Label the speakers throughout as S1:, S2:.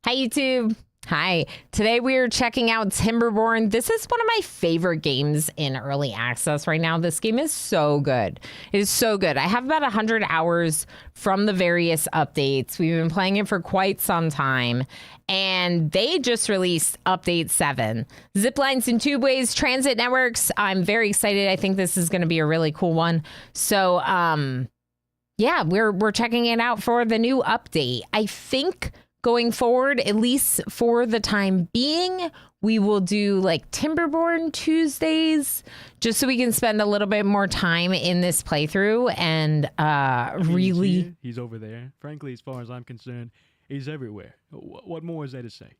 S1: Hi, YouTube. Hi. Today we are checking out Timberborn. This is one of my favorite games in early access right now. This game is so good. It is so good. I have about 100 hours from the various updates. We've been playing it for quite some time. And they just released update 7. Ziplines and tubeways, transit networks. I'm very excited. I think this is going to be a really cool one. So, yeah, we're checking it out for the new update. I think going forward, at least for the time being, we will do like Timberborn Tuesdays just so we can spend a little bit more time in this playthrough and really...
S2: He's over there. Frankly, as far as I'm concerned, he's everywhere. What more is there to say?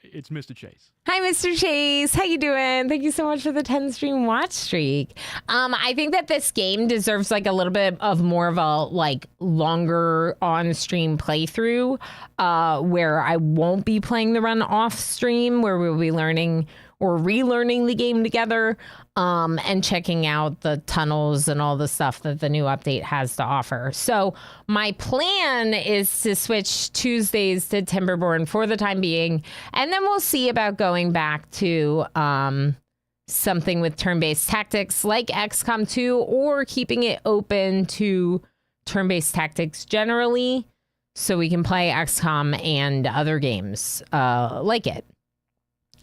S2: It's Mr. Chase.
S1: Hi, Mr. Chase. How you doing? Thank you so much for the 10 stream watch streak. I think that this game deserves like a little bit of more of a like longer on stream playthrough where I won't be playing the run off stream, where we'll be learning or relearning the game together and checking out the tunnels and all the stuff that the new update has to offer. So my plan is to switch Tuesdays to Timberborn for the time being, and then we'll see about going back to something with turn-based tactics like XCOM 2 or keeping it open to turn-based tactics generally so we can play XCOM and other games like it.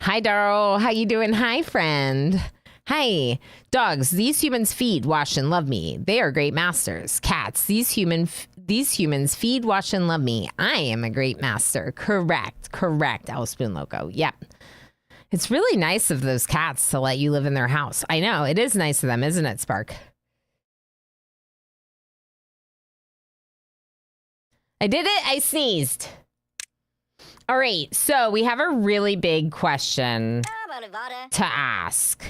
S1: Hi, Darryl. How you doing? Hi, friend. Hi. Dogs, these humans feed, wash, and love me. They are great masters. Cats, these humans feed, wash, and love me. I am a great master. Correct. El Spoon Loco. Yep. It's really nice of those cats to let you live in their house. I know. It is nice of them, isn't it, Spark? I did it. I sneezed. All right, so we have a really big question to ask,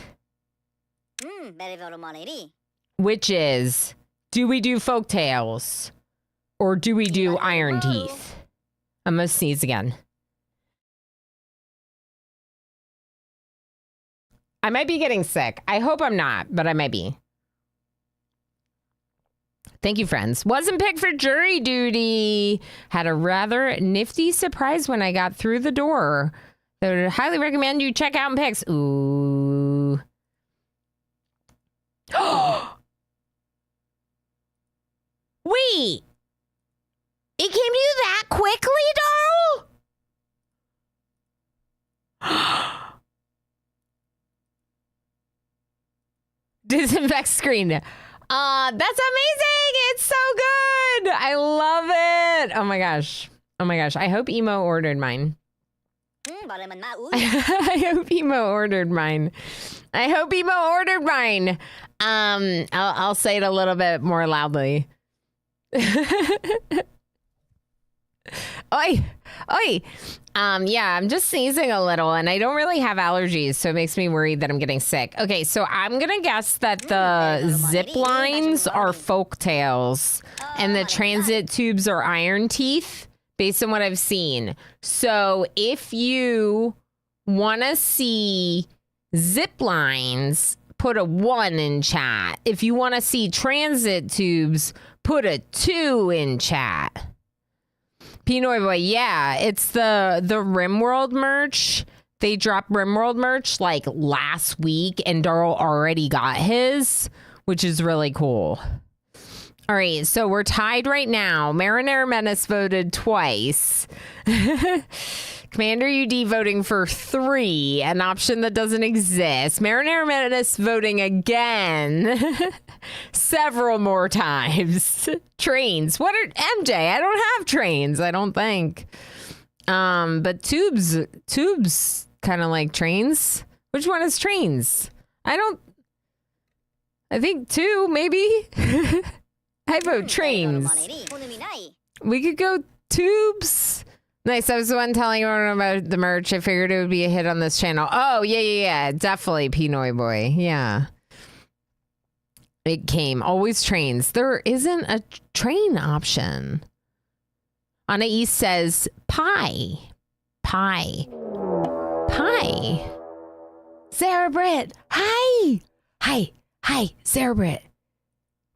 S1: which is, do we do folktales or do we do Iron Teeth? I'm gonna sneeze again. I might be getting sick. I hope I'm not, but I might be. Thank you, friends. Wasn't picked for jury duty. Had a rather nifty surprise when I got through the door. I would highly recommend you check out picks. Ooh. Wait. It came to you that quickly, Darl? Disinfect screen. That's amazing. It's so good. I love it. Oh my gosh. Oh my gosh. I hope Emo ordered mine. I hope Emo ordered mine. I hope Emo ordered mine. I'll say it a little bit more loudly. Oi. Oi. Yeah, I'm just sneezing a little and I don't really have allergies, so it makes me worried that I'm getting sick. Okay, so I'm gonna guess that the zip lines are folktales and the transit tubes are Iron Teeth based on what I've seen. So if you wanna see zip lines, put a 1 in chat. If you wanna see transit tubes, put a 2 in chat. Pinoy Boy, yeah, it's the RimWorld merch. They dropped RimWorld merch like last week, and Darryl already got his, which is really cool. All right, so we're tied right now. Marinara Menace voted twice. Commander UD voting for 3, an option that doesn't exist. Marinara Menace voting again. Several more times. Trains. What are MJ? I don't have trains, I don't think. But tubes kind of like trains. Which one is trains? I think 2, maybe. I vote trains. We could go tubes. Nice. I was the one telling everyone about the merch. I figured it would be a hit on this channel. Oh, yeah. Definitely Pinoy Boy. Yeah. It came. Always trains. There isn't a train option. Anna East says pie. Sarah Britt. Hi, Sarah Britt.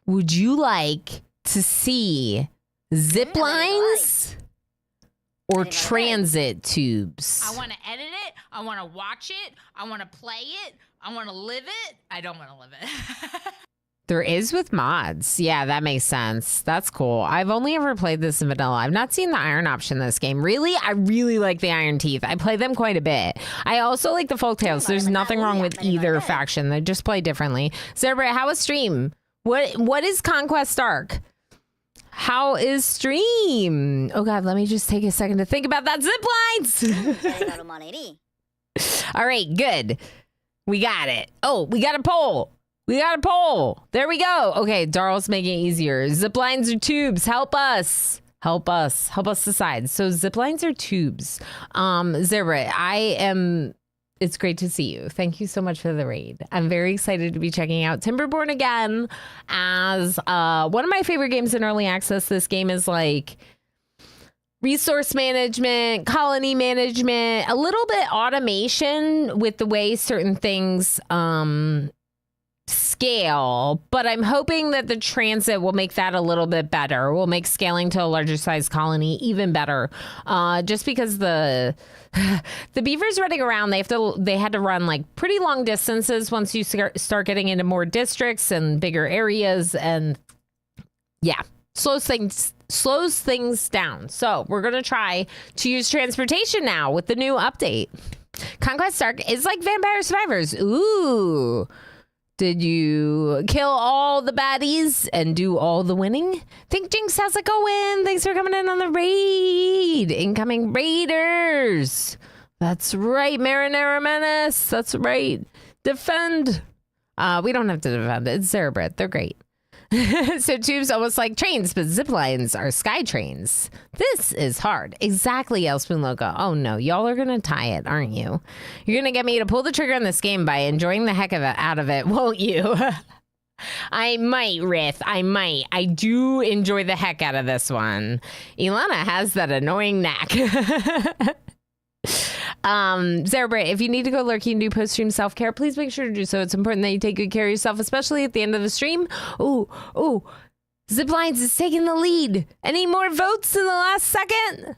S1: Would you like to see zip lines or transit tubes?
S3: I want to edit it. I want to watch it. I want to play it. I want to live it. I don't want to live it.
S1: There is with mods. Yeah, that makes sense. That's cool. I've only ever played this in vanilla. I've not seen the iron option in this game. Really? I really like the Iron Teeth. I play them quite a bit. I also like the Folktales. There's nothing wrong with either faction. They just play differently. Zerber, how is stream? What is Conquest Arc? How is stream? Oh God, let me just take a second to think about that. Zip lines. All right, good. We got it. Oh, we got a poll. We got a poll. There we go. Okay, Darl's making it easier. Zip lines or tubes? Help us. Help us. Help us decide. So zip lines or tubes? Zebra, it's great to see you. Thank you so much for the raid. I'm very excited to be checking out Timberborn again as one of my favorite games in early access. This game is like resource management, colony management, a little bit automation with the way certain things scale, but I'm hoping that the transit will make that a little bit better. Will make scaling to a larger size colony even better. Just because the beavers running around, they had to run like pretty long distances once you start getting into more districts and bigger areas, and yeah, slows things down. So we're gonna try to use transportation now with the new update. Conquest Arc is like Vampire Survivors. Ooh. Did you kill all the baddies and do all the winning? Think Jinx, how's it going? Thanks for coming in on the raid. Incoming raiders. That's right, Marinara Menace. That's right. Defend. We don't have to defend. It's Cerebrit. They're great. So tubes almost like trains, but zip lines are sky trains. This is hard. Exactly, Elspoon Loco. Oh no, y'all are gonna tie it, aren't you? You're gonna get me to pull the trigger on this game by enjoying the heck of it out of it, won't you? I might, Rith. I might. I do enjoy the heck out of this one. Ilana has that annoying knack. Zerabra, if you need to go lurking and do post-stream self-care, please make sure to do so. It's important that you take good care of yourself, especially at the end of the stream. Ooh, Ziplines is taking the lead. Any more votes in the last second?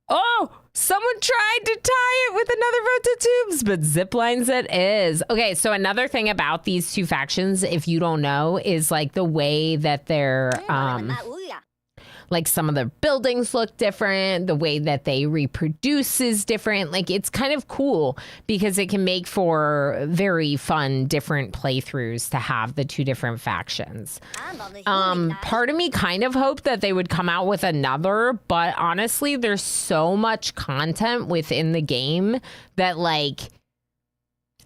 S1: Oh, someone tried to tie it with another vote to tubes, but Ziplines it is. Okay, so another thing about these two factions, if you don't know, is like the way that they're like some of their buildings look different, the way that they reproduce is different. Like it's kind of cool because it can make for very fun, different playthroughs to have the two different factions. Part of me kind of hoped that they would come out with another, but honestly, there's so much content within the game that like,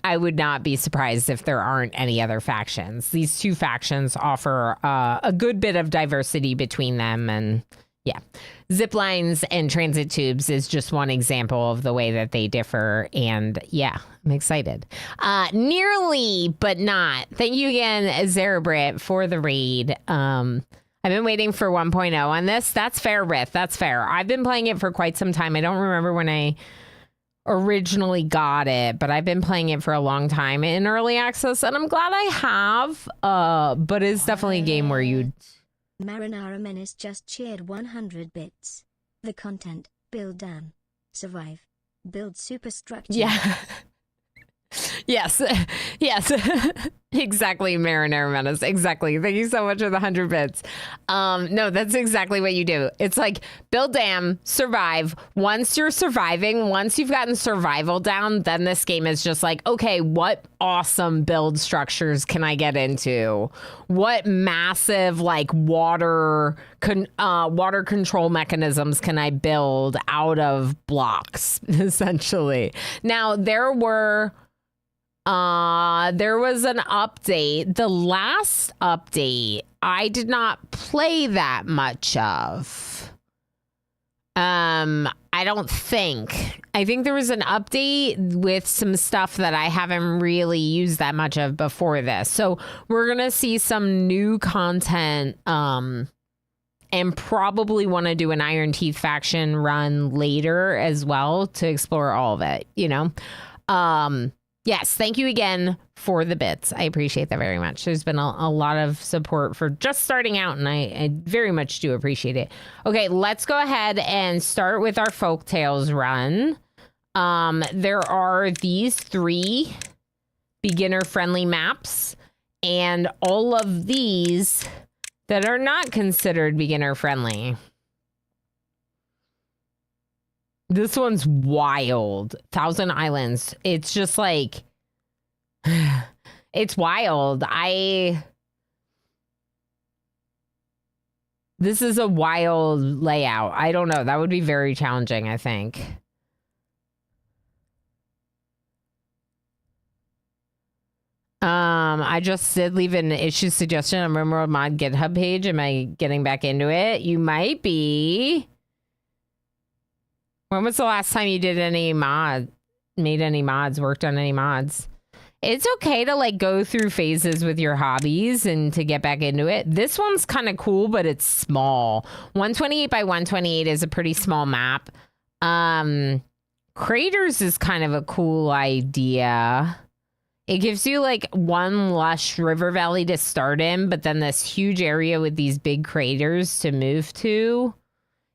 S1: I would not be surprised if there aren't any other factions. These two factions offer a good bit of diversity between them. And yeah, zip lines and transit tubes is just one example of the way that they differ. And yeah, I'm excited. Nearly, but not. Thank you again, Zarabrit, for the raid. I've been waiting for 1.0 on this. That's fair, Rith. That's fair. I've been playing it for quite some time. I don't remember when I originally got it, but I've been playing it for a long time in early access, and I'm glad I have. But it's definitely a game where you.
S4: Marinara Menace just cheered 100 bits. The content: build dam, survive, build superstructure.
S1: Yeah. Yes. Exactly, Marinara Menace. Exactly. Thank you so much for the 100 bits. No, that's exactly what you do. It's like build dam, survive. Once you're surviving, once you've gotten survival down, then this game is just like, okay, what awesome build structures can I get into? What massive like water control mechanisms can I build out of blocks, essentially? Now, there was an update. The last update, I did not play that much of. I don't think. I think there was an update with some stuff that I haven't really used that much of before this. So we're going to see some new content, and probably want to do an Iron Teeth faction run later as well to explore all of it, you know? Yes, thank you again for the bits. I appreciate that very much. There's been a lot of support for just starting out, and I very much do appreciate it. Okay, let's go ahead and start with our folktales run. There are these 3 beginner-friendly maps, and all of these that are not considered beginner-friendly. This one's wild. Thousand Islands. It's just like... it's wild. This is a wild layout. I don't know. That would be very challenging, I think. I just did leave an issue suggestion on Rimworld Mod GitHub page. Am I getting back into it? You might be. When was the last time you did any made any mods, worked on any mods? It's okay to like go through phases with your hobbies and to get back into it. This one's kind of cool, but it's small. 128 by 128 is a pretty small map. Craters is kind of a cool idea. It gives you like one lush river valley to start in, but then this huge area with these big craters to move to.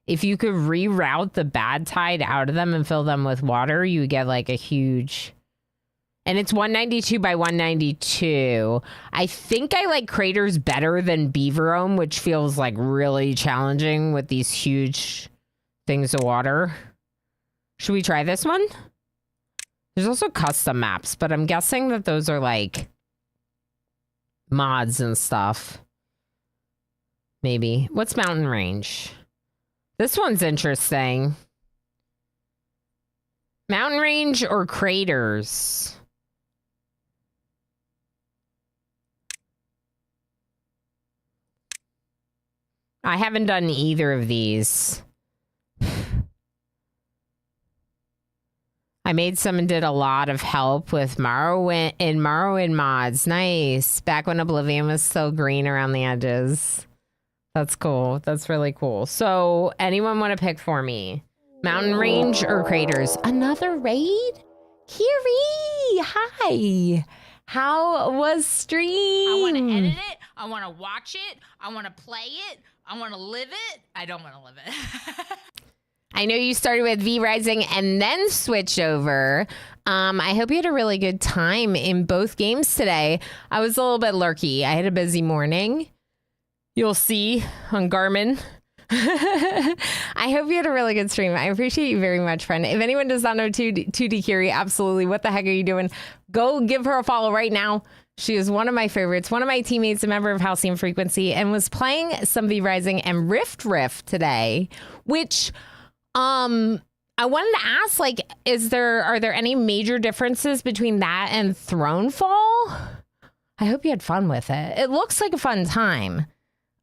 S1: If you could reroute the bad tide out of them and fill them with water, you would get like a huge... And it's 192 by 192. I think I like craters better than Beaverome, which feels like really challenging with these huge things of water. Should we try this one? There's also custom maps, but I'm guessing that those are like mods and stuff. Maybe. What's Mountain Range? This one's interesting. Mountain Range or craters? I haven't done either of these. I made some and did a lot of help with Morrowind mods. Nice. Back when Oblivion was still green around the edges. That's cool. That's really cool. So, anyone want to pick for me? Mountain Range or craters? Another raid? Kiri! Hi! How was stream?
S3: I want to edit it. I want to watch it. I want to play it. I want to live it. I don't want to live it.
S1: I know you started with V Rising and then switched over. I hope you had a really good time in both games today. I was a little bit lurky. I had a busy morning. You'll see on Garmin. I hope you had a really good stream. I appreciate you very much, friend. If anyone does not know 2D Curie, absolutely. What the heck are you doing? Go give her a follow right now. She is one of my favorites, one of my teammates, a member of Halcyon Frequency, and was playing some V Rising and Rift today, which I wanted to ask, like, are there any major differences between that and Thronefall? I hope you had fun with it. It looks like a fun time.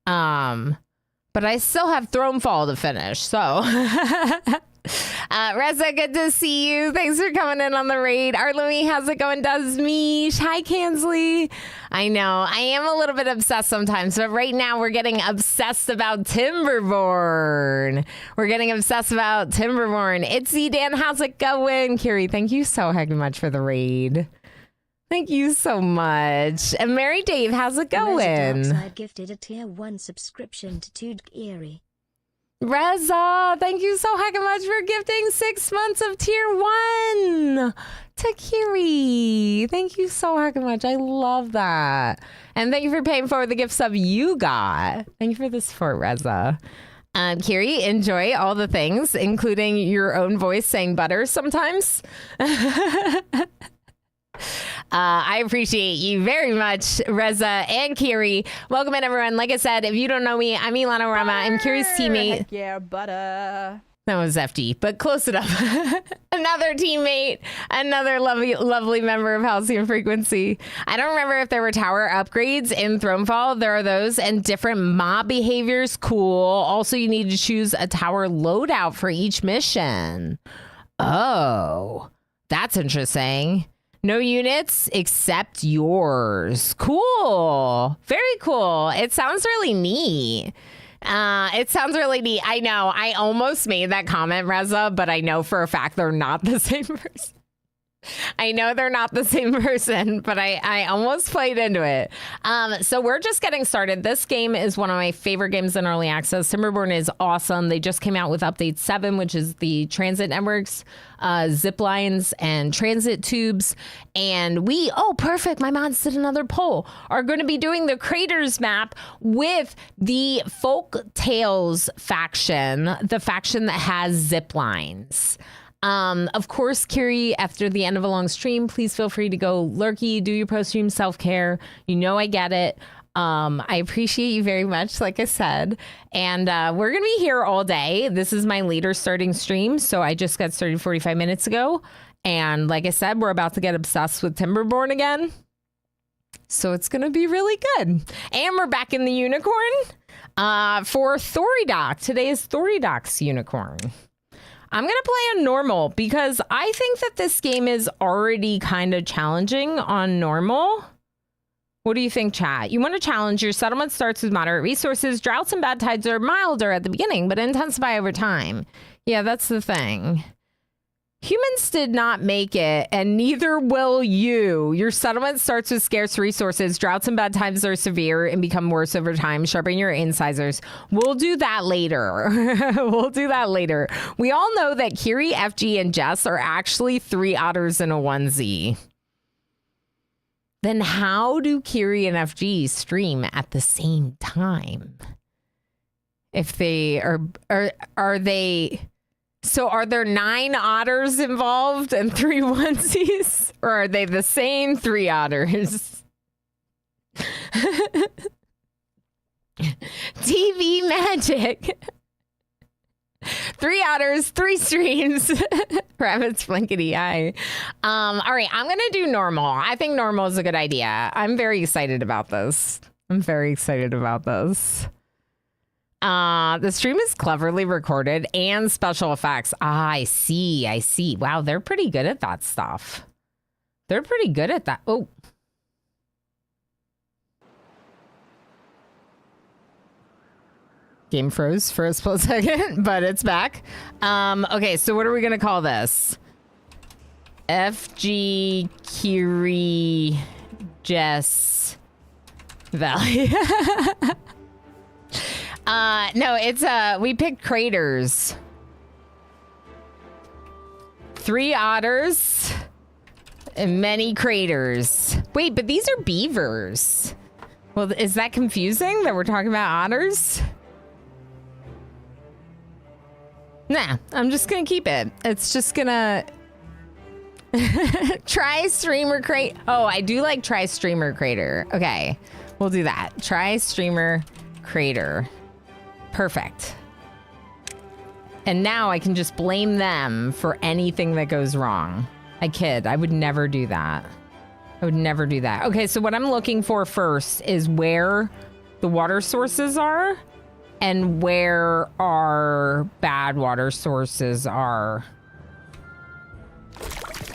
S1: But I still have Thronefall to finish, so. Reza, good to see you. Thanks for coming in on the raid. Arlemy, how's it going? Does Meesh? Hi, Kansley. I know, I am a little bit obsessed sometimes, but right now we're getting obsessed about Timberborn. Itzy Dan, how's it going? Kiri, thank you so heck much for the raid. Thank you so much. And Mary Dave, how's it going?
S4: I gifted a tier 1 subscription to Tude Erie.
S1: Reza, thank you so heck much for gifting 6 months of tier 1 to Kiri. Thank you so heck much. I love that. And thank you for paying for the gift sub you got. Thank you for the support, Reza. Kiri, enjoy all the things, including your own voice saying butter sometimes. I appreciate you very much, Reza and Kiri. Welcome in, everyone. Like I said, if you don't know me, I'm Ilana Rama. I'm Kiri's teammate.
S5: Heck yeah, butter.
S1: That was FD, but close enough. Another teammate, another lovely member of Halcyon Frequency. I don't remember if there were tower upgrades in Thronefall. There are those, and different mob behaviors. Cool. Also, you need to choose a tower loadout for each mission. Oh, that's interesting. No units except yours. Cool. Very cool. It sounds really neat. I know. I almost made that comment, Reza, but I know for a fact they're not the same person. I know they're not the same person, but I almost played into it. So we're just getting started. This game is one of my favorite games in early access. Timberborn is awesome. They just came out with update 7, which is the transit networks, zip lines, and transit tubes. And perfect. My mods did another poll. Are going to be doing the Craters map with the Folk Tales faction, the faction that has zip lines. Of course, Kiri, after the end of a long stream, please feel free to go lurky, do your post-stream self-care. You know I get it. I appreciate you very much, like I said. And we're going to be here all day. This is my later starting stream, so I just got started 45 minutes ago. And like I said, we're about to get obsessed with Timberborn again. So it's going to be really good. And we're back in the unicorn for Thoridoc. Today is Thoridoc's unicorn. I'm going to play on normal because I think that this game is already kind of challenging on normal. What do you think, chat? You want to challenge. Your settlement starts with moderate resources. Droughts and bad tides are milder at the beginning, but intensify over time. Yeah, that's the thing. Humans did not make it, and neither will you. Your settlement starts with scarce resources. Droughts and bad times are severe and become worse over time. Sharpen your incisors. We'll do that later. We'll do that later. We all know that Kiri, FG, and Jess are actually 3 otters in a onesie. Then how do Kiri and FG stream at the same time? If they are they... So are there 9 otters involved and 3 onesies? Or are they the same 3 otters? TV magic. 3 otters, 3 streams. Rabbit's blankety eye. All right, I'm going to do normal. I think normal is a good idea. I'm very excited about this. The stream is cleverly recorded and special effects. I see. Wow, they're pretty good at that stuff. Oh. Game froze for a split second, but it's back. Okay, so what are we going to call this? FG Kiri Jess Valley. No, it's we picked craters. 3 otters and many craters. Wait, but these are beavers. Well, is that confusing that we're talking about otters? Nah, I'm just gonna keep it. It's just gonna try streamer crate. Oh, I do like try streamer crater. Okay, we'll do that. Try streamer crater. Perfect. And now I can just blame them for anything that goes wrong. I kid. I would never do that. Okay, so what I'm looking for first is where the water sources are and where our bad water sources are.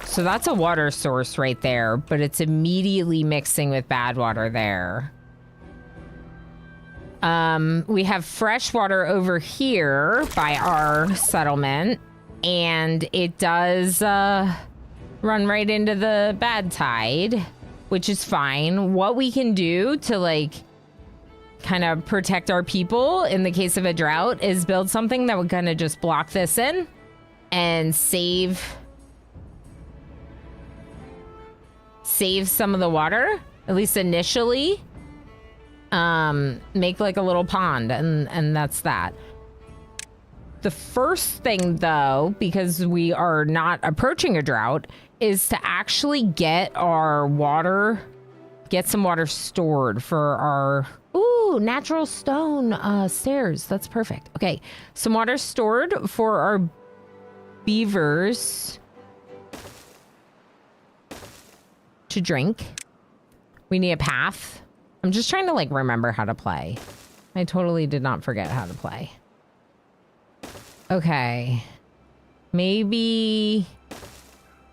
S1: So that's a water source right there, but it's immediately mixing with bad water there. We have fresh water over here by our settlement, and it does run right into the bad tide, which is fine. What we can do to like kind of protect our people in the case of a drought is build something that would kind of just block this in and save some of the water, at least initially. Make like a little pond, and that's that. The first thing, though, because we are not approaching a drought, is to actually get our water, get some water stored for our, ooh, natural stone stairs. That's perfect. Okay, some water stored for our beavers to drink. We need a path. I'm just trying to like remember how to play. I totally did not forget how to play. Okay. Maybe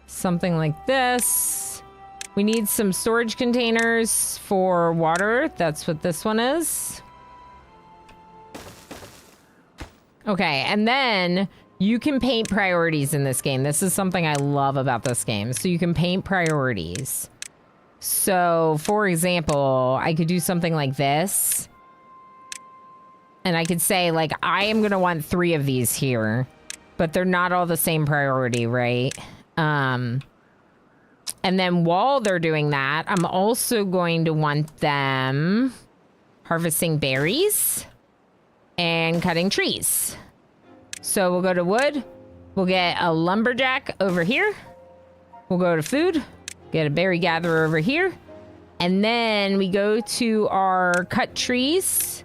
S1: something like this. We need some storage containers for water. That's what this one is. Okay, and then You can paint priorities in this game. This is something I love about this game. So you can paint priorities. So, for example, I could do something like this. And I could say, like, I am going to want 3 of these here. But they're not all the same priority, right? And then while they're doing that, I'm also going to want them harvesting berries and cutting trees. So we'll go to wood. We'll get a lumberjack over here. We'll go to food. Get a berry gatherer over here. And then we go to our cut trees.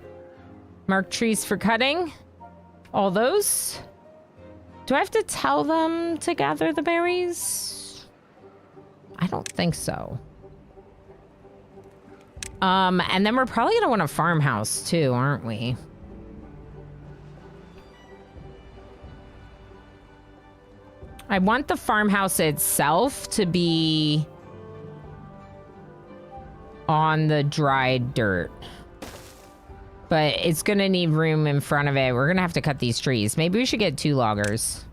S1: Mark trees for cutting. All those. Do I have to tell them to gather the berries? I don't think so. And then we're probably gonna want a farmhouse too, aren't we? I want the farmhouse itself to be on the dried dirt. But it's gonna need room in front of it. We're gonna have to cut these trees. Maybe we should get 2 loggers.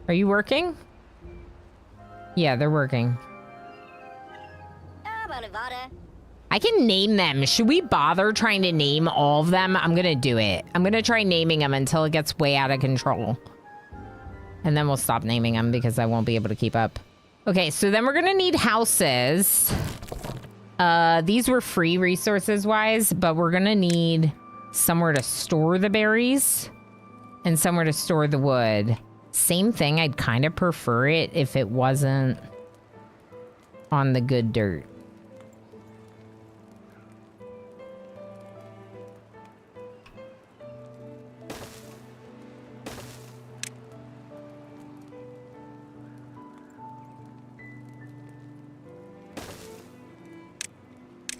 S1: Are you working? Yeah, they're working. I can name them. Should we bother trying to name all of them? I'm gonna do it. I'm gonna try naming them until it gets way out of control. And then we'll stop naming them because I won't be able to keep up. Okay, so then we're gonna need houses. These were free resources-wise, but we're gonna need somewhere to store the berries and somewhere to store the wood. Same thing, I'd kind of prefer it if it wasn't on the good dirt.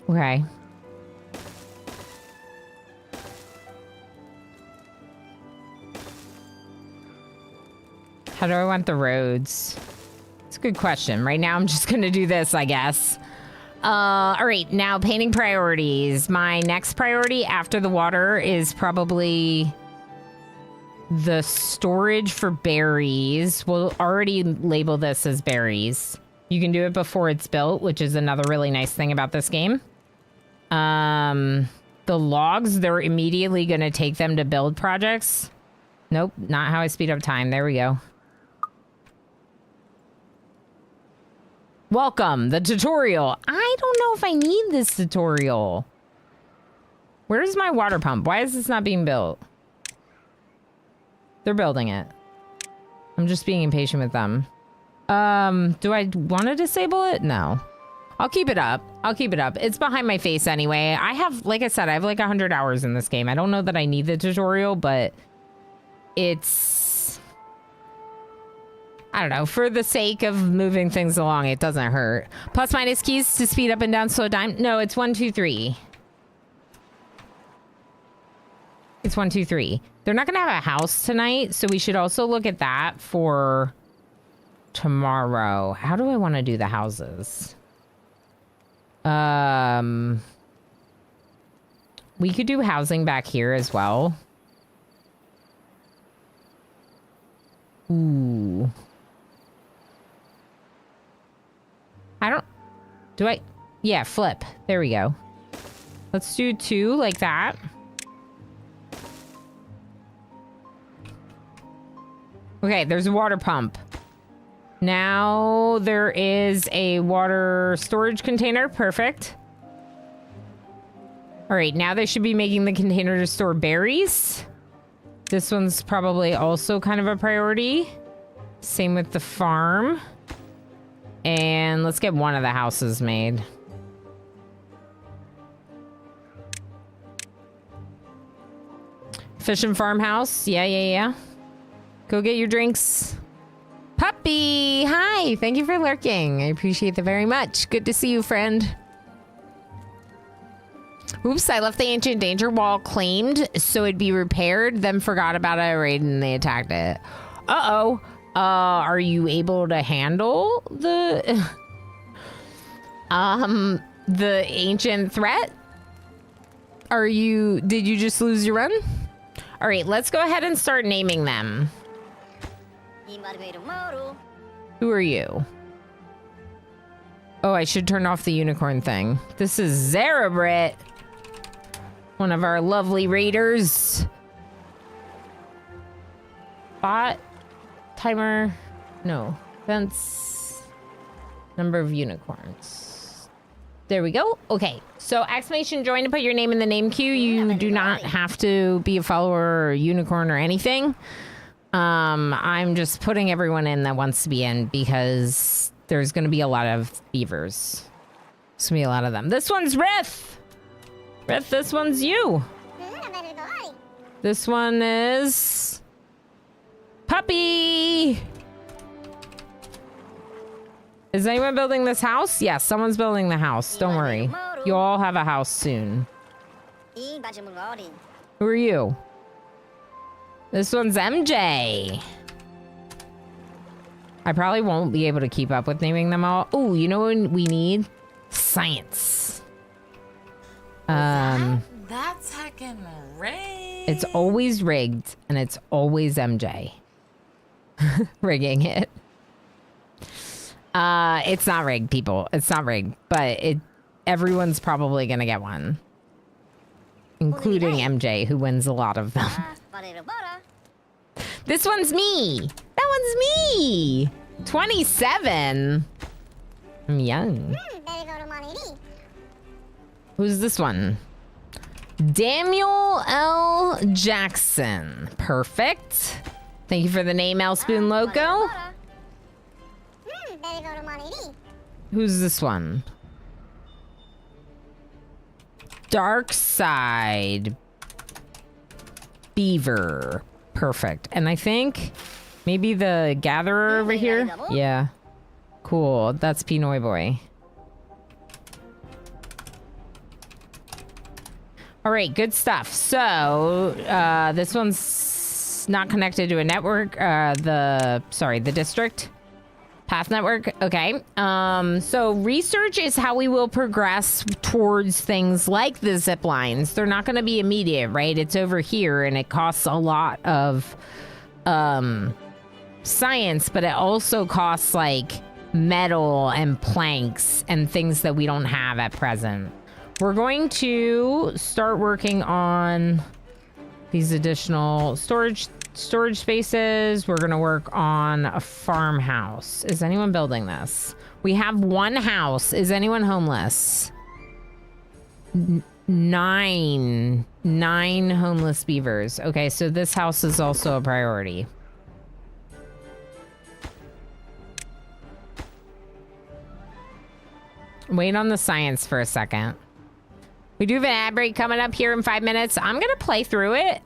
S1: Okay. How do I want the roads? It's a good question. Right now, I'm just going to do this, I guess. All right, now painting priorities. My next priority after the water is probably the storage for berries. We'll already label this as berries. You can do it before it's built, which is another really nice thing about this game. The logs, they're immediately going to take them to build projects. Nope, not how I speed up time. There we go. Welcome, the tutorial. I don't know if I need this tutorial. Where's my water pump? Why is this not being built? They're building it. I'm just being impatient with them. Do I want to disable it? No. I'll keep it up. I'll keep it up. It's behind my face anyway. I have, like I said, I have like 100 hours in this game. I don't know that I need the tutorial, but it's, I don't know, for the sake of moving things along, it doesn't hurt. Plus minus keys to speed up and down, slow down. No, it's 1, 2, 3. It's 1, 2, 3. They're not gonna have a house tonight, so we should also look at that for tomorrow. How do I want to do the houses? We could do housing back here as well. Ooh. Yeah, flip. There we go. Let's do 2 like that. Okay, there's a water pump. Now there is a water storage container. Perfect. All right, now they should be making the container to store berries. This one's probably also kind of a priority. Same with the farm. And let's get one of the houses made. Fish and farmhouse. Yeah. Go get your drinks. Puppy! Hi! Thank you for lurking. I appreciate that very much. Good to see you, friend. Oops, I left the ancient danger wall claimed so it'd be repaired, then forgot about it right and they attacked it. Uh-oh. Are you able to handle the the ancient threat? Are you... Did you just lose your run? All right, let's go ahead and start naming them. Who are you? Oh, I should turn off the unicorn thing. This is Zarabrit. One of our lovely raiders. Bot. Timer. No. Fence. Number of unicorns. There we go. Okay. So exclamation join to put your name in the name queue. You do not have to be a follower or a unicorn or anything. I'm just putting everyone in that wants to be in because there's going to be a lot of beavers. There's going to be a lot of them. This one's Rith. Rith, this one's you. This one is Puppy. Is anyone building this house? Yes, someone's building the house. Don't worry. You all have a house soon. Who are you? This one's MJ. I probably won't be able to keep up with naming them all. Oh, you know what we need? Science.
S5: That's heckin' rigged.
S1: It's always rigged, and it's always MJ. Rigging it. It's not rigged, people. It's not rigged, but everyone's probably gonna get one. Including MJ, who wins a lot of them. This one's me. That one's me. 27. I'm young. Who's this one? Daniel L. Jackson. Perfect. Thank you for the name, L Spoon Loco. Who's this one? Dark Side Beaver. Perfect. And I think maybe the Gatherer over here. Yeah. Cool. That's Pinoy Boy. All right, good stuff. So this one's not connected to a network. The district. Path network. Okay. So research is how we will progress towards things like the zip lines. They're not going to be immediate, right? It's over here and it costs a lot of science, but it also costs like metal and planks and things that we don't have at present. We're going to start working on these additional storage spaces. We're going to work on a farmhouse. Is anyone building this? We have one house. Is anyone homeless? Nine homeless beavers. Okay, so this house is also a priority. Wait on the science for a second. We do have an ad break coming up here in 5 minutes. I'm going to play through it.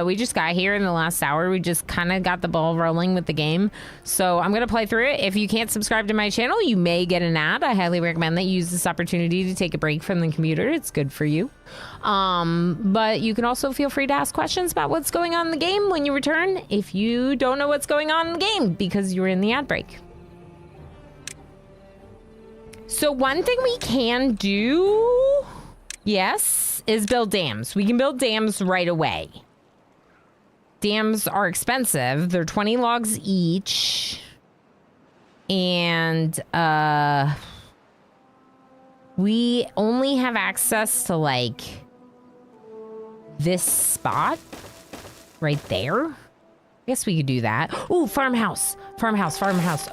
S1: We just got here in the last hour. We just kind of got the ball rolling with the game. So I'm going to play through it. If you can't subscribe to my channel, you may get an ad. I highly recommend that you use this opportunity to take a break from the computer. It's good for you. But you can also feel free to ask questions about what's going on in the game when you return if you don't know what's going on in the game because you're in the ad break. So one thing we can do... Yes, is build dams. We can build dams right away. Dams are expensive. They're 20 logs each. And we only have access to like this spot right there. I guess we could do that. Ooh, farmhouse.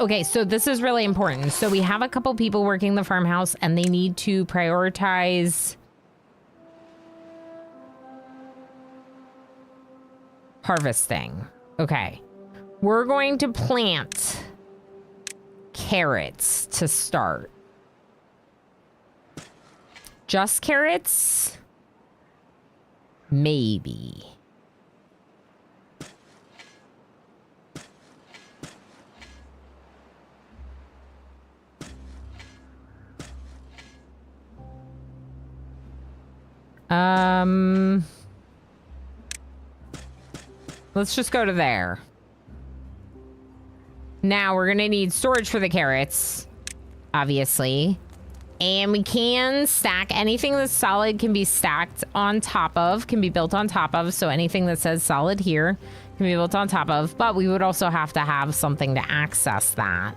S1: Okay, so this is really important. So we have a couple people working the farmhouse and they need to prioritize harvesting. Okay. We're going to plant carrots to start. Just carrots? Maybe. Let's just go to there. Now we're gonna need storage for the carrots, obviously. And we can stack anything that's solid can be stacked on top of, can be built on top of. So anything that says solid here can be built on top of, but we would also have to have something to access that.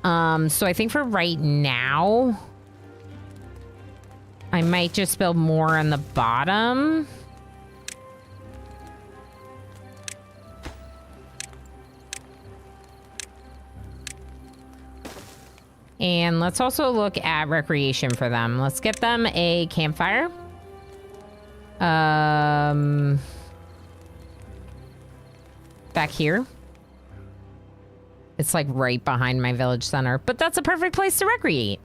S1: So I think for right now, I might just build more on the bottom. And let's also look at recreation for them. Let's get them a campfire. Back here. It's like right behind my village center, but that's a perfect place to recreate.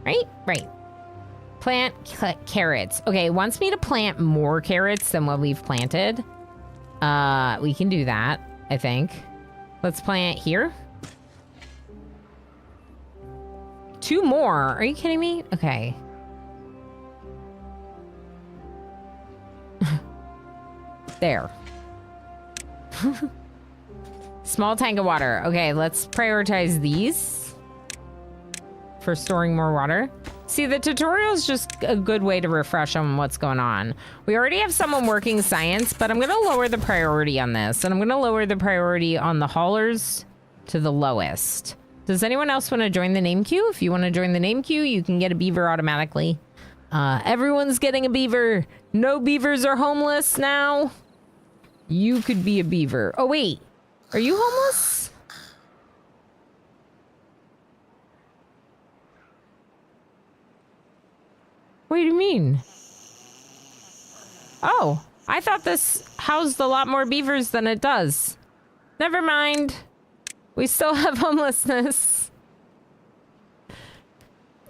S1: Right? Right. Plant carrots. Okay, it wants me to plant more carrots than what we've planted. We can do that, I think. Let's plant here. 2 more. Are you kidding me? Okay. There. Small tank of water. Okay, let's prioritize these for storing more water. See, the tutorial is just a good way to refresh on what's going on. We already have someone working science, but I'm going to lower the priority on this. And I'm going to lower the priority on the haulers to the lowest. Does anyone else want to join the name queue? If you want to join the name queue, you can get a beaver automatically. Everyone's getting a beaver. No beavers are homeless now. You could be a beaver. Oh, wait. Are you homeless? What do you mean? Oh, I thought this housed a lot more beavers than it does. Never mind. We still have homelessness.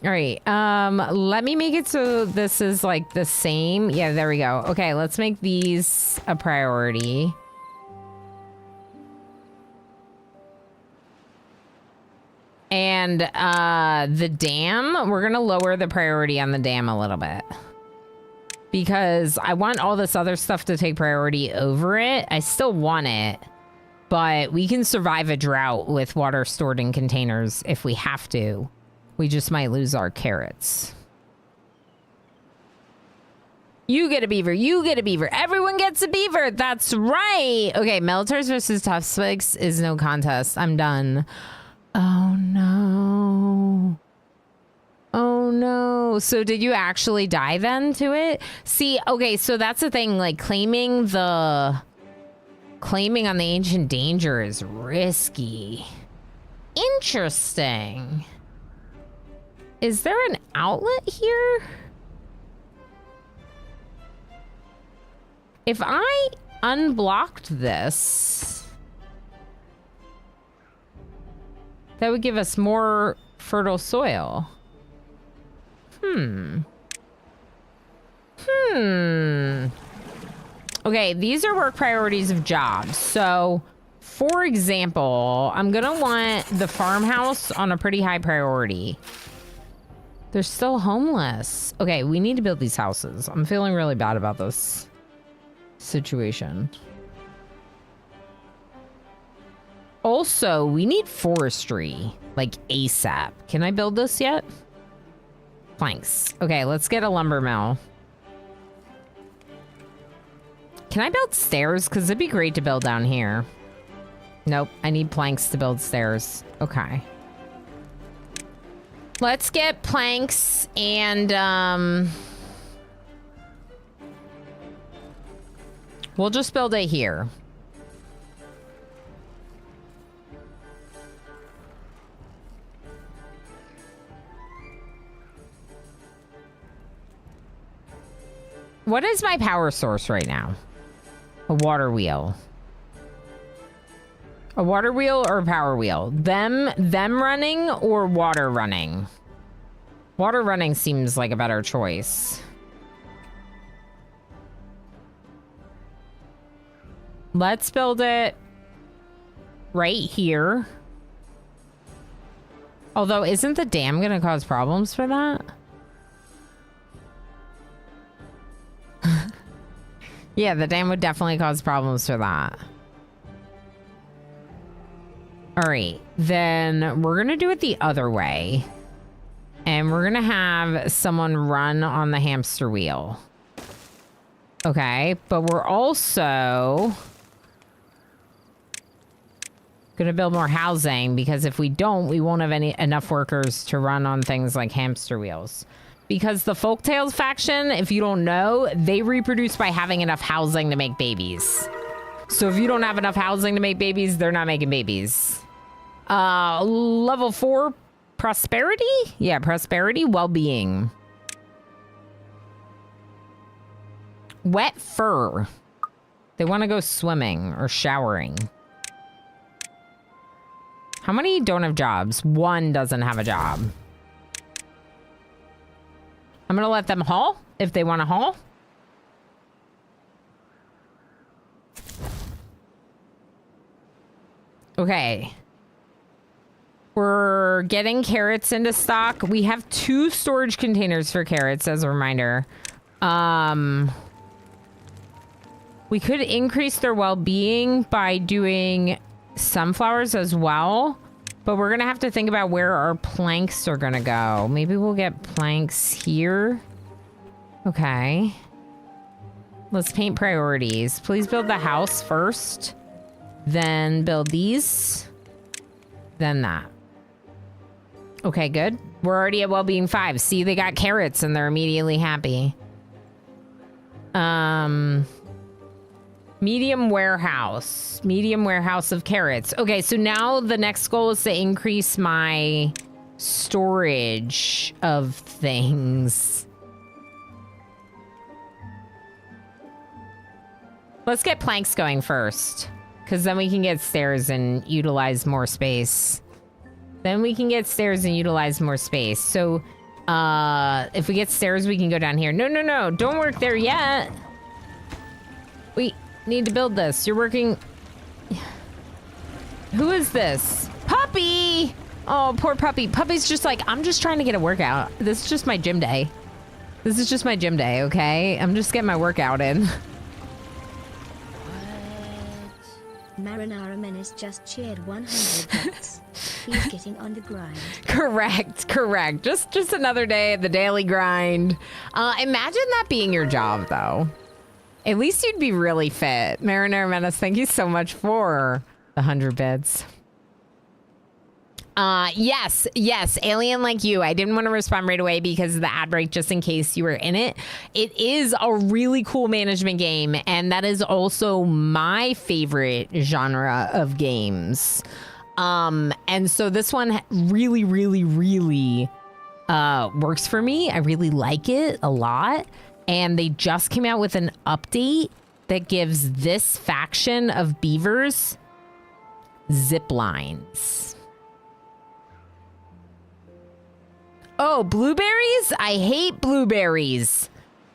S1: All right, let me make it so this is like the same. Yeah, there we go. Okay, let's make these a priority. And the dam, we're gonna lower the priority on the dam a little bit. Because I want all this other stuff to take priority over it. I still want it. But we can survive a drought with water stored in containers if we have to. We just might lose our carrots. You get a beaver. You get a beaver. Everyone gets a beaver. That's right. Okay, Meltars versus Tough Spigs is no contest. I'm done. Oh, no. Oh, no. So did you actually die then to it? See, okay, so that's the thing. Like, claiming on the ancient danger is risky. Interesting. Is there an outlet here? If I unblocked this, that would give us more fertile soil. Okay, these are work priorities of jobs. So, for example, I'm gonna want the farmhouse on a pretty high priority. They're still homeless. Okay, we need to build these houses. I'm feeling really bad about this situation. Also, we need forestry, like ASAP. Can I build this yet? Planks. Okay, let's get a lumber mill. Can I build stairs? Because it'd be great to build down here. Nope, I need planks to build stairs. Okay. Let's get planks and we'll just build it here. What is my power source right now? A water wheel. A water wheel or a power wheel? Them running or water running? Water running seems like a better choice. Let's build it right here. Although, isn't the dam gonna cause problems for that? Yeah, the dam would definitely cause problems for that. All right, then we're gonna do it the other way. And we're gonna have someone run on the hamster wheel. Okay, but we're also gonna build more housing because if we don't, we won't have enough workers to run on things like hamster wheels. Because the Folktales faction, if you don't know, they reproduce by having enough housing to make babies. So if you don't have enough housing to make babies, they're not making babies. Level 4 prosperity? Yeah, prosperity, well-being. Wet fur. They want to go swimming or showering. How many don't have jobs? 1 doesn't have a job. I'm gonna let them haul if they want to haul. Okay. We're getting carrots into stock. We have 2 storage containers for carrots as a reminder. We could increase their well-being by doing sunflowers as well. But we're going to have to think about where our planks are going to go. Maybe we'll get planks here. Okay. Let's paint priorities. Please build the house first. Then build these. Then that. Okay, good. We're already at well-being 5. See, they got carrots and they're immediately happy. Medium warehouse. Medium warehouse of carrots. Okay, so now the next goal is to increase my storage of things. Let's get planks going first, because then we can get stairs and utilize more space. So, if we get stairs, we can go down here. No. Don't work there yet. We need to build this. You're working... Who is this? Puppy! Oh, poor puppy. Puppy's just like, I'm just trying to get a workout. This is just my gym day. Okay? I'm just getting my workout in.
S4: Marinara Menace just cheered 100 bits. He's getting on the grind.
S1: Correct. Just another day of the daily grind. Imagine that being your job, though. At least you'd be really fit. Marinara Menace, thank you so much for the 100 bits. Yes, Alien Like You. I didn't want to respond right away because of the ad break, just in case you were in it. It is a really cool management game, and that is also my favorite genre of games. And so this one really works for me. I really like it a lot. And they just came out with an update that gives this faction of beavers zip lines. Oh, blueberries? I hate blueberries.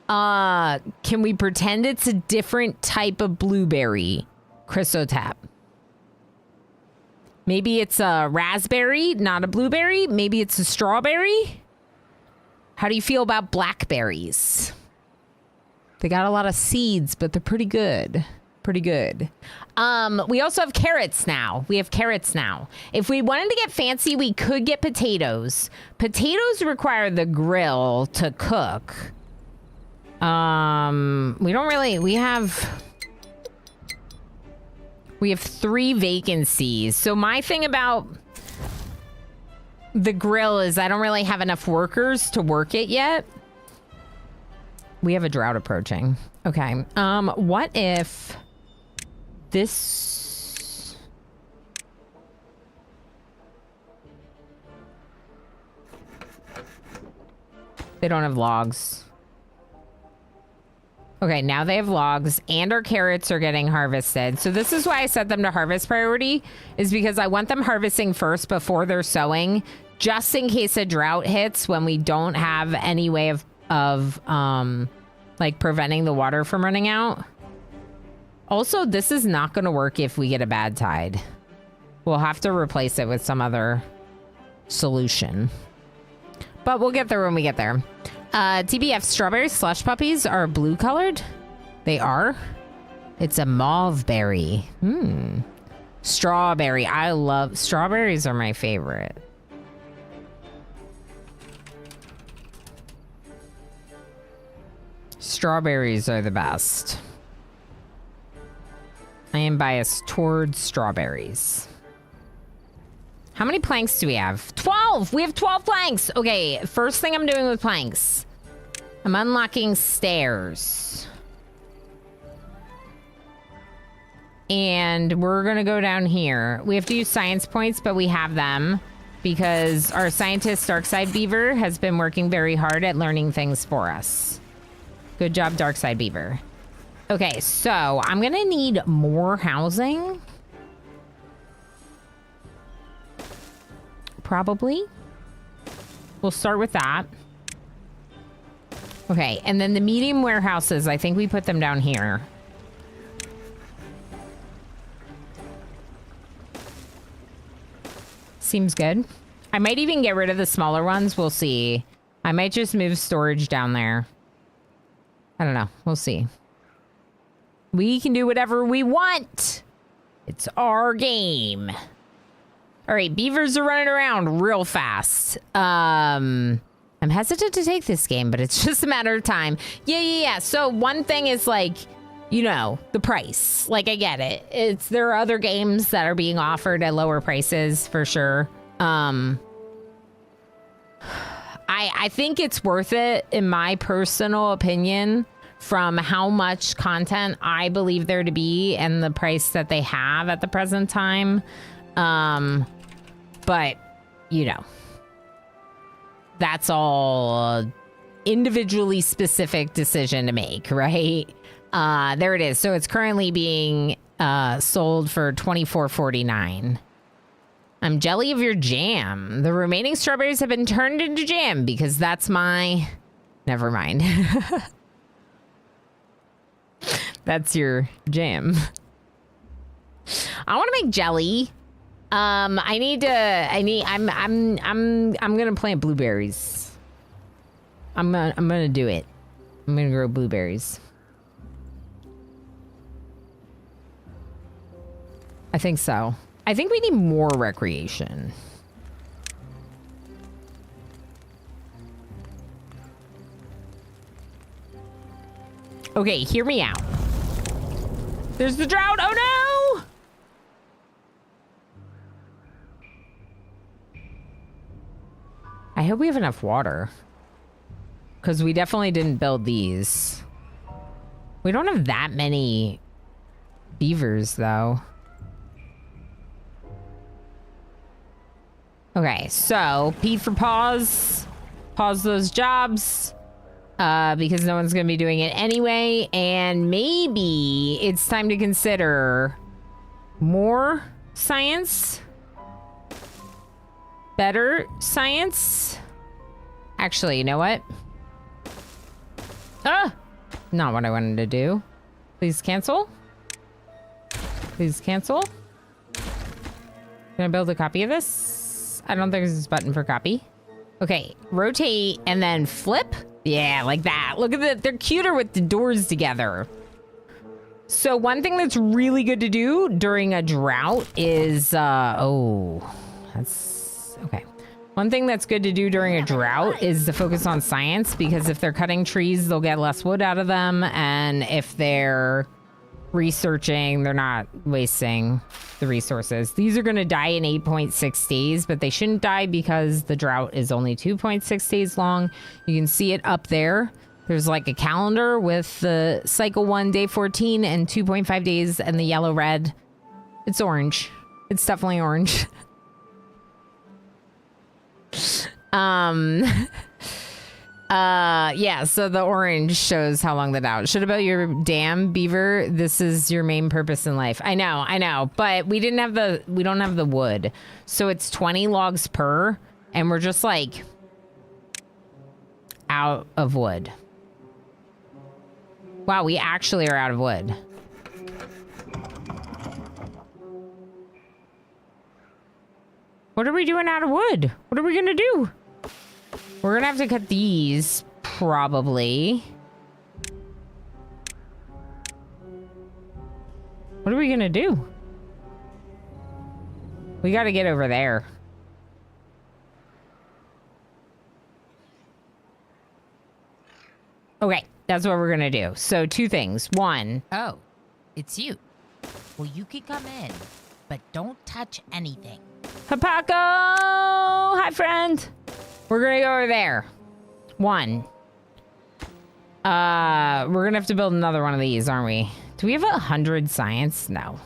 S1: Can we pretend it's a different type of blueberry? Chrysotap. Maybe it's a raspberry, not a blueberry. Maybe it's a strawberry. How do you feel about blackberries? They got a lot of seeds, but they're pretty good. We also have carrots now. If we wanted to get fancy, we could get potatoes. Potatoes require the grill to cook. We have 3 vacancies. So my thing about the grill is I don't really have enough workers to work it yet. We have a drought approaching. Okay. What if this... They don't have logs. Okay, now they have logs and our carrots are getting harvested. So this is why I set them to harvest priority, is because I want them harvesting first before they're sowing, just in case a drought hits when we don't have any way of like preventing the water from running out. Also, this is not going to work if we get a bad tide. We'll have to replace it with some other solution. But we'll get there when we get there. TBF, strawberry slush puppies are blue colored? They are? It's a mauve berry. Strawberry. I love... Strawberries are my favorite. Strawberries are the best. I am biased towards strawberries. How many planks do we have? 12! We have 12 planks! Okay, first thing I'm doing with planks. I'm unlocking stairs. And we're gonna go down here. We have to use science points, but we have them because our scientist, Darkside Beaver, has been working very hard at learning things for us. Good job, Darkside Beaver. Okay, so I'm gonna need more housing. Probably. We'll start with that. Okay, and then the medium warehouses, I think we put them down here. Seems good. I might even get rid of the smaller ones. We'll see. I might just move storage down there. I don't know. We'll see. We can do whatever we want. It's our game. All right, beavers are running around real fast. I'm hesitant to take this game, but it's just a matter of time. Yeah. So one thing is like, you know, the price. Like, I get it. There are other games that are being offered at lower prices for sure. I think it's worth it, in my personal opinion, from how much content I believe there to be and the price that they have at the present time. But, you know, that's all individually specific decision to make, right? There it is. So it's currently being sold for $24.49. I'm jelly of your jam. The remaining strawberries have been turned into jam because that's my... Never mind. That's your jam. I want to make jelly. I'm gonna plant blueberries. I'm gonna do it. I'm gonna grow blueberries. I think so. I think we need more recreation. Okay, hear me out. There's the drought. Oh no! I hope we have enough water. Because we definitely didn't build these. We don't have that many beavers, though. Okay, so P for pause. Pause those jobs. Because no one's going to be doing it anyway. And maybe it's time to consider more science. Better science. Actually, you know what? Not what I wanted to do. Please cancel. Please cancel. Can I build a copy of this? I don't think there's this button for copy. Okay, rotate and then flip. Yeah, like that. Look at that. They're cuter with the doors together. So one thing that's really good to do during a drought is, oh, that's okay. One thing that's good to do during a drought is to focus on science, because if they're cutting trees, they'll get less wood out of them. And if they're researching, they're not wasting the resources. These are going to die in 8.6 days, but they shouldn't die because the drought is only 2.6 days long. You can see it up there. There's like a calendar with the cycle 1, day 14, and 2.5 days, and the yellow red. It's orange. It's definitely orange. Yeah, so the orange shows how long the drought. Should about your dam, beaver. This is your main purpose in life. I know, but we don't have the wood. So it's 20 logs per, and we're just like out of wood. Wow, we actually are out of wood. What are we doing out of wood? What are we gonna do? We're gonna have to cut these, probably. What are we gonna do? We gotta get over there. Okay, that's what we're gonna do. So 2 things. 1,
S3: Oh, it's you. Well, you can come in, but don't touch anything.
S1: Hapako! Hi, friend. We're gonna go over there. 1. We're gonna have to build another one of these, aren't we? Do we have 100 science? No.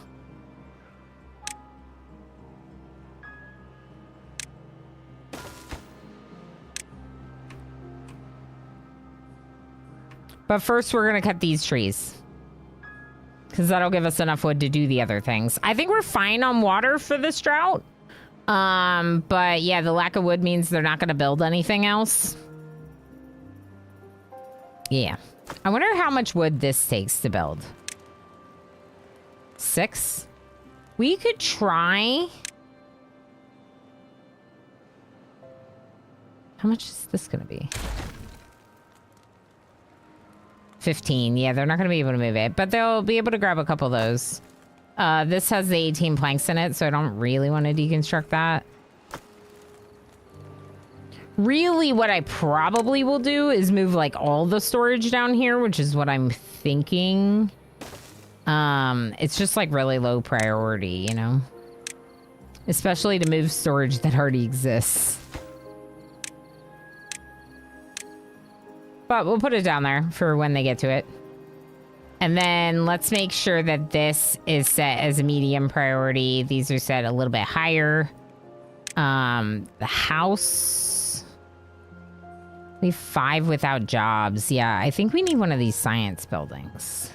S1: But first, we're gonna cut these trees. Because that'll give us enough wood to do the other things. I think we're fine on water for this drought. But yeah, the lack of wood means they're not gonna build anything else. Yeah. I wonder how much wood this takes to build. 6? We could try. How much is this gonna be? 15. Yeah, they're not going to be able to move it, but they'll be able to grab a couple of those. This has the 18 planks in it, so I don't really want to deconstruct that. Really, what I probably will do is move like all the storage down here, which is what I'm thinking. It's just like really low priority, you know? Especially to move storage that already exists. But we'll put it down there for when they get to it. And then let's make sure that this is set as a medium priority. These are set a little bit higher. The house. We have 5 without jobs. Yeah, I think we need one of these science buildings.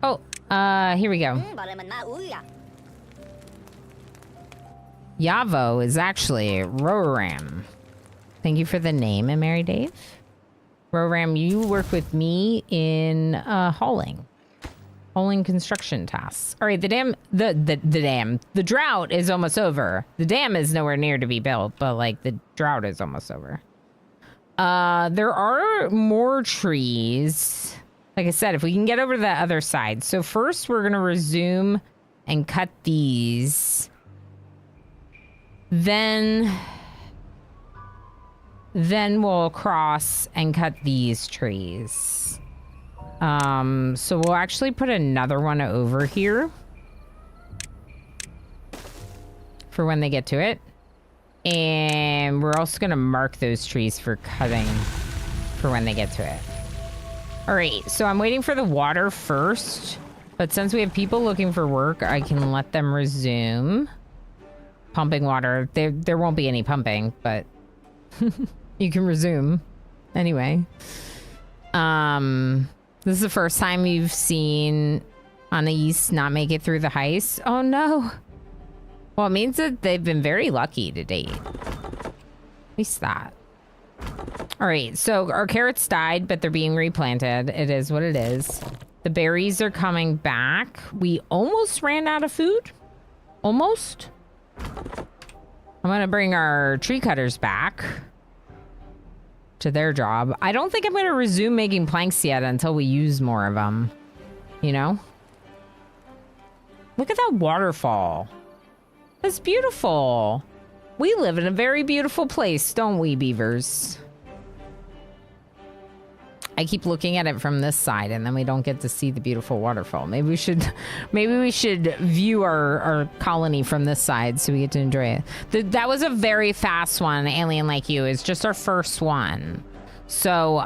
S1: Oh, here we go. Yavo is actually Roram. Thank you for the name, Mary Dave. Roram, you work with me in hauling construction tasks. All right, the drought is almost over. The dam is nowhere near to be built, but like the drought is almost over. There are more trees. Like I said, if we can get over to the other side. So first we're gonna resume and cut these. Then we'll cross and cut these trees. So we'll actually put another one over here for when they get to it. And we're also gonna mark those trees for cutting for when they get to it. All right, so I'm waiting for the water first, but since we have people looking for work, I can let them resume pumping water. There won't be any pumping, but you can resume anyway. This is the first time you've seen on the east not make it through the heist. Oh no. Well, it means that they've been very lucky to date. At least that. All right, so our carrots died, but they're being replanted. It is what it is. The berries are coming back. We almost ran out of food. Almost. I'm gonna bring our tree cutters back to their job. I don't think I'm gonna resume making planks yet until we use more of them. You know? Look at that waterfall. That's beautiful. We live in a very beautiful place, don't we, beavers? I keep looking at it from this side and then we don't get to see the beautiful waterfall. Maybe we should view our colony from this side so we get to enjoy it. That was a very fast one, Alien Like You. It's just our first one. So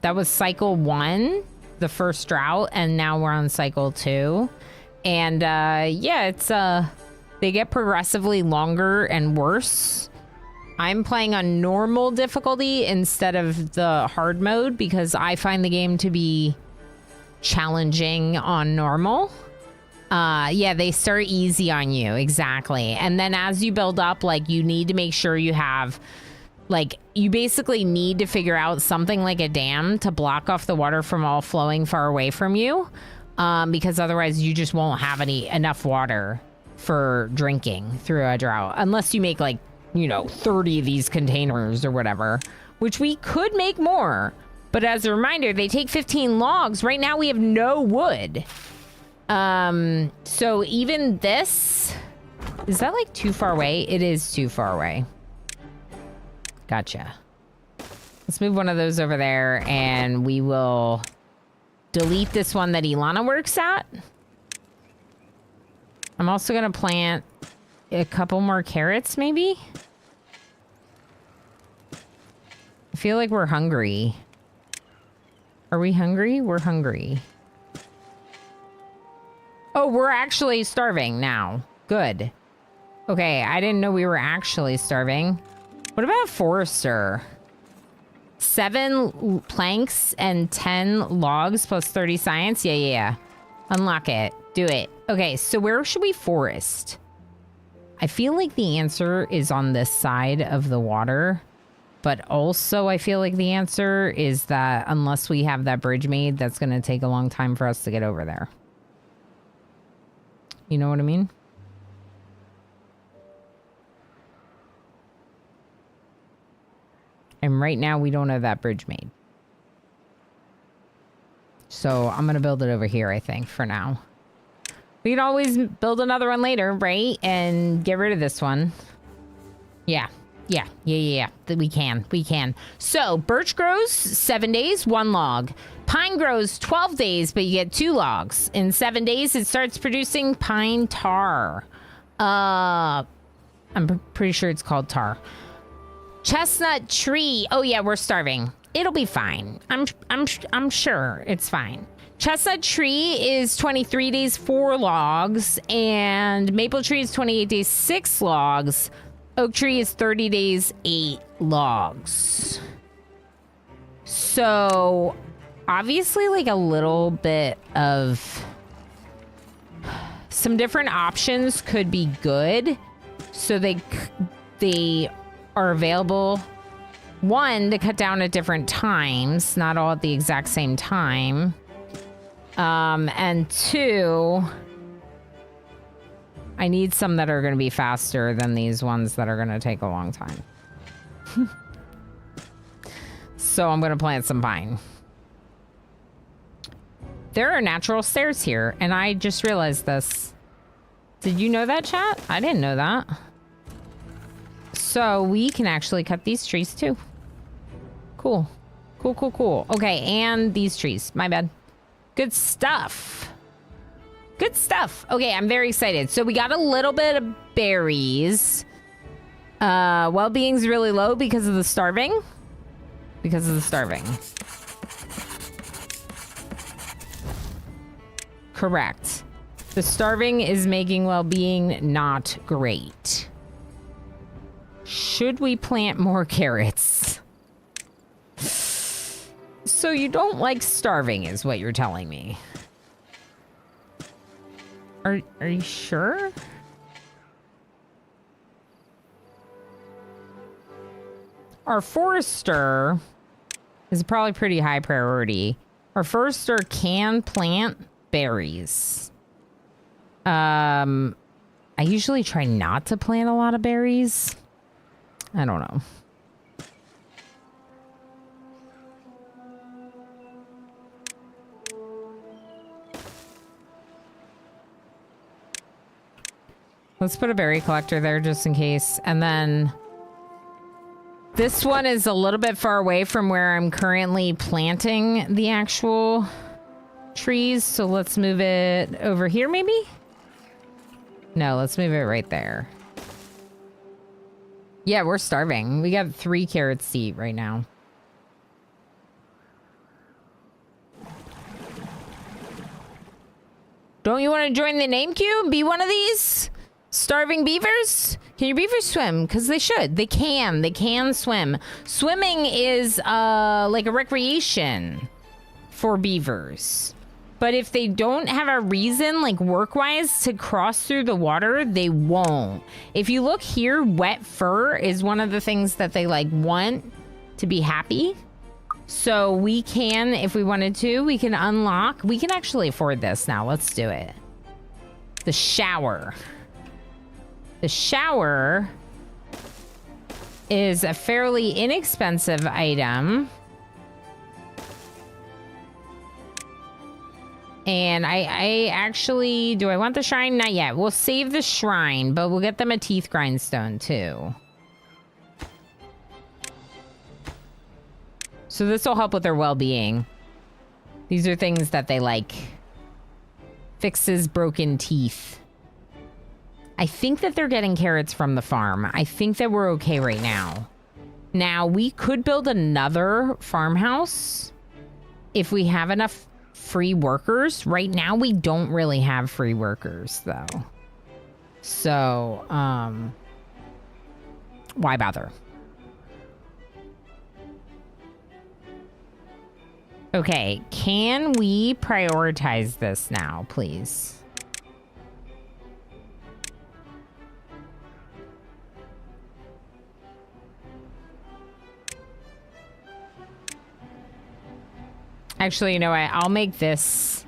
S1: that was cycle 1, the first drought, and now we're on cycle 2. And yeah, it's they get progressively longer and worse. I'm playing on normal difficulty instead of the hard mode because I find the game to be challenging on normal. Yeah, they start easy on you, exactly. And then as you build up, like, you need to make sure you have, like, you basically need to figure out something like a dam to block off the water from all flowing far away from you, because otherwise you just won't have enough water for drinking through a drought unless you make, like, you know, 30 of these containers or whatever, which we could make more. But as a reminder, they take 15 logs. Right now we have no wood. So even this Is that like too far away? It is too far away. Gotcha. Let's move one of those over there and we will delete this one that Ilana works at. I'm also going to plant a couple more carrots, maybe? I feel like we're hungry. Are we hungry? We're hungry. Oh, we're actually starving now. Good. Okay, I didn't know we were actually starving. What about Forester? 7 planks and 10 logs plus 30 science? Yeah. Unlock it. Do it. Okay, so where should we forest? I feel like the answer is on this side of the water. But also I feel like the answer is that unless we have that bridge made, that's going to take a long time for us to get over there. You know what I mean? And right now we don't have that bridge made. So I'm going to build it over here, I think, for now. We can always build another one later, right? And get rid of this one. Yeah. We can. So birch grows 7 days, 1 log. Pine grows 12 days, but you get 2 logs. In 7 days, it starts producing pine tar. I'm pretty sure it's called tar. Chestnut tree. Oh yeah, we're starving. It'll be fine. I'm sure it's fine. Chestnut tree is 23 days, 4 logs, and maple tree is 28 days, 6 logs. Oak tree is 30 days, 8 logs. So obviously like a little bit of some different options could be good. So they are available, 1, to cut down at different times, not all at the exact same time. And 2, I need some that are going to be faster than these ones that are going to take a long time. So I'm going to plant some pine. There are natural stairs here, and I just realized this. Did you know that, chat? I didn't know that. So we can actually cut these trees too. Cool. Okay, and these trees. My bad. Good stuff. Okay, I'm very excited. So we got a little bit of berries. Well-being's really low because of the starving. Correct. The starving is making well-being not great. Should we plant more carrots? So you don't like starving is what you're telling me. Are you sure? Our forester is probably pretty high priority. Our forester can plant berries. I usually try not to plant a lot of berries. I don't know. Let's put a berry collector there just in case. And then this one is a little bit far away from where I'm currently planting the actual trees. So let's move it over here maybe? No, let's move it right there. Yeah, we're starving. We got 3 carrots to eat right now. Don't you want to join the name queue and be one of these? Starving beavers? Can your beavers swim? Because they should. They can swim. Swimming is like a recreation for beavers. But if they don't have a reason, like work-wise, to cross through the water, they won't. If you look here, wet fur is one of the things that they like want to be happy. So we can, if we wanted to, we can unlock. We can actually afford this now. Let's do it. The shower. The shower is a fairly inexpensive item. And I actually, do I want the shrine? Not yet. We'll save the shrine, but we'll get them a teeth grindstone too. So this will help with their well-being. These are things that they like. Fixes broken teeth. I think that they're getting carrots from the farm. I think that we're okay right now. Now, we could build another farmhouse if we have enough free workers. Right now, we don't really have free workers, though. So, why bother? Okay, can we prioritize this now, please? Actually, you know what? I'll make this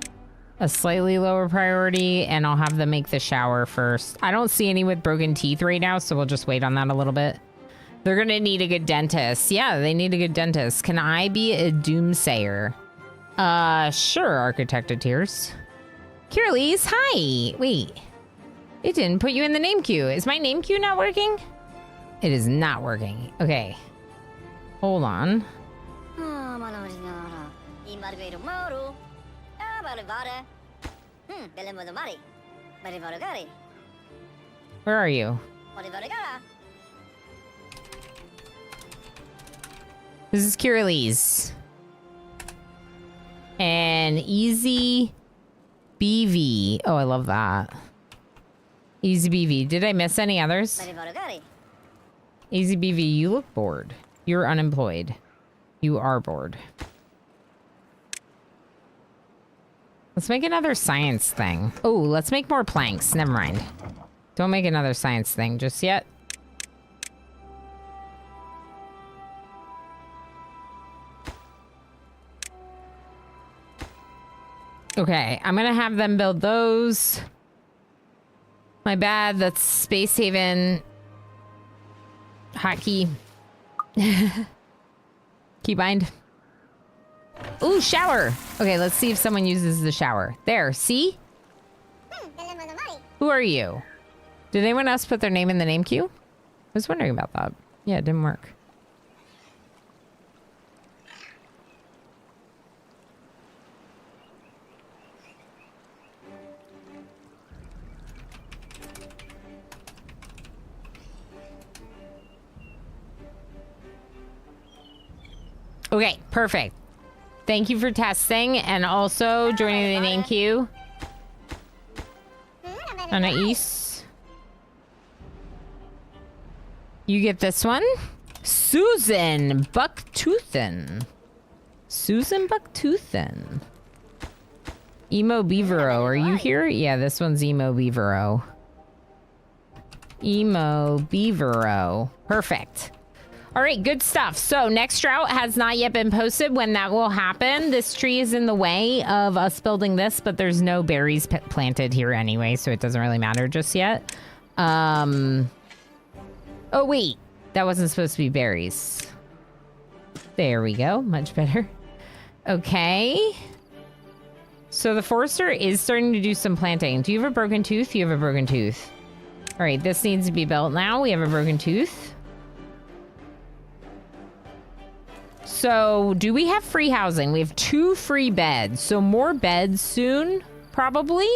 S1: a slightly lower priority, and I'll have them make the shower first. I don't see any with broken teeth right now, so we'll just wait on that a little bit. They're gonna need a good dentist. Yeah, they need a good dentist. Can I be a doomsayer? Sure, Architect of Tears. Kirlies, hi! Wait. It didn't put you in the name queue. Is my name queue not working? It is not working. Okay. Hold on. Where are you? This is Kirlies. And Easy BV. Oh, I love that. Easy BV. Did I miss any others? Easy BV, you look bored. You're unemployed. You are bored. Let's make another science thing. Oh, let's make more planks. Never mind. Don't make another science thing just yet. Okay, I'm gonna have them build those. My bad, that's Space Haven. Hotkey. Keybind. Ooh, shower. Okay, let's see if someone uses the shower. There, see? Who are you? Did anyone else put their name in the name queue? I was wondering about that. Yeah, it didn't work. Okay, perfect. Thank you for testing and also joining the name queue. Anais. You get this one. Susan Bucktoothin. Susan Bucktoothin. Emo Beavero, are you here? Yeah, this one's Emo Beavero. Emo Beavero. Perfect. All right, good stuff. So next drought has not yet been posted when that will happen. This tree is in the way of us building this, but there's no berries planted here anyway, so it doesn't really matter just yet. Oh, wait. That wasn't supposed to be berries. There we go. Much better. Okay. So the forester is starting to do some planting. Do you have a broken tooth? You have a broken tooth. All right, this needs to be built now. We have a broken tooth. So, do we have free housing? We have 2 free beds. So, more beds soon, probably.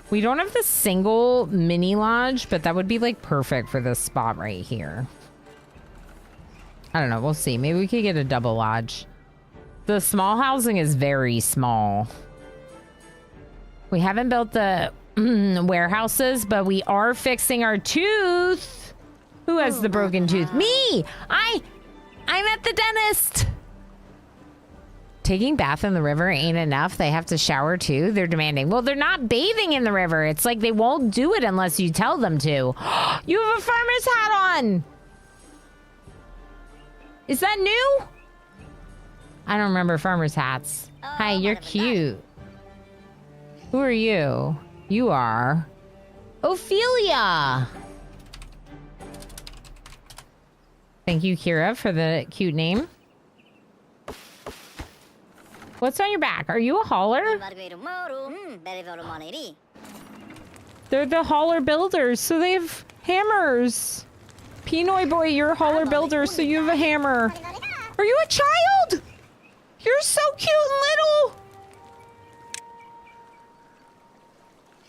S1: We don't have the single mini lodge, but that would be like perfect for this spot right here. I don't know. We'll see. Maybe we could get a double lodge. The small housing is very small. We haven't built the warehouses, but we are fixing our tooth. Who has the broken tooth? Me! I'm at the dentist! Taking bath in the river ain't enough. They have to shower too. They're demanding. Well, they're not bathing in the river. It's like they won't do it unless you tell them to. You have a farmer's hat on! Is that new? I don't remember farmer's hats. Hi, you're cute. Who are you? You are Ophelia! Thank you, Kira, for the cute name. What's on your back? Are you a hauler? They're the hauler builders, so they have hammers. Pinoy boy, you're a hauler builder, so you have a hammer. Are you a child? You're so cute and little.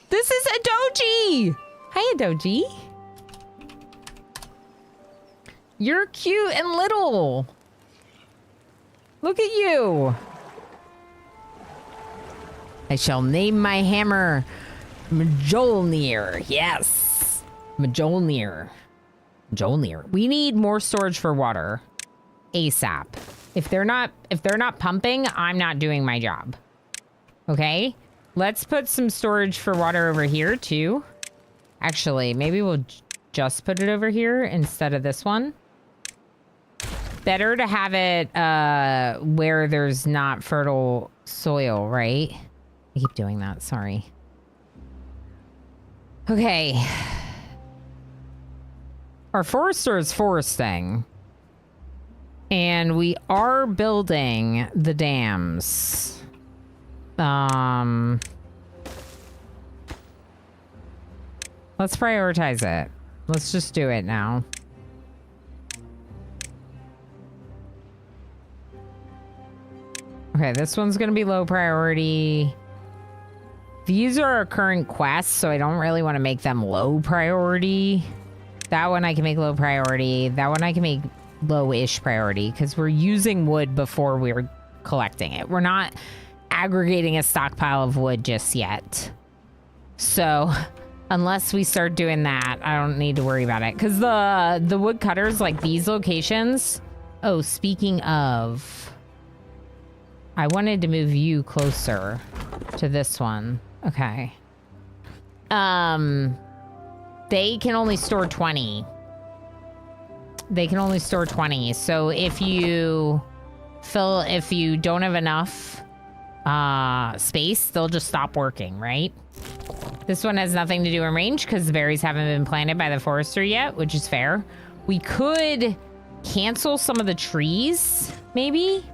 S1: This is Adoji. Hi, Adoji. You're cute and little. Look at you. I shall name my hammer Mjolnir. Yes. Mjolnir. Mjolnir. We need more storage for water. ASAP. If they're not pumping, I'm not doing my job. Okay? Let's put some storage for water over here too. Actually, maybe we'll just put it over here instead of this one. Better to have it where there's not fertile soil, right? I keep doing that, sorry. Okay. Our forester is foresting. And we are building the dams. Let's prioritize it. Let's just do it now. Okay, this one's gonna be low priority. These are our current quests, so I don't really want to make them low priority. That one I can make low priority. That one I can make low-ish priority because we're using wood before we're collecting it. We're not aggregating a stockpile of wood just yet. So unless we start doing that, I don't need to worry about it. Because the wood cutters, like these locations. Oh, speaking of, I wanted to move you closer to this one. Okay. They can only store 20. They can only store 20. So if you don't have enough space, they'll just stop working, right? This one has nothing to do in range because the berries haven't been planted by the forester yet, which is fair. We could cancel some of the trees, maybe,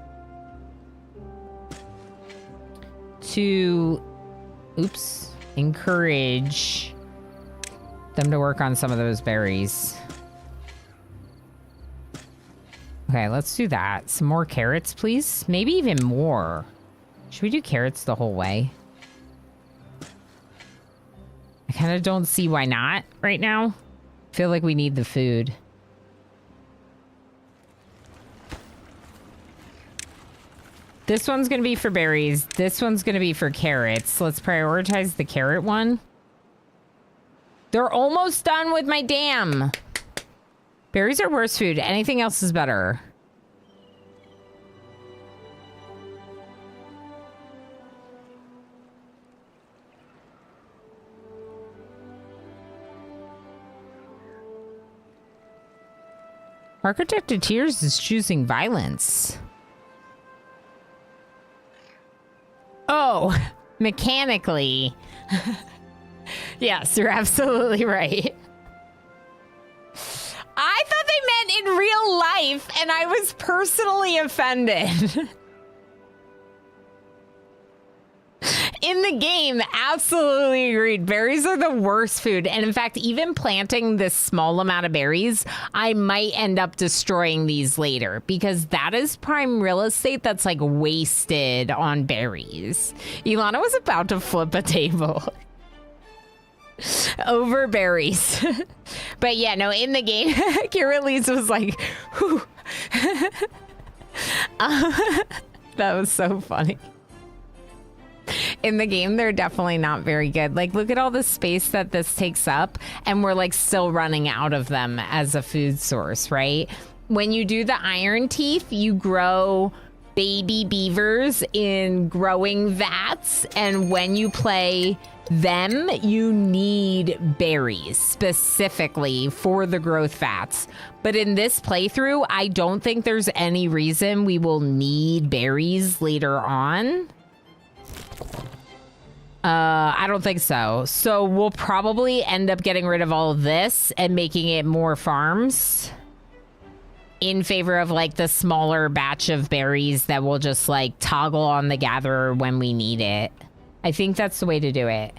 S1: to, oops, encourage them to work on some of those berries. Okay, let's do that. Some more carrots, please. Maybe even more. Should we do carrots the whole way? I kind of don't see why not right now. I feel like we need the food. This one's going to be for berries. This one's going to be for carrots. Let's prioritize the carrot one. They're almost done with my dam. Berries are worse food. Anything else is better. Architect of Tears is choosing violence. Oh, mechanically. Yes, you're absolutely right. I thought they meant in real life, and I was personally offended. In the game, absolutely agreed. Berries are the worst food. And in fact, even planting this small amount of berries, I might end up destroying these later because that is prime real estate that's like wasted on berries. Ilana was about to flip a table. Over berries. But yeah, no, in the game, Kira Lees was like, whew. That was so funny. In the game, they're definitely not very good. Like, look at all the space that this takes up, and we're like still running out of them as a food source, right? When you do the iron teeth, you grow baby beavers in growing vats, and when you play them, you need berries specifically for the growth vats. But in this playthrough, I don't think there's any reason we will need berries later on. I don't think so. So we'll probably end up getting rid of all of this and making it more farms. in favor of like the smaller batch of berries that will just like toggle on the gatherer when we need it. I think that's the way to do it.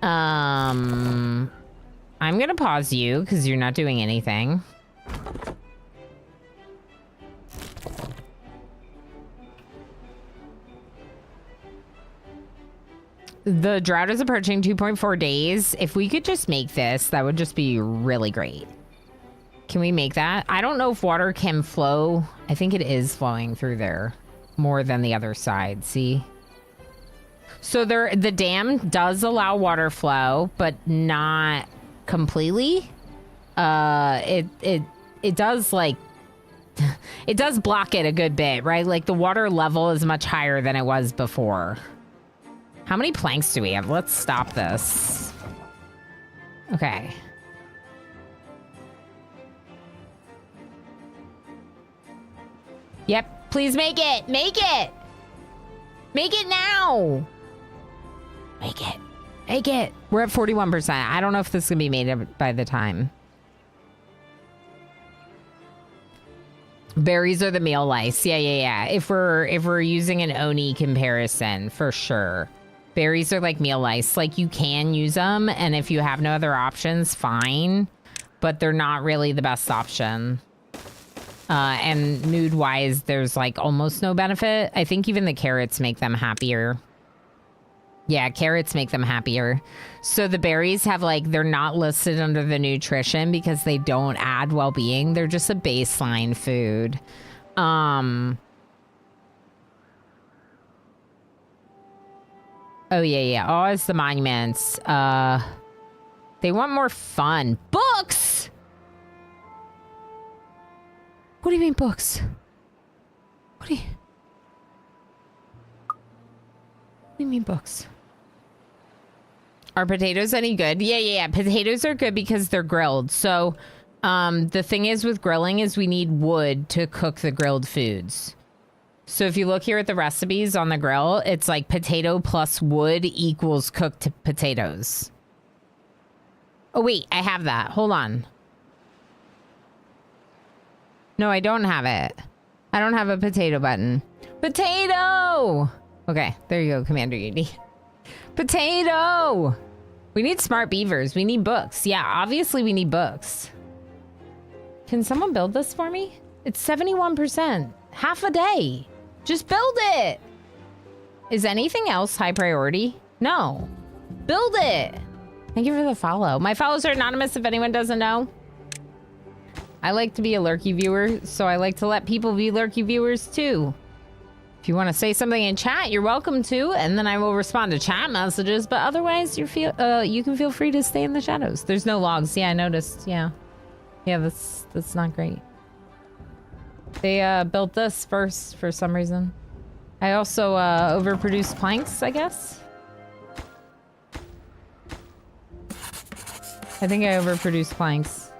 S1: I'm gonna pause you because you're not doing anything. The drought is approaching 2.4 days. If we could just make this, that would just be really great. Can we make that? I don't know if water can flow. I think it is flowing through there more than the other side. See? So the dam does allow water flow, but not completely. It does like it does block it a good bit, right? Like the water level is much higher than it was before. How many planks do we have? Let's stop this. Okay. Yep, please make it! Make it! Make it now! Make it. Make it. We're at 41%. I don't know if this is gonna be made by the time. Berries are the meal lice. Yeah. If we're using an Oni comparison, for sure. Berries are like meal lice. Like you can use them, and if you have no other options, fine. But they're not really the best option. And mood-wise, there's like almost no benefit. I think even the carrots make them happier. Yeah, carrots make them happier. So the berries have like, they're not listed under the nutrition because they don't add well-being. They're just a baseline food. Oh, yeah. Oh, it's the monuments. They want more fun. Books! What do you mean books? What do you mean books? Are potatoes any good? Yeah. Potatoes are good because they're grilled. So the thing is with grilling is we need wood to cook the grilled foods. So if you look here at the recipes on the grill, it's like potato plus wood equals cooked potatoes. Oh, wait, I have that. Hold on. No, I don't have it. I don't have a potato button. Potato! Okay, there you go, Commander Yudi. Potato! We need smart beavers. We need books. Yeah, obviously we need books. Can someone build this for me? It's 71%. Half a day. Just build it. Is anything else high priority? No. Build it. Thank you for the follow. My follows are anonymous if anyone doesn't know. I like to be a lurky viewer, so I like to let people be lurky viewers too. If you want to say something in chat, you're welcome to, and then I will respond to chat messages, but otherwise you can feel free to stay in the shadows. There's no logs. Yeah, I noticed. Yeah, that's not great. They built this first for some reason. I also overproduced planks, I guess. I think I overproduced planks.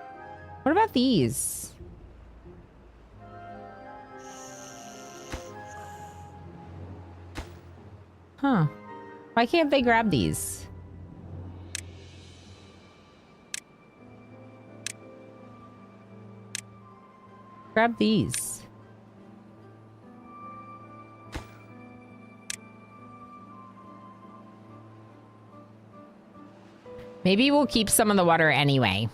S1: What about these? Huh. Why can't they grab these? Grab these. Maybe we'll keep some of the water anyway.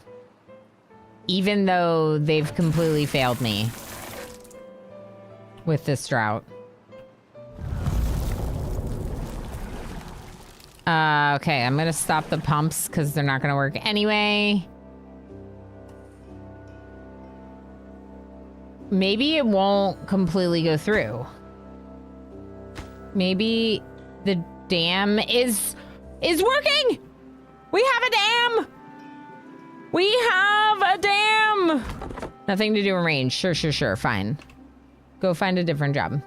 S1: Even though they've completely failed me with this drought. Okay, I'm gonna stop the pumps because they're not gonna work anyway. Maybe it won't completely go through. Maybe the dam is working! We have a dam! We have a dam! Nothing to do in range. Sure, fine. Go find a different job.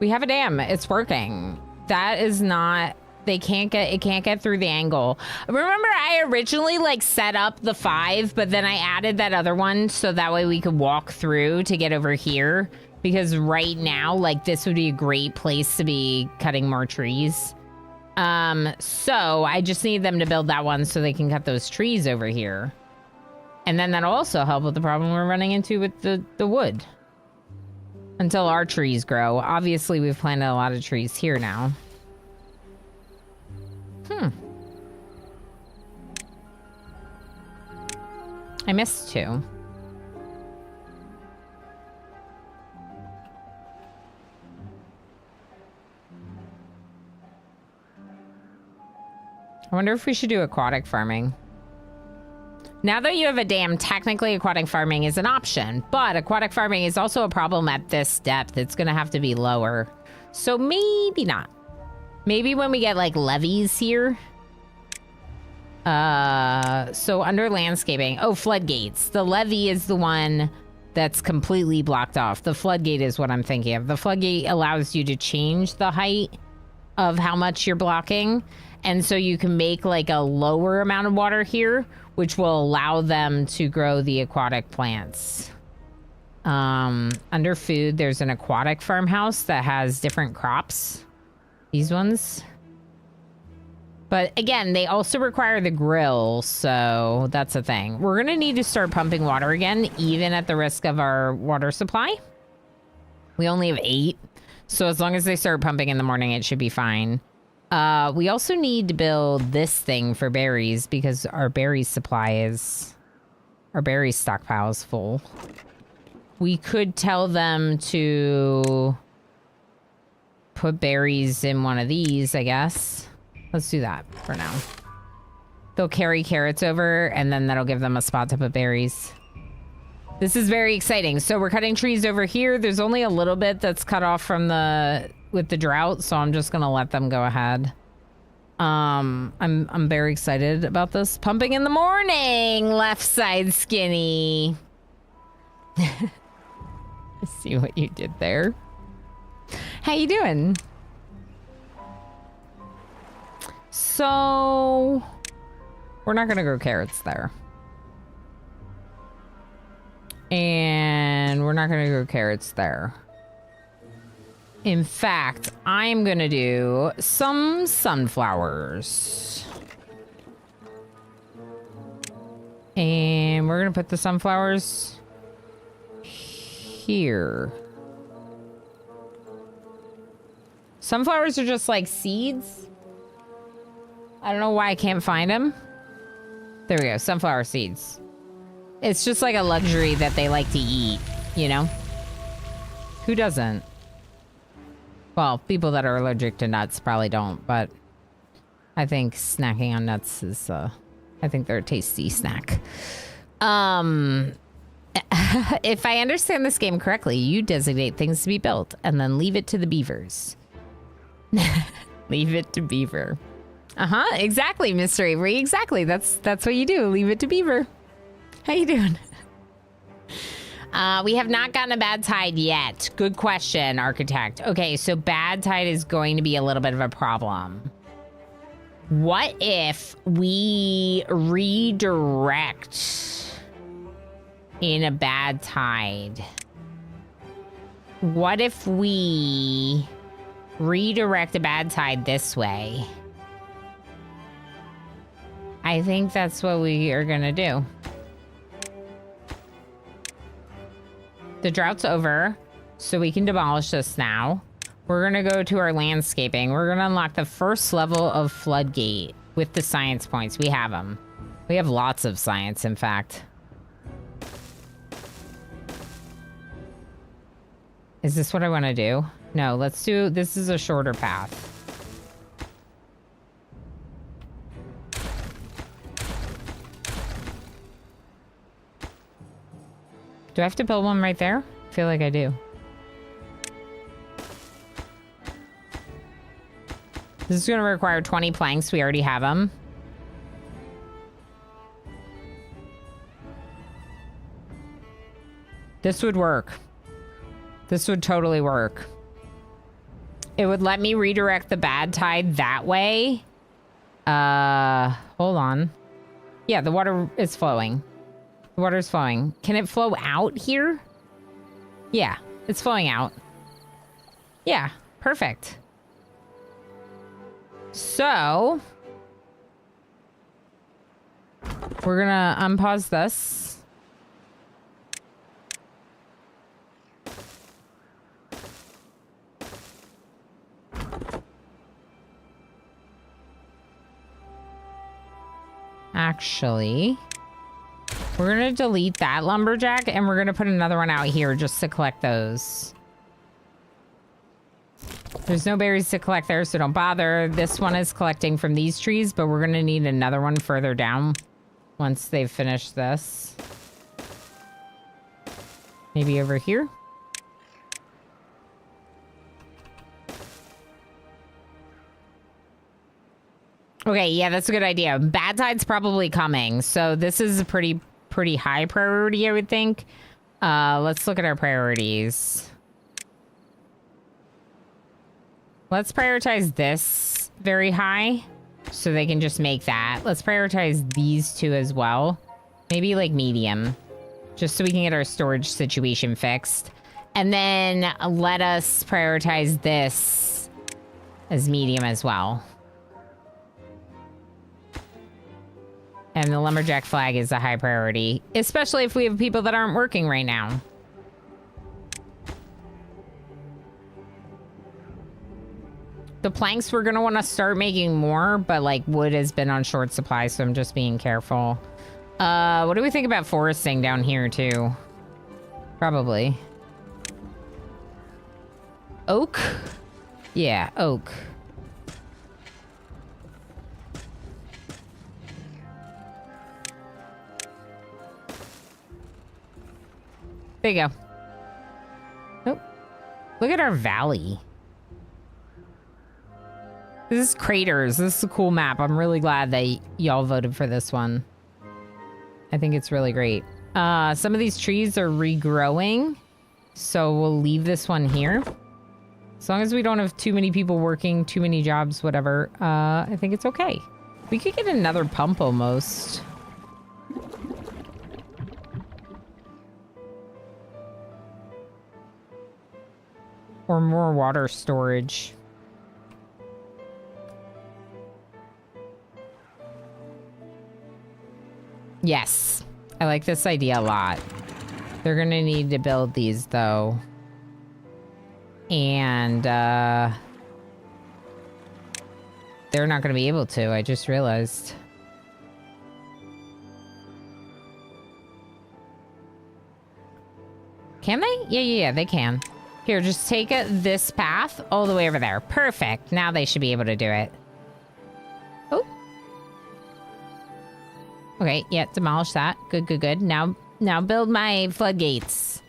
S1: We have a dam. It's working. That is not... It can't get through the angle. Remember, I originally like set up the 5, but then I added that other one so that way we could walk through to get over here. Because right now, like, this would be a great place to be cutting more trees. So I just need them to build that one so they can cut those trees over here. And then that'll also help with the problem we're running into with the wood. Until our trees grow. Obviously, we've planted a lot of trees here now. I missed 2. I wonder if we should do aquatic farming. Now that you have a dam, technically aquatic farming is an option, but aquatic farming is also a problem at this depth. It's gonna have to be lower. So maybe not. Maybe when we get like levees here. So under landscaping, oh, floodgates. The levee is the one that's completely blocked off. The floodgate is what I'm thinking of. The floodgate allows you to change the height of how much you're blocking. And so you can make like a lower amount of water here, which will allow them to grow the aquatic plants. Under food, there's an aquatic farmhouse that has different crops. These ones. But again, they also require the grill, so that's a thing. We're gonna need to start pumping water again, even at the risk of our water supply. We only have 8, so as long as they start pumping in the morning, it should be fine. We also need to build this thing for berries because our berry supply is... Our berry stockpile is full. We could tell them to put berries in one of these, I guess. Let's do that for now. They'll carry carrots over, and then that'll give them a spot to put berries. This is very exciting. So we're cutting trees over here. There's only a little bit that's cut off from with the drought, so I'm just gonna let them go ahead. I'm very excited about this. Pumping in the morning, left side skinny. See what you did there. How you doing? So we're not gonna grow carrots there. And we're not gonna grow carrots there. In fact, I'm gonna do some sunflowers. And we're gonna put the sunflowers here. Sunflowers are just like seeds. I don't know why I can't find them. There we go, sunflower seeds. It's just like a luxury that they like to eat, you know? Who doesn't? Well, people that are allergic to nuts probably don't, but I think snacking on nuts is, I think they're a tasty snack. If I understand this game correctly, you designate things to be built and then leave it to the beavers. Leave it to beaver. Exactly, Mr. Avery. Exactly. That's what you do. Leave it to beaver. How you doing? We have not gotten a bad tide yet. Good question, architect. Okay, so bad tide is going to be a little bit of a problem. What if we redirect in a bad tide? What if we redirect a bad tide this way? I think that's what we are gonna do. The drought's over, so we can demolish this now. We're gonna go to our landscaping. We're gonna unlock the first level of floodgate with the science points. We have them. We have lots of science, in fact. Is this what I want to do? No, let's do... This is a shorter path. Do I have to build one right there? I feel like I do. This is going to require 20 planks. We already have them. This would work. This would totally work. It would let me redirect the bad tide that way. Hold on. Yeah, the water is flowing. The water's flowing. Can it flow out here? Yeah, it's flowing out. Yeah, perfect. So we're gonna unpause this. Actually, we're gonna delete that lumberjack and we're gonna put another one out here just to collect those. There's no berries to collect there, so don't bother. This one is collecting from these trees, but we're gonna need another one further down once they've finished this. Maybe over here. Okay, yeah, that's a good idea. Bad tide's probably coming, so this is a pretty high priority, I would think. Let's look at our priorities. Let's prioritize this very high so they can just make that. Let's prioritize these two as well. Maybe like medium, just so we can get our storage situation fixed. And then let us prioritize this as medium as well. And the lumberjack flag is a high priority, especially if we have people that aren't working right now. The planks, we're going to want to start making more, but like wood has been on short supply, so I'm just being careful. What do we think about foresting down here too? Probably. Oak? Yeah, oak. There you go. Nope. Look at our valley. This is Craters. This is a cool map. I'm really glad that y'all voted for this one. I think it's really great. Some of these trees are regrowing, so we'll leave this one here. As long as we don't have too many people working, too many jobs, whatever, I think it's okay. We could get another pump almost. Or more water storage. Yes, I like this idea a lot. They're gonna need to build these though. And they're not gonna be able to, I just realized. Can they? Yeah, they can. Here, just take this path all the way over there. Perfect. Now they should be able to do it. Oh. Okay, yeah, demolish that. Good. Now build my floodgates.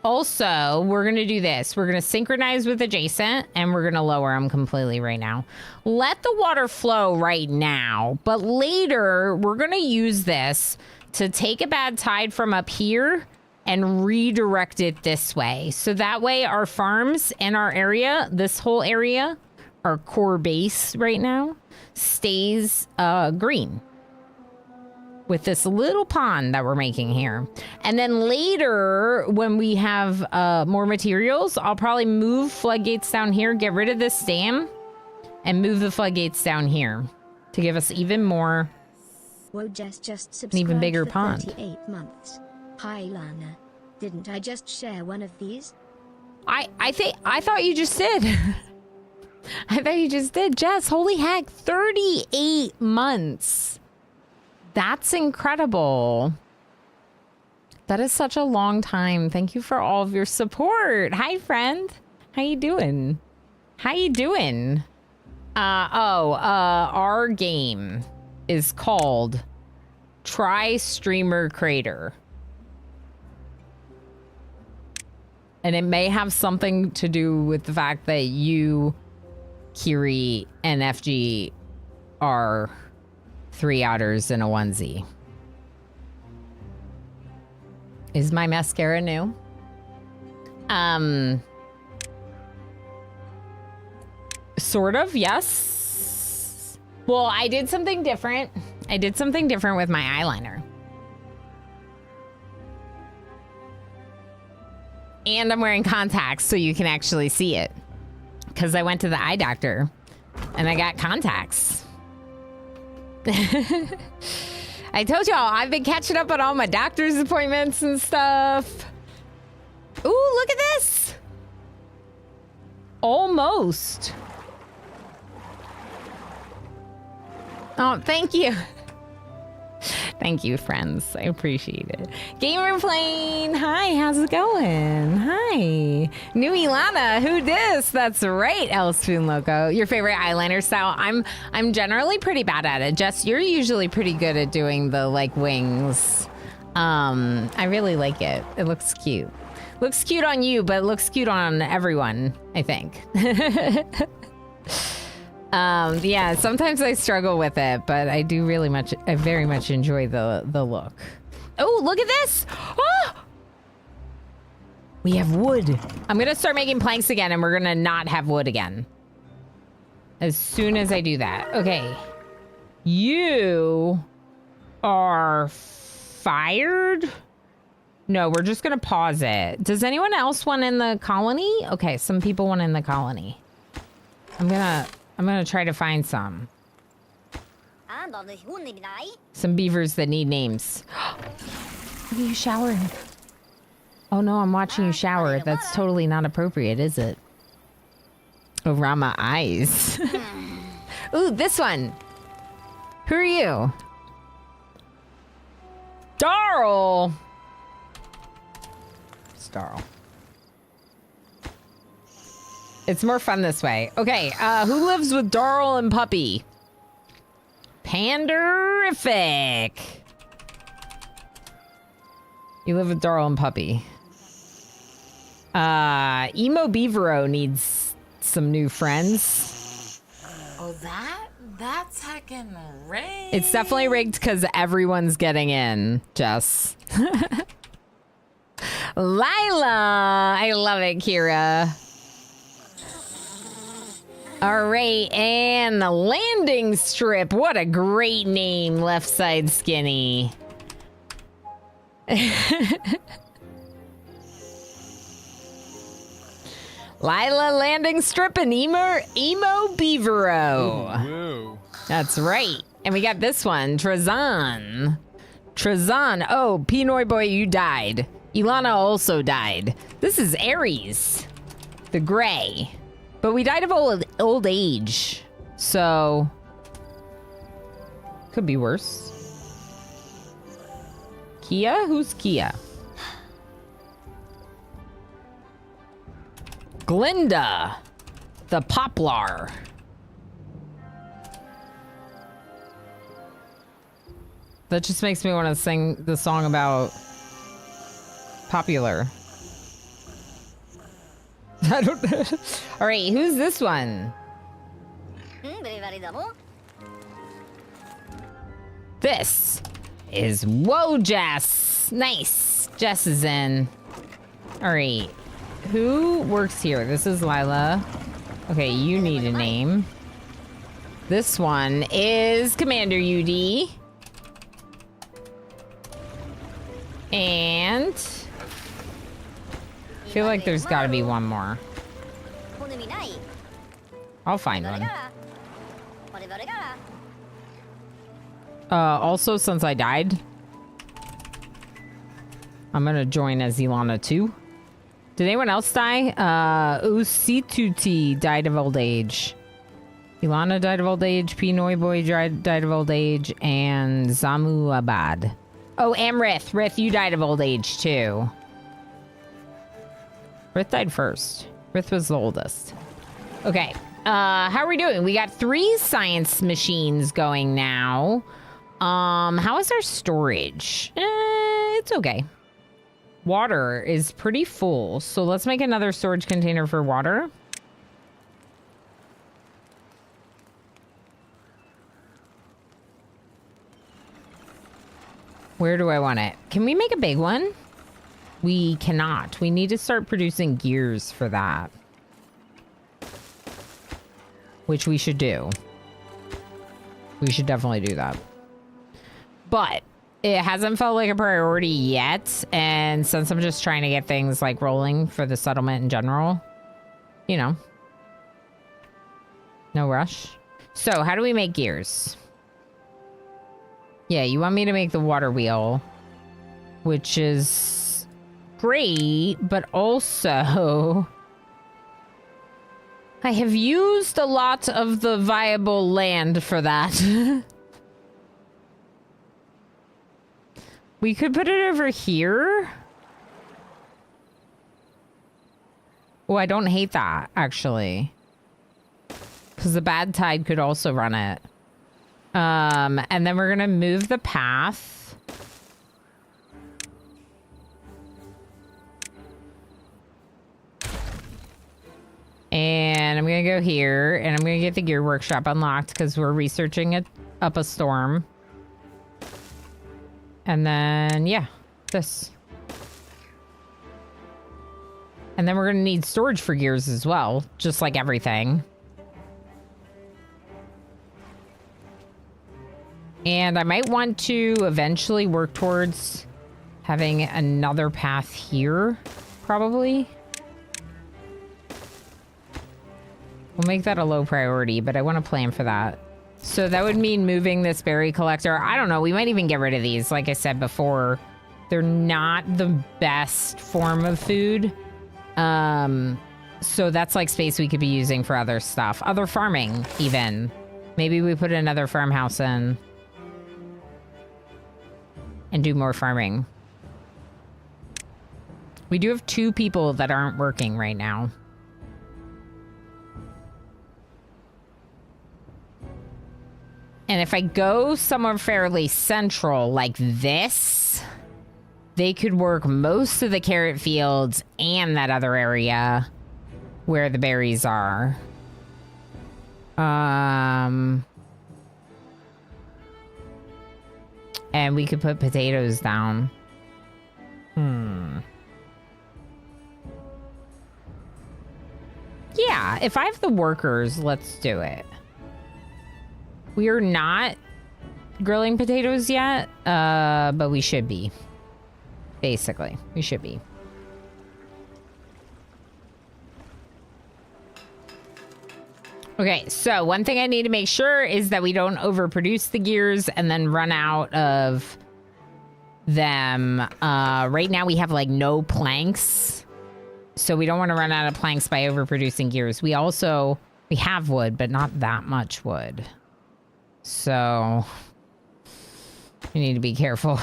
S1: Also, we're going to do this. We're going to synchronize with adjacent, and we're going to lower them completely right now. Let the water flow right now, but later, we're going to use this to take a bad tide from up here and redirect it this way. So that way our farms and our area, this whole area, our core base right now, stays green. With this little pond that we're making here. And then later, when we have more materials, I'll probably move floodgates down here, get rid of this dam, and move the floodgates down here to give us even more,
S4: just
S1: an even bigger pond.
S4: 38 months. Hi Lana. Didn't I just share one of these?
S1: I thought you just did. I thought you just did, Jess. Holy heck, 38 months. That's incredible. That is such a long time. Thank you for all of your support. Hi, friend. How you doing? Our game is called Try Streamer Creator. And it may have something to do with the fact that you, Kiri, and FG are 3 otters in a onesie. Is my mascara new? Sort of, yes. Well, I did something different. With my eyeliner. And I'm wearing contacts so you can actually see it. Because I went to the eye doctor And I got contacts. I told y'all, I've been catching up on all my doctor's appointments and stuff. Ooh, look at this. Almost. Oh, thank you. Thank you, friends. I appreciate it. Gamer Plane, hi, how's it going? Hi. New Ilana, who dis? That's right, El Spoon Loco. Your favorite eyeliner style? I'm generally pretty bad at it. Jess, you're usually pretty good at doing the like wings. I really like it. It looks cute. Looks cute on you, but it looks cute on everyone, I think. Yeah, sometimes I struggle with it, but I very much enjoy the look. Oh, look at this! Oh! We have wood. I'm gonna start making planks again, and we're gonna not have wood again. As soon as I do that. Okay. You are fired? No, we're just gonna pause it. Does anyone else want in the colony? Okay, some people want in the colony. I'm gonna try to find some. Some beavers that need names. Look at you showering. Oh no, I'm watching you shower. That's totally not appropriate, is it? Around my eyes. Ooh, this one. Who are you? Darl. Darl. It's more fun this way. Okay, who lives with Darl and Puppy? Panderific. You live with Darl and Puppy. Emo Beavero needs some new friends.
S5: Oh, that's heckin' rigged.
S1: It's definitely rigged because everyone's getting in, Jess. Lila! I love it, Kira. All right, and the landing strip. What a great name, Left Side Skinny. Lila Landing Strip and Emo Beavero.
S2: Whoa.
S1: That's right. And we got this one, Trezan. Trezan. Oh, Pinoy boy, you died. Ilana also died. This is Aries, the gray. But we died of old age. So, could be worse. Kia? Who's Kia? Glinda, the Poplar. That just makes me want to sing the song about popular. I don't know. All right, who's this one? This is Whoa Jess. Nice. Jess is in. All right. Who works here? This is Lila. Okay, you need a name. This one is Commander UD. And I feel like there's got to be one more. I'll find one. Also, since I died, I'm gonna join as Ilana too. Did anyone else die? Usituti died of old age. Ilana died of old age. Pinoy boy died of old age, and Zamu Abad. Oh, and Rith. Rith, you died of old age too. Rith died first. Rith was the oldest. Okay. How are we doing? We got 3 science machines going now. How is our storage? It's okay. Water is pretty full, so let's make another storage container for water. Where do I want it? Can we make a big one? We cannot. We need to start producing gears for that. Which we should do. We should definitely do that. But it hasn't felt like a priority yet. And since I'm just trying to get things like rolling for the settlement in general, you know. No rush. So how do we make gears? Yeah, you want me to make the water wheel, which is great, but also I have used a lot of the viable land for that. We could put it over here. Oh, I don't hate that, actually. Because the bad tide could also run it. And then we're gonna move the path. And I'm gonna go here, and I'm gonna get the gear workshop unlocked because we're researching it up a storm. And then, yeah, this. And then we're gonna need storage for gears as well, just like everything. And I might want to eventually work towards having another path here, probably. We'll make that a low priority, but I want to plan for that. So that would mean moving this berry collector. I don't know. We might even get rid of these. Like I said before, they're not the best form of food. So that's like space we could be using for other stuff. Other farming, even. Maybe we put another farmhouse in. And do more farming. We do have 2 people that aren't working right now. And if I go somewhere fairly central like this, they could work most of the carrot fields and that other area where the berries are. And we could put potatoes down. Yeah, if I have the workers, let's do it. We are not grilling potatoes yet, but we should be. Basically, we should be. Okay, so one thing I need to make sure is that we don't overproduce the gears and then run out of them. Right now we have like no planks. So we don't want to run out of planks by overproducing gears. We have wood, but not that much wood. So we need to be careful.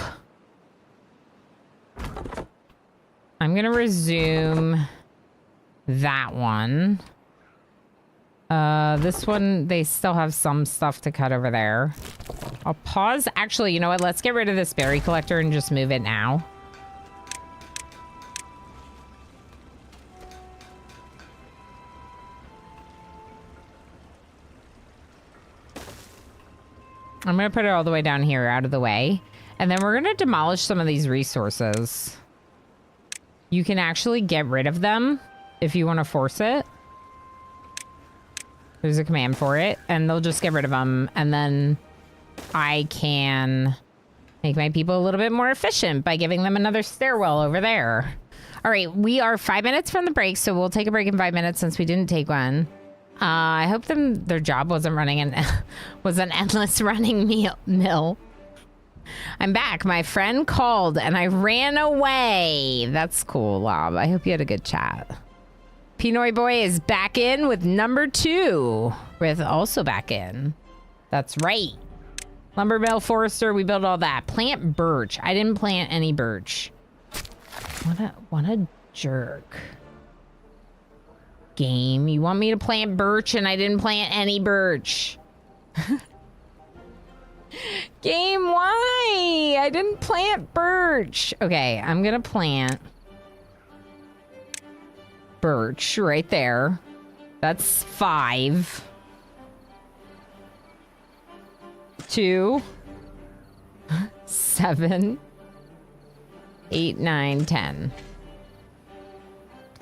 S1: I'm going to resume that one. This one, they still have some stuff to cut over there. I'll pause. Actually, you know what? Let's get rid of this berry collector and just move it now. I'm going to put it all the way down here, out of the way. And then we're going to demolish some of these resources. You can actually get rid of them if you want to force it. There's a command for it, and they'll just get rid of them. And then I can make my people a little bit more efficient by giving them another stairwell over there. All right, we are 5 minutes from the break, so we'll take a break in 5 minutes since we didn't take one. I hope their job wasn't running was an endless running mill. I'm back. My friend called and I ran away. That's cool, Lob. I hope you had a good chat. Pinoy Boy is back in with number 2. With also back in. That's right. Lumber mill, forester, we built all that. Plant birch. I didn't plant any birch. What a jerk. Game, you want me to plant birch and I didn't plant any birch. Game, why? I didn't plant birch. Okay, I'm gonna plant birch right there. That's 5. 2, 7, 8, 9, 10.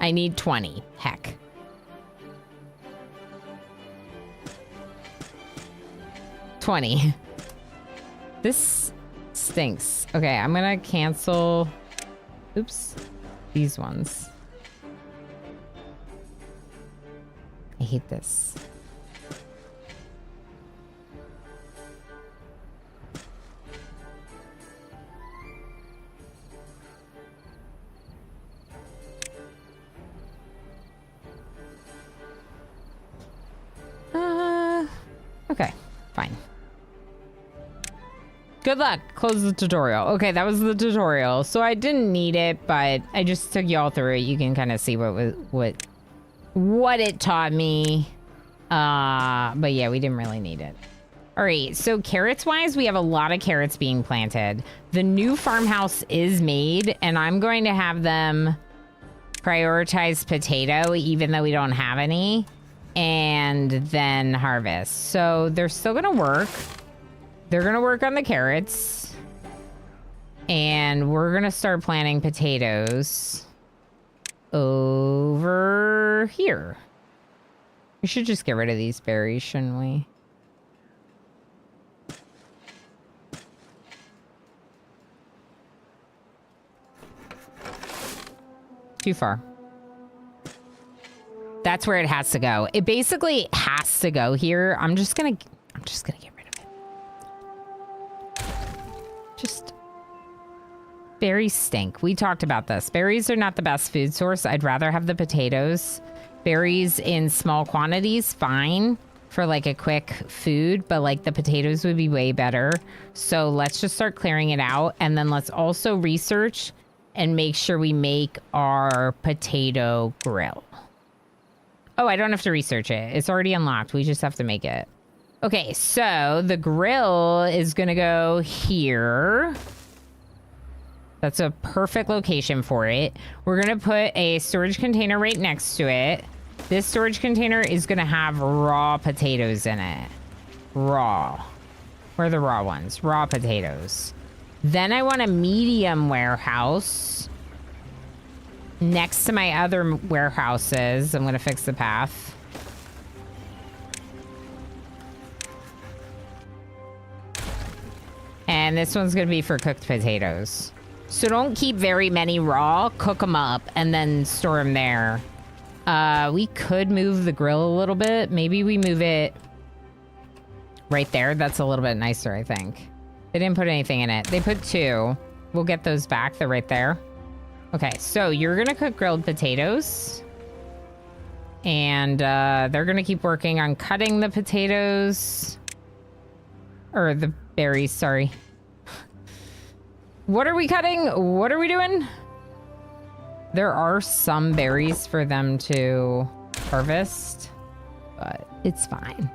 S1: I need 20. Heck. This stinks. Okay, I'm gonna cancel. Oops. These ones. I hate this. Fine. Good luck. Close the tutorial. Okay, that was the tutorial. So I didn't need it, but I just took y'all through it. You can kind of see what it taught me. But yeah, we didn't really need it. All right, so carrots-wise, we have a lot of carrots being planted. The new farmhouse is made, and I'm going to have them prioritize potato, even though we don't have any, and then harvest. So they're still gonna work. They're gonna work on the carrots, and we're gonna start planting potatoes over here. We should just get rid of these berries, shouldn't we? Too far. That's where it has to go. It basically has to go here. I'm just gonna get rid of it. Just berries stink. We talked about this. Berries are not the best food source. I'd rather have the potatoes. Berries in small quantities, fine for like a quick food, but like the potatoes would be way better. So let's just start clearing it out, and then let's also research and make sure we make our potato grill. Oh, I don't have to research it. It's already unlocked. We just have to make it. Okay, so the grill is gonna go here. That's a perfect location for it. We're gonna put a storage container right next to it. This storage container is gonna have raw potatoes in it. Raw. Where are the raw ones? Raw potatoes. Then I want a medium warehouse next to my other warehouses. I'm gonna fix the path. And this one's gonna be for cooked potatoes. So don't keep very many raw, cook them up, and then store them there. We could move the grill a little bit. Maybe we move it right there. That's a little bit nicer, I think. They didn't put anything in it. They put 2. We'll get those back. They're right there. Okay, so you're gonna cook grilled potatoes. And they're gonna keep working on cutting the potatoes. Or the berries, sorry. What are we cutting? What are we doing? There are some berries for them to harvest, but it's fine.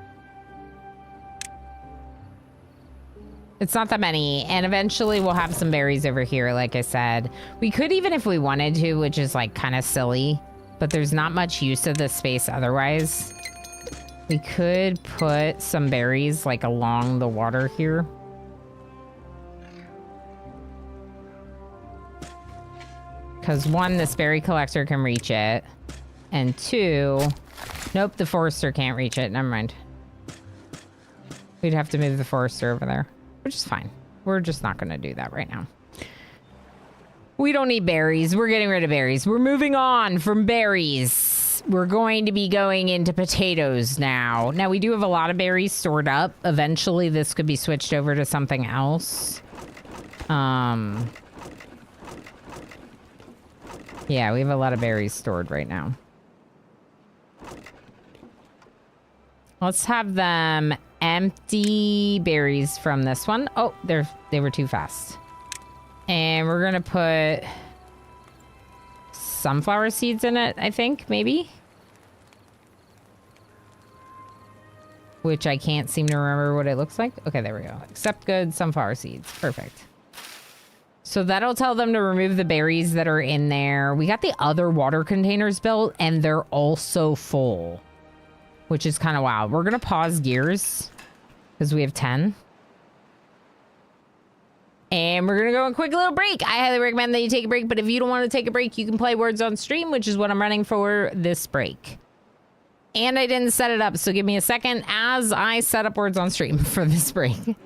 S1: It's not that many, and eventually we'll have some berries over here, like I said. We could even if we wanted to, which is like kind of silly, but there's not much use of this space otherwise. We could put some berries like along the water here. Because 1, this berry collector can reach it. And 2, nope, the forester can't reach it. Never mind. We'd have to move the forester over there, which is fine. We're just not going to do that right now. We don't need berries. We're getting rid of berries. We're moving on from berries. We're going to be going into potatoes now. Now, we do have a lot of berries stored up. Eventually, this could be switched over to something else. Yeah, we have a lot of berries stored right now. Let's have them empty berries from this one. Oh, they were too fast. And we're gonna put sunflower seeds in it, I think, maybe. Which I can't seem to remember what it looks like. Okay, there we go. Accept good sunflower seeds. Perfect. So that'll tell them to remove the berries that are in there. We got the other water containers built, and they're also full, which is kind of wild. We're going to pause gears because we have 10. And we're going to go on a quick little break. I highly recommend that you take a break, but if you don't want to take a break, you can play Words on Stream, which is what I'm running for this break. And I didn't set it up, so give me a second as I set up Words on Stream for this break.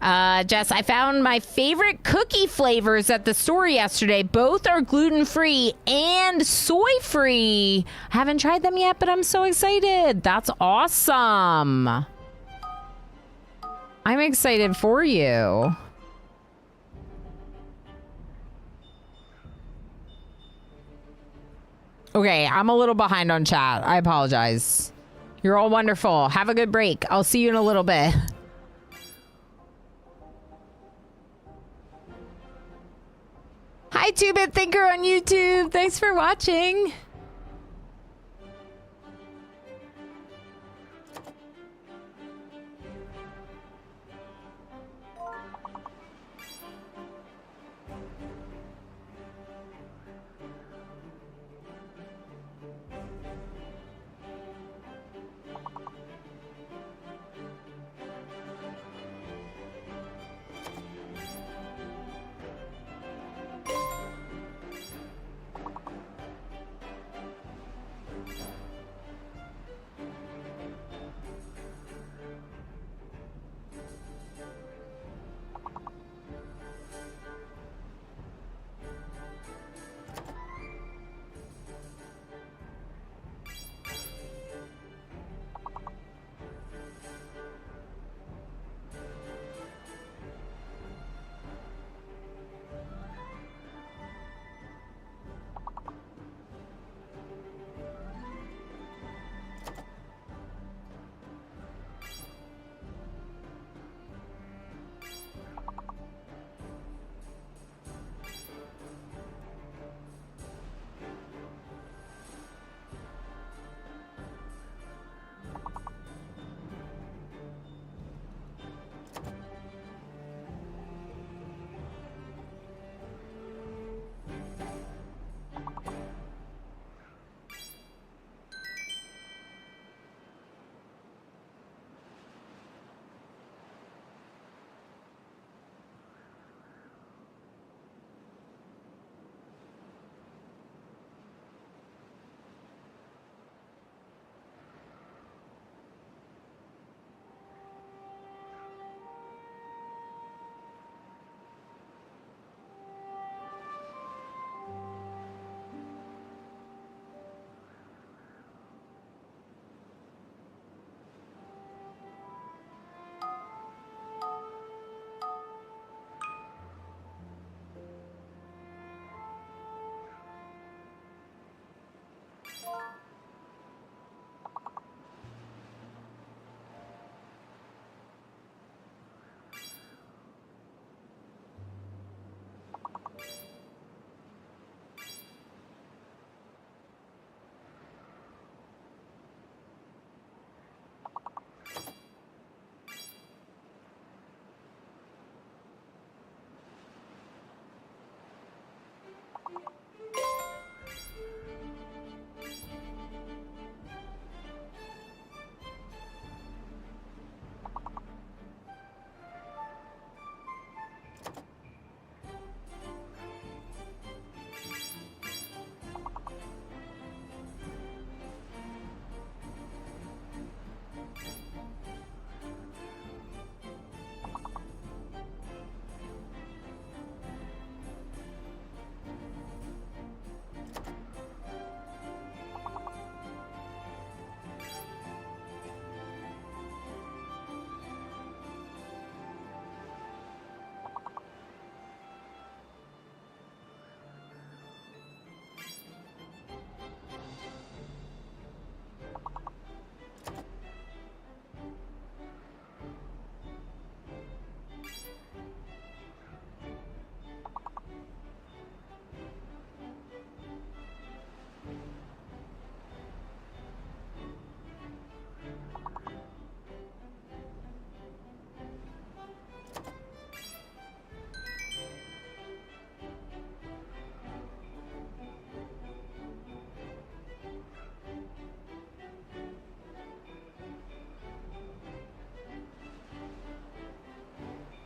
S1: Jess, I found my favorite cookie flavors at the store yesterday. Both are gluten-free and soy-free. Haven't tried them yet, but I'm so excited. That's awesome. I'm excited for you. Okay, I'm a little behind on chat. I apologize. You're all wonderful. Have a good break. I'll see you in a little bit. Hi, 2-Bit Thinker on YouTube. Thanks for watching.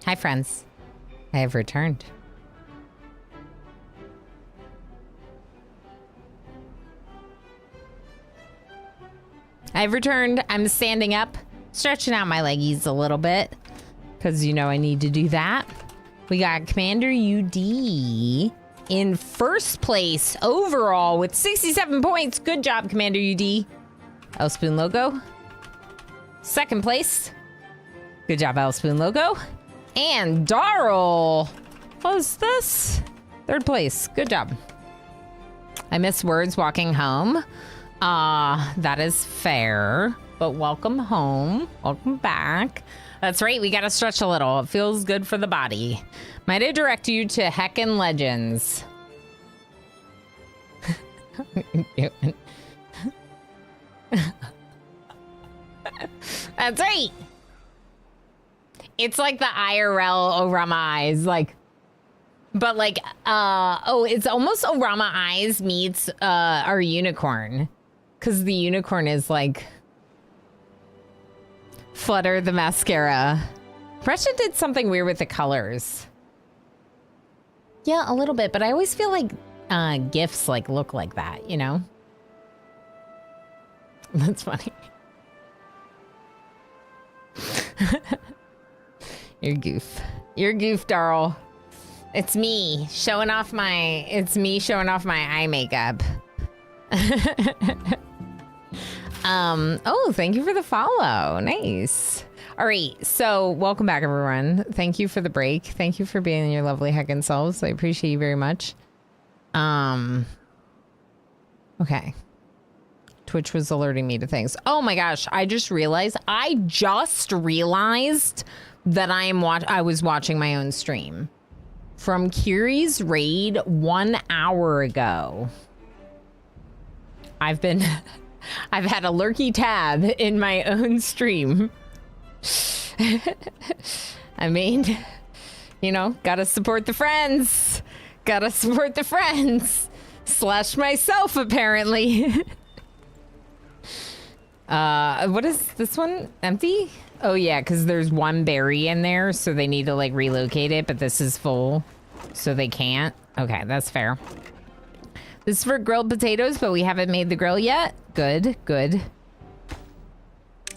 S1: Hi, friends. I have returned. I've returned. I'm standing up, stretching out my leggies a little bit, because, you know, I need to do that. We got Commander UD in first place overall with 67 points. Good job, Commander UD. L Spoon logo. Second place. Good job, L Spoon logo. And Darrell. What is this? Third place. Good job. I miss words walking home. That is fair. but welcome home. Welcome back. That's right, we gotta stretch a little. It feels good for the body. Might I direct you to Heckin' Legends? That's right. It's like the IRL Orama Eyes, like, but like, oh, it's almost Orama Eyes meets our unicorn, because the unicorn is like Flutter the mascara. Russia did something weird with the colors. Yeah, a little bit, but I always feel like GIFs like look like that, you know? That's funny. You're goof. You're goof, Darl. It's me showing off my eye makeup. Oh, thank you for the follow. Nice. All right, so welcome back, everyone. Thank you for the break. Thank you for being your lovely heckin' selves. I appreciate you very much. Okay. Twitch was alerting me to things. Oh my gosh, I just realized that I was watching my own stream from Kiri's raid 1 hour ago. I've had a lurky tab in my own stream. I mean, you know, gotta support the friends. Gotta support the friends. Slash myself, apparently. What is this one? Empty? Oh yeah, because there's one berry in there, so they need to like relocate it, but this is full, so they can't. Okay, that's fair. This is for grilled potatoes, but we haven't made the grill yet. Good, good.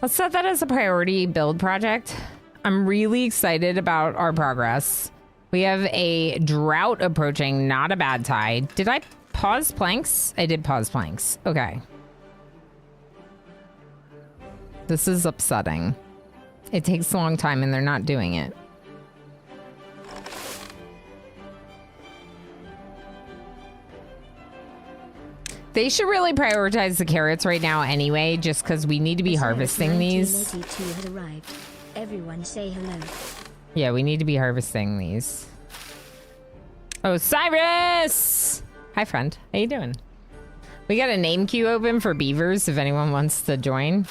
S1: Let's set that as a priority build project. I'm really excited about our progress. We have a drought approaching, not a bad tide. Did I pause planks? I did pause planks. Okay. This is upsetting. It takes a long time and they're not doing it. They should really prioritize the carrots right now anyway, just because we need to be harvesting these.
S4: Everyone say hello.
S1: Yeah, we need to be harvesting these. Oh, Cyrus! Hi, friend. How you doing? We got a name queue open for beavers if anyone wants to join.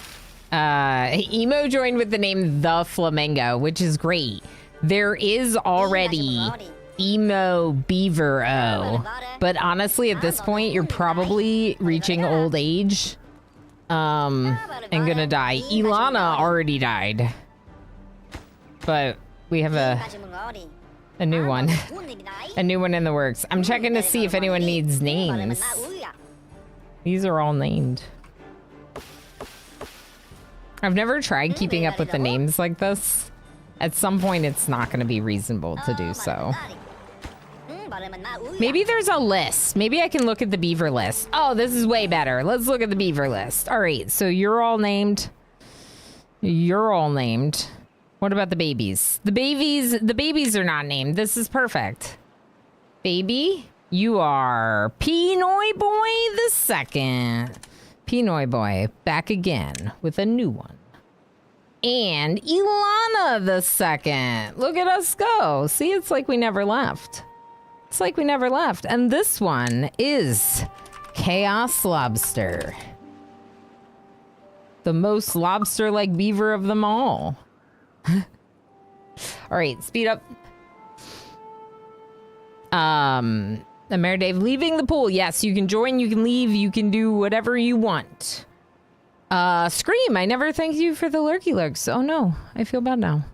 S1: Emo joined with the name The Flamingo, which is great. There is already Emo Beaver-O. But honestly, at this point, you're probably reaching old age. And gonna die. Ilana already died. But we have a new one. A new one in the works. I'm checking to see if anyone needs names. These are all named. I've never tried keeping up with the names like this. At some point, it's not going to be reasonable to do so. Maybe there's a list. Maybe I can look at the beaver list. Oh, this is way better. Let's look at the beaver list. All right, so you're all named. You're all named. What about the babies? The babies are not named. This is perfect. Baby, you are Pinoy Boy the second. Pinoy Boy back again with a new one. And Ilana the second. Look at us go. See, it's like we never left. It's like we never left. And this one is Chaos Lobster. The most lobster-like beaver of them all. All right, speed up. Mayor Dave leaving the pool. Yes, you can join, you can leave, you can do whatever you want. Scream, I never thanked you for the lurky lurks. Oh no, I feel bad now.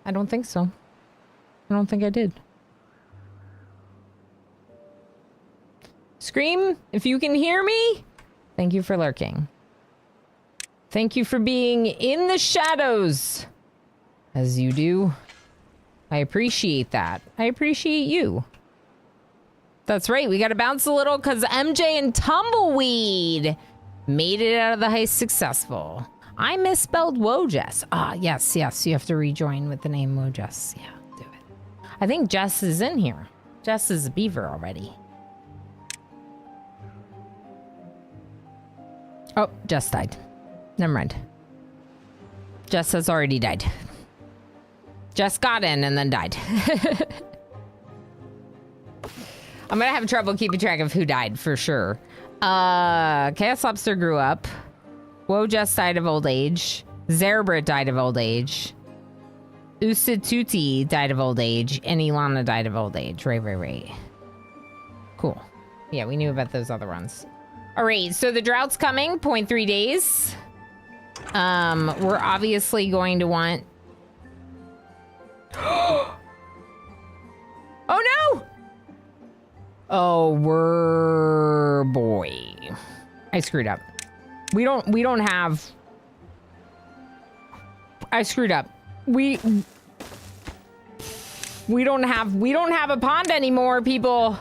S1: I don't think so. I don't think I did. Scream, if you can hear me, thank you for lurking. Thank you for being in the shadows, as you do. I appreciate that. I appreciate you. That's right, we gotta bounce a little because MJ and Tumbleweed made it out of the heist successful. I misspelled Wojess. Ah, yes, yes, you have to rejoin with the name Wojess. Yeah, do it. I think Jess is in here. Jess is a beaver already. Oh, Jess died. Never mind. Jess has already died. Jess got in and then died. I'm gonna have trouble keeping track of who died for sure. Chaos Lobster grew up. Woe Jess died of old age. Zerbrit died of old age. Usituti died of old age. And Ilana died of old age. Right. Cool. Yeah, we knew about those other ones. All right, so the drought's coming. 0.3 days. We're obviously going to want... Oh no! Oh, we're... boy. I screwed up. We don't have... I screwed up. We don't have a pond anymore, people.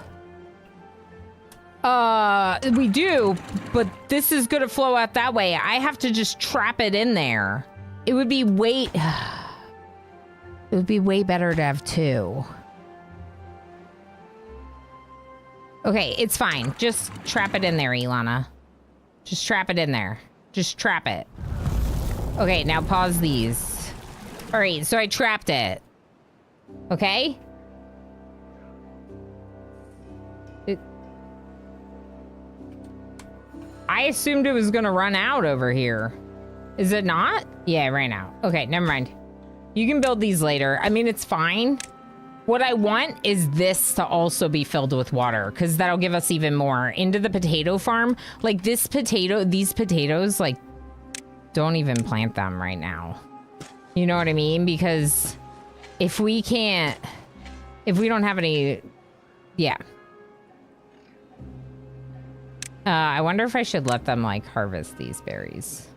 S1: We do, but this is gonna flow out that way. I have to just trap it in there. It would be way... It would be way better to have two. Okay, it's fine. Just trap it in there, Ilana. Just trap it in there. Just trap it. Okay, now pause these. All right, so I trapped it. Okay? I assumed it was gonna run out over here. Is it not? Yeah, it ran out. Okay, never mind. You can build these later. I mean, it's fine. What I want is this to also be filled with water, because that'll give us even more. Into the potato farm. Like these potatoes, like, don't even plant them right now. You know what I mean? Because if we don't have any, yeah. I wonder if I should let them like harvest these berries.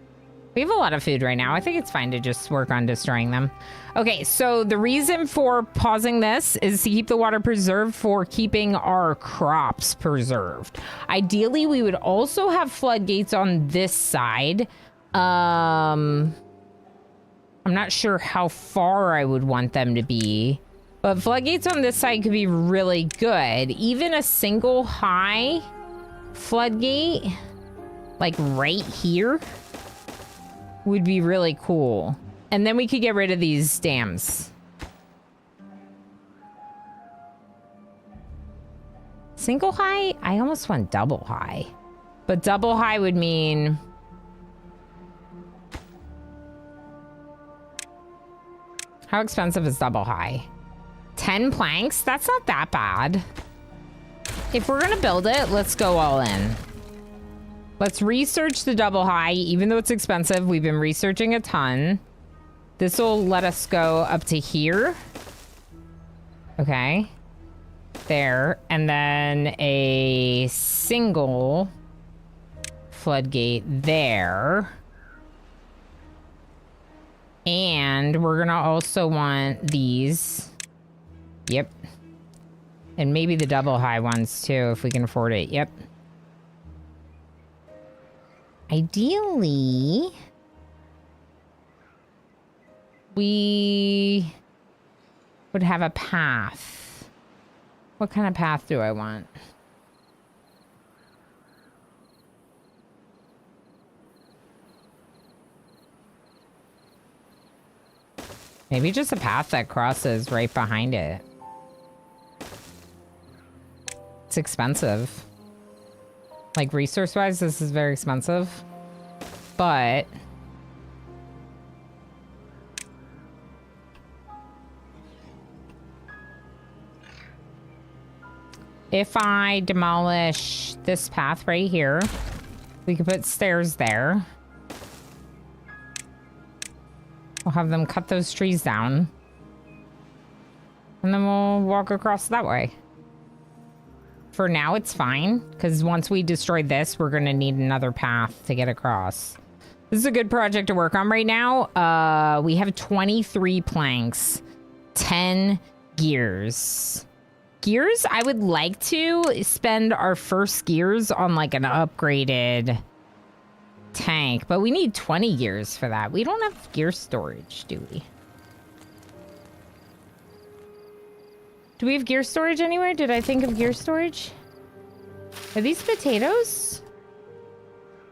S1: We have a lot of food right now. I think it's fine to just work on destroying them. Okay, so the reason for pausing this is to keep the water preserved for keeping our crops preserved. Ideally, we would also have floodgates on this side. I'm not sure how far I would want them to be, but floodgates on this side could be really good. Even a single high floodgate, like right here, would be really cool. And then we could get rid of these dams. Single high? I almost want double high. But double high would mean... How expensive is double high? 10 planks? That's not that bad. If we're gonna build it, let's go all in. Let's research the double high, even though it's expensive. We've been researching a ton. This will let us go up to here. Okay. There. And then a single floodgate there. And we're gonna also want these. Yep. And maybe the double high ones too, if we can afford it. Yep. Ideally, we would have a path. What kind of path do I want? Maybe just a path that crosses right behind it. It's expensive. Like, resource-wise, this is very expensive. But... if I demolish this path right here, we could put stairs there. We'll have them cut those trees down. And then we'll walk across that way. For now, it's fine, because once we destroy this, we're going to need another path to get across. This is a good project to work on right now. We have 23 planks, 10 gears. Gears, I would like to spend our first gears on like an upgraded tank, but we need 20 gears for that. We don't have gear storage, do we? Do we have gear storage anywhere? Did I think of gear storage? Are these potatoes?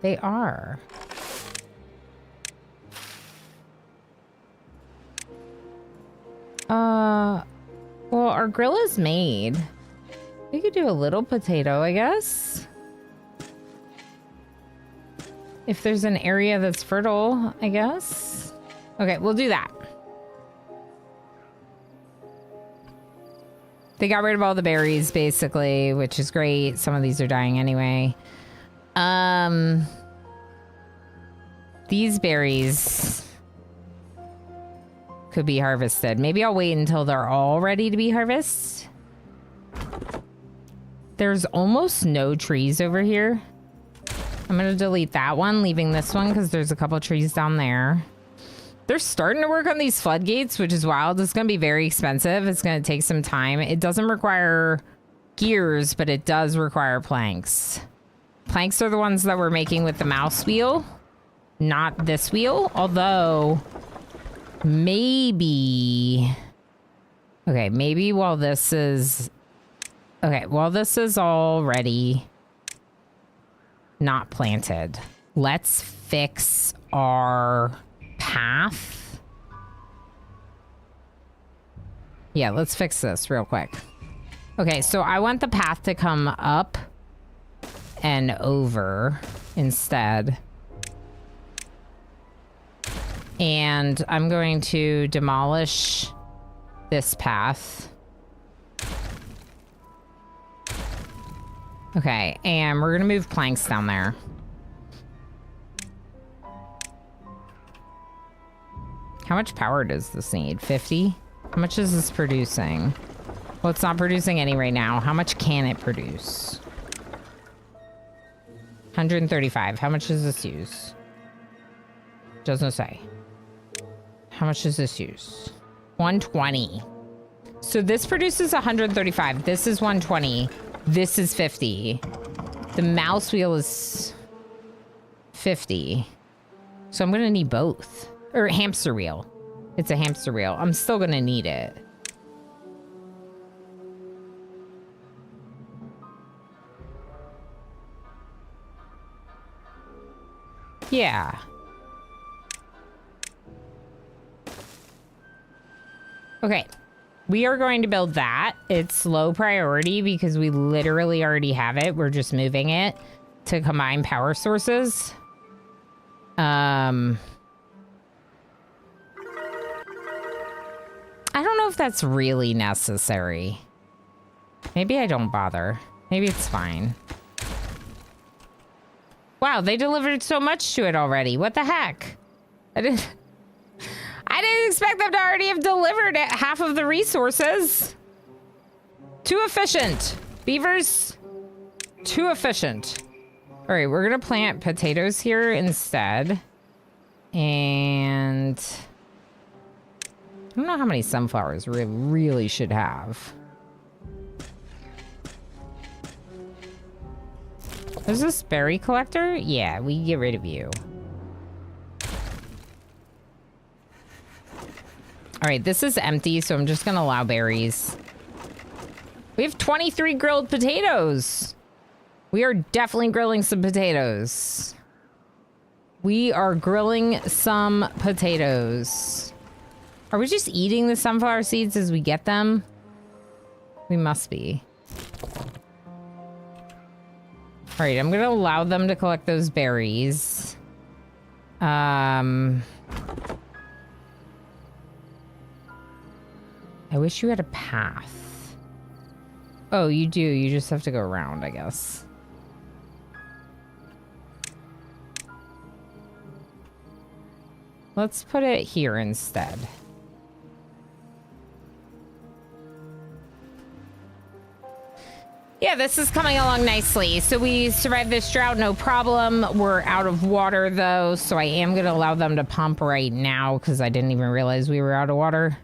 S1: They are. Well, our grill is made. We could do a little potato, I guess. If there's an area that's fertile, I guess. Okay, we'll do that. They got rid of all the berries, basically, which is great. Some of these are dying anyway. These berries could be harvested. Maybe I'll wait until they're all ready to be harvested. There's almost no trees over here. I'm gonna delete that one, leaving this one because there's a couple trees down there. They're starting to work on these floodgates, which is wild. It's gonna be very expensive. It's gonna take some time. It doesn't require gears, but it does require planks. Planks are the ones that we're making with the mouse wheel, not this wheel, although maybe... Okay, maybe while this is... Okay, while this is already not planted, let's fix our path. Yeah, let's fix this real quick. Okay, so I want the path to come up and over instead. And I'm going to demolish this path. Okay, and we're gonna move planks down there. How much power does this need? 50? How much is this producing? Well, it's not producing any right now. How much can it produce? 135. How much does this use? Doesn't say. How much does this use? 120. So this produces 135. This is 120. This is 50. The mouse wheel is 50. So I'm gonna need both. Or hamster wheel. It's a hamster wheel. I'm still gonna need it. Yeah. Okay. We are going to build that. It's low priority because we literally already have it. We're just moving it to combine power sources. I don't know if that's really necessary. Maybe I don't bother. Maybe it's fine. Wow, they delivered so much to it already. What the heck? I didn't expect them to already have delivered half of the resources. Too efficient. Beavers, too efficient. All right, we're gonna plant potatoes here instead. And I don't know how many sunflowers we really should have. Is this berry collector? Yeah, we can get rid of you. All right, this is empty, so I'm just gonna allow berries. We have 23 grilled potatoes. We are definitely grilling some potatoes. We are grilling some potatoes. Are we just eating the sunflower seeds as we get them? We must be. All right, I'm gonna allow them to collect those berries. I wish you had a path. Oh, you do. You just have to go around, I guess. Let's put it here instead. Yeah, this is coming along nicely. So we survived this drought, no problem. We're out of water, though, so I am going to allow them to pump right now because I didn't even realize we were out of water.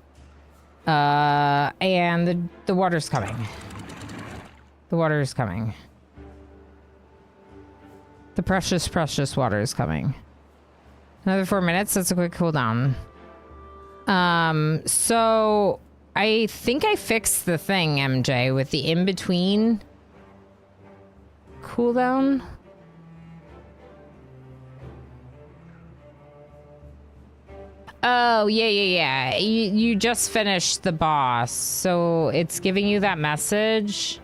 S1: And the water's coming. The water is coming. The precious, precious water is coming. Another 4 minutes. That's a quick cooldown. So I think I fixed the thing, MJ, with the in-between cooldown. Oh, yeah. You just finished the boss, so it's giving you that message.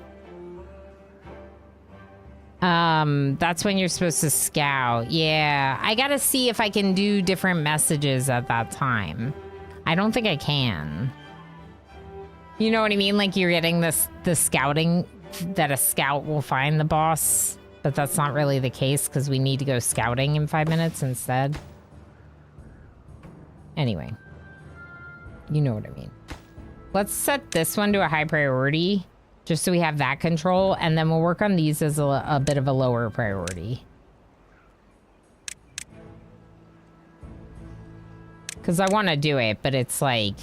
S1: That's when you're supposed to scout. Yeah, I gotta see if I can do different messages at that time. I don't think I can. You know what I mean? Like you're getting the scouting that a scout will find the boss, but that's not really the case because we need to go scouting in 5 minutes instead. Anyway, you know what I mean. Let's set this one to a high priority just so we have that control, and then we'll work on these as a bit of a lower priority. Because I want to do it, but it's like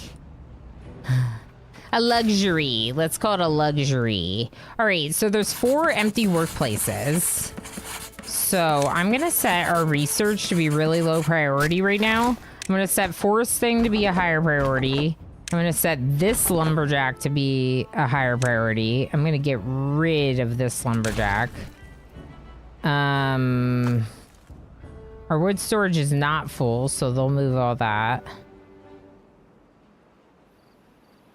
S1: a luxury. Let's call it a luxury. All right, so there's 4 empty workplaces. So I'm going to set our research to be really low priority right now. I'm going to set foresting to be a higher priority. I'm going to set this lumberjack to be a higher priority. I'm going to get rid of this lumberjack. Our wood storage is not full, so they'll move all that.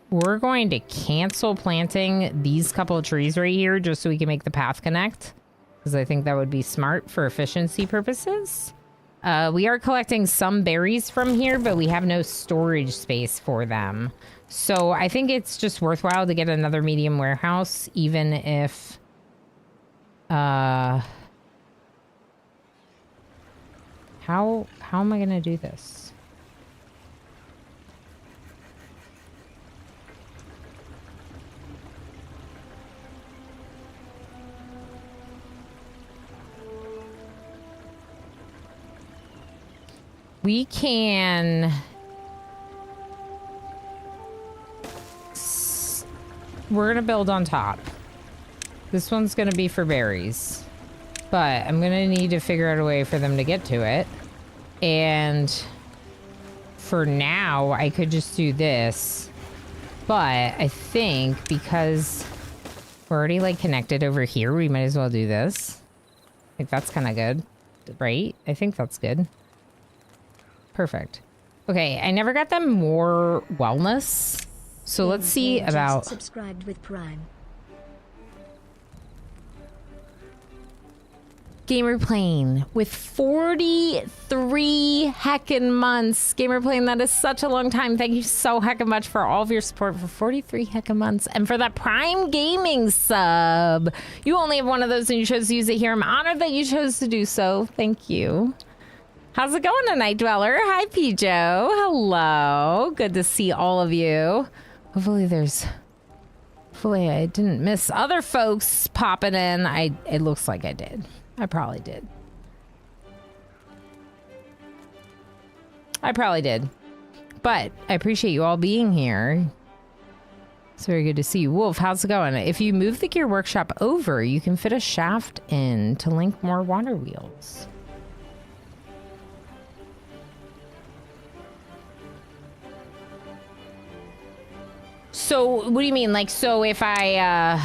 S1: We're going to cancel planting these couple of trees right here just so we can make the path connect, because I think that would be smart for efficiency purposes. We are collecting some berries from here, but we have no storage space for them. So I think it's just worthwhile to get another medium warehouse, even if... How am I going to do this? We can... We're going to build on top. This one's going to be for berries. But I'm going to need to figure out a way for them to get to it. And for now, I could just do this. But I think because we're already like connected over here, we might as well do this. I think that's kind of good, right? I think that's good. Perfect. Okay, I never got them more wellness. So let's see about...
S4: Subscribed with Prime.
S1: Gamer Plane with 43 heckin' months. Gamer Plane, that is such a long time. Thank you so heckin' much for all of your support for 43 heckin' months. And for that Prime Gaming sub. You only have one of those and you chose to use it here. I'm honored that you chose to do so. Thank you. How's it going tonight, Dweller? Hi, Pijo. Hello. Good to see all of you. Hopefully I didn't miss other folks popping in. It looks like I did. I probably did. But I appreciate you all being here. It's very good to see you. Wolf, how's it going? If you move the gear workshop over, you can fit a shaft in to link more water wheels. So, what do you mean? Like, so if I,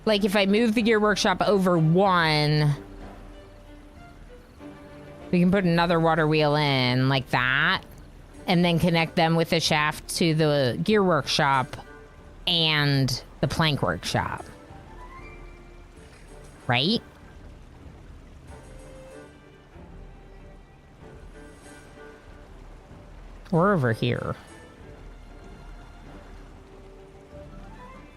S1: like, if I move the gear workshop over one, we can put another water wheel in like that, and then connect them with the shaft to the gear workshop and the plank workshop. Right? Or over here.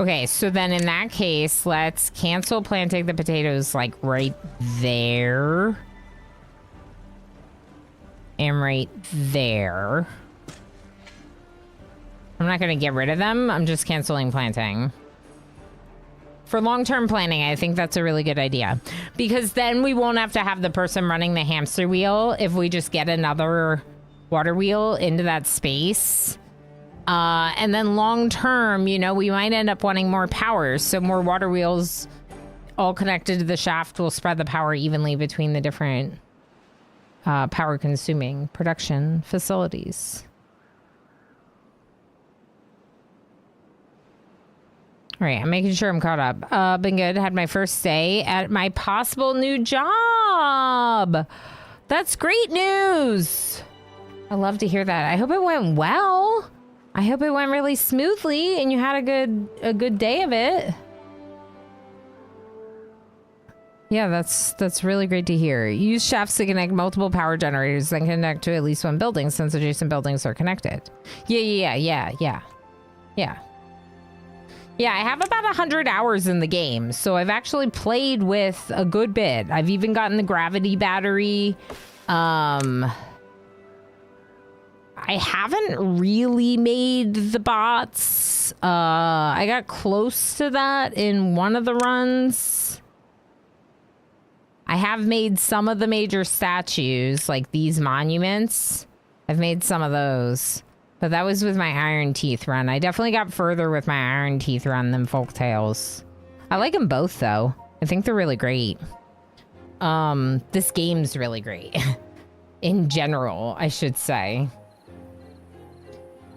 S1: Okay, so then in that case, let's cancel planting the potatoes like right there. And right there. I'm not going to get rid of them. I'm just canceling planting. For long-term planning, I think that's a really good idea. Because then we won't have to have the person running the hamster wheel if we just get another water wheel into that space. And then long term, you know, we might end up wanting more power. So more water wheels all connected to the shaft will spread the power evenly between the different power consuming production facilities. All right, I'm making sure I'm caught up. Been good. Had my first day at my possible new job. That's great news. I love to hear that. I hope it went well. I hope it went really smoothly and you had a good day of it. Yeah, that's really great to hear. Use shafts to connect multiple power generators, then connect to at least one building since adjacent buildings are connected. Yeah. Yeah, I have about 100 hours in the game, so I've actually played with a good bit. I've even gotten the gravity battery. I haven't really made the bots. I got close to that in one of the runs. I have made some of the major statues, like these monuments. I've made some of those. But that was with my Iron Teeth run. I definitely got further with my Iron Teeth run than Folk Tales. I like them both, though. I think they're really great. This game's really great. In general, I should say.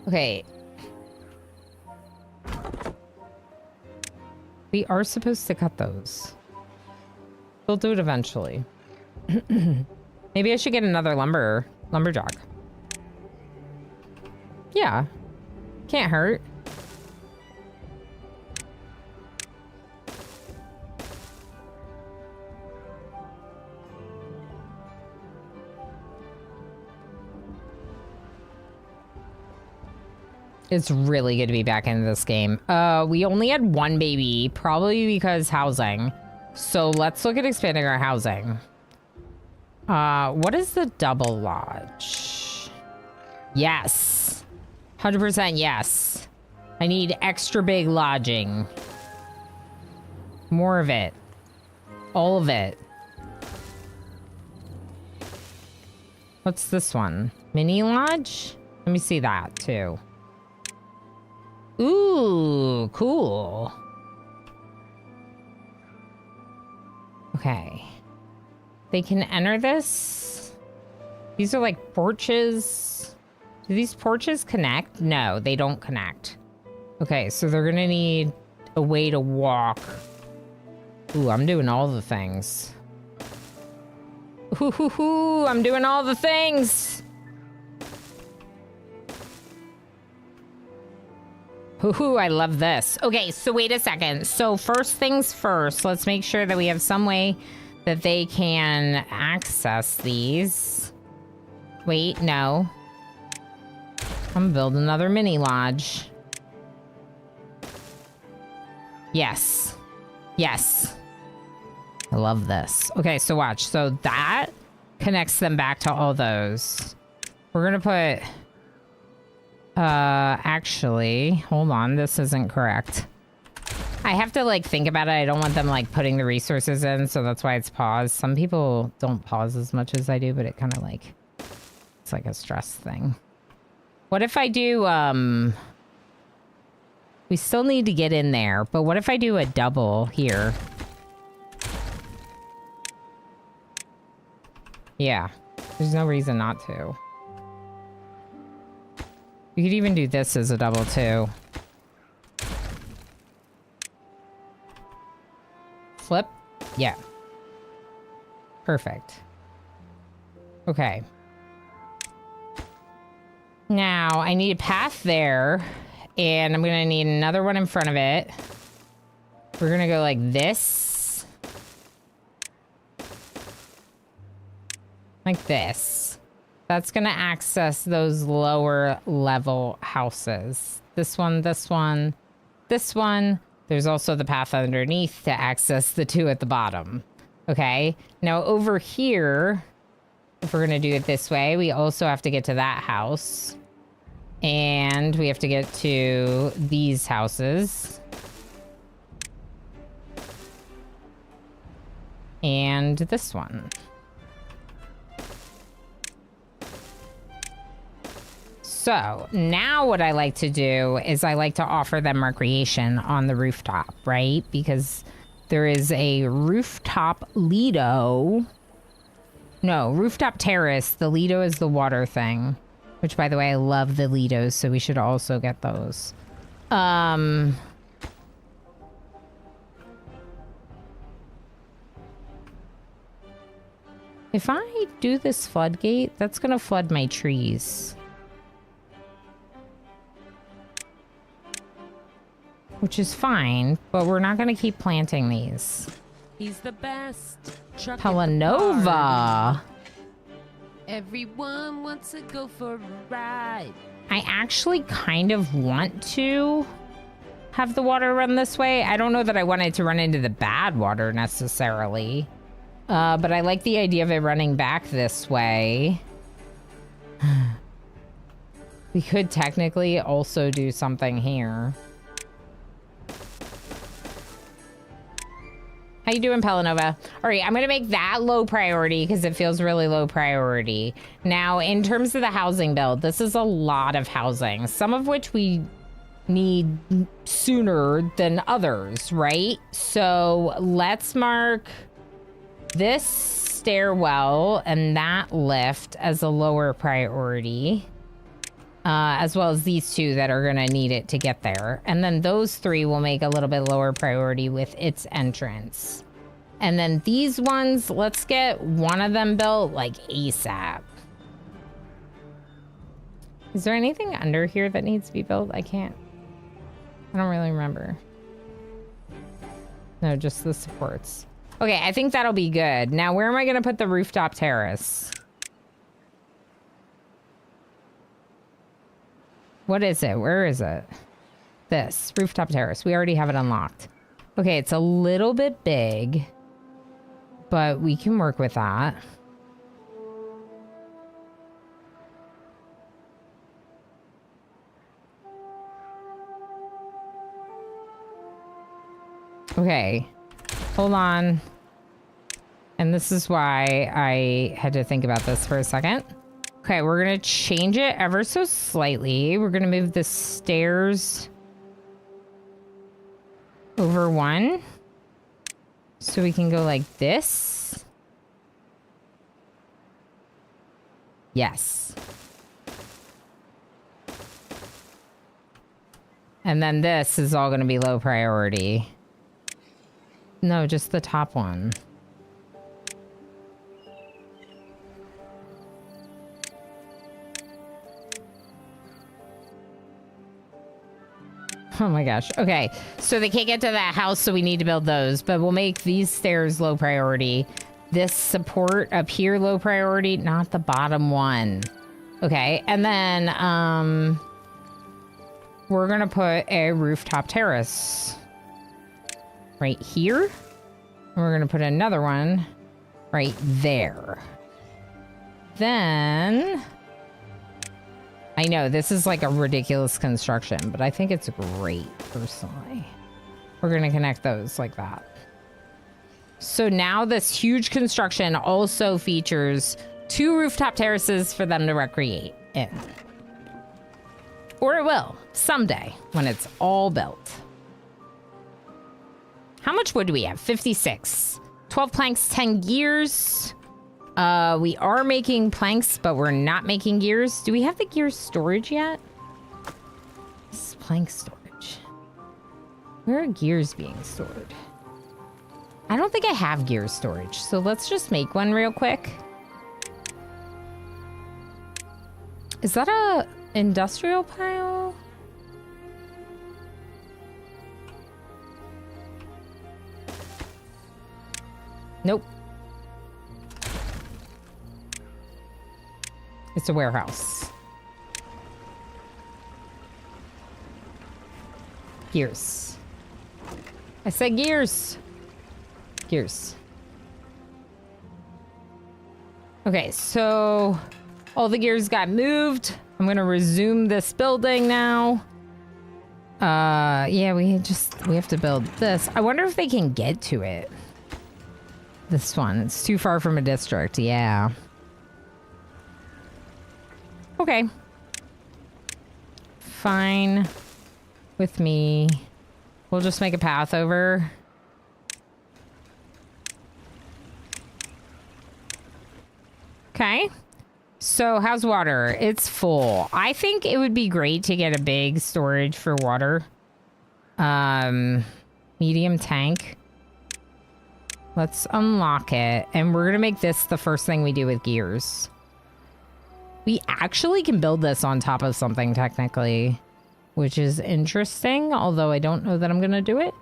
S1: Okay. We are supposed to cut those. We'll do it eventually. Maybe I should get another lumberjack. Yeah. Can't hurt. It's really good to be back into this game. We only had one baby, probably because housing. So let's look at expanding our housing. What is the double lodge? Yes. 100% yes. I need extra big lodging. More of it. All of it. What's this one? Mini lodge? Let me see that too. Ooh, cool. Okay. They can enter this. These are like porches. Do these porches connect? No, they don't connect. Okay, so they're gonna need a way to walk. Ooh, I'm doing all the things. Ooh, I'm doing all the things. Ooh, I love this. Okay, so wait a second. So first things first, let's make sure that we have some way that they can access these. Wait, no. I'm gonna build another mini lodge. Yes. Yes. I love this. Okay, so watch. So that connects them back to all those. We're gonna put... actually, hold on. This isn't correct. I have to, like, think about it. I don't want them, like, putting the resources in, so that's why it's paused. Some people don't pause as much as I do, but it kind of, like... It's like a stress thing. What if I do, we still need to get in there, but what if I do a double here? Yeah. There's no reason not to. You could even do this as a double, too. Flip? Yeah. Perfect. Okay. Now, I need a path there, and I'm gonna need another one in front of it. We're gonna go like this. Like this. That's gonna access those lower level houses. This one, this one, this one. There's also the path underneath to access the two at the bottom. Okay, now over here, if we're gonna do it this way, we also have to get to that house. And we have to get to these houses. And this one. So now what I like to do is I like to offer them recreation on the rooftop, right? Because there is a rooftop Lido. No, rooftop terrace. The Lido is the water thing. Which, by the way, I love the Lidos, so we should also get those. If I do this floodgate, that's gonna flood my trees. Which is fine, but we're not gonna keep planting these.
S6: He's the best. Chuck it
S1: Pelanova.
S6: hard. Everyone wants to go for a ride.
S1: I actually kind of want to have the water run this way. I don't know that I want it to run into the bad water necessarily. But I like the idea of it running back this way. We could technically also do something here. How you doing, Pelanova? All right, I'm going to make that low priority because it feels really low priority. Now, in terms of the housing build, this is a lot of housing, some of which we need sooner than others, right? So let's mark this stairwell and that lift as a lower priority, as well as these two that are going to need it to get there. And then those three will make a little bit lower priority with its entrance. And then these ones, let's get one of them built like ASAP. Is there anything under here that needs to be built? I don't really remember. No, just the supports. Okay, I think that'll be good. Now, where am I going to put the rooftop terrace? What is it? Where is it? This, rooftop terrace. We already have it unlocked. Okay, it's a little bit big, but we can work with that. Okay, hold on. And this is why I had to think about this for a second. Okay, we're gonna change it ever so slightly. We're gonna move the stairs over one. So we can go like this. Yes. And then this is all gonna be low priority. No, just the top one. Oh my gosh. Okay, so they can't get to that house, so we need to build those. But we'll make these stairs low priority. This support up here low priority, not the bottom one. Okay, and then we're gonna put a rooftop terrace right here. And we're gonna put another one right there. Then I know this is like a ridiculous construction, but I think it's great personally. We're going to connect those like that. So now this huge construction also features 2 rooftop terraces for them to recreate in. Or it will someday when it's all built. How much wood do we have? 56. 12 planks, 10 gears. We are making planks, but we're not making gears. Do we have the gear storage yet? This is plank storage. Where are gears being stored? I don't think I have gear storage, so let's just make one real quick. Is that a industrial pile? Nope. It's a warehouse. Gears. I said gears. Gears. Okay, so all the gears got moved. I'm gonna resume this building now. Yeah, we have to build this. I wonder if they can get to it. This one, it's too far from a district, yeah. Okay. Fine with me. We'll just make a path over. Okay. So how's water? It's full. I think it would be great to get a big storage for water. Medium tank. Let's unlock it. And we're going to make this the first thing we do with gears. We actually can build this on top of something technically, which is interesting, although I don't know that I'm going to do it.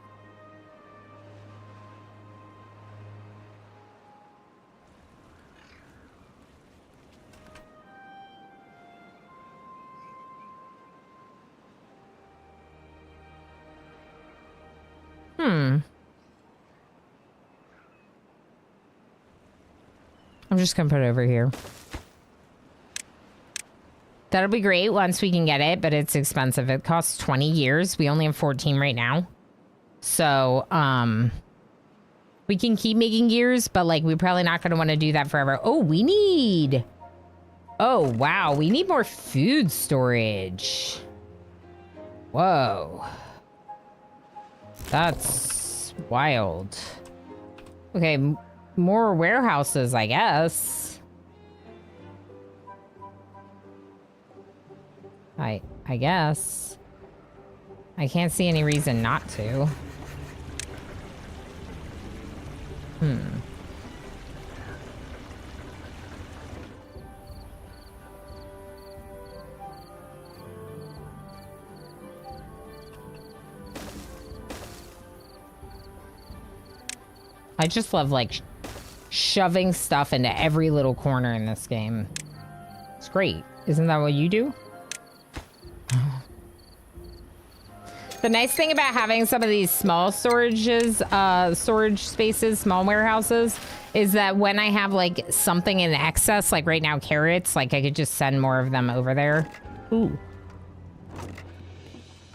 S1: I'm just gonna put it over here. That'll be great once we can get it, but it's expensive. It costs 20 years. We only have 14 right now. So, we can keep making gears, but like, we're probably not gonna wanna do that forever. Oh, oh, wow. We need more food storage. Whoa. That's wild. Okay, more warehouses, I guess. I guess. I can't see any reason not to. I just love, like, shoving stuff into every little corner in this game. It's great. Isn't that what you do? The nice thing about having some of these small storage spaces, small warehouses, is that when I have, like, something in excess, like right now carrots, like, I could just send more of them over there. Ooh.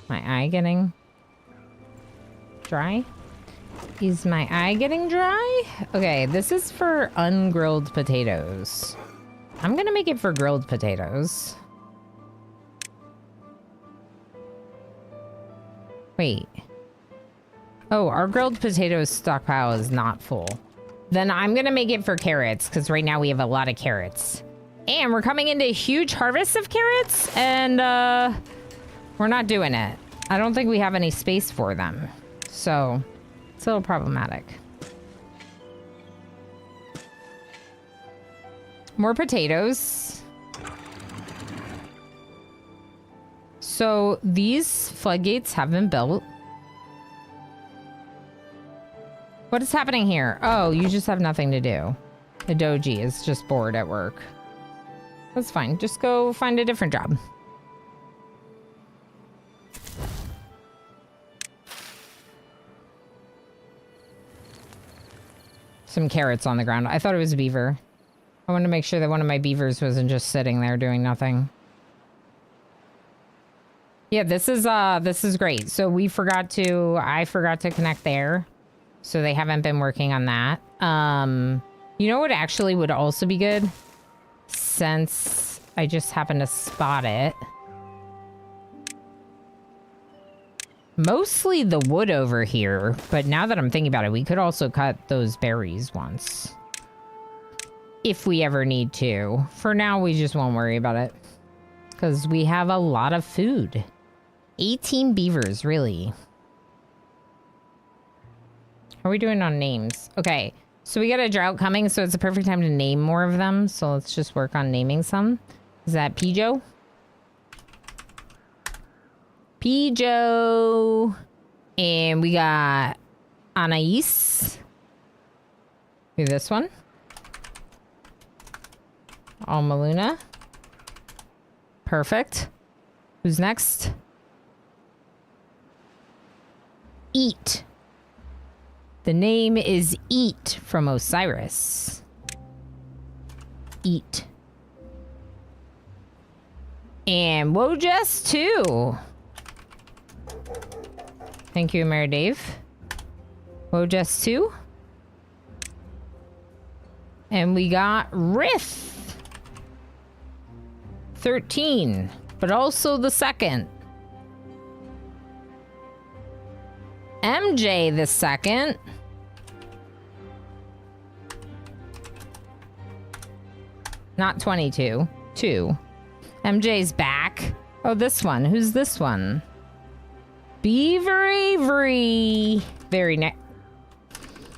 S1: My eye getting dry? Is my eye getting dry? Okay, this is for ungrilled potatoes. I'm gonna make it for grilled potatoes. Wait. Oh, our grilled potatoes stockpile is not full. Then I'm gonna make it for carrots, because right now we have a lot of carrots. And we're coming into a huge harvest of carrots, and we're not doing it. I don't think we have any space for them. So, it's a little problematic. More potatoes. So these floodgates have been built. What is happening here? Oh, you just have nothing to do. The doji is just bored at work. That's fine. Just go find a different job. Some carrots on the ground. I thought it was a beaver. I wanted to make sure that one of my beavers wasn't just sitting there doing nothing. Yeah, this is great. So I forgot to connect there. So they haven't been working on that. You know what actually would also be good? Since I just happened to spot it. Mostly the wood over here, but now that I'm thinking about it, we could also cut those berries once. If we ever need to. For now, we just won't worry about it. Because we have a lot of food. 18 beavers, really. How are we doing on names? Okay, so we got a drought coming, so it's a perfect time to name more of them. So let's just work on naming some. Is that Pijo? Pijo. And we got Anais. Do this one. Almaluna. Perfect. Who's next? Eat. The name is Eat from Osiris. Eat. And Wojas too. Thank you, Mary Dave. Wojas too. And we got Riff. 13, but also the second. MJ the second. Not 22. 2. MJ's back. Oh, this one. Who's this one? Beaver Avery. Very nice.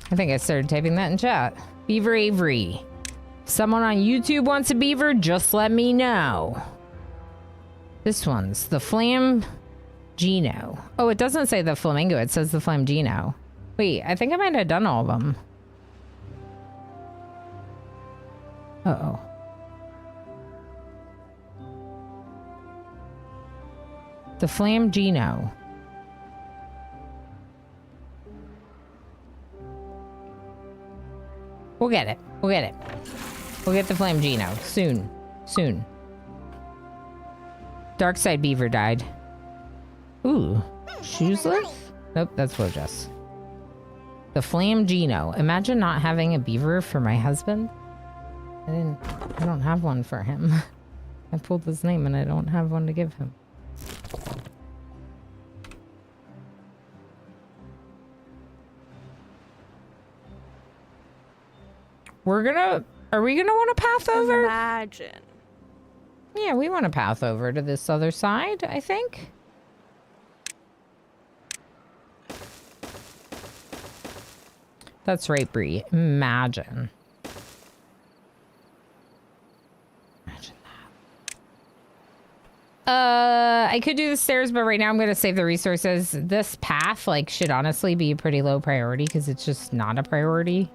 S1: I think I started typing that in chat. Beaver Avery. If someone on YouTube wants a beaver, just let me know. This one's the Flamgino. Oh, it doesn't say the flamingo. It says the Flamgino. Wait, I think I might have done all of them. Uh-oh. The Flamgino. We'll get it. We'll get it. We'll get the Flamgino. Soon. Soon. Darkside Beaver died. Ooh. Shoesless? Nope, that's Wojus. The Flamgino. Imagine not having a beaver for my husband. I don't have one for him. I pulled his name and I don't have one to give him. Are we gonna want to path over?
S7: Imagine.
S1: Yeah, we want to path over to this other side, I think. That's right, Bree. Imagine. Imagine that. I could do the stairs, but right now I'm going to save the resources. This path, like, should honestly be a pretty low priority because it's just not a priority.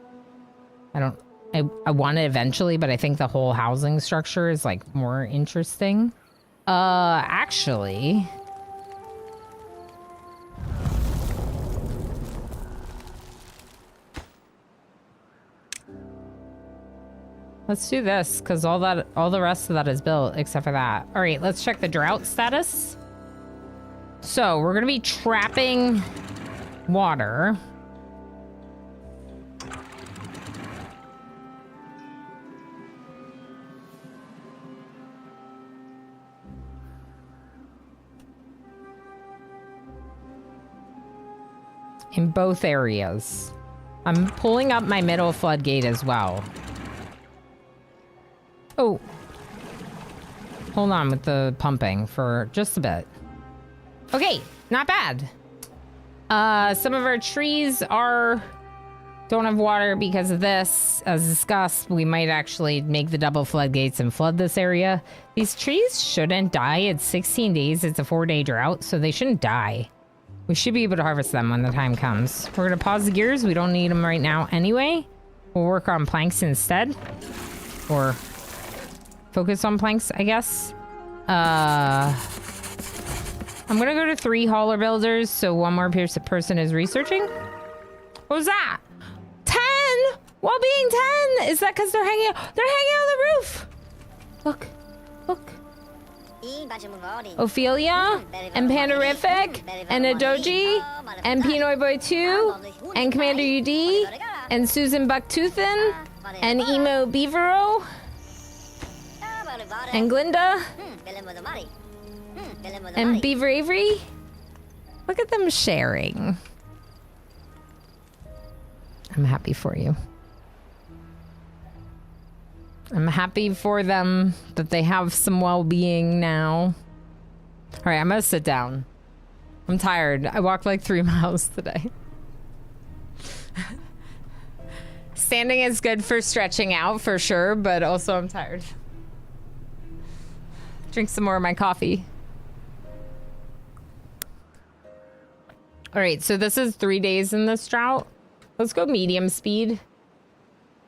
S1: I want it eventually, but I think the whole housing structure is, like, more interesting. Actually... Let's do this, because all the rest of that is built, except for that. All right, let's check the drought status. So, we're going to be trapping water. In both areas. I'm pulling up my middle floodgate as well. Oh. Hold on with the pumping for just a bit. Okay, not bad. Some of our trees don't have water because of this. As discussed, we might actually make the double floodgates and flood this area. These trees shouldn't die. It's 16 days. It's a 4-day drought, so they shouldn't die. We should be able to harvest them when the time comes. We're going to pause the gears. We don't need them right now anyway. We'll work on planks instead. Or focus on planks, I guess. I'm going to go to 3 hauler builders, so one more person is researching. What was that? 10! While being 10! Is that because they're hanging out? They're hanging on the roof! Look. Look. Ophelia, and Pandarific, and Adoji, and Pinoy Boy 2, and Commander UD, and Susan Bucktoothin, and Emo Beavero, and Glinda, and Beaver Avery. Look at them sharing. I'm happy for you. I'm happy for them that they have some well-being now. All right, I'm gonna sit down. I'm tired. I walked like 3 miles today. Standing is good for stretching out for sure, but also I'm tired. Drink some more of my coffee. All right, so this is 3 days in this drought. Let's go medium speed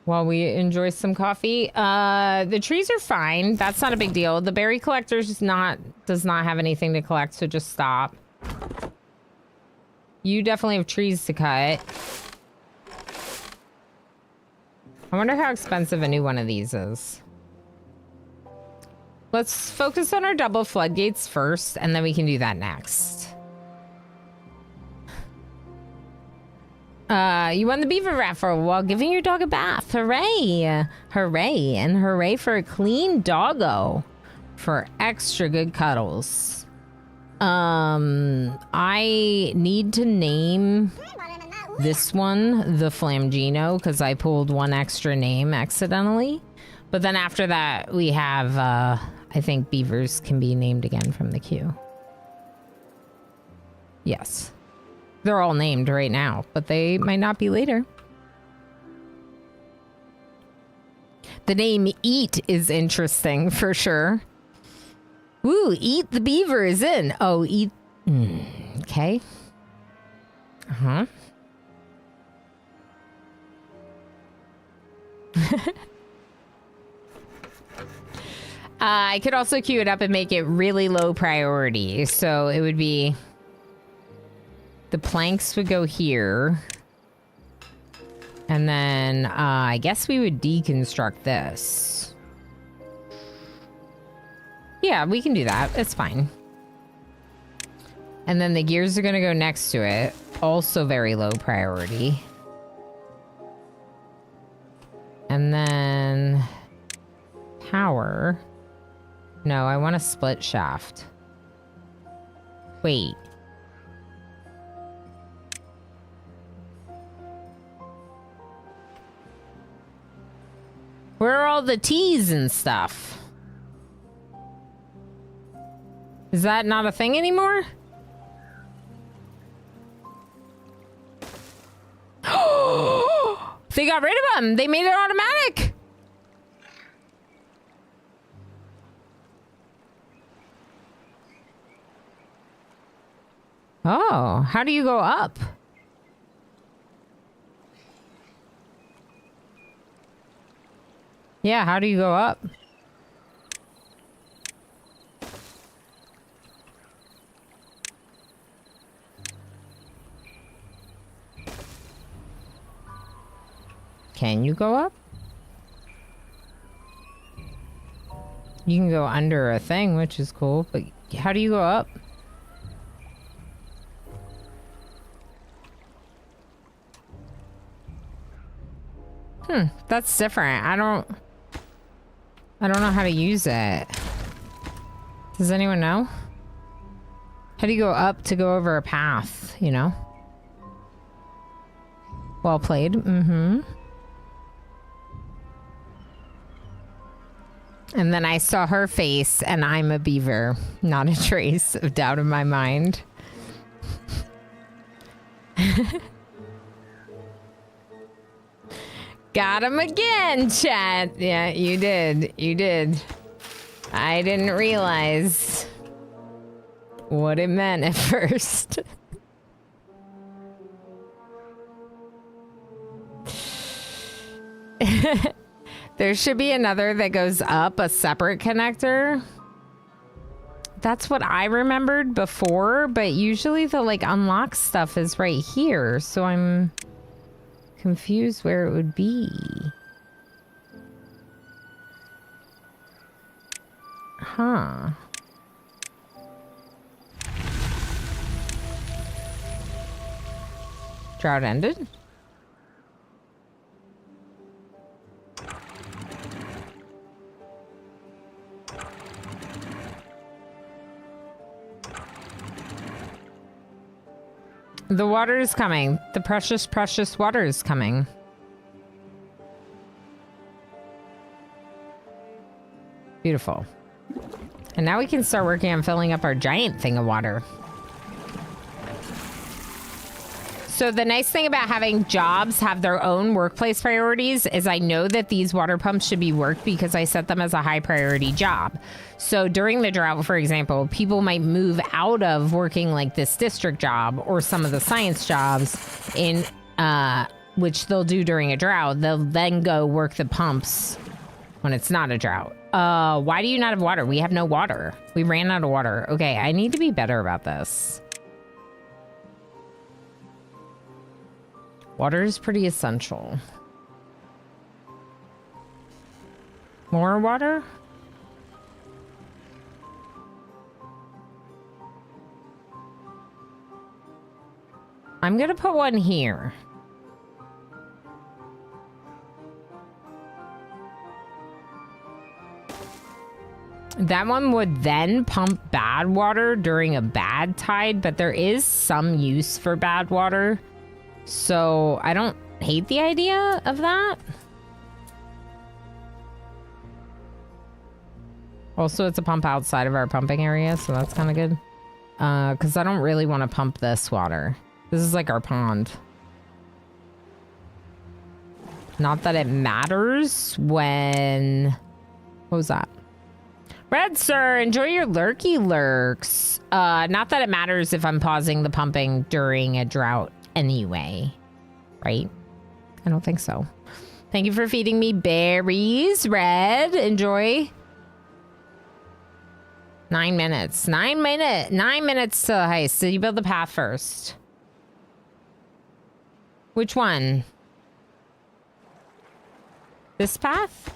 S1: while we enjoy some coffee. The trees are fine. That's not a big deal. The berry collector does not have anything to collect, so just stop. You definitely have trees to cut. I wonder how expensive a new one of these is. Let's focus on our double floodgates first, and then we can do that next. You won the beaver raffle while giving your dog a bath. Hooray! Hooray! And hooray for a clean doggo for extra good cuddles. I need to name this one the Flamgino because I pulled one extra name accidentally. But then after that, we have, I think beavers can be named again from the queue. Yes. They're all named right now, but they might not be later. The name Eat is interesting for sure. Woo, Eat the Beaver is in. Oh, Eat. Okay. Uh-huh. I could also queue it up and make it really low priority. So it would be... The planks would go here. And then I guess we would deconstruct this. Yeah, we can do that. It's fine. And then the gears are going to go next to it. Also very low priority. And then... Power... No, I want a split shaft. Wait. Where are all the T's and stuff? Is that not a thing anymore? They got rid of them. They made it automatic. Oh, how do you go up? Yeah, how do you go up? Can you go up? You can go under a thing, which is cool, but how do you go up? That's different. I don't know how to use it. Does anyone know? How do you go up to go over a path, you know? Well played. Mm-hmm. And then I saw her face, and I'm a beaver. Not a trace of doubt in my mind. Got him again, chat. Yeah, you did. You did. I didn't realize what it meant at first. There should be another that goes up, a separate connector. That's what I remembered before, but usually the like unlock stuff is right here, so I'm confused where it would be. Huh. Drought ended? The water is coming. The precious, precious water is coming. Beautiful. And now we can start working on filling up our giant thing of water. So the nice thing about having jobs have their own workplace priorities is I know that these water pumps should be worked because I set them as a high priority job. So during the drought, for example, people might move out of working like this district job or some of the science jobs in which they'll do during a drought. They'll then go work the pumps when it's not a drought. Why do you not have water? We have no water. We ran out of water. Okay, I need to be better about this. Water is pretty essential. More water? I'm gonna put one here. That one would then pump bad water during a bad tide, but there is some use for bad water. So I don't hate the idea of that. Also, it's a pump outside of our pumping area, so that's kind of good. Because I don't really want to pump this water. This is like our pond. Not that it matters when... What was that? Red Sir, enjoy your lurky lurks. Not that it matters if I'm pausing the pumping during a drought anyway. Right? I don't think so. Thank you for feeding me berries, Red. Enjoy. 9 minutes. 9 minutes to the heist. So you build the path first. Which one? This path?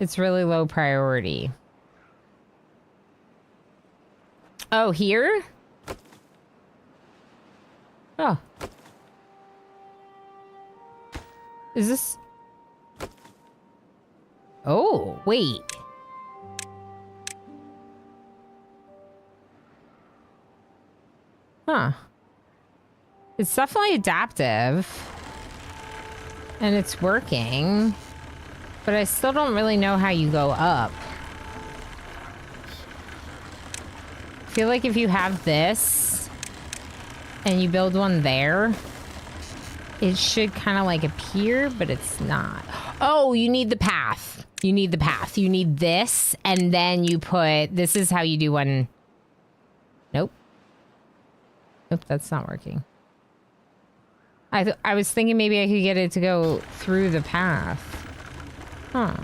S1: It's really low priority. Oh, here? Oh. Is this... Oh, wait. Huh. It's definitely adaptive. And it's working. But I still don't really know how you go up. I feel like if you have this and you build one there, it should kind of like appear, but it's not. Oh, you need the path. You need the path. You need this, and then you put... This is how you do one. Nope. Nope, that's not working. I was thinking maybe I could get it to go through the path. Huh.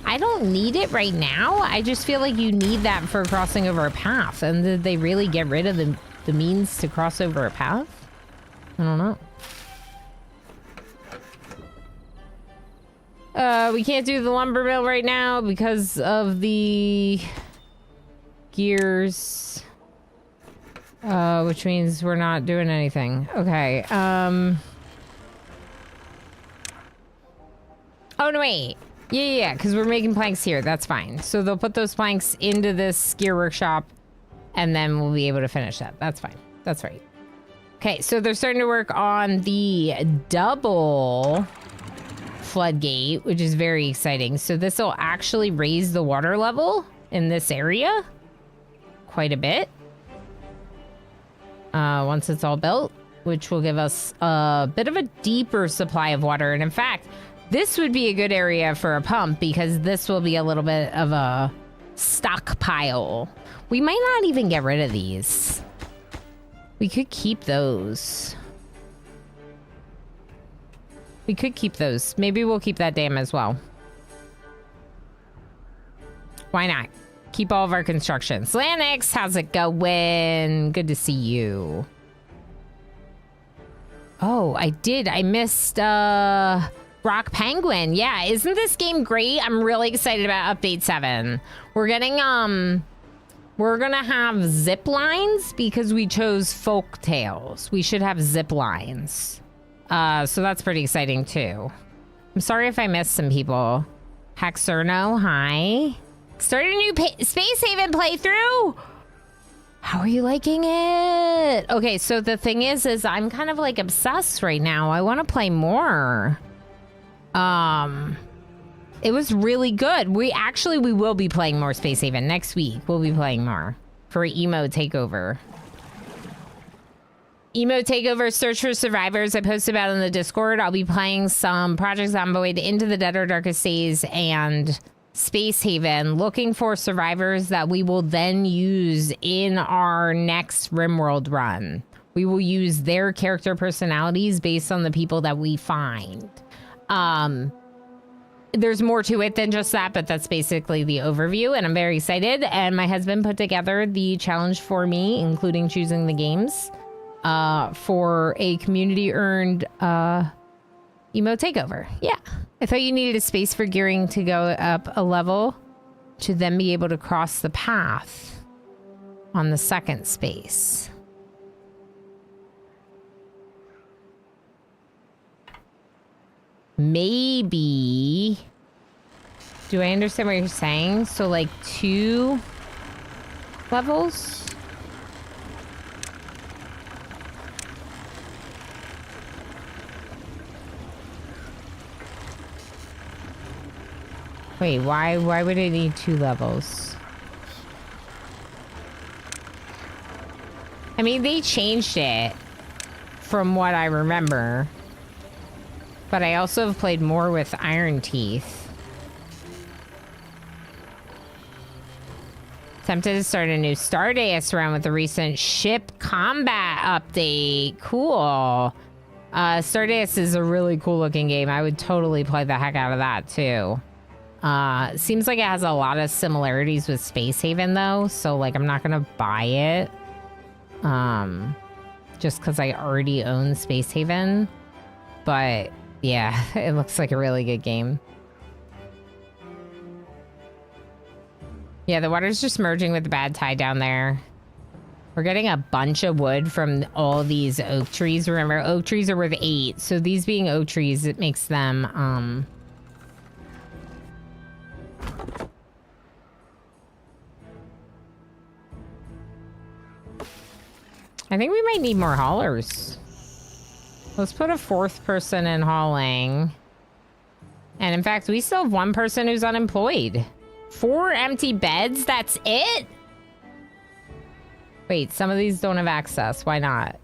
S1: I don't need it right now. I just feel like you need that for crossing over a path. And did they really get rid of the means to cross over a path? I don't know. We can't do the lumber mill right now because of the gears. Which means we're not doing anything. Okay, Oh, no, wait. Yeah, because we're making planks here. That's fine. So they'll put those planks into this gear workshop, and then we'll be able to finish that. That's fine. That's right. Okay, so they're starting to work on the double floodgate, which is very exciting. So this will actually raise the water level in this area quite a bit. Once it's all built, which will give us a bit of a deeper supply of water. And in fact, this would be a good area for a pump because this will be a little bit of a stockpile. We might not even get rid of these. We could keep those. We could keep those. Maybe we'll keep that dam as well. Why not? Keep all of our construction. Slanix, how's it going? Good to see you. Oh, I did. I missed Rock Penguin. Yeah, isn't this game great? I'm really excited about update 7. We're getting we're gonna have zip lines because we chose folk tales. We should have zip lines. So that's pretty exciting too. I'm sorry if I missed some people. Haxerno, hi. Started a new Space Haven playthrough. How are you liking it? Okay, so the thing is I'm kind of like obsessed right now. I want to play more. It was really good. We will be playing more Space Haven next week. We'll be playing more for Emo Takeover. Emo Takeover Search for Survivors. I posted about it in the Discord. I'll be playing some Project Zomboid, Into the Dead or Darkest Days, and Space Haven, looking for survivors that we will then use in our next RimWorld run. We will use their character personalities based on the people that we find. There's more to it than just that, but that's basically the overview, and I'm very excited. And my husband put together the challenge for me, including choosing the games, for a community-earned Emo Takeover. Yeah. I thought you needed a space for gearing to go up a level to then be able to cross the path on the second space. Maybe. Do I understand what you're saying? So like 2 levels? Wait, why would it need 2 levels? I mean, they changed it from what I remember. But I also have played more with Iron Teeth. Tempted to start a new Stardust run with the recent ship combat update. Cool. Stardust is a really cool looking game. I would totally play the heck out of that too. Seems like it has a lot of similarities with Space Haven though, so like I'm not gonna buy it. Just because I already own Space Haven. But yeah, it looks like a really good game. Yeah, the water's just merging with the bad tide down there. We're getting a bunch of wood from all these oak trees. Remember, oak trees are worth 8. So these being oak trees, it makes them, I think we might need more haulers. Let's put a 4th person in hauling. And in fact, we still have 1 person who's unemployed. 4 empty beds? That's it? Wait, some of these don't have access. Why not?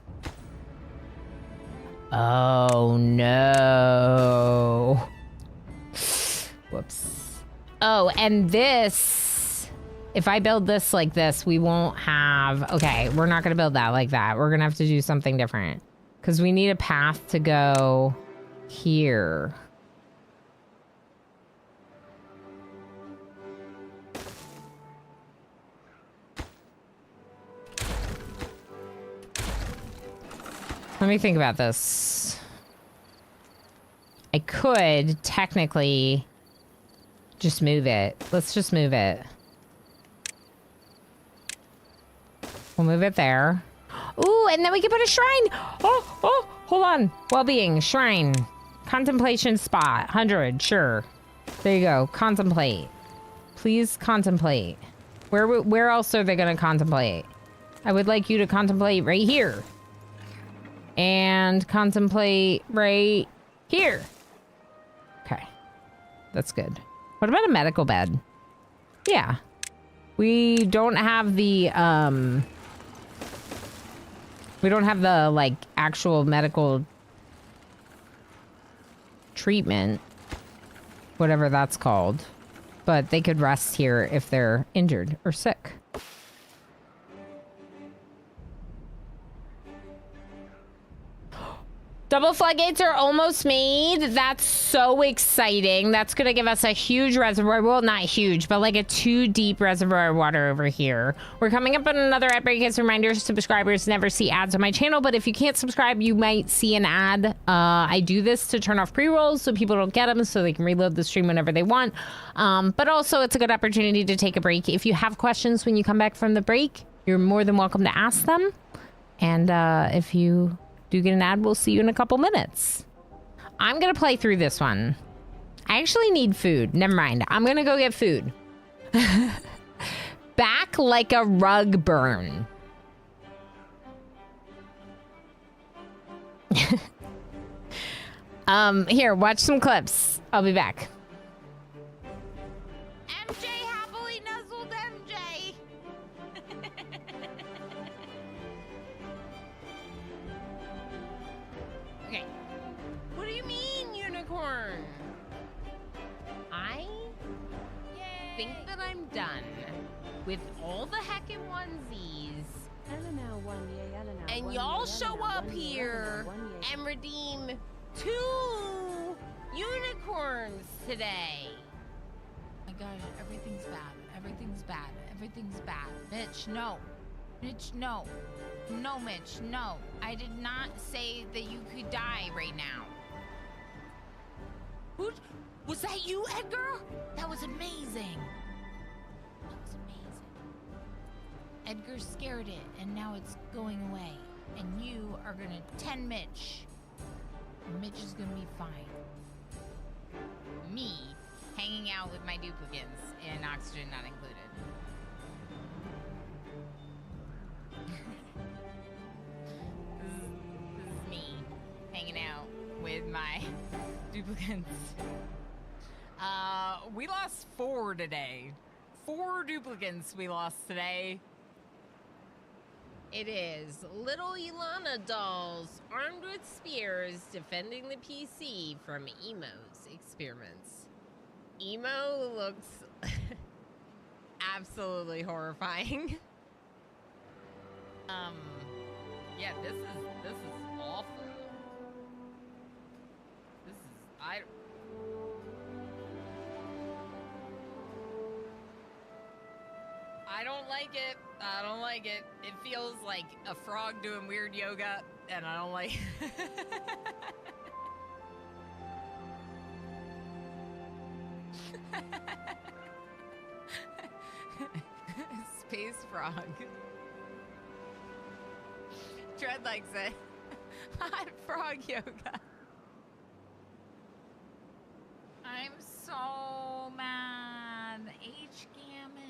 S1: Oh, no. Whoops. Oh, and this... If I build this like this, we won't have... Okay, we're not going to build that like that. We're going to have to do something different. Because we need a path to go here. Let me think about this. I could technically just move it. Let's just move it. We'll move it there. Ooh, and then we can put a shrine. Oh, hold on. Well-being, shrine, contemplation spot, 100, sure. There you go. Contemplate. Please contemplate. Where else are they going to contemplate? I would like you to contemplate right here. And contemplate right here. Okay. That's good. What about a medical bed? Yeah. We don't have the, we don't have the, like, actual medical treatment. Whatever that's called. But they could rest here if they're injured or sick. Double floodgates are almost made. That's so exciting. That's going to give us a huge reservoir. Well, not huge, but like a 2 deep reservoir of water over here. We're coming up on another ad break. As a reminder, subscribers never see ads on my channel, but if you can't subscribe, you might see an ad. I do this to turn off pre-rolls so people don't get them, so they can reload the stream whenever they want. But also, it's a good opportunity to take a break. If you have questions when you come back from the break, you're more than welcome to ask them. And if you do get an ad, we'll see you in a couple minutes. I'm gonna play through this one. I actually need food. Never mind. I'm gonna go get food. Back like a rug burn. Here, watch some clips. I'll be back.
S3: MJ happily nuzzled MJ. Okay.
S1: What do you mean, unicorn? I think that I'm done with all the heckin' onesies. And y'all show up here and redeem 2 unicorns today.
S3: Oh my God, everything's bad. Everything's bad. Everything's bad. Mitch, no. Mitch, no. No, Mitch, no. I did not say that you could die right now. Who? Was that you, Edgar? That was amazing. That was amazing. Edgar scared it, and now it's going away. And you are gonna 10 Mitch. And Mitch is gonna be fine.
S1: Me hanging out with my duplicants and oxygen not included. This is me hanging out with my duplicants. We lost 4 today. 4 duplicants we lost today. It is little Ilana dolls armed with spears defending the PC from Emo's experiments. Emo looks absolutely horrifying. Yeah, this is awful. This is I don't like it. I don't like it. It feels like a frog doing weird yoga, and I don't like Space frog. Dread likes it. Hot frog yoga.
S3: I'm so mad. H Gammon.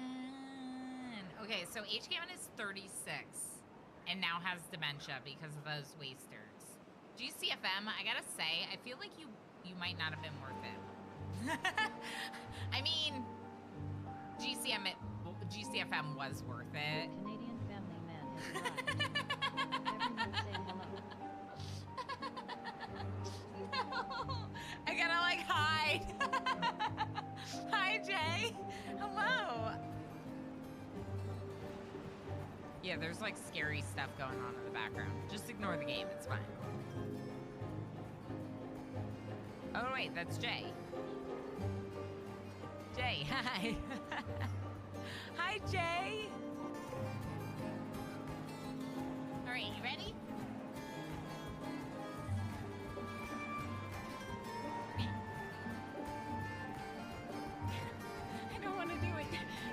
S3: Okay, so H Gammon is 36 and now has dementia because of those wasters. GCFM, I gotta say, I feel like you might not have been worth it. I mean, GCFM was worth it.
S7: Canadian family man has arrived. Everyone say hello.
S3: No, I gotta like hide. Hi, Jay. Hello.
S1: Yeah, there's like scary stuff going on in the background. Just ignore the game, it's fine. Oh wait, that's Jay. Jay, hi. Hi, Jay.
S3: All right, you ready?
S1: I don't want to do it.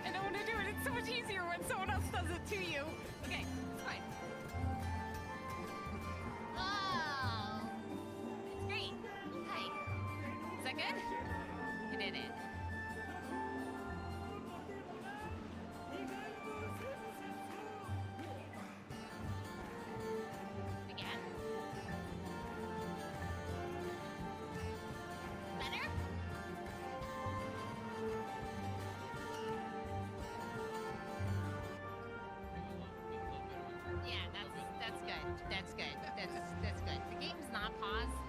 S1: I don't want to do it. It's so much easier when someone else does it to you.
S3: Okay, it's fine. Oh, it's great. Hi. Is that good? You did it. Again? Better? Yeah, that's good. That's good. That's good. The game's not paused.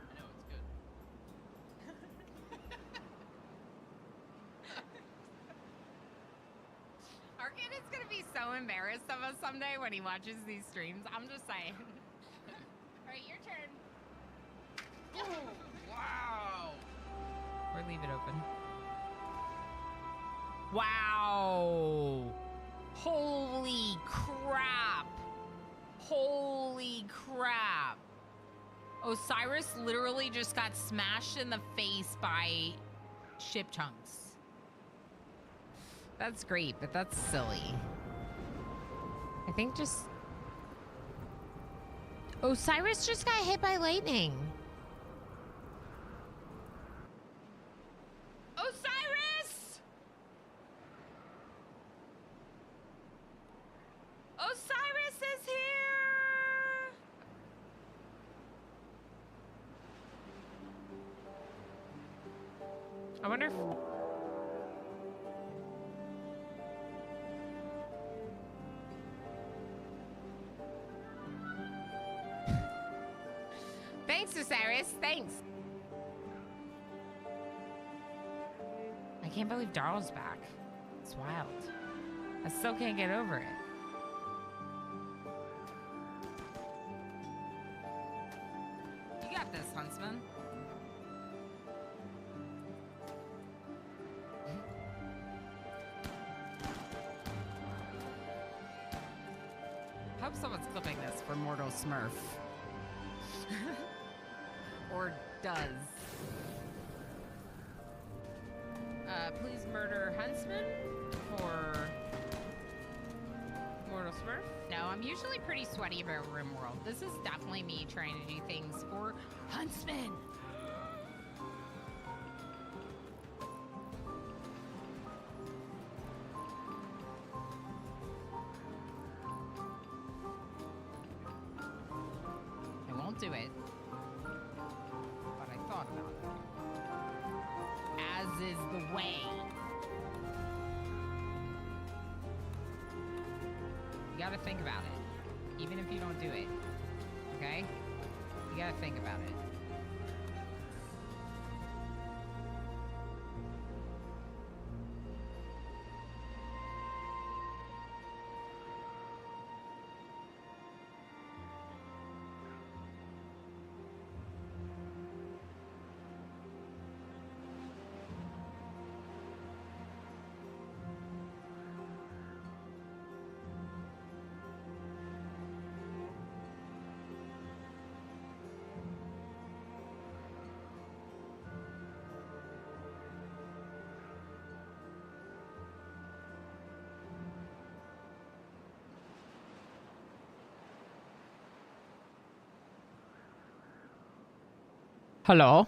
S2: I know it's good.
S1: Arkin is gonna be so embarrassed of us someday when he watches these streams. I'm just saying.
S3: All right, your turn.
S2: Wow.
S1: Or leave it open. Wow. Holy crap. Holy crap. Osiris literally just got smashed in the face by ship chunks. That's great, but that's silly. I think just... Osiris just got hit by lightning. Osiris! Osiris is here! I wonder if... Thanks, Osiris. Thanks. I can't believe Darl's back. It's wild. I still can't get over it. You got this, Huntsman. Hope someone's clipping this for Mortal Smurf. Or does. Please murder Huntsman for Mortal Smurf. No, I'm usually pretty sweaty about RimWorld. This is definitely me trying to do things for Huntsman. I won't do it. But I thought about it. As is the way. You gotta think about it. Even if you don't do it. Okay? You gotta think about it. Hello?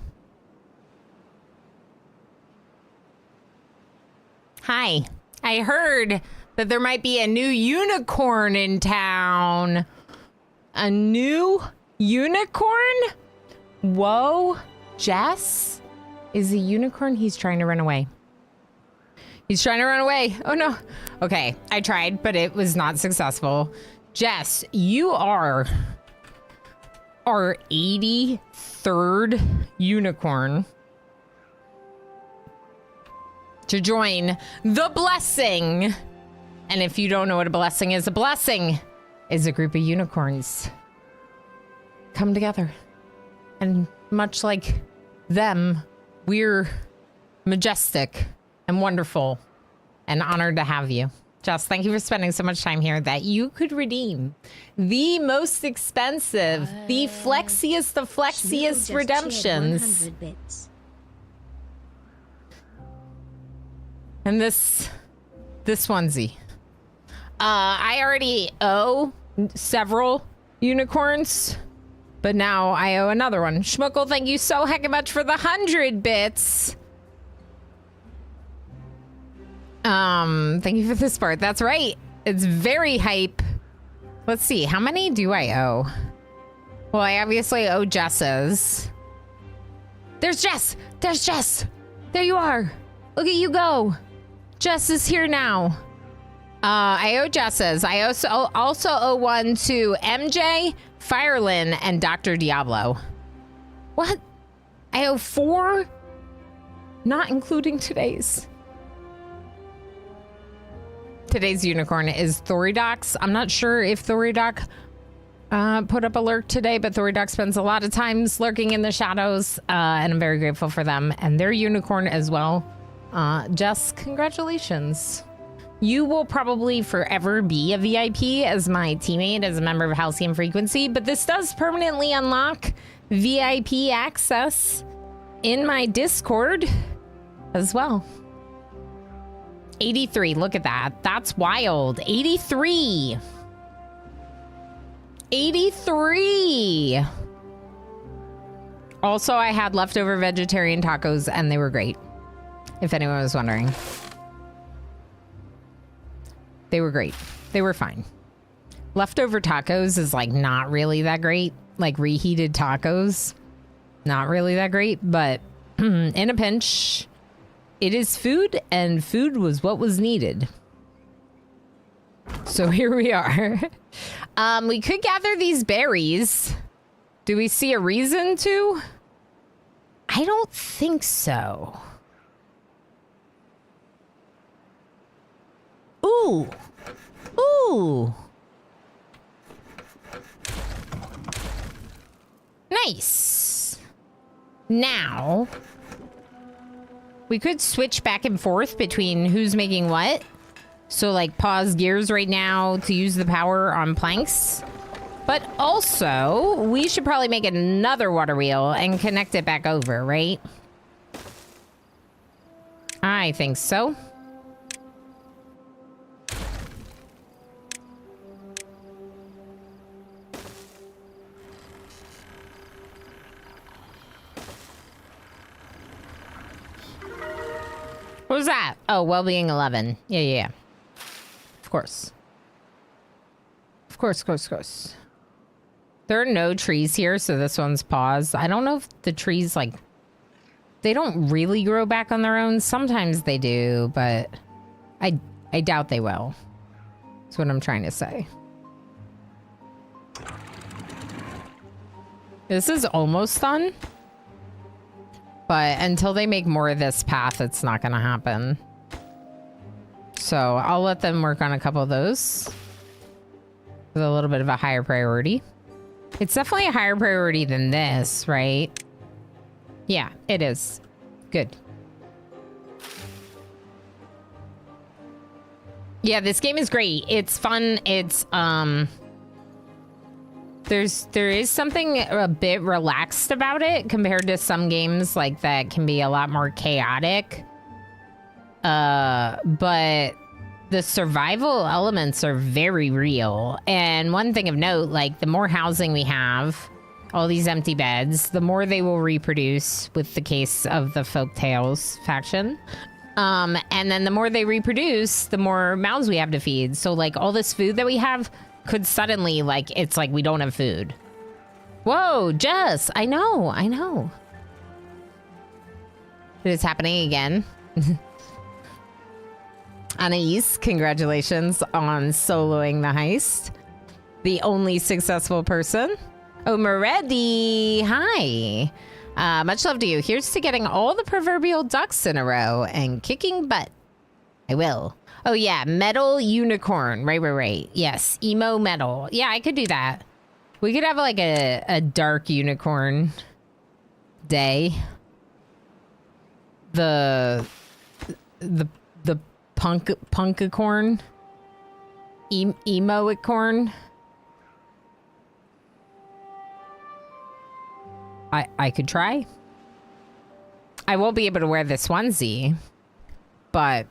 S1: Hi. I heard that there might be a new unicorn in town. A new unicorn? Whoa. Jess? Is a unicorn? He's trying to run away. He's trying to run away. Oh no. Okay, I tried, but it was not successful. Jess, you are our 83rd unicorn to join the blessing. And if you don't know what a blessing is a group of unicorns come together. And much like them, we're majestic and wonderful and honored to have you. Jess, thank you for spending so much time here that you could redeem the most expensive, the flexiest of flexiest redemptions.
S4: 100 bits.
S1: And this onesie. I already owe several unicorns, but now I owe another one. Schmuckle, thank you so heckin' much for the 100 bits. Thank you for this part. That's right. It's very hype. Let's see. How many do I owe? Well, I obviously owe Jess's. There's Jess. There's Jess. There you are. Look at you go. Jess is here now. I owe Jess's. I also owe one to MJ, Firelin, and Dr. Diablo. What? I owe 4? Not including today's. Today's unicorn is Thoridox. I'm not sure if Thoridoc put up a lurk today, but Thoridoc spends a lot of times lurking in the shadows, and I'm very grateful for them and their unicorn as well. Jess, congratulations. You will probably forever be a VIP as my teammate, as a member of Halcyon Frequency, but this does permanently unlock VIP access in my Discord as well. 83, look at that. That's wild. 83. 83. Also, I had leftover vegetarian tacos and they were great. If anyone was wondering. They were great. They were fine. Leftover tacos is like not really that great. Like reheated tacos, not really that great, but in a pinch, it is food, and food was what was needed. So here we are. We could gather these berries. Do we see a reason to? I don't think so. Ooh. Ooh. Nice. Now, we could switch back and forth between who's making what. So, like, pause gears right now to use the power on planks. But also, we should probably make another water wheel and connect it back over, right? I think so. What was that? Oh, well-being 11. Yeah. Of course. Of course. There are no trees here, so this one's paused. I don't know if the trees, like, they don't really grow back on their own. Sometimes they do, but I doubt they will. That's what I'm trying to say. This is almost done. But until they make more of this path, it's not going to happen. So I'll let them work on a couple of those with a little bit of a higher priority. It's definitely a higher priority than this, right? Yeah, it is. Good. Yeah, this game is great. It's fun. It's there is something a bit relaxed about it compared to some games like that can be a lot more chaotic. But the survival elements are very real. And one thing of note, like the more housing we have, all these empty beds, the more they will reproduce with the case of the Folktales faction. And then the more they reproduce, the more mouths we have to feed. So like all this food that we have could suddenly, like, it's like we don't have food. Whoa, Jess, I know. It is happening again. Anais, congratulations on soloing the heist. The only successful person. Oh, Moretti, hi. Much love to you. Here's to getting all the proverbial ducks in a row and kicking butt. I will. Oh, yeah. Metal unicorn. Right. Yes. Emo metal. Yeah, I could do that. We could have like a dark unicorn day. The punkicorn. Emo-icorn. I could try. I won't be able to wear this onesie, but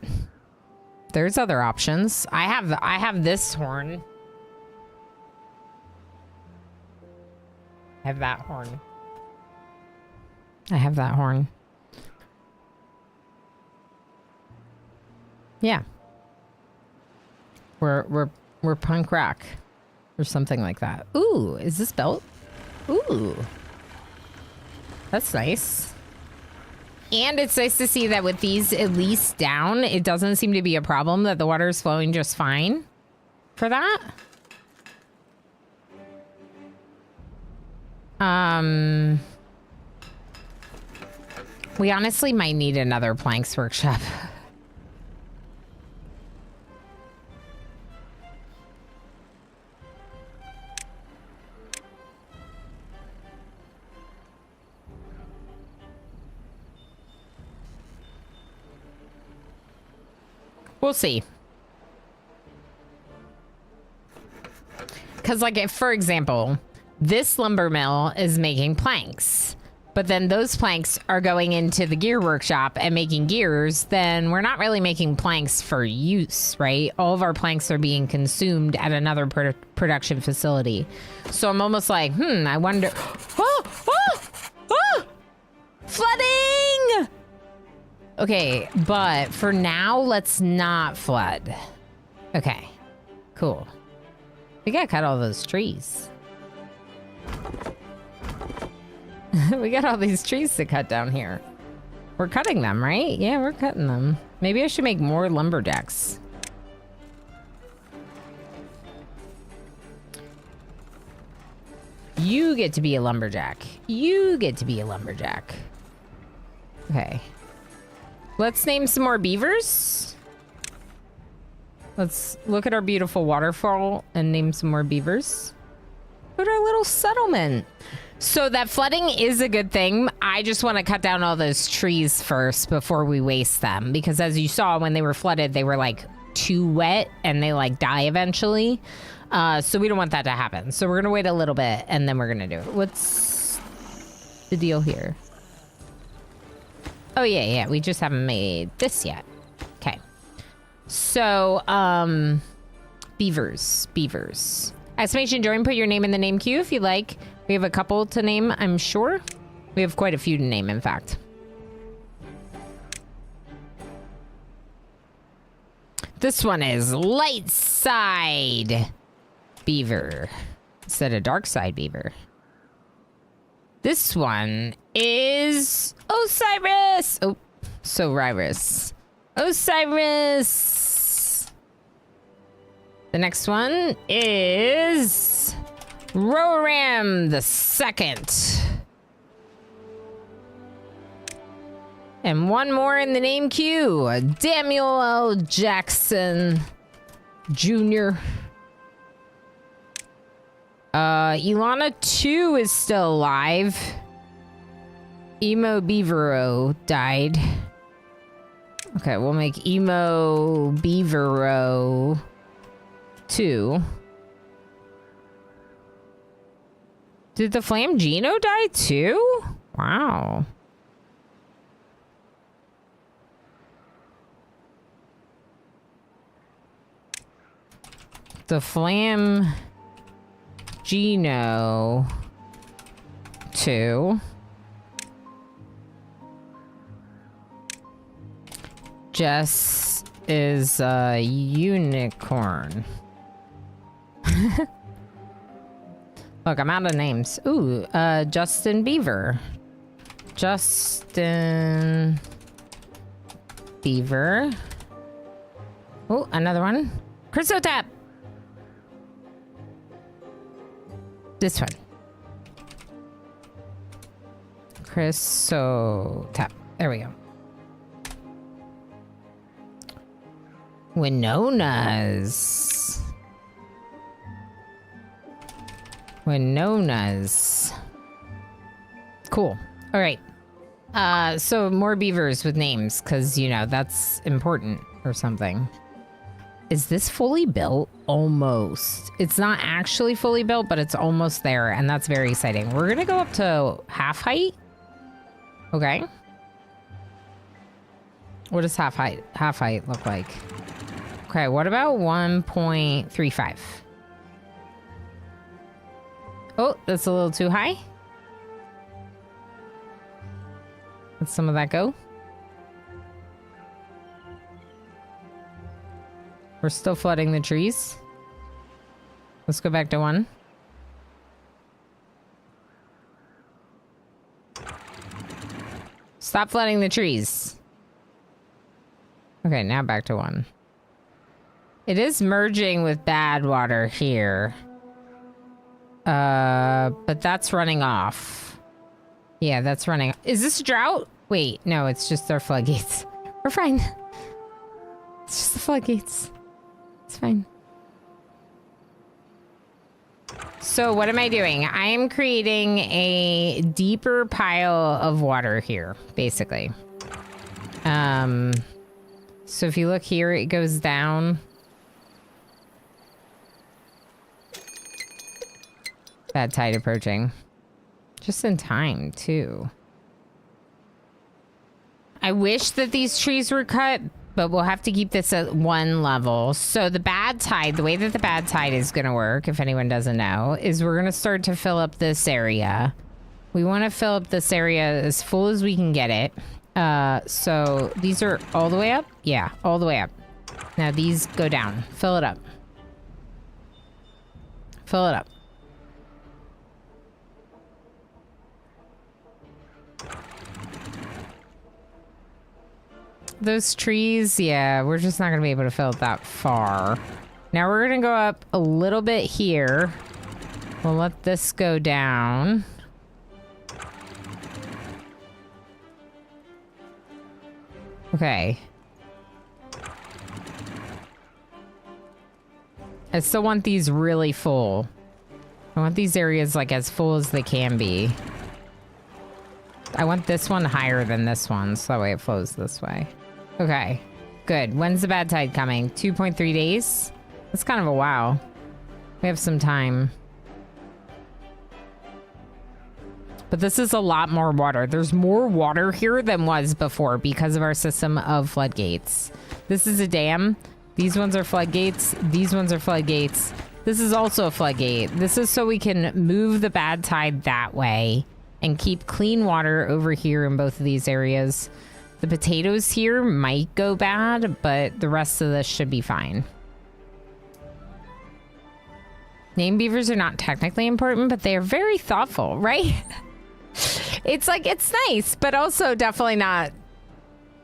S1: there's other options. I have this horn. I have that horn. I have that horn. Yeah. We're punk rock or something like that. Ooh, is this belt? Ooh. That's nice. And it's nice to see that with these at least down, it doesn't seem to be a problem, that the water is flowing just fine for that. We honestly might need another planks workshop. We'll see. Because, like, if, for example, this lumber mill is making planks, but then those planks are going into the gear workshop and making gears, then we're not really making planks for use, right? All of our planks are being consumed at another production facility. So I'm almost like, I wonder... Flooding! Okay, but for now, let's not flood. Okay, cool. We gotta cut all those trees. We got all these trees to cut down here. We're cutting them, right? Yeah, we're cutting them. Maybe I should make more lumberjacks. You get to be a lumberjack. You get to be a lumberjack. Okay. Let's name some more beavers. Let's look at our beautiful waterfall and name some more beavers. Look at our little settlement. So that flooding is a good thing. I just want to cut down all those trees first before we waste them. Because as you saw, when they were flooded, they were like too wet and they like die eventually. So we don't want that to happen. So we're going to wait a little bit and then we're going to do it. What's the deal here? Oh, yeah. We just haven't made this yet. Okay. So, beavers. Exclamation join, put your name in the name queue if you like. We have a couple to name, I'm sure. We have quite a few to name, in fact. This one is light side beaver instead of dark side beaver. This one is Osiris. Oh, so Osiris. The next one is Roram the Second. And one more in the name queue, Samuel L. Jackson Jr. Ilana 2 is still alive. Emo Beavero died. Okay, we'll make Emo Beavero 2. Did the Flamgino die too? Wow. The Flamgino 2. Jess is a unicorn. Look, I'm out of names. Ooh, Justin Beaver. Justin Beaver. Oh, another one. Chrysotap. This one. Chrysotap. There we go. Winona's. Cool. All right. So more beavers with names, because, you know, that's important or something. Is this fully built? Almost. It's not actually fully built, but it's almost there, and that's very exciting. We're gonna go up to half height. Okay. What does half height look like? Okay, what about 1.35? Oh, that's a little too high. Let some of that go. We're still flooding the trees. Let's go back to 1. Stop flooding the trees. Okay, now back to 1. It is merging with bad water here. But that's running off. Yeah, that's running. Is this a drought? Wait, no, it's just our floodgates. We're fine. It's just the floodgates. It's fine. So what am I doing? I am creating a deeper pile of water here, basically. So if you look here, it goes down. Bad tide approaching. Just in time, too. I wish that these trees were cut, but we'll have to keep this at 1 level. So the bad tide, the way that the bad tide is going to work, if anyone doesn't know, is we're going to start to fill up this area. We want to fill up this area as full as we can get it. So these are all the way up? Yeah, all the way up. Now these go down. Fill it up. Fill it up. Those trees, yeah, we're just not going to be able to fill it that far. Now we're going to go up a little bit here. We'll let this go down. Okay. I still want these really full. I want these areas like as full as they can be. I want this one higher than this one, so that way it flows this way. Okay, good. When's the bad tide coming? 2.3 days? That's kind of a wow. We have some time. But this is a lot more water. There's more water here than was before because of our system of floodgates. This is a dam. These ones are floodgates. These ones are floodgates. This is also a floodgate. This is so we can move the bad tide that way and keep clean water over here in both of these areas. The potatoes here might go bad, but the rest of this should be fine. Name beavers are not technically important, but they are very thoughtful, right? It's like, it's nice, but also definitely not,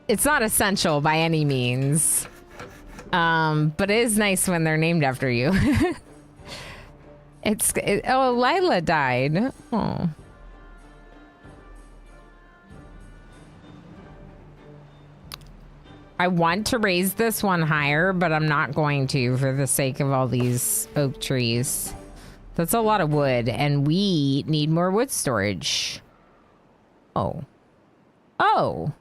S1: it's not essential by any means. But it is nice when they're named after you. Oh, Lila died. Oh. I want to raise this one higher, but I'm not going to for the sake of all these oak trees. That's a lot of wood, and we need more wood storage. Oh. Oh.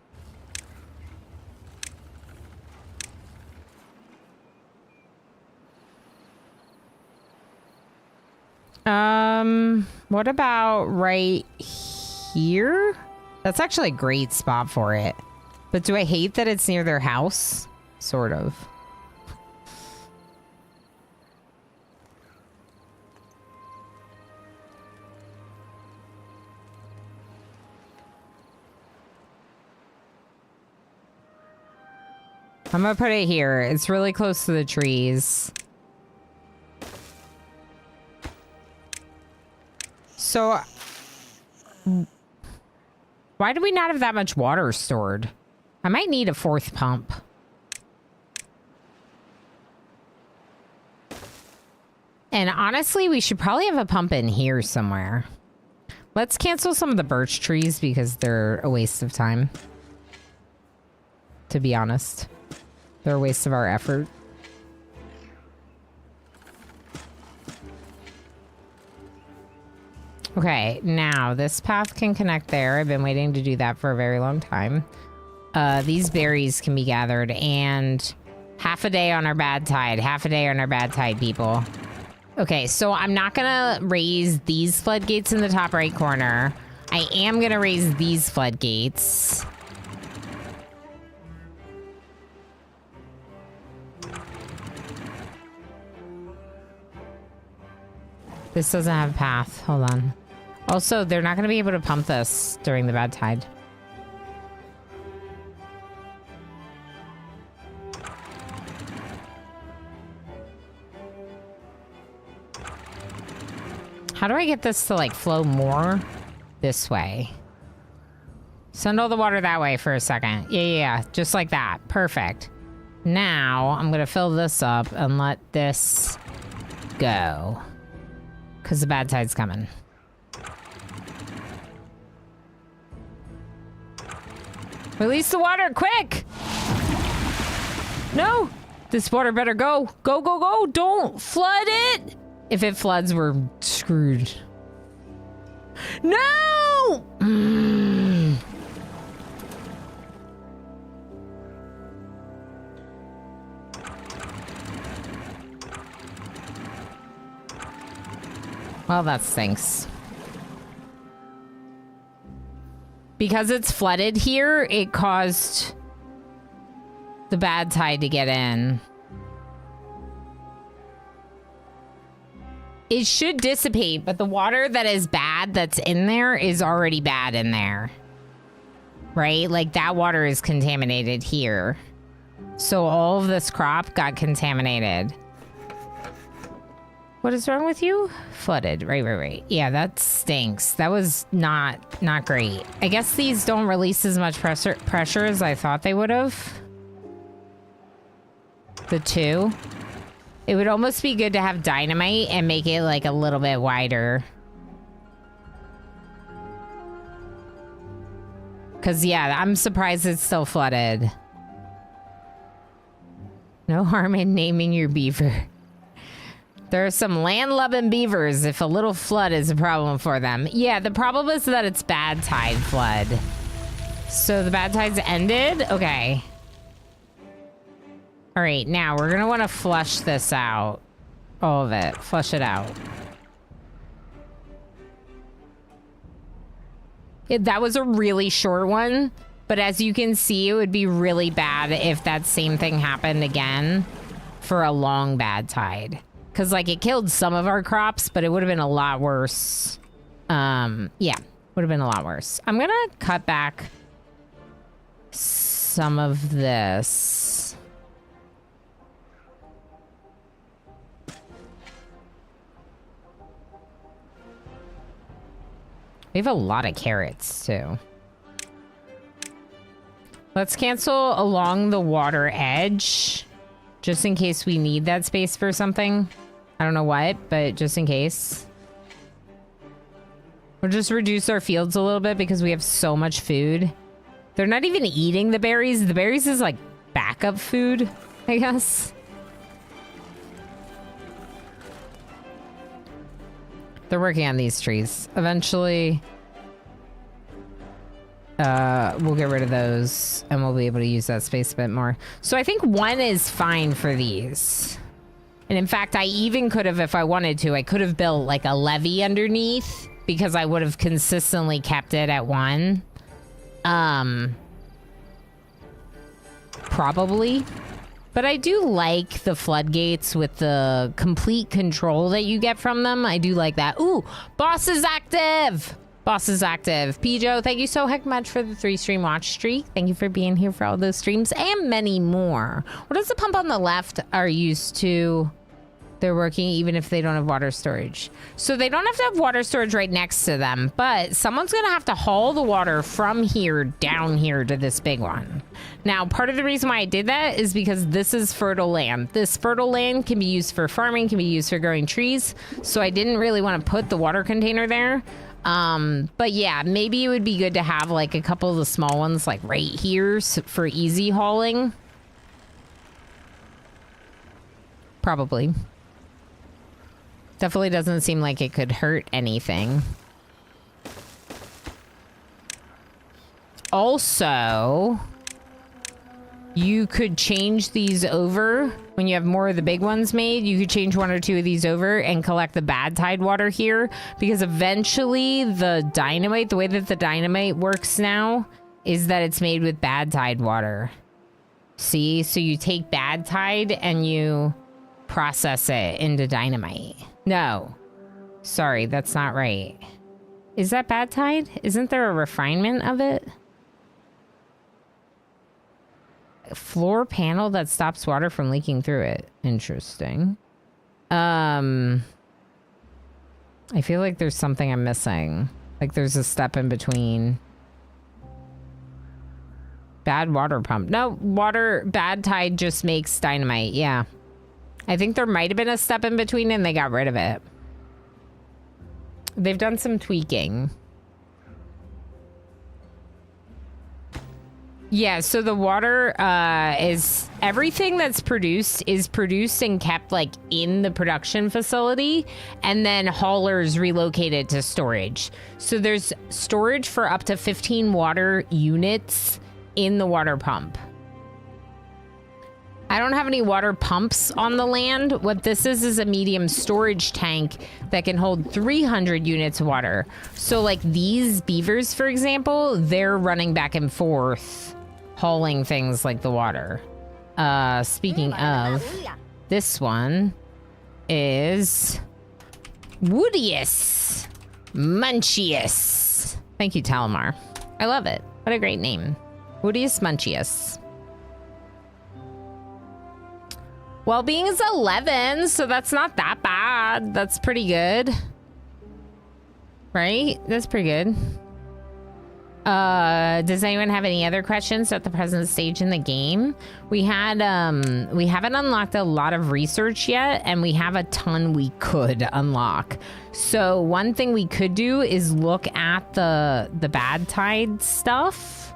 S1: What about right here? That's actually a great spot for it. But do I hate that it's near their house? Sort of. I'm gonna put it here. It's really close to the trees. So, why do we not have that much water stored? I might need a fourth pump. And honestly, we should probably have a pump in here somewhere. Let's cancel some of the birch trees because they're a waste of time. To be honest. They're a waste of our effort. Okay, now this path can connect there. I've been waiting to do that for a very long time. These berries can be gathered, and half a day on our bad tide. Half a day on our bad tide, people. Okay, so I'm not gonna raise these floodgates in the top right corner. I am gonna raise these floodgates. This doesn't have a path. Hold on. Also, they're not going to be able to pump this during the bad tide. How do I get this to, like, flow more this way? Send all the water that way for a second. Yeah. Just like that. Perfect. Now, I'm going to fill this up and let this go. Because the bad tide's coming. Release the water, quick! No! This water better go. Go, go, go! Don't flood it! If it floods, we're screwed. No! Well, that stinks. Because it's flooded here, it caused the bad tide to get in. It should dissipate, but the water that is bad that's in there is already bad in there. Right? Like, that water is contaminated here. So all of this crop got contaminated. What is wrong with you? Flooded. Right. Yeah, that stinks. That was not great. I guess these don't release as much pressure as I thought they would have. The two. It would almost be good to have dynamite and make it like a little bit wider. Because, yeah, I'm surprised it's still flooded. No harm in naming your beaver. There are some land-loving beavers if a little flood is a problem for them. Yeah, the problem is that it's bad tide flood. So the bad tide's ended? Okay. All right, now we're gonna want to flush this out. All of it. Flush it out. That was a really short one, but as you can see, it would be really bad if that same thing happened again for a long bad tide. Because, like, it killed some of our crops, but it would have been a lot worse. Yeah, would have been a lot worse. I'm going to cut back some of this. We have a lot of carrots, too. Let's cancel along the water edge. just in case we need that space for something. I don't know what, but just in case. We'll just reduce our fields a little bit because we have so much food. They're not even eating the berries. The berries is like backup food, I guess. They're working on these trees. Eventually, we'll get rid of those and we'll be able to use that space a bit more. So I think 1 is fine for these. And in fact, I even could have, if I wanted to, I could have built like a levee underneath because I would have consistently kept it at 1. Probably. But I do like the floodgates with the complete control that you get from them. I do like that. Ooh, boss is active. Boss is active. Pijo, thank you so heck much for the 3-stream watch streak. Thank you for being here for all those streams and many more. What does the pump on the left are used to? They're working even if they don't have water storage. So they don't have to have water storage right next to them, but someone's gonna have to haul the water from here down here to this big one. Now, part of the reason why I did that is because this is fertile land. This fertile land can be used for farming, can be used for growing trees. So I didn't really want to put the water container there. But yeah, maybe it would be good to have like a couple of the small ones like right here for easy hauling. Probably. Definitely doesn't seem like it could hurt anything. Also, you could change these over when you have more of the big ones made. You could change 1 or 2 of these over and collect the bad tide water here, because eventually the dynamite, the way that the dynamite works now is that it's made with bad tide water. See, so you take bad tide and you process it into dynamite. No, sorry, that's not right. Is that bad tide? Isn't there a refinement of it? Floor panel that stops water from leaking through it. Interesting. I feel like there's something I'm missing. Like there's a step in between. Bad water pump. No, bad tide just makes dynamite. Yeah. I think there might have been a step in between and they got rid of it. They've done some tweaking. Yeah, so the water is everything that's produced is produced and kept like in the production facility, and then haulers relocated to storage. So there's storage for up to 15 water units in the water pump. I don't have any water pumps on the land. What this is a medium storage tank that can hold 300 units of water. So like these beavers, for example, they're running back and forth, hauling things like the water. Speaking of, this one is Woodius Munchius. Thank you, Talamar. I love it. What a great name. Woodius Munchius. Well-being is 11, so that's not that bad. That's pretty good. Right? That's pretty good. Does anyone have any other questions at the present stage in the game? We haven't unlocked a lot of research yet, and we have a ton we could unlock. So one thing we could do is look at the bad tide stuff.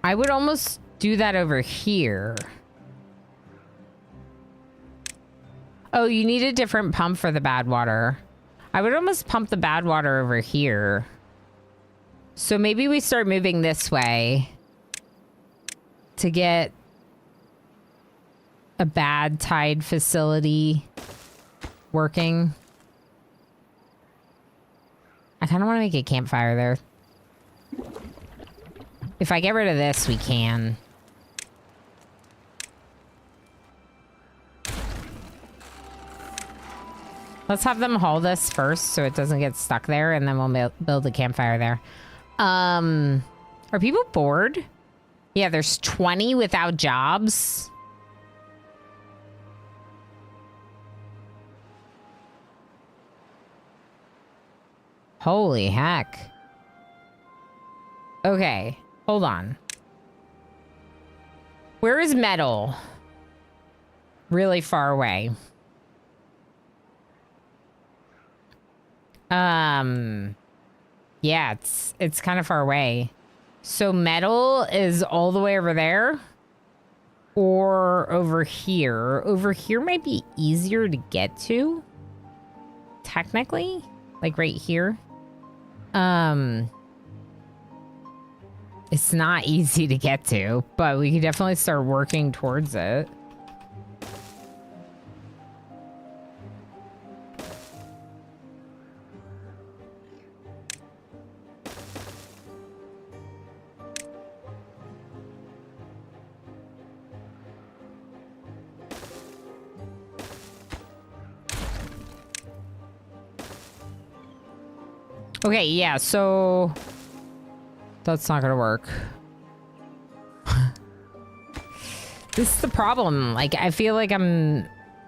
S1: I would almost do that over here. Oh, you need a different pump for the bad water. I would almost pump the bad water over here. So maybe we start moving this way to get a bad tide facility working. I kind of want to make a campfire there. If I get rid of this, we can. Let's have them haul this first so it doesn't get stuck there, and then we'll build a campfire there. Are people bored? Yeah, there's 20 without jobs. Holy heck. Okay, hold on. Where is metal? Really far away. Yeah, it's kind of far away. So metal is all the way over there or over here. Over here might be easier to get to. Technically, like right here. It's not easy to get to, but we can definitely start working towards it. Okay, yeah, so that's not gonna work. This is the problem. Like, I feel like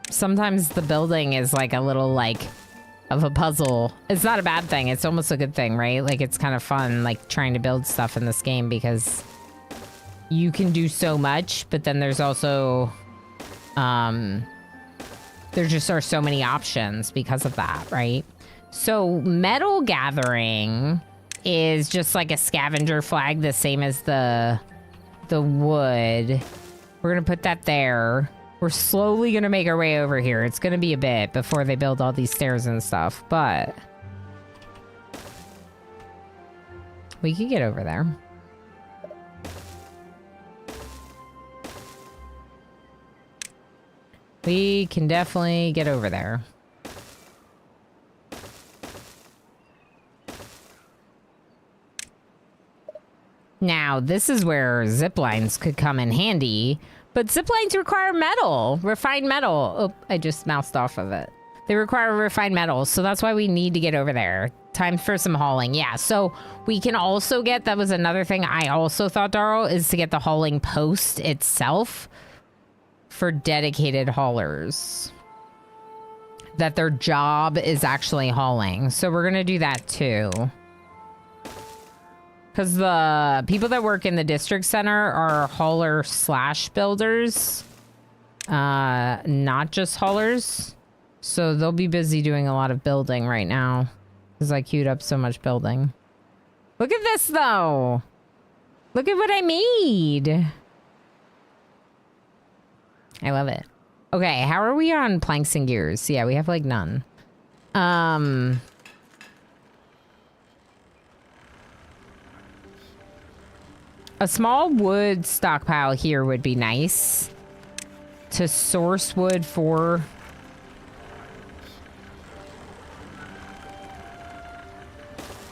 S1: sometimes the building is like a little like of a puzzle. It's not a bad thing. It's almost a good thing, right? Like, it's kind of fun, like trying to build stuff in this game because you can do so much, but then there's also, there just are so many options because of that, right? So metal gathering is just like a scavenger flag, the same as the wood. We're gonna put that there. We're slowly gonna make our way over here. It's gonna be a bit before they build all these stairs and stuff, but we could get over there. We can definitely get over there. Now, this is where zip lines could come in handy, but zip lines require metal, refined metal. Oh, I just moused off of it. They require refined metal, so that's why we need to get over there. Time for some hauling. Yeah, so we can also get, that was another thing I also thought, Darl, is to get the hauling post itself for dedicated haulers. That their job is actually hauling. So we're going to do that too. Because the people that work in the district center are hauler slash builders. Not just haulers. So they'll be busy doing a lot of building right now. Because I queued up so much building. Look at this though. Look at what I made. I love it. Okay, how are we on planks and gears? Yeah, we have like none. A small wood stockpile here would be nice to source wood for.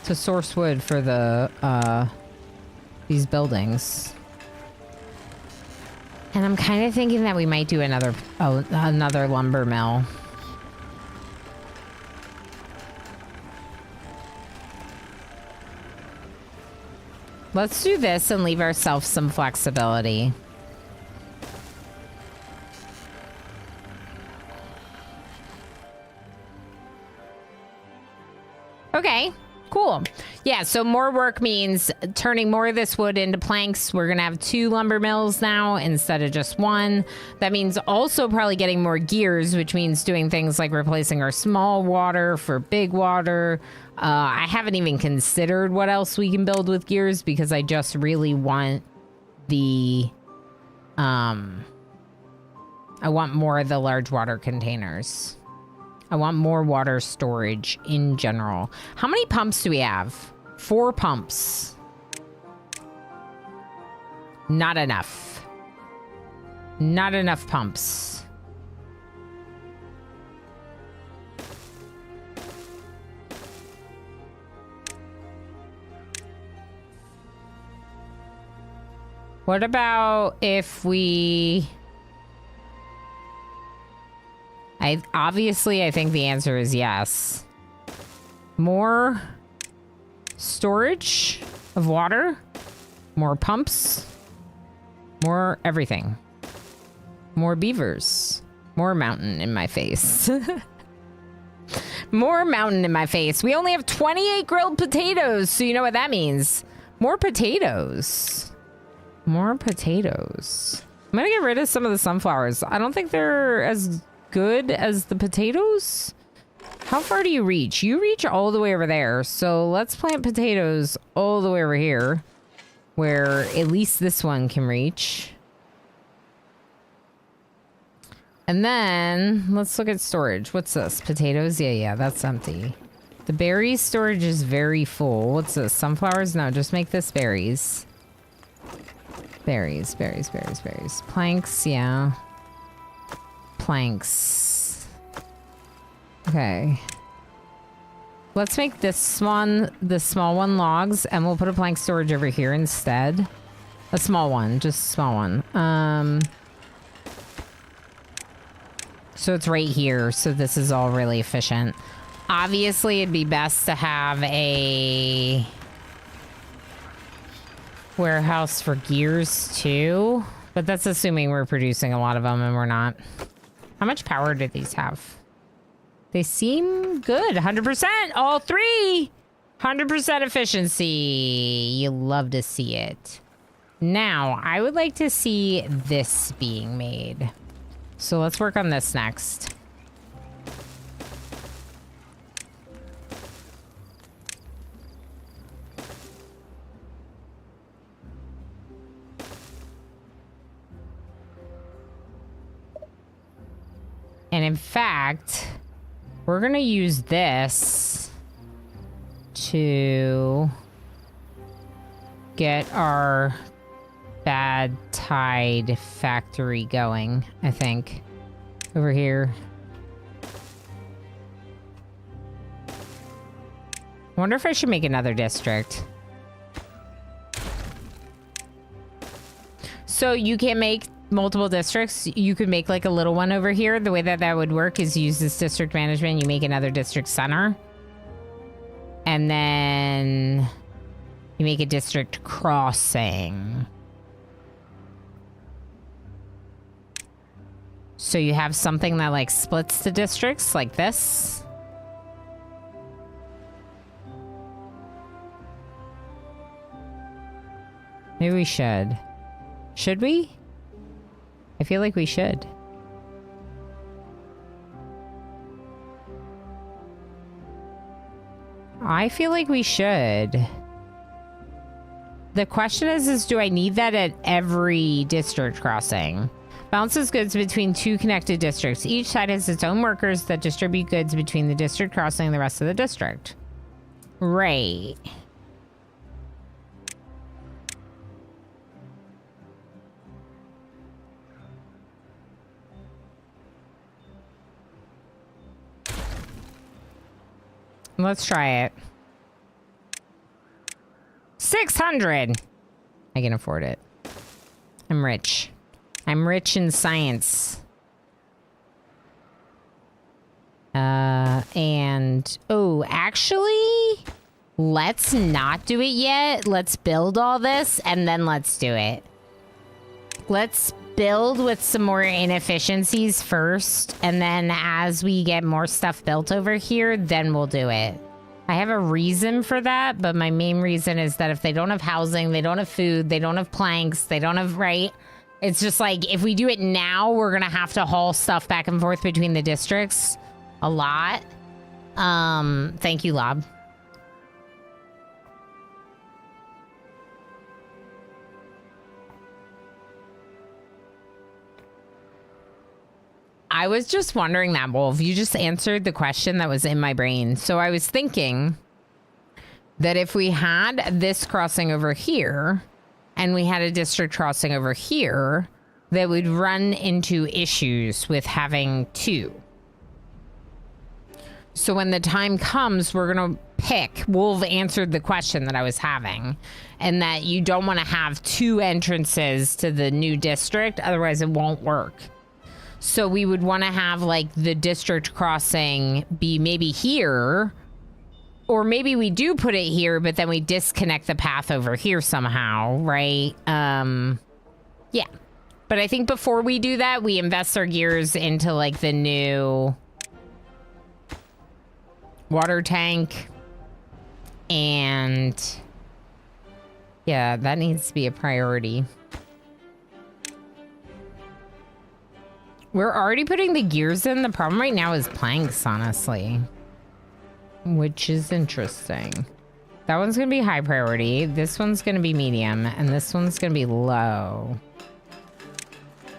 S1: To source wood for the these buildings. And I'm kind of thinking that we might do another lumber mill. Let's do this and leave ourselves some flexibility. Okay, cool. Yeah, so more work means turning more of this wood into planks. We're gonna have 2 lumber mills now instead of just 1. That means also probably getting more gears, which means doing things like replacing our small water for big water. I haven't even considered what else we can build with gears because I just really want the, I want more of the large water containers. I want more water storage in general. How many pumps do we have? 4 pumps. Not enough. Not enough pumps. What about if we... I think the answer is yes. More storage of water, more pumps, more everything. More beavers, more mountain in my face. More mountain in my face. We only have 28 grilled potatoes, so you know what that means. More potatoes. More potatoes. I'm gonna get rid of some of the sunflowers. I don't think they're as good as the potatoes. How far do you reach? You reach all the way over there. So let's plant potatoes all the way over here, where at least this one can reach. And then let's look at storage. What's this? Potatoes? Yeah, that's empty. The berries storage is very full. What's this? Sunflowers? No, just make this berries. Berries. Planks, yeah. Planks. Okay. Let's make this one, the small one, logs, and we'll put a plank storage over here instead. A small one, just a small one. So it's right here, so this is all really efficient. Obviously, it'd be best to have a warehouse for gears too, but that's assuming we're producing a lot of them and we're not. How much power do these have? They seem good. 100%, all three. 100% efficiency. You love to see it. Now, I would like to see this being made. So let's work on this next. And in fact, we're going to use this to get our bad tide factory going, I think. Over here. I wonder if I should make another district. So you can make multiple districts. You could make like a little one over here. The way that that would work is you use this district management. You make another district center. And then you make a district crossing. So you have something that like splits the districts like this. Maybe we should. Should we? I feel like we should. I feel like we should. The question is do I need that at every district crossing? Balances goods between two connected districts. Each side has its own workers that distribute goods between the district crossing and the rest of the district. Right. Let's try it. 600. I can afford it. I'm rich. I'm rich in science. And oh, actually, let's not do it yet. Let's build all this and then let's do it. Let's build with some more inefficiencies first, and then as we get more stuff built over here, then we'll do it. I have a reason for that, but my main reason is that if they don't have housing, they don't have food, they don't have planks, they don't have, right? It's just like, if we do it now, we're gonna have to haul stuff back and forth between the districts a lot. Thank you, Lob. I was just wondering that, Wolf. You just answered the question that was in my brain. So I was thinking that if we had this crossing over here and we had a district crossing over here, that would run into issues with having two. So when the time comes, we're going to pick. Wolf answered the question that I was having, and that you don't want to have two entrances to the new district. Otherwise, it won't work. So we would want to have like the district crossing be maybe here, or maybe we do put it here, but then we disconnect the path over here somehow, right? Yeah. But I think before we do that, we invest our gears into like the new water tank. And yeah, that needs to be a priority. We're already putting the gears in. The problem right now is planks, honestly. Which is interesting. That one's going to be high priority. This one's going to be medium. And this one's going to be low.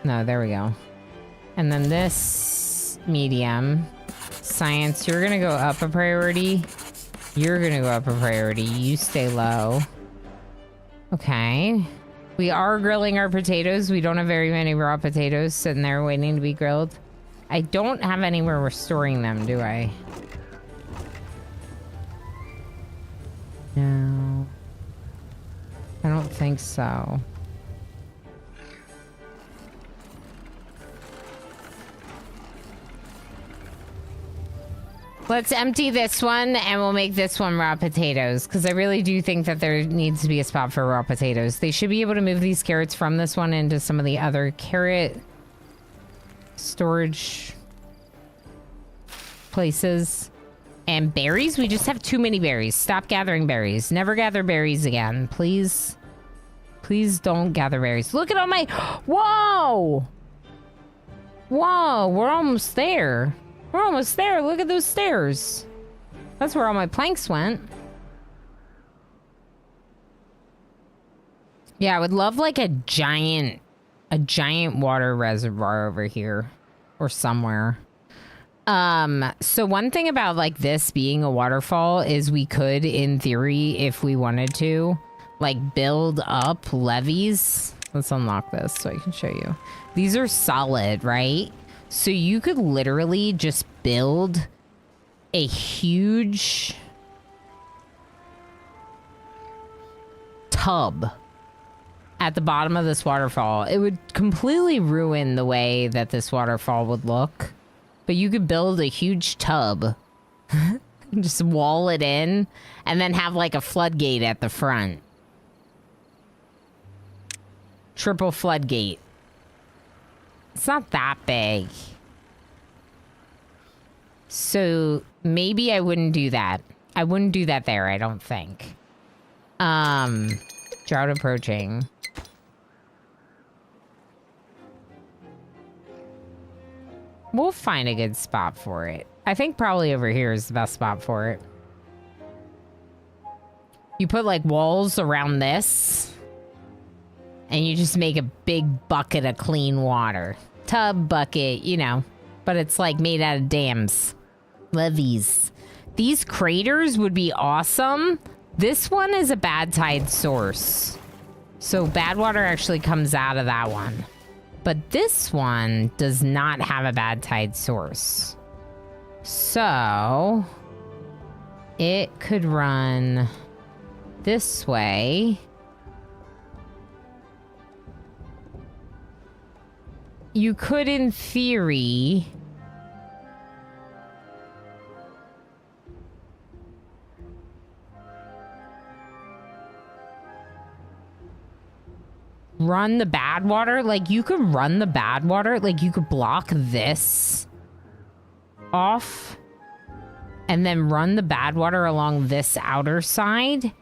S1: No, there we go. And then this medium. Science, you're going to go up a priority. You're going to go up a priority. You stay low. Okay. We are grilling our potatoes. We don't have very many raw potatoes sitting there waiting to be grilled. I don't have anywhere we're storing them, do I? No. I don't think so. Let's empty this one and we'll make this one raw potatoes because I really do think that there needs to be a spot for raw potatoes. They should be able to move these carrots from this one into some of the other carrot storage places. And berries? We just have too many berries. Stop gathering berries. Never gather berries again. Please. Please don't gather berries. Look at all my... Whoa! Whoa, we're almost there. We're almost there. Look at those stairs. That's where all my planks went. Yeah, I would love like a giant water reservoir over here or somewhere. So one thing about like this being a waterfall is we could, in theory, if we wanted to, like build up levees. Let's unlock this so I can show you. These are solid, right? So you could literally just build a huge tub at the bottom of this waterfall. It would completely ruin the way that this waterfall would look. But you could build a huge tub, just wall it in, and then have like a floodgate at the front. Triple floodgate. It's not that big. So maybe I wouldn't do that. I wouldn't do that there, I don't think. Drought approaching. We'll find a good spot for it. I think probably over here is the best spot for it. You put like walls around this. And you just make a big bucket of clean water. Tub, bucket, you know. But it's like made out of dams. Levees. These craters would be awesome. This one is a bad tide source. So bad water actually comes out of that one. But this one does not have a bad tide source. So it could run this way. You could, in theory, run the bad water. Like, you could run the bad water. Like, you could block this off and then run the bad water along this outer side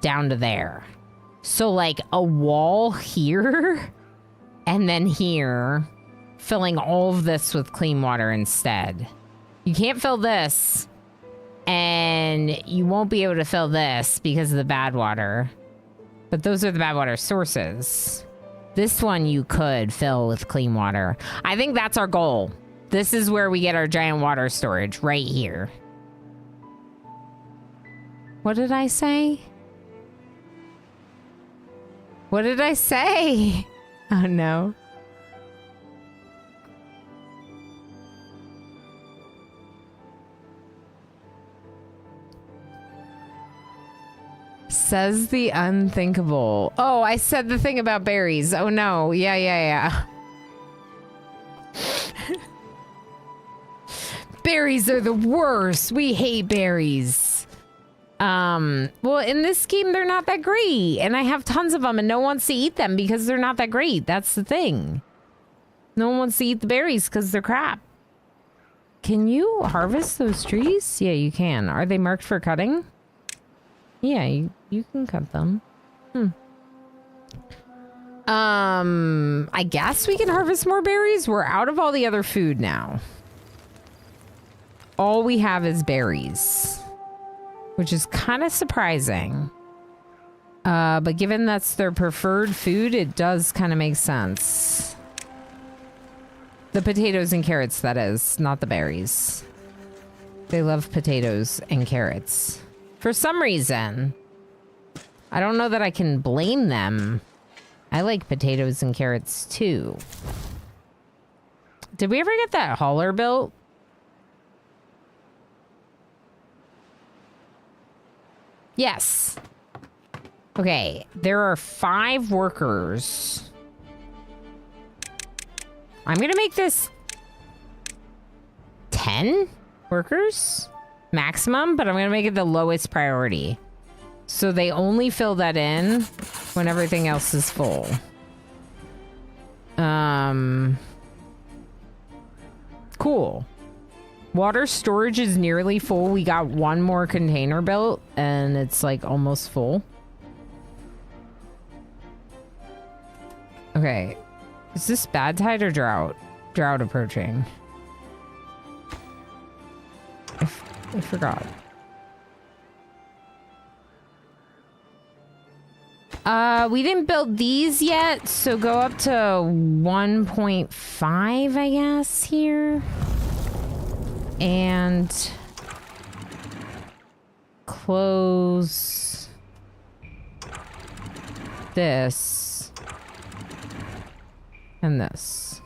S1: down to there. So, like, a wall here... And then here, filling all of this with clean water instead. You can't fill this. And you won't be able to fill this because of the bad water. But those are the bad water sources. This one you could fill with clean water. I think that's our goal. This is where we get our giant water storage, right here. What did I say? What did I say? Oh, no. Says the unthinkable. Oh, I said the thing about berries. Oh, no. Yeah. Berries are the worst. We hate berries. Well, in this game, they're not that great. And I have tons of them and no one wants to eat them because they're not that great. That's the thing. No one wants to eat the berries because they're crap. Can you harvest those trees? Yeah, you can. Are they marked for cutting? Yeah, you can cut them. I guess we can harvest more berries. We're out of all the other food now. All we have is berries, which is kind of surprising. But given that's their preferred food, it does kind of make sense. The potatoes and carrots, that is, not the berries. They love potatoes and carrots. For some reason. I don't know that I can blame them. I like potatoes and carrots too. Did we ever get that hauler built? Yes. Okay, there are 5 workers. I'm gonna make this 10 workers maximum, but I'm gonna make it the lowest priority. So they only fill that in when everything else is full. Cool. Water storage is nearly full. We got 1 more container built and it's like almost full. Okay. Is this bad tide or drought? Drought approaching. I forgot. We didn't build these yet, so go up to 1.5, I guess, here. And close this and this.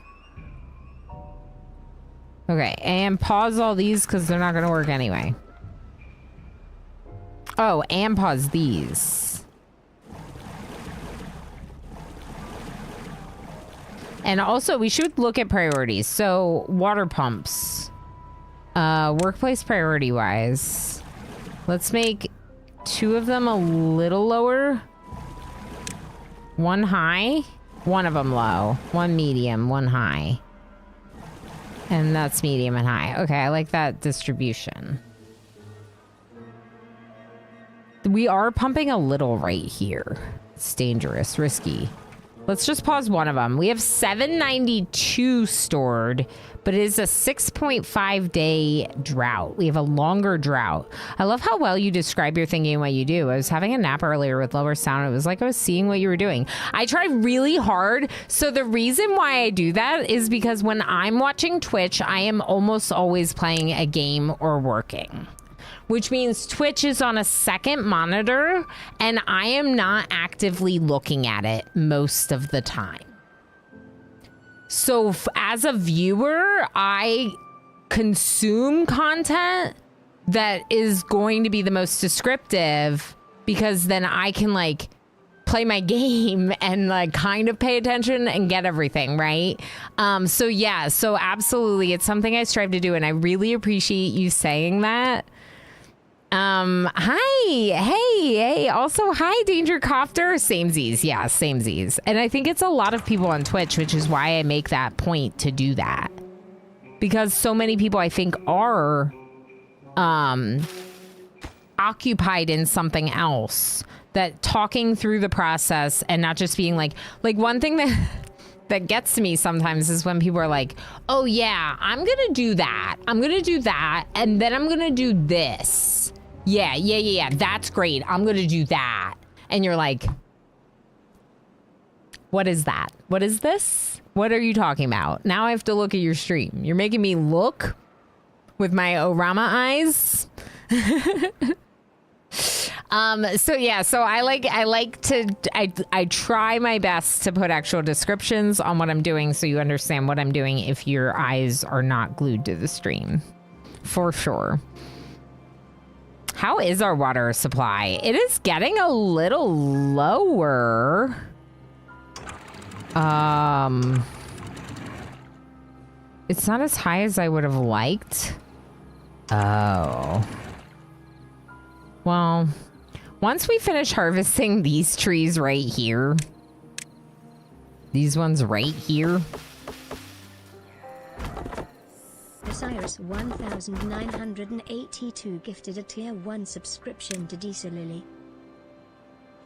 S1: Okay, and pause all these because they're not going to work anyway. Oh, and pause these. And also, we should look at priorities. So, water pumps. Workplace priority-wise. Let's make 2 of them a little lower. 1 high. 1 of them low. 1 medium, 1 high. And that's medium and high. Okay, I like that distribution. We are pumping a little right here. It's dangerous, risky. Let's just pause 1 of them. We have 792 stored, but it is a 6.5 day drought. We have a longer drought. I love how well you describe your thinking and what you do. I was having a nap earlier with lower sound. It was like I was seeing what you were doing. I try really hard. So the reason why I do that is because when I'm watching Twitch, I am almost always playing a game or working. Which means Twitch is on a second monitor and I am not actively looking at it most of the time. So as a viewer, I consume content that is going to be the most descriptive because then I can like play my game and like kind of pay attention and get everything, right? So yeah, so absolutely. It's something I strive to do and I really appreciate you saying that. Hi, hey, also, hi, Danger Copter, samesies, yeah, samesies. And I think it's a lot of people on Twitch, which is why I make that point to do that. Because so many people, I think, are, occupied in something else, that talking through the process and not just being like one thing that gets to me sometimes is when people are like, oh yeah, I'm gonna do that, and then I'm gonna do this. Yeah, that's great. I'm gonna do that. And you're like, what is that? What is this? What are you talking about? Now I have to look at your stream. You're making me look with my Orama eyes. So yeah, so I try my best to put actual descriptions on what I'm doing so you understand what I'm doing if your eyes are not glued to the stream. For sure. How is our water supply? It is getting a little lower. It's not as high as I would have liked. Oh. Well, once we finish harvesting these trees right here, these ones right here.
S4: Osiris 1982 gifted a tier 1 subscription to Diesel Lily.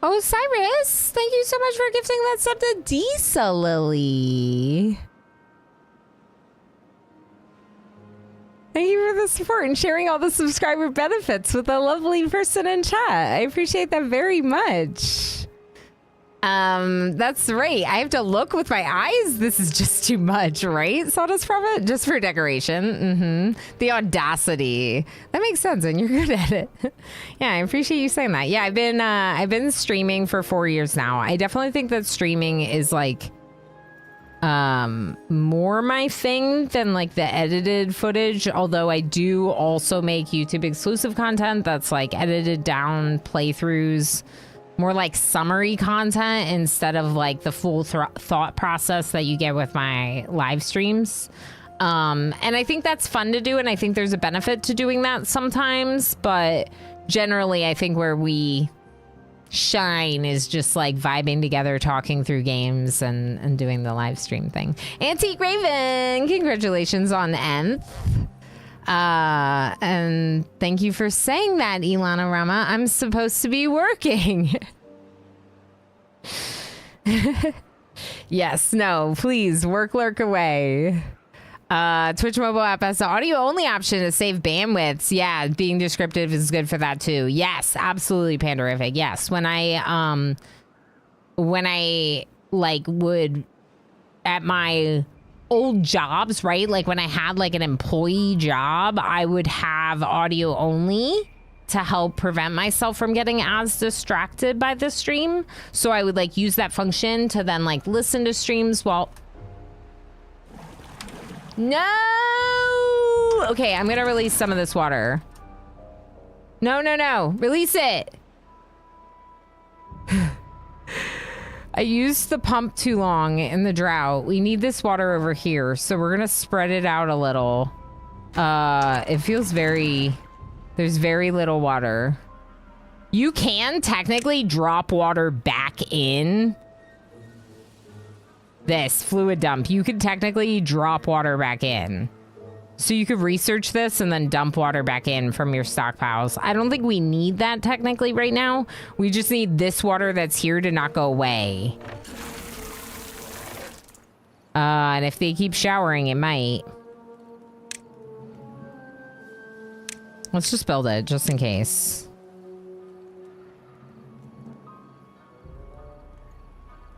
S1: Oh, Cyrus, thank you so much for gifting that sub to Disa Lily. Thank you for the support and sharing all the subscriber benefits with a lovely person in chat. I appreciate that very much. That's right. I have to look with my eyes. This is just too much, right? Sawdust Prophet? Just for decoration. The audacity. That makes sense, and you're good at it. Yeah, I appreciate you saying that. Yeah, I've been streaming for 4 years now. I definitely think that streaming is like more my thing than like the edited footage, although I do also make YouTube exclusive content that's like edited down playthroughs, more like summary content instead of like the full thought process that you get with my live streams. And I think that's fun to do, and I think there's a benefit to doing that sometimes, but generally I think where we shine is just like vibing together, talking through games and doing the live stream thing. Antique Raven, congratulations on the nth. And thank you for saying that, Ilana Rama. I'm supposed to be working. Yes, no, please work, lurk away. Twitch mobile app has the audio only option to save bandwidths. Yeah, being descriptive is good for that too. Yes, absolutely, Pandorific. Yes, when I like would at my old jobs, right? Like when I had like an employee job, I would have audio only to help prevent myself from getting as distracted by the stream. So I would like use that function to then like listen to streams while... No! Okay, I'm gonna release some of this water. No, no, no. Release it! I used the pump too long in the drought. We need this water over here, so we're gonna spread it out a little. It feels very... There's very little water. You can technically drop water back in this fluid dump. You could technically drop water back in. So you could research this and then dump water back in from your stockpiles. I don't think we need that technically right now. We just need this water that's here to not go away. And if they keep showering, it might. Let's just build it, just in case.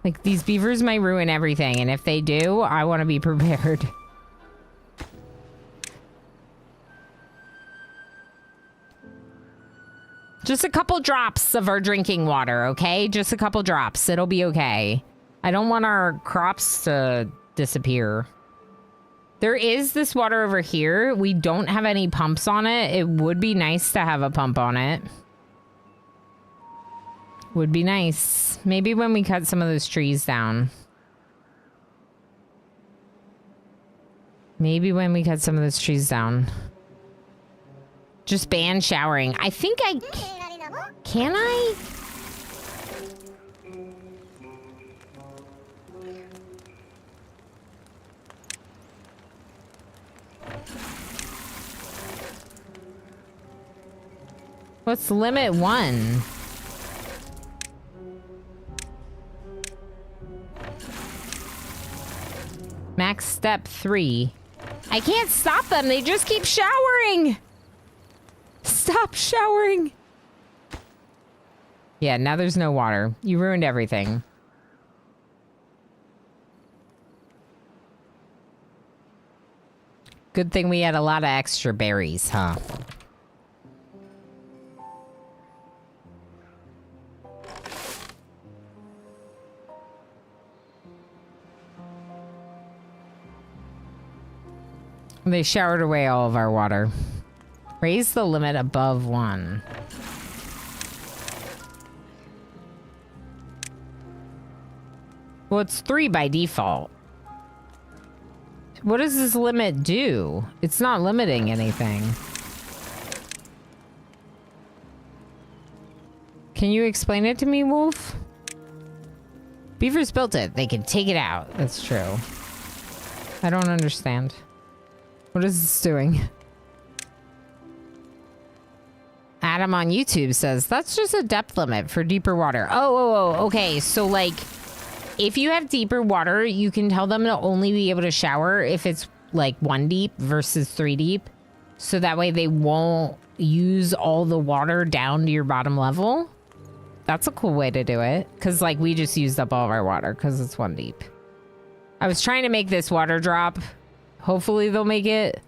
S1: Like, these beavers might ruin everything, and if they do, I want to be prepared. Just a couple drops of our drinking water, okay? Just a couple drops. It'll be okay. I don't want our crops to disappear. There is this water over here. We don't have any pumps on it. It would be nice to have a pump on it. Would be nice. Maybe when we cut some of those trees down. Maybe when we cut some of those trees down. Just ban showering. I think I... Can I? What's limit 1? Max step 3. I can't stop them. They just keep showering. Stop showering. Yeah, now there's no water. You ruined everything. Good thing we had a lot of extra berries, huh? They showered away all of our water. Raise the limit above 1. Well, it's 3 by default. What does this limit do? It's not limiting anything. Can you explain it to me, Wolf? Beavers built it. They can take it out. That's true. I don't understand. What is this doing? Add Adam on YouTube says that's just a depth limit for deeper water. Okay. So like, if you have deeper water, you can tell them to only be able to shower if it's like 1 deep versus 3 deep. So that way they won't use all the water down to your bottom level. That's a cool way to do it. Because like we just used up all of our water because it's 1 deep. I was trying to make this water drop. Hopefully they'll make it.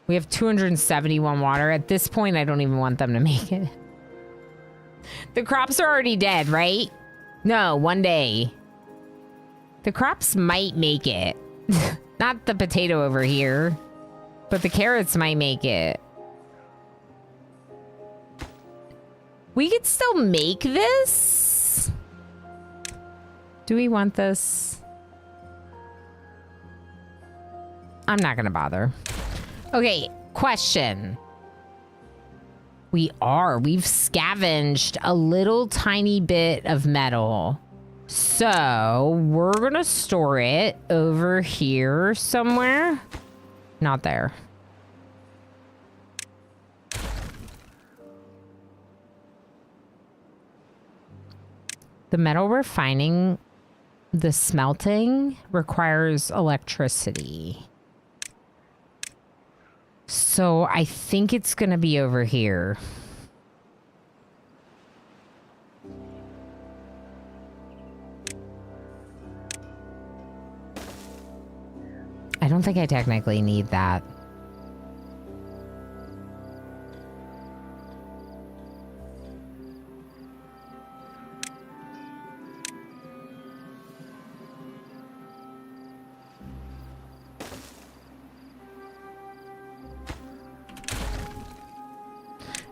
S1: We have 271 water. At this point, I don't even want them to make it. The crops are already dead, right? No, 1 day. The crops might make it. Not the potato over here, but the carrots might make it. We could still make this. Do we want this? I'm not gonna bother. Okay, question. We've scavenged a little tiny bit of metal. So we're gonna store it over here somewhere. Not there. The metal refining, the smelting requires electricity. So I think it's gonna be over here. I don't think I technically need that.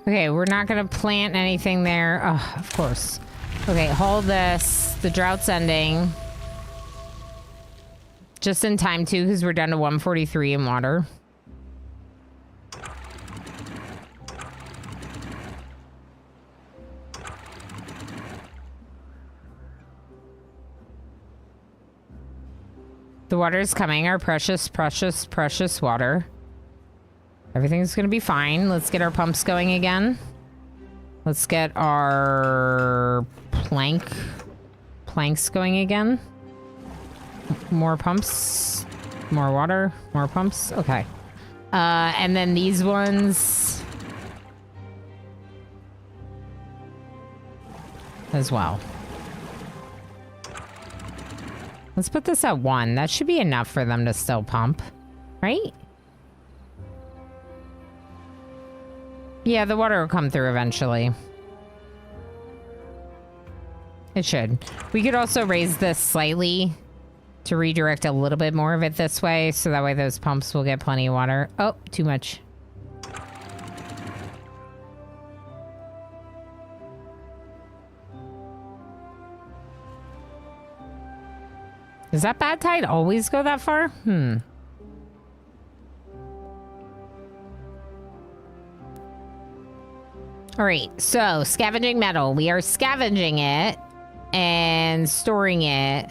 S1: Okay, we're not gonna plant anything there. Oh, of course. Okay, hold this. The drought's ending. Just in time, too, because we're down to 143 in water. The water is coming. Our precious, precious, precious water. Everything's going to be fine. Let's get our pumps going again. Let's get our planks going again. More pumps. More water. More pumps. Okay. And then these ones as well. Let's put this at 1. That should be enough for them to still pump, right? Yeah, the water will come through eventually. It should. We could also raise this slightly to redirect a little bit more of it this way, so that way those pumps will get plenty of water. Oh, too much. Does that bad tide always go that far? All right, so scavenging metal. We are scavenging it and storing it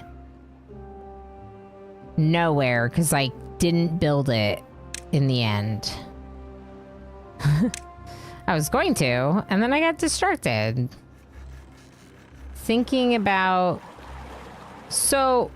S1: nowhere because I didn't build it in the end. I was going to, and then I got distracted. Thinking about... So...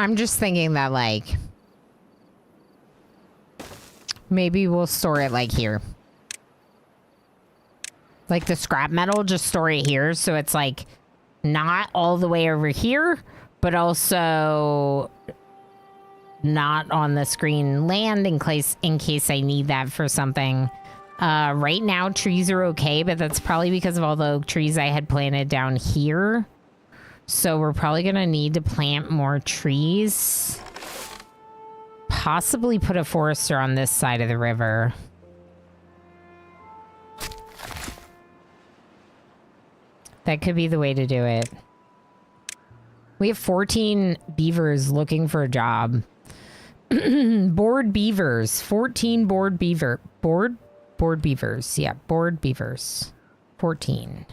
S1: I'm just thinking that, like, maybe we'll store it, like, here. Like, the scrap metal, just store it here, so it's, like, not all the way over here, but also not on the screen land in case I need that for something. Right now, trees are okay, but that's probably because of all the oak trees I had planted down here. So we're probably going to need to plant more trees. Possibly put a forester on this side of the river. That could be the way to do it. We have 14 beavers looking for a job. Bored beavers. 14 bored beavers. Yeah, bored beavers. 14.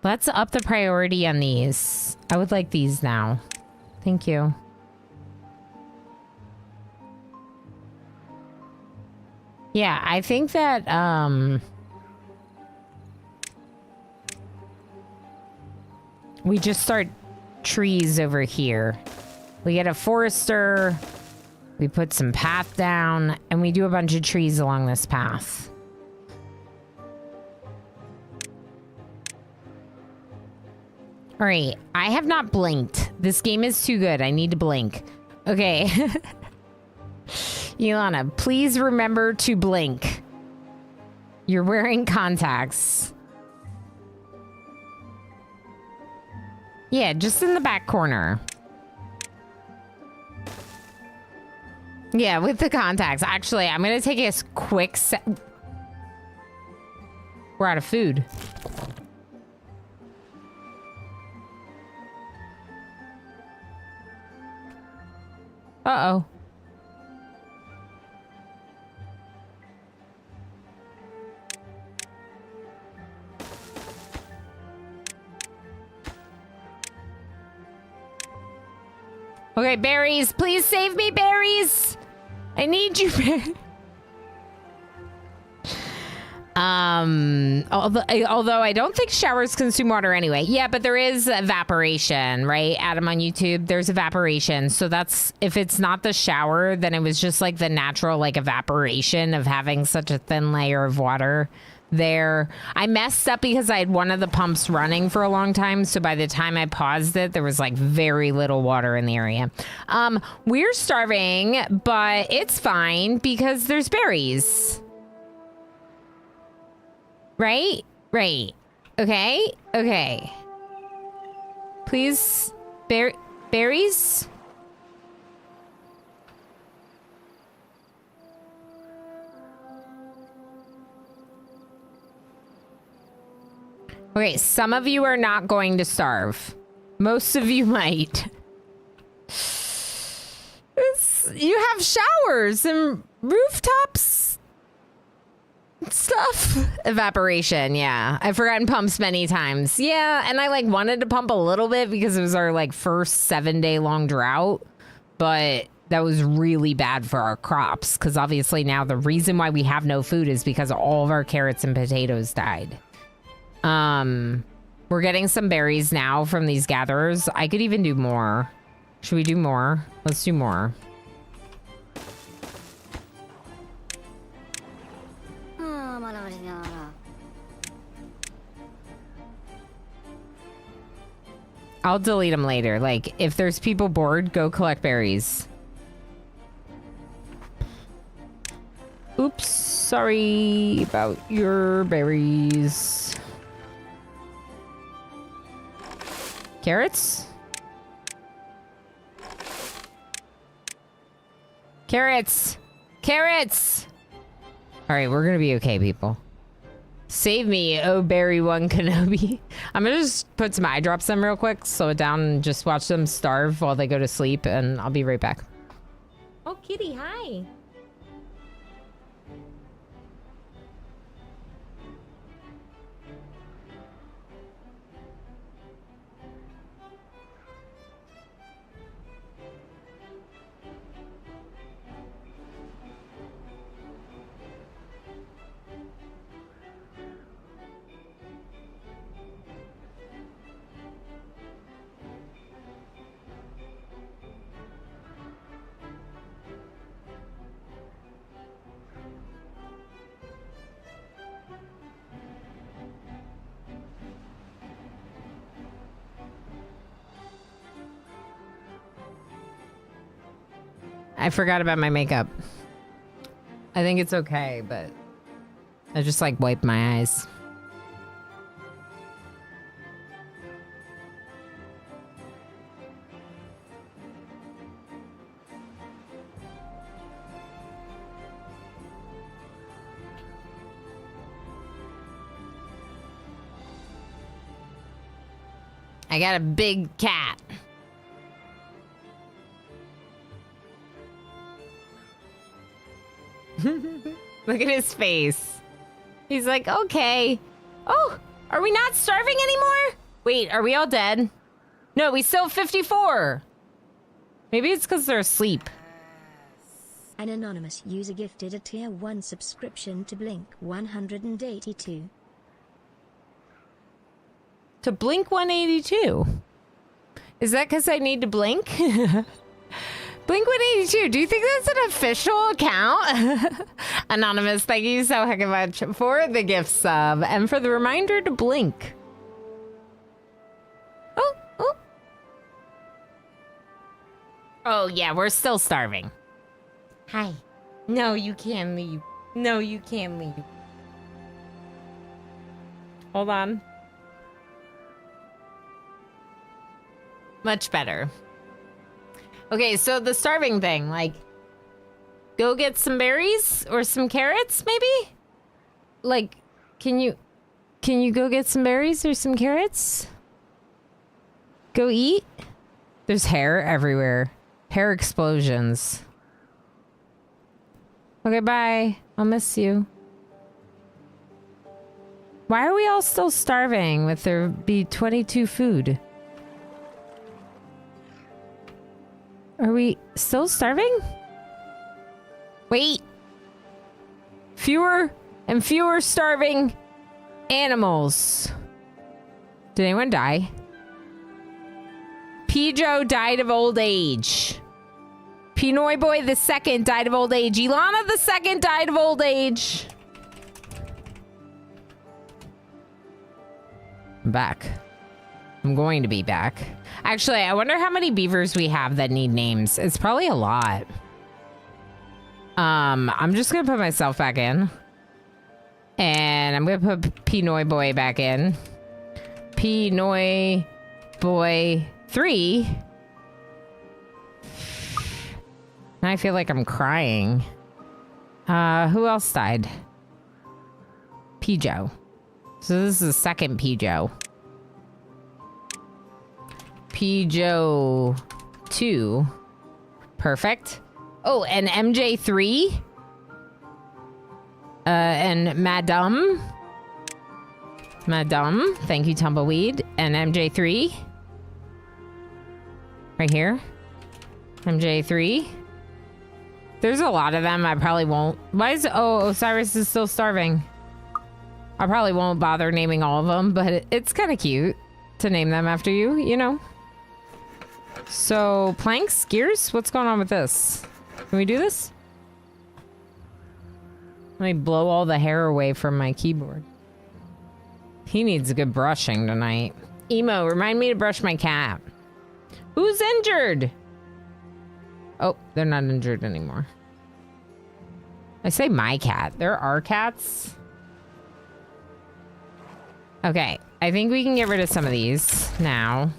S1: Let's up the priority on these. I would like these now. Thank you. Yeah, I think that, we just start trees over here. We get a forester, we put some path down, and we do a bunch of trees along this path. All right, I have not blinked. This game is too good. I need to blink. Okay. Ilana, please remember to blink. You're wearing contacts. Yeah, just in the back corner. Yeah, with the contacts. Actually, I'm going to take a quick We're out of food. Uh-oh. Okay, berries. Please save me, berries. I need you, berries. Although I don't think showers consume water anyway. Yeah, but there is evaporation, right? Adam on YouTube, there's evaporation. So that's, if it's not the shower, then it was just like the natural like evaporation of having such a thin layer of water there. I messed up because I had one of the pumps running for a long time. So by the time I paused it, there was like very little water in the area. We're starving, but it's fine because there's berries. Right? Right. Okay. Okay. Please. Berries? Okay, some of you are not going to starve. Most of you might. You have showers and rooftops stuff. Evaporation, yeah. I've forgotten pumps many times. Yeah, and I like wanted to pump a little bit because it was our like first 7-day long drought, but that was really bad for our crops because obviously now the reason why we have no food is because all of our carrots and potatoes died. We're getting some berries now from these gatherers. I could even do more. Should we do more? Let's do more. I'll delete them later. Like, if there's people bored, go collect berries. Oops, sorry about your berries. Carrots? Carrots! Carrots! Alright, we're gonna be okay, people. Save me, oh Berry One Kenobi. I'm gonna just put some eye drops in real quick, slow it down, and just watch them starve while they go to sleep, and I'll be right back. Oh, kitty, hi! I forgot about my makeup. I think it's okay, but I just like wiped my eyes. I got a big cat. Look at his face. He's like, okay. Oh, are we not starving anymore? Wait, are we all dead? No, we still have 54. Maybe it's because they're asleep.
S4: An anonymous user gifted a tier 1 subscription to Blink 182.
S1: To Blink 182. Is that because I need to blink? Blink 182, do you think that's an official account? Anonymous, thank you so heckin' much for the gift sub and for the reminder to blink. Oh, oh. Oh, yeah, we're still starving. Hi. No, you can't leave. No, you can't leave. Hold on. Much better. Okay, so the starving thing, like, go get some berries or some carrots, maybe? Like, can you go get some berries or some carrots? Go eat? There's hair everywhere. Hair explosions. Okay, bye. I'll miss you. Why are we all still starving with there be 22 food? Are we still starving? Wait. Fewer and fewer starving animals. Did anyone die? Pijo died of old age. Pinoy Boy the second died of old age. Ilana the second died of old age. I'm back. I'm going to be back. Actually, I wonder how many beavers we have that need names. It's probably a lot. I'm just gonna put myself back in. And I'm gonna put Pinoy Boy back in. Pinoy Boy 3. Now I feel like I'm crying. Who else died? Pijo. So this is the second Pijo. Pijo 2. Perfect. Oh, and MJ3. And Madame. Thank you, Tumbleweed. And MJ3. Right here. MJ3. There's a lot of them. I probably won't. Why is... Oh, Osiris is still starving. I probably won't bother naming all of them, but it's kind of cute to name them after you, you know? So, planks, gears? What's going on with this? Can we do this? Let me blow all the hair away from my keyboard. He needs a good brushing tonight. Emo, remind me to brush my cat. Who's injured? Oh, they're not injured anymore. I say my cat. There are cats. Okay, I think we can get rid of some of these now.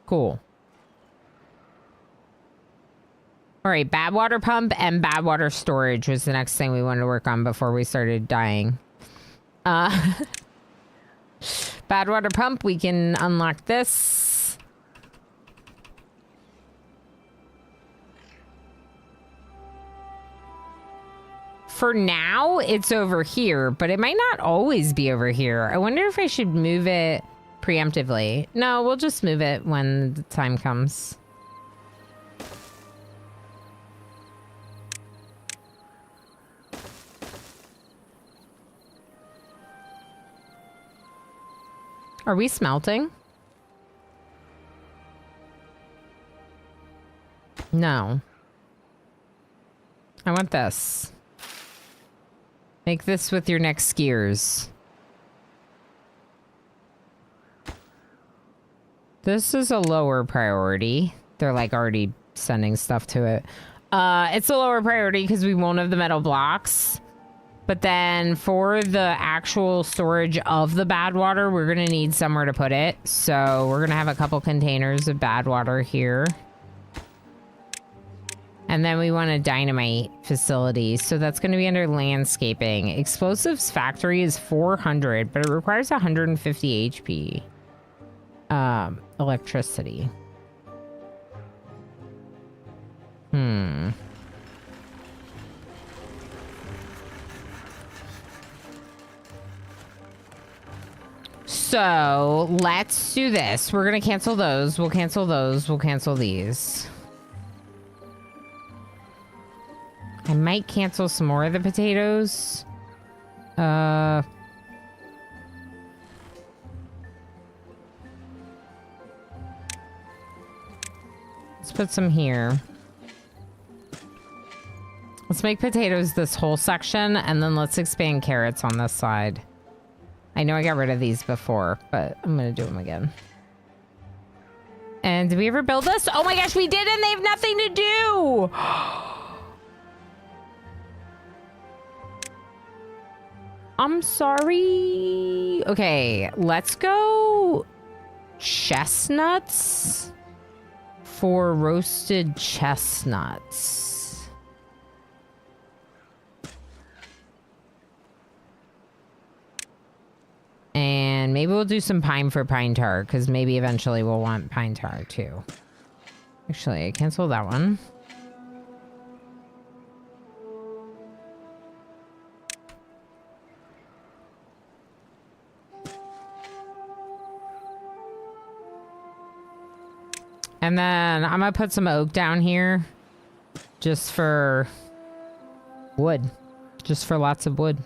S1: Cool. All right, bad water pump and bad water storage was the next thing we wanted to work on before we started dying. Bad water pump, we can unlock this. For now, it's over here, but it might not always be over here. I wonder if I should move it preemptively. No, we'll just move it when the time comes. Are we smelting? No. I want this. Make this with your next skiers. This is a lower priority. They're like already sending stuff to it. It's a lower priority because we won't have the metal blocks. But then for the actual storage of the bad water, we're going to need somewhere to put it. So we're going to have a couple containers of bad water here. And then we want a dynamite facility. So that's going to be under landscaping. Explosives factory is 400, but it requires 150 HP. Electricity. So let's do this. We're gonna cancel those. We'll cancel those. We'll cancel these. I might cancel some more of the potatoes. Let's put some here. Let's make potatoes this whole section, and then let's expand carrots on this side. I know I got rid of these before, but I'm gonna do them again. And did we ever build this? Oh my gosh, we did, and they have nothing to do! I'm sorry. Okay, let's go chestnuts for roasted chestnuts. And maybe we'll do some pine for pine tar, because maybe eventually we'll want pine tar too. Actually, I canceled that one. And then I'm gonna put some oak down here just for wood. Just for lots of wood.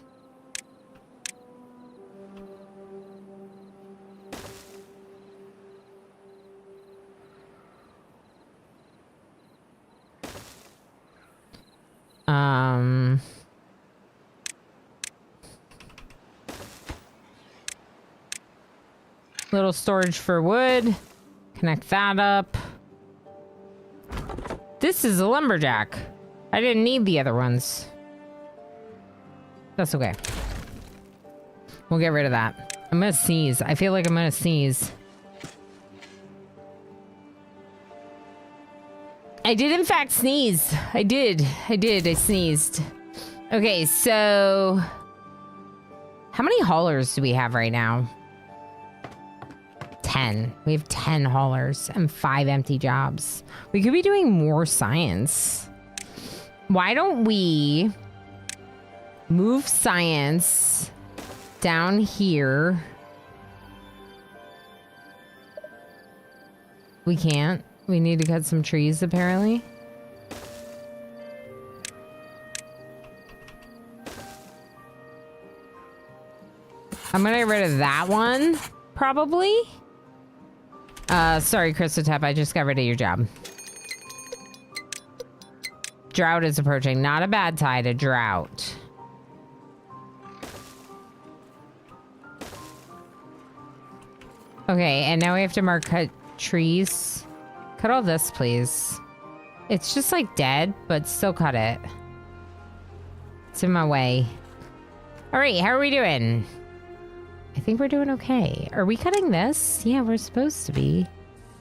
S1: Little storage for wood. Connect that up. This is a lumberjack. I didn't need the other ones. That's okay. We'll get rid of that. I'm gonna sneeze. I feel like I'm gonna sneeze. I did in fact sneeze. I did. I sneezed. Okay, so how many haulers do we have right now? 10. We have 10 haulers and 5 empty jobs. We could be doing more science. Why don't we move science down here? We can't. We need to cut some trees, apparently. I'm gonna get rid of that one, probably. Sorry, Christotep, I just got rid of your job. Drought is approaching. Not a bad tide, a drought. Okay, and now we have to mark cut trees. Cut all this, please. It's just like dead, but still cut it. It's in my way. All right, how are we doing? I think we're doing okay. Are we cutting this? Yeah, we're supposed to be.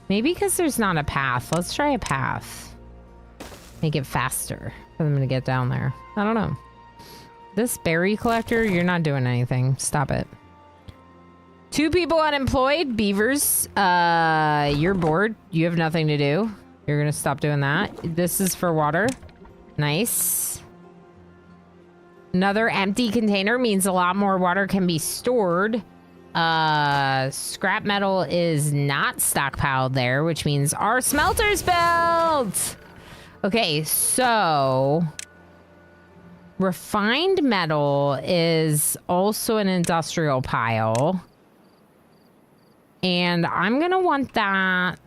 S1: Maybe because there's not a path. Let's try a path. Make it faster for them to get down there. I don't know. This berry collector, you're not doing anything. Stop it. 2 people unemployed. Beavers, you're bored. You have nothing to do. You're gonna stop doing that. This is for water. Nice. Another empty container means a lot more water can be stored. Scrap metal is not stockpiled there, which means our smelter's built. Okay, so refined metal is also an industrial pile. And I'm gonna want that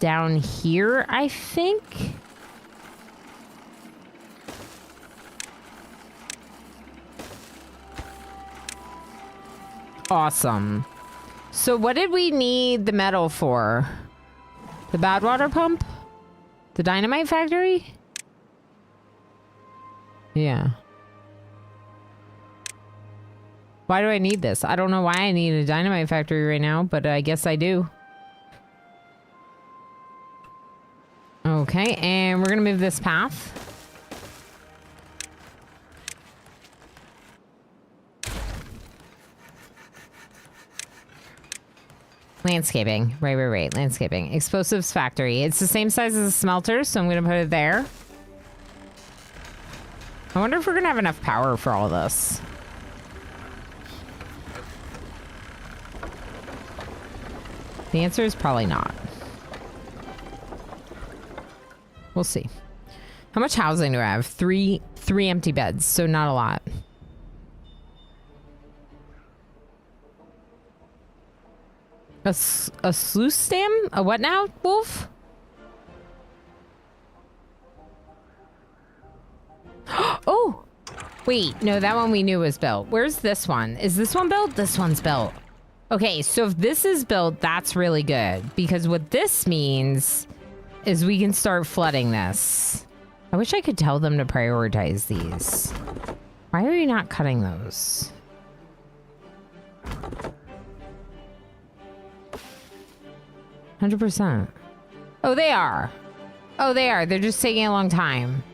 S1: down here, I think. Awesome. So what did we need the metal for? The bad water pump? The dynamite factory? Yeah. Why do I need this? I don't know why I need a dynamite factory right now, but I guess I do. Okay, and we're gonna move this path. Landscaping. Right. Landscaping. Explosives factory. It's the same size as a smelter, so I'm going to put it there. I wonder if we're going to have enough power for all this. The answer is probably not. We'll see. How much housing do I have? Three empty beds, so not a lot. A sluice stem? A what now, Wolf? Oh! Wait, no, that one we knew was built. Where's this one? Is this one built? This one's built. Okay, so if this is built, that's really good. Because what this means is we can start flooding this. I wish I could tell them to prioritize these. Why are you not cutting those? %. Oh, they are. Oh, they are. They're just taking a long time.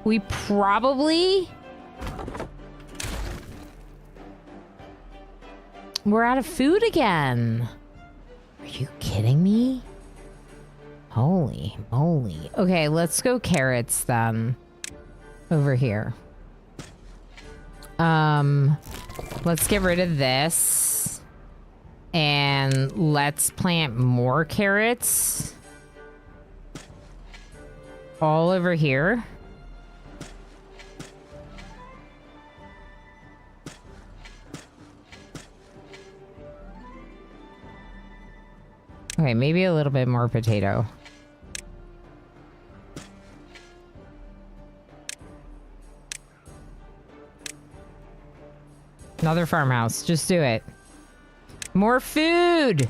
S1: We probably... We're out of food again. Are you kidding me? Holy moly. Okay, let's go carrots then. Over here. Let's get rid of this. And let's plant more carrots. All over here. Okay, maybe a little bit more potato. Another farmhouse. Just do it. More food!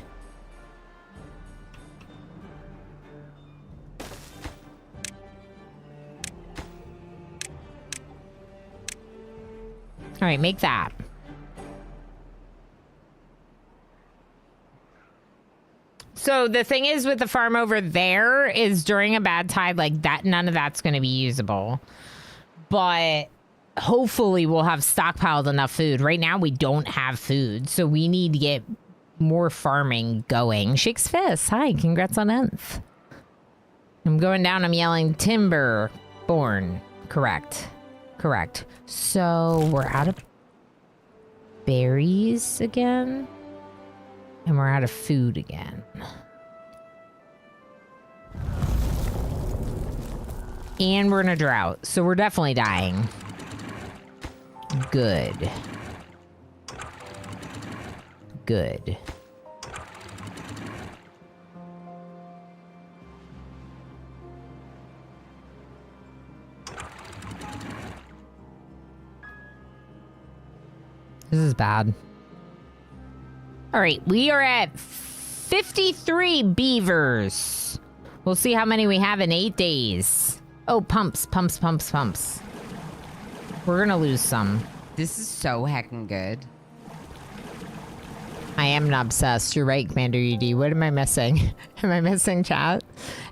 S1: Alright, make that. So the thing is with the farm over there is during a bad tide like that, none of that's going to be usable. But hopefully we'll have stockpiled enough food. Right now we don't have food, so we need to get more farming going. Shakes fist. Hi, congrats on nth. I'm going down, I'm yelling timber born. Correct. Correct. So we're out of berries again. And we're out of food again. And we're in a drought, so we're definitely dying. Good. Good. This is bad. All right, we are at 53 beavers. We'll see how many we have in 8 days. Oh, pumps. We're gonna lose some.
S8: This is so heckin' good.
S1: I am not obsessed. You're right, Commander UD. What am I missing? Am I missing chat?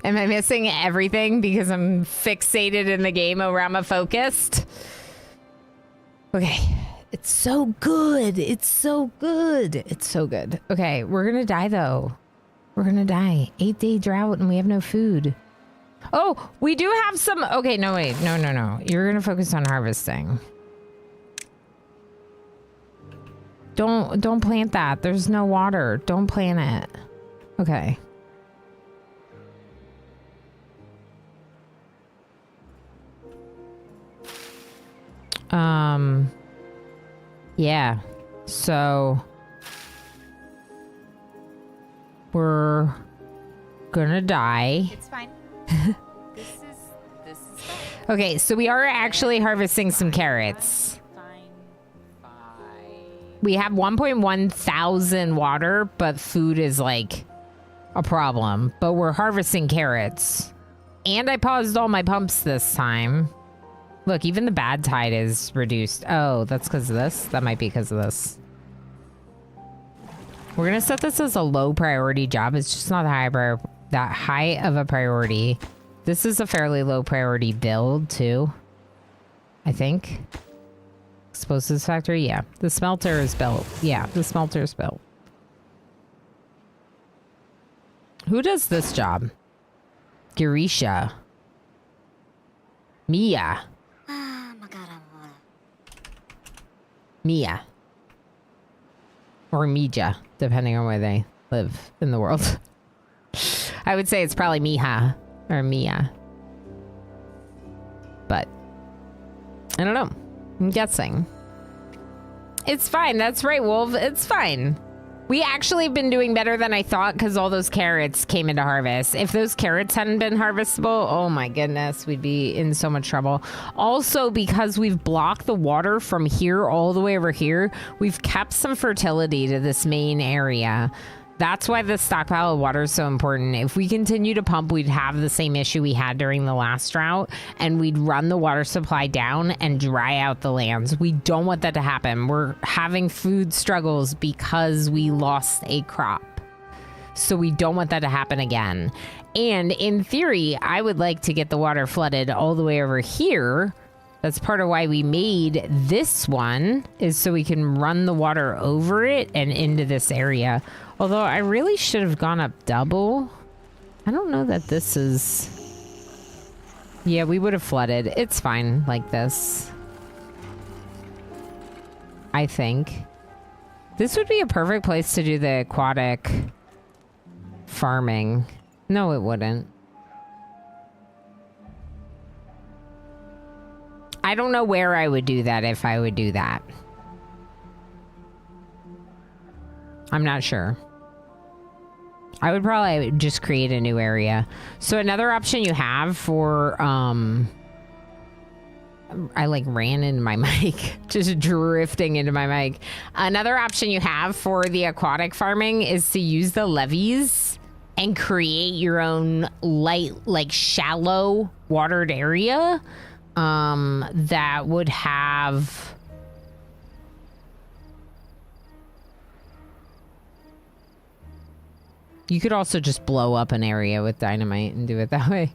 S1: Am I missing everything because I'm fixated in the game or I'm focused? Okay. It's so good. It's so good. It's so good. Okay, we're gonna die though. We're gonna die. 8-day drought and we have no food. Oh, we do have some. Okay, no, wait. No. You're gonna focus on harvesting. Don't plant that. There's no water. Don't plant it. Okay. Yeah. So we're gonna die.
S3: It's fine. This is fine.
S1: Okay, so we are actually harvesting some carrots. We have 1.1 thousand water, but food is like a problem. But we're harvesting carrots. And I paused all my pumps this time. Look, even the bad tide is reduced. Oh, that's because of this? That might be because of this. We're going to set this as a low priority job. It's just not that high of a priority. This is a fairly low priority build, too. I think. Explosives factory? Yeah. The smelter is built. Yeah, the smelter is built. Who does this job? Girisha. Mia. Mia. Or Mija, depending on where they live in the world. I would say it's probably Miha or Mia. But I don't know. I'm guessing. It's fine. That's right, Wolf. It's fine. We actually have been doing better than I thought because all those carrots came into harvest. If those carrots hadn't been harvestable, oh my goodness, we'd be in so much trouble. Also, because we've blocked the water from here all the way over here, we've kept some fertility to this main area. That's why the stockpile of water is so important. If we continue to pump, we'd have the same issue we had during the last drought, and we'd run the water supply down and dry out the lands. We don't want that to happen. We're having food struggles because we lost a crop. So we don't want that to happen again. And in theory, I would like to get the water flooded all the way over here. That's part of why we made this one, is so we can run the water over it and into this area. Although I really should have gone up double. I don't know that this is... Yeah, we would have flooded. It's fine like this. I think. This would be a perfect place to do the aquatic farming. No, it wouldn't. I don't know where I would do that if I would do that. I'm not sure. I would probably just create a new area. So another option you have for, I like ran into my mic, just drifting into my mic. Another option you have for the aquatic farming is to use the levees and create your own light, like shallow watered area, that would have... You could also just blow up an area with dynamite and do it that way.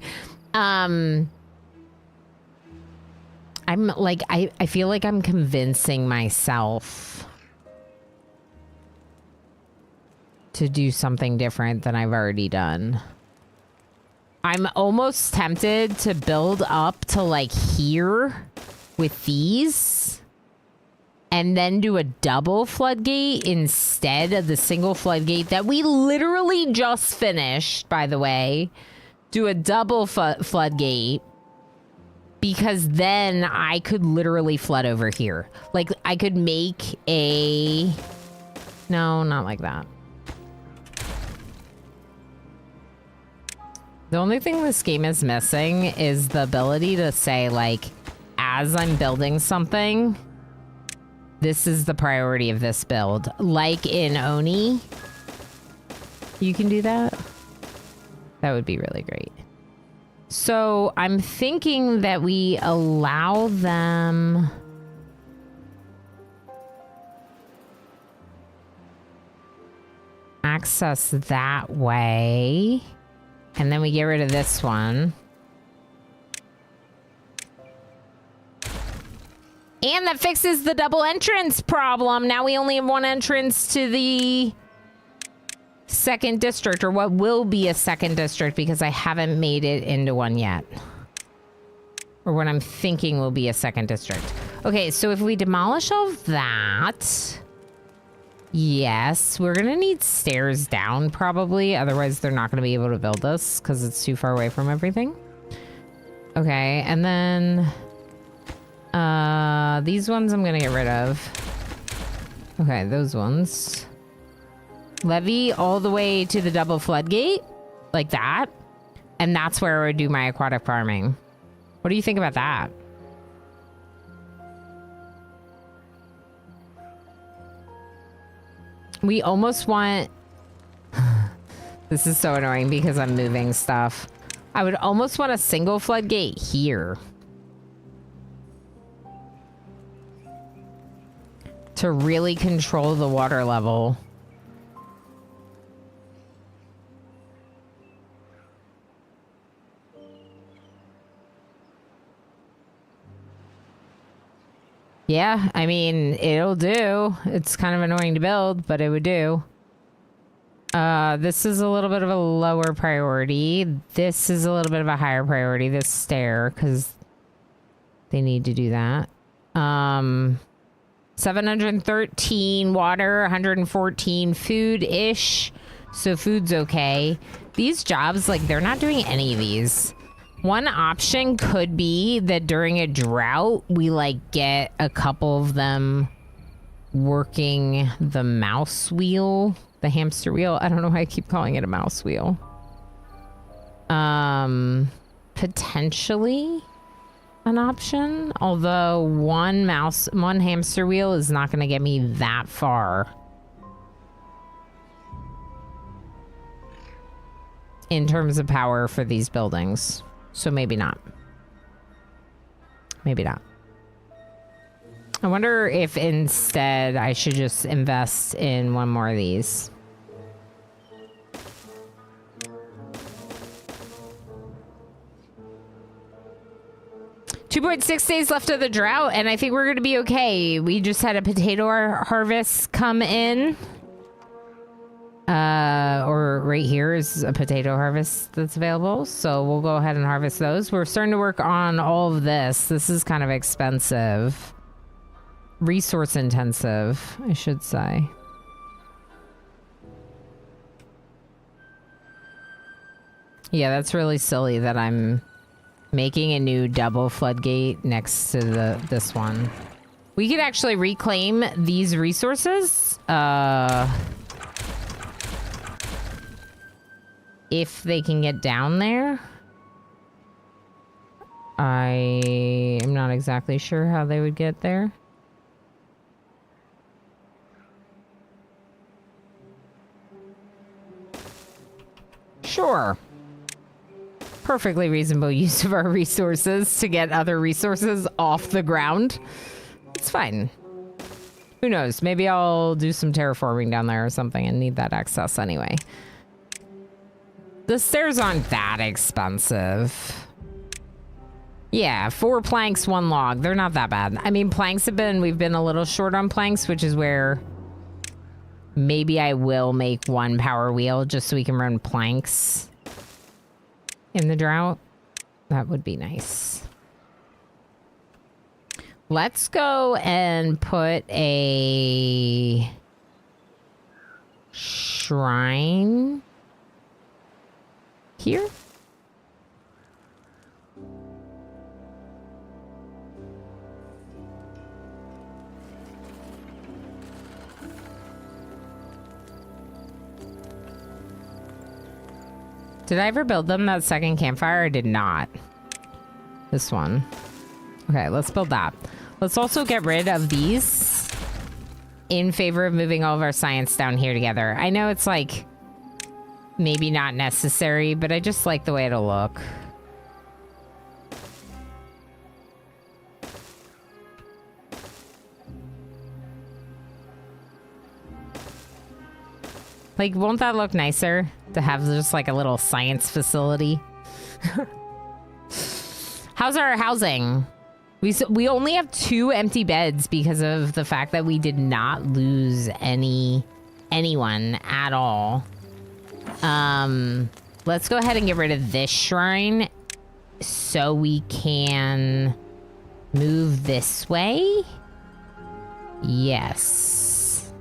S1: I'm like, I feel like I'm convincing myself to do something different than I've already done. I'm almost tempted to build up to like here with these. And then do a double floodgate instead of the single floodgate that we literally just finished, by the way. Do a double floodgate. Because then I could literally flood over here. Like, I could make a... No, not like that. The only thing this game is missing is the ability to say, like, as I'm building something... This is the priority of this build. Like in Oni. You can do that? That would be really great. So I'm thinking that we allow them... access that way. And then we get rid of this one. And that fixes the double entrance problem. Now we only have one entrance to the second district, or what will be a second district, because I haven't made it into one yet. Or what I'm thinking will be a second district. Okay, so if we demolish all of that... Yes, we're gonna need stairs down probably. Otherwise, they're not gonna be able to build this because it's too far away from everything. Okay, and then... these ones I'm gonna get rid of. Okay, those ones. Levee all the way to the double floodgate. Like that. And that's where I would do my aquatic farming. What do you think about that? We almost want... This is so annoying because I'm moving stuff. I would almost want a single floodgate here. To really control the water level. Yeah, I mean, it'll do. It's kind of annoying to build, but it would do. This is a little bit of a lower priority. This is a little bit of a higher priority, this stair, because they need to do that. 713 water, 114 food-ish. So food's okay. These jobs, like, they're not doing any of these. One option could be that during a drought, we, like, get a couple of them working the mouse wheel, the hamster wheel. I don't know why I keep calling it a mouse wheel. Potentially an option, although one hamster wheel is not going to get me that far in terms of power for these buildings. So maybe not. Maybe not. I wonder if instead I should just invest in one more of these. .6 days left of the drought, and I think we're going to be okay. We just had a potato harvest come in. Or right here is a potato harvest that's available. So we'll go ahead and harvest those. We're starting to work on all of this. This is kind of expensive. Resource intensive, I should say. Yeah, that's really silly that I'm making a new double floodgate next to this one. We could actually reclaim these resources. If they can get down there. I am not exactly sure how they would get there. Sure. Perfectly reasonable use of our resources to get other resources off the ground. It's fine. Who knows? Maybe I'll do some terraforming down there or something and need that access anyway. The stairs aren't that expensive. Yeah, 4 planks, 1 log. They're not that bad. I mean, we've been a little short on planks, which is where maybe I will make 1 power wheel just so we can run planks in the drought. That would be nice. Let's go and put a shrine here. Did I ever build them that second campfire? I did not. This one. Okay, let's build that. Let's also get rid of these in favor of moving all of our science down here together. I know it's like maybe not necessary, but I just like the way it'll look. Like, won't that look nicer to have just like a little science facility? How's our housing? We only have 2 empty beds because of the fact that we did not lose anyone at all. Let's go ahead and get rid of this shrine so we can move this way. Yes.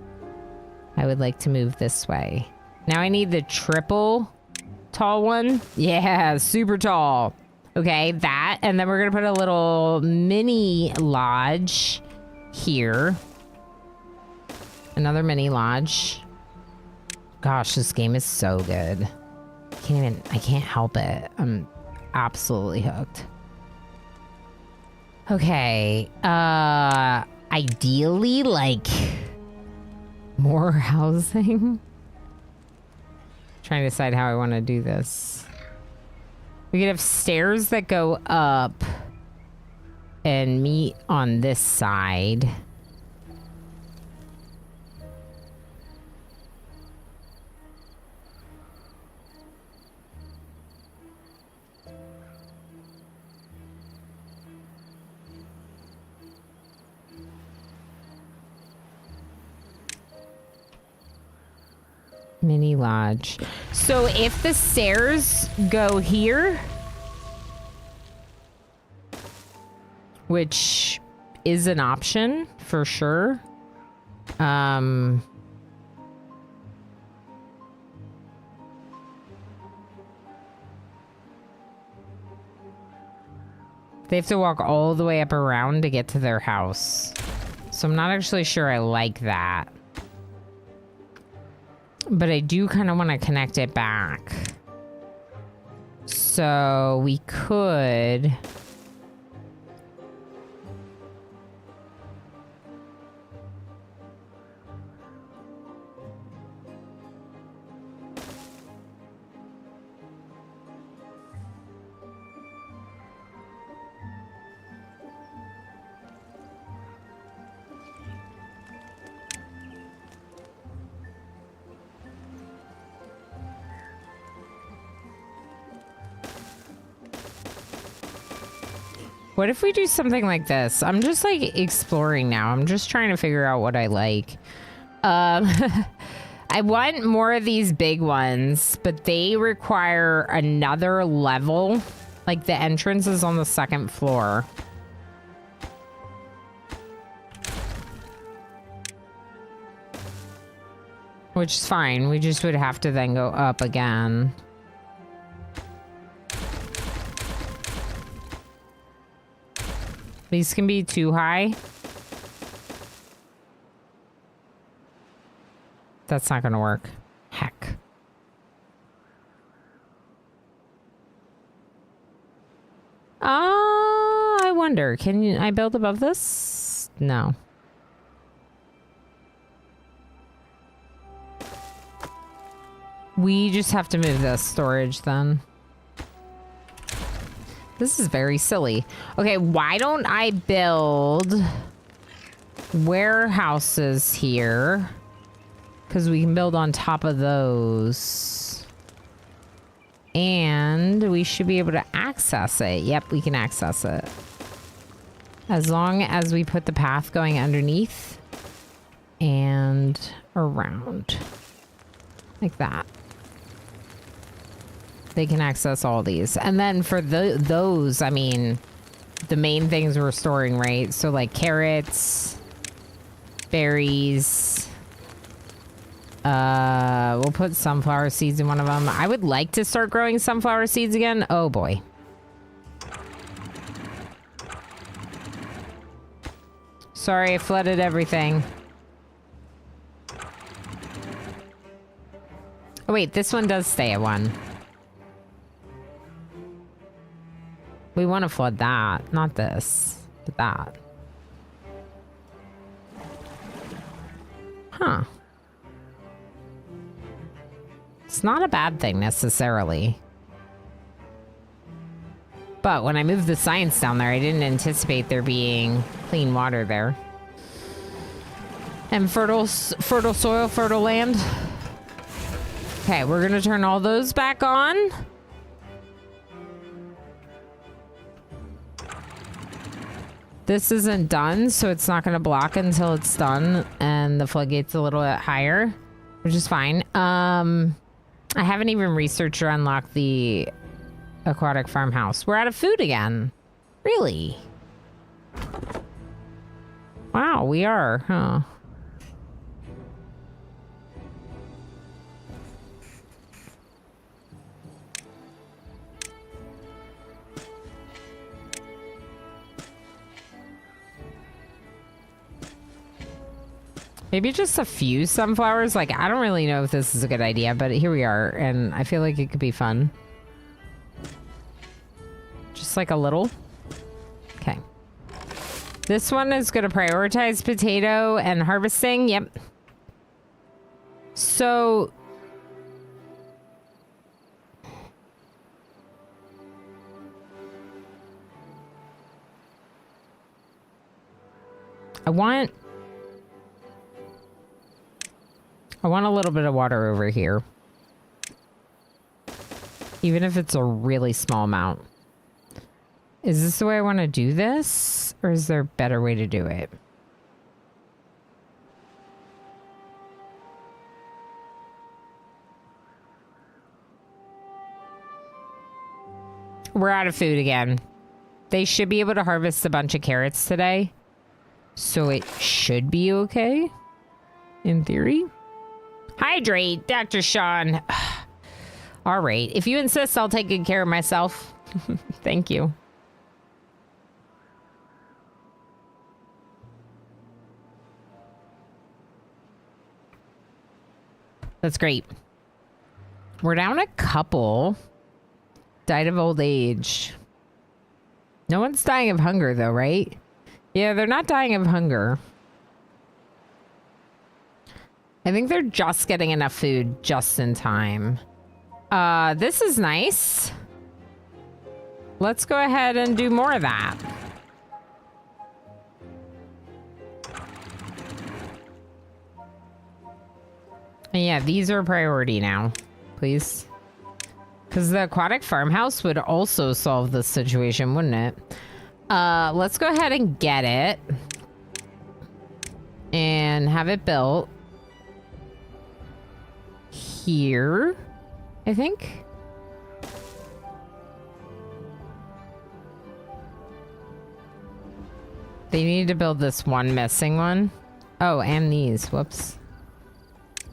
S1: I would like to move this way. Now I need the triple tall one. Yeah, super tall. Okay, that. And then we're going to put a little mini lodge here. Another mini lodge. Gosh, this game is so good. I can't help it. I'm absolutely hooked. Okay. Ideally, like, more housing. Trying to decide how I want to do this. We could have stairs that go up and meet on this side. Mini lodge. So if the stairs go here, which is an option for sure. They have to walk all the way up around to get to their house. So I'm not actually sure I like that. But I do kind of want to connect it back. So we could... What if we do something like this? I'm just like exploring now. I'm just trying to figure out what I like. I want more of these big ones, but they require another level. Like the entrance is on the second floor. Which is fine. We just would have to then go up again. These can be too high. That's not gonna work. Heck. I wonder, can I build above this? No. We just have to move this storage then. This is very silly. Okay, why don't I build warehouses here? Because we can build on top of those. And we should be able to access it. Yep, we can access it. As long as we put the path going underneath and around. Like that. They can access all these. And then for those, I mean, the main things we're storing, right? So like carrots, berries. We'll put sunflower seeds in one of them. I would like to start growing sunflower seeds again. Oh boy. Sorry, I flooded everything. Oh wait, this one does stay at 1. We want to flood that, not this, but that. Huh. It's not a bad thing necessarily. But when I moved the science down there, I didn't anticipate there being clean water there. And fertile soil, fertile land. Okay, we're gonna turn all those back on. This isn't done, so it's not going to block until it's done, and the floodgate's a little bit higher, which is fine. I haven't even researched or unlocked the aquatic farmhouse. We're out of food again. Really? Wow, we are, huh? Maybe just a few sunflowers. Like, I don't really know if this is a good idea, but here we are, and I feel like it could be fun. Just like a little. Okay. This one is going to prioritize potato and harvesting. Yep. So... I want a little bit of water over here. Even if it's a really small amount. Is this the way I want to do this? Or is there a better way to do it? We're out of food again. They should be able to harvest a bunch of carrots today. So it should be okay. In theory. Hydrate, Dr. Sean. All right. If you insist, I'll take good care of myself. Thank you. That's great. We're down a couple. Died of old age. No one's dying of hunger, though, right? Yeah, they're not dying of hunger. I think they're just getting enough food just in time. This is nice. Let's go ahead and do more of that. And yeah, these are a priority now, please. Because the aquatic farmhouse would also solve this situation, wouldn't it? Let's go ahead and get it. And have it built. Here, I think. They need to build this one missing one. Oh, and these. Whoops.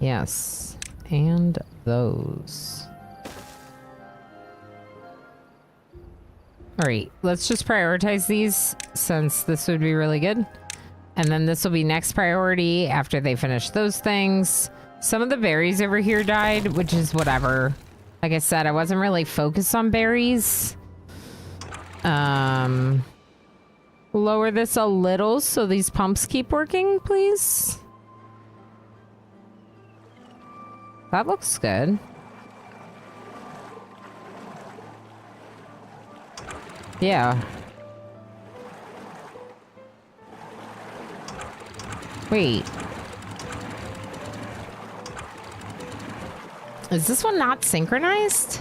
S1: Yes. And those. All right, let's just prioritize these since this would be really good. And then this will be next priority after they finish those things. Some of the berries over here died, which is whatever. Like I said, I wasn't really focused on berries. Lower this a little so these pumps keep working, please. That looks good. Yeah. Wait. Is this one not synchronized?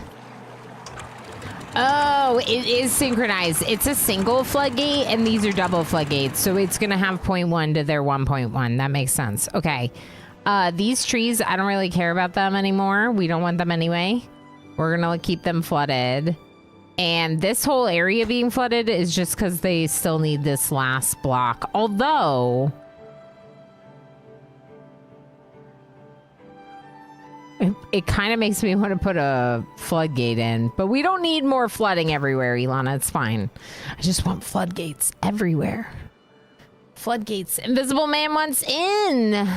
S1: Oh, it is synchronized. It's a single floodgate and these are double floodgates. So it's going to have 0.1 to their 1.1. That makes sense. Okay. These trees, I don't really care about them anymore. We don't want them anyway. We're going to keep them flooded. And this whole area being flooded is just because they still need this last block. Although... it kind of makes me want to put a floodgate in. But we don't need more flooding everywhere, Ilana. It's fine. I just want floodgates everywhere. Floodgates. Invisible Man wants in.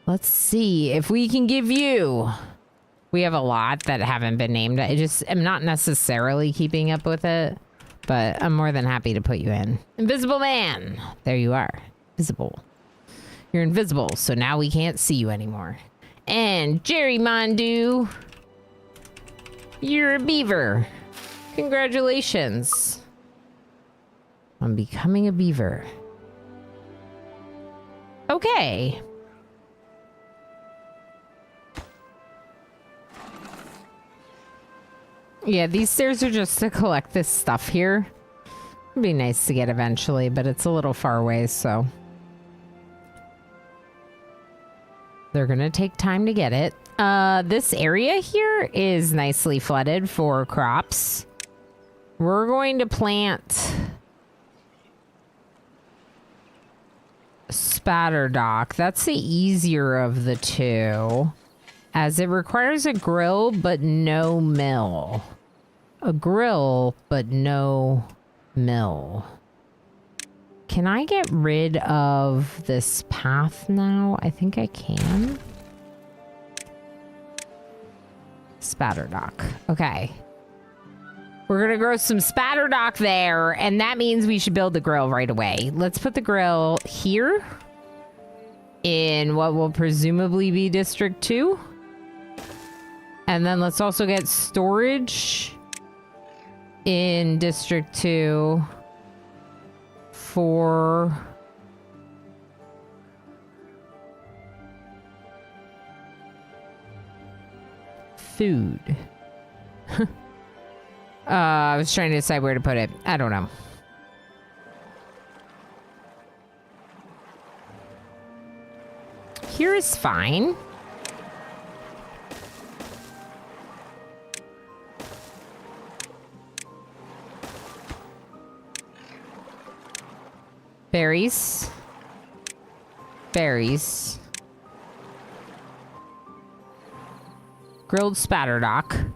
S1: Let's see if we can give you... We have a lot that haven't been named. I just am not necessarily keeping up with it. But I'm more than happy to put you in. Invisible Man. There you are. Visible. You're invisible, so now we can't see you anymore. And Jerry Mondu, you're a beaver. Congratulations on becoming a beaver. Okay. Yeah, these stairs are just to collect this stuff here. It'd be nice to get eventually, but it's a little far away, so... They're going to take time to get it. This area here is nicely flooded for crops. We're going to plant Spatterdock. That's the easier of the two, as it requires a grill but no mill. A grill but no mill. Can I get rid of this path now? I think I can. Spatterdock. Okay. We're going to grow some Spatterdock there, and that means we should build the grill right away. Let's put the grill here in what will presumably be District 2. And then let's also get storage in District 2. For food. I was trying to decide where to put it. I don't know. Here is fine. Berries. Berries. Grilled Spatterdock.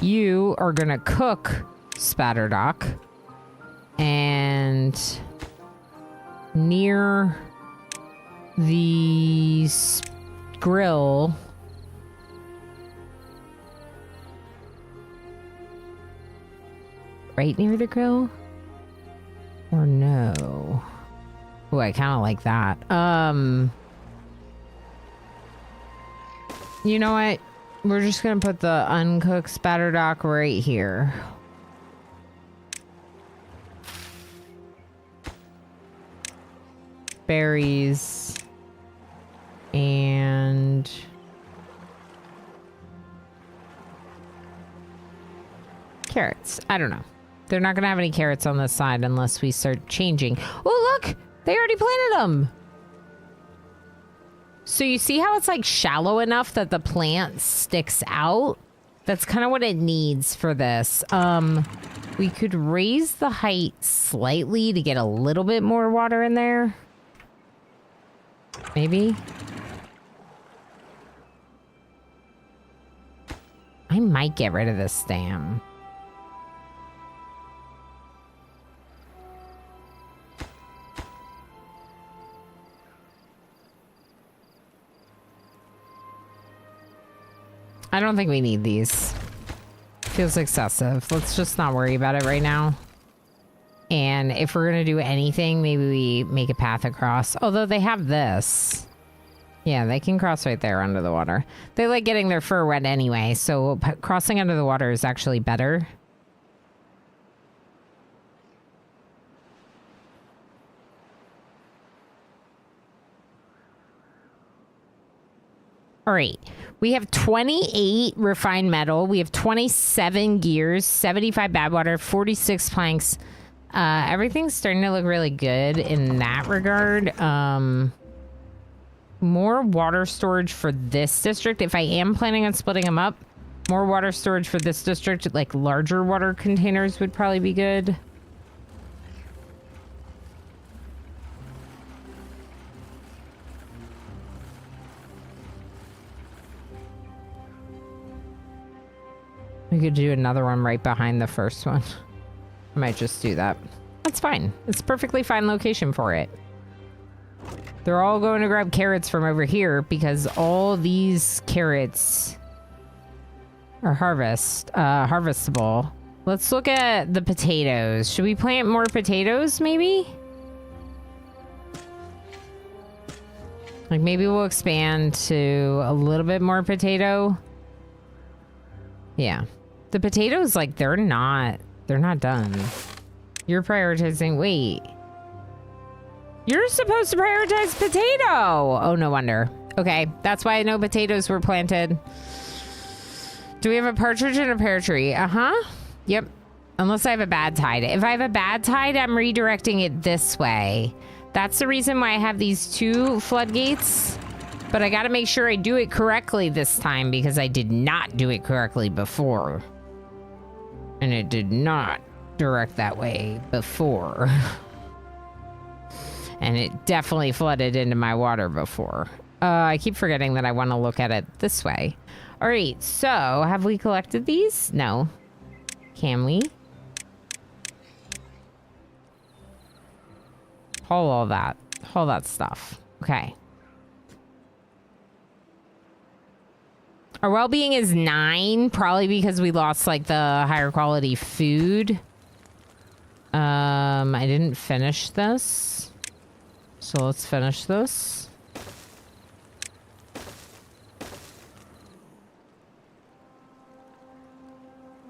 S1: You are gonna cook Spatterdock. And near the grill right near the grill? Or no? Oh, I kind of like that. You know what? We're just gonna put the uncooked spatter dock right here. Berries. And... carrots. I don't know. They're not gonna have any carrots on this side unless we start changing. Oh, look! They already planted them! So you see how it's like shallow enough that the plant sticks out? That's kind of what it needs for this. We could raise the height slightly to get a little bit more water in there. Maybe. I might get rid of this dam. I don't think we need these. Feels excessive. Let's just not worry about it right now. And if we're going to do anything, maybe we make a path across. Although they have this. Yeah, they can cross right there under the water. They like getting their fur wet anyway, so crossing under the water is actually better. All right. We have 28 refined metal. We have 27 gears, 75 bad water, 46 planks. Everything's starting to look really good in that regard. More water storage for this district. If I am planning on splitting them up, more water storage for this district, like larger water containers would probably be good. We could do another one right behind the first one. I might just do that. That's fine. It's a perfectly fine location for it. They're all going to grab carrots from over here because all these carrots are harvestable. Let's look at the potatoes. Should we plant more potatoes, maybe? Like, maybe we'll expand to a little bit more potato. Yeah. The potatoes, like, they're not done. You're prioritizing... Wait. You're supposed to prioritize potato! Oh, no wonder. Okay, that's why I know potatoes were planted. Do we have a partridge and a pear tree? Uh-huh. Yep. Unless I have a bad tide. If I have a bad tide, I'm redirecting it this way. That's the reason why I have these two floodgates. But I gotta make sure I do it correctly this time because I did not do it correctly before. And it did not direct that way before. And it definitely flooded into my water before. I keep forgetting that I want to look at it this way. All right, so have we collected these? No. Can we? Haul all that. Haul that stuff. Okay. Our well-being is 9, probably because we lost like the higher quality food. I didn't finish this. So let's finish this.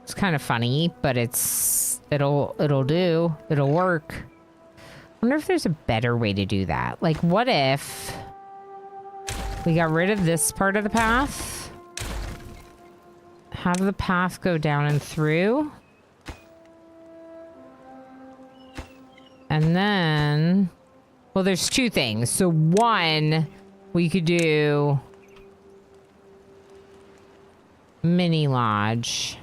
S1: It's kind of funny, but it'll do. It'll work. I wonder if there's a better way to do that. Like, what if we got rid of this part of the path? Have the path go down and through. And then... Well, there's two things. So one, we could do mini lodge.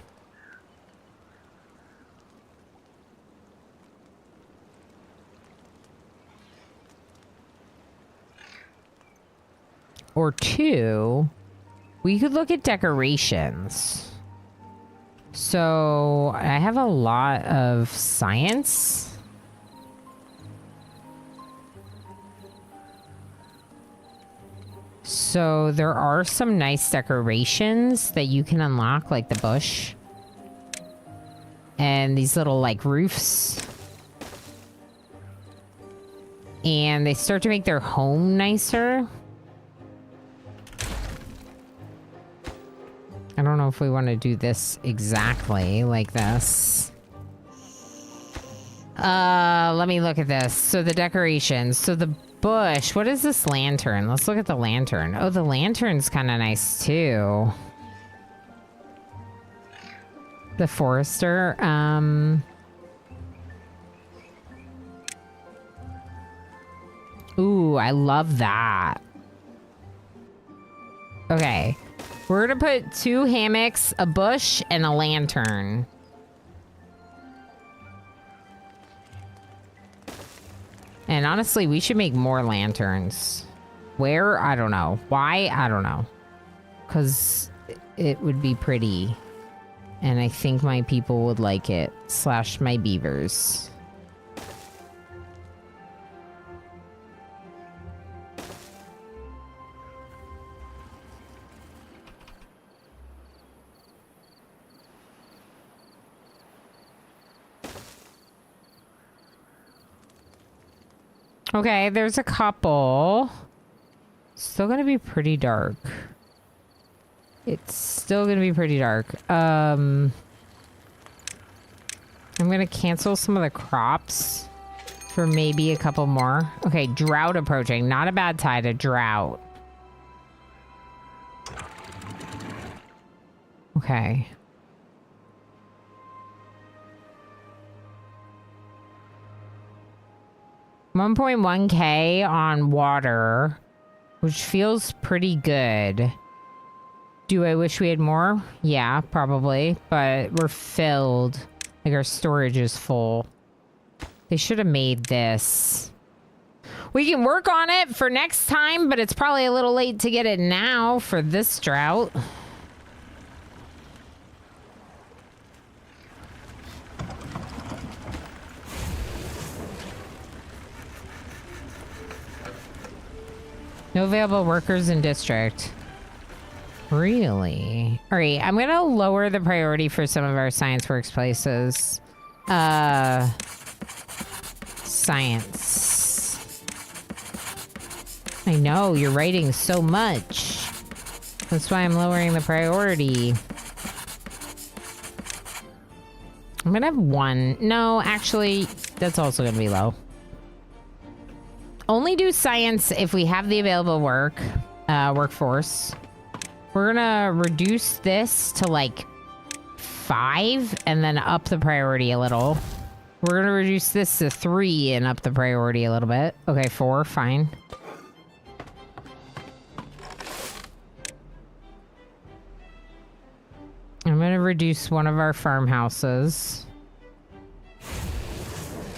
S1: Or two, we could look at decorations. So I have a lot of science. So there are some nice decorations that you can unlock, like the bush. and these little like roofs. And they start to make their home nicer. I don't know if we want to do this exactly like this. Let me look at this. So the decorations. So the bush. What is this lantern? Let's look at the lantern. Oh, the lantern's kind of nice too. The forester. Ooh, I love that. Okay. We're gonna put 2 hammocks, a bush, and a lantern. And honestly, we should make more lanterns. Where? I don't know. Why? I don't know. Because it would be pretty. And I think my people would like it. / my beavers. Okay, there's a couple. Still gonna be pretty dark. It's still gonna be pretty dark. I'm gonna cancel some of the crops for maybe a couple more. Okay, drought approaching. Not a bad tide, a drought. Okay. $1.1K on water, which feels pretty good. Do I wish we had more? Yeah, probably, but we're filled. Like our storage is full. They should have made this. We can work on it for next time, but it's probably a little late to get it now for this drought. No available workers in district. Really? All right, I'm gonna lower the priority for some of our science workplaces. Science. I know, you're writing so much. That's why I'm lowering the priority. I'm gonna have 1. No, actually, that's also gonna be low. Only do science if we have the available workforce. We're gonna reduce this to like 5 and then up the priority a little. We're gonna reduce this to 3 and up the priority a little bit. Okay, 4, fine. I'm gonna reduce one of our farmhouses.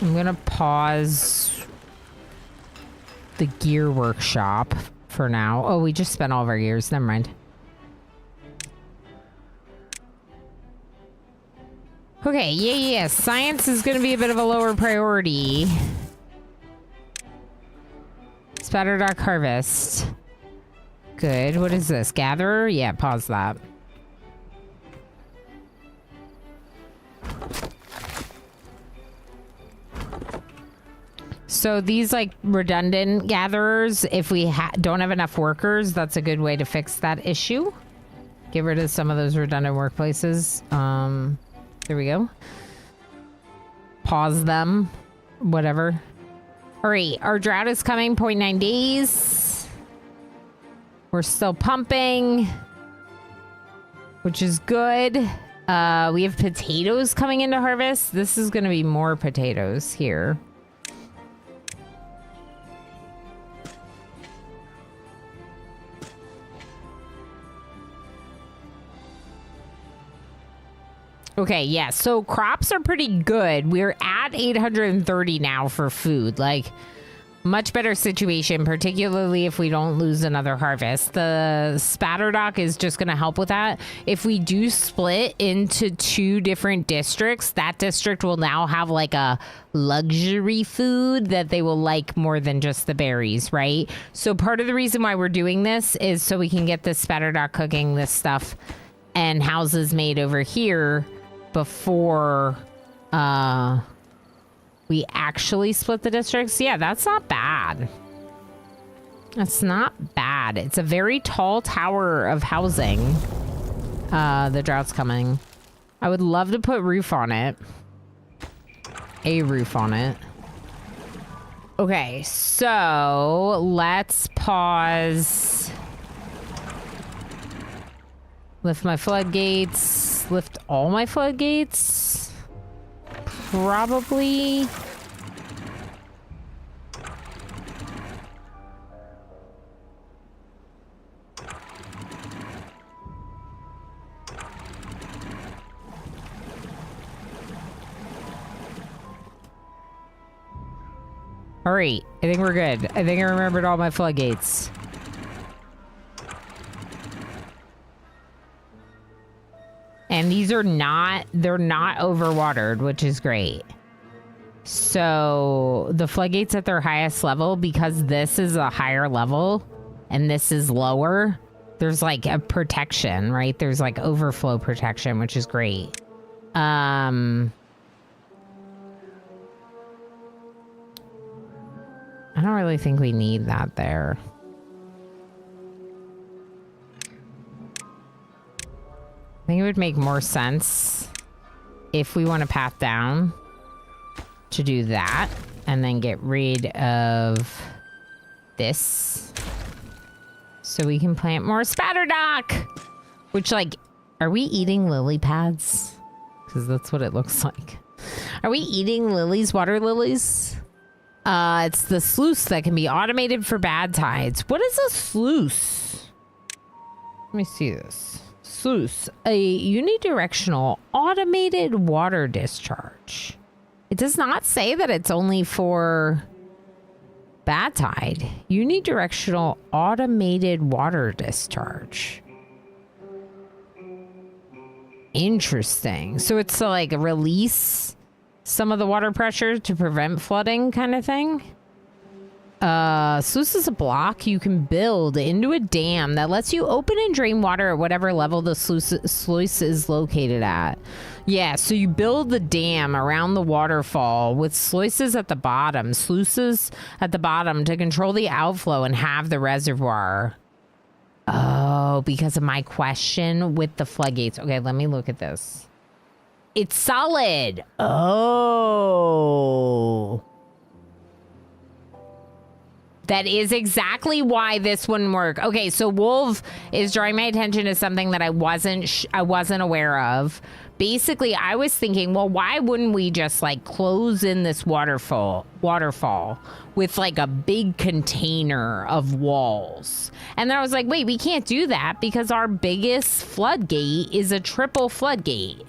S1: I'm gonna pause the gear workshop for now. Oh, we just spent all of our gears. Never mind. Okay, yeah. Science is going to be a bit of a lower priority. Spatterdock harvest. Good. What is this? Gatherer? Yeah, pause that. So these like redundant gatherers, if we don't have enough workers, that's a good way to fix that issue. Get rid of some of those redundant workplaces. There we go. Pause them. Whatever. All right, our drought is coming, 0.9 days. We're still pumping, which is good. We have potatoes coming into harvest. This is going to be more potatoes here. Okay, yeah, so crops are pretty good. We're at 830 now for food. Like, much better situation, particularly if we don't lose another harvest. The Spatterdock is just going to help with that. If we do split into 2 different districts, that district will now have like a luxury food that they will like more than just the berries, right? So part of the reason why we're doing this is so we can get the Spatterdock cooking this stuff and houses made over here before We actually split the districts. Yeah, that's not bad. That's not bad. It's a very tall tower of housing. The drought's coming. I would love to put roof on it. A roof on it. Okay, so let's pause. Lift my floodgates. Lift all my floodgates. Probably. All right, I think we're good. I think I remembered all my floodgates. And these are not, they're not overwatered, which is great. So the floodgates at their highest level, because this is a higher level and this is lower, there's like a protection, right? There's like overflow protection, which is great. I don't really think we need that there. I think it would make more sense if we want to path down to do that and then get rid of this so we can plant more spatterdock, which, like, are we eating lily pads? Because that's what it looks like. Are we eating lilies, water lilies? It's the sluice that can be automated for bad tides. What is a sluice? Let me see this. Sluice, a unidirectional automated water discharge. It does not say that it's only for bad tide. Unidirectional automated water discharge. Interesting. So it's to like release some of the water pressure to prevent flooding kind of thing. Sluice is a block you can build into a dam that lets you open and drain water at whatever level the sluice is located at. Yeah, so you build the dam around the waterfall with sluices at the bottom, sluices at the bottom to control the outflow and have the reservoir. Oh, because of my question with the floodgates. Okay, let me look at this. It's solid. Oh. That is exactly why this wouldn't work. Okay, so Wolf is drawing my attention to something that I wasn't aware of. Basically, I was thinking, well, why wouldn't we just like close in this waterfall with like a big container of walls? And then I was like, wait, we can't do that because our biggest floodgate is a triple floodgate.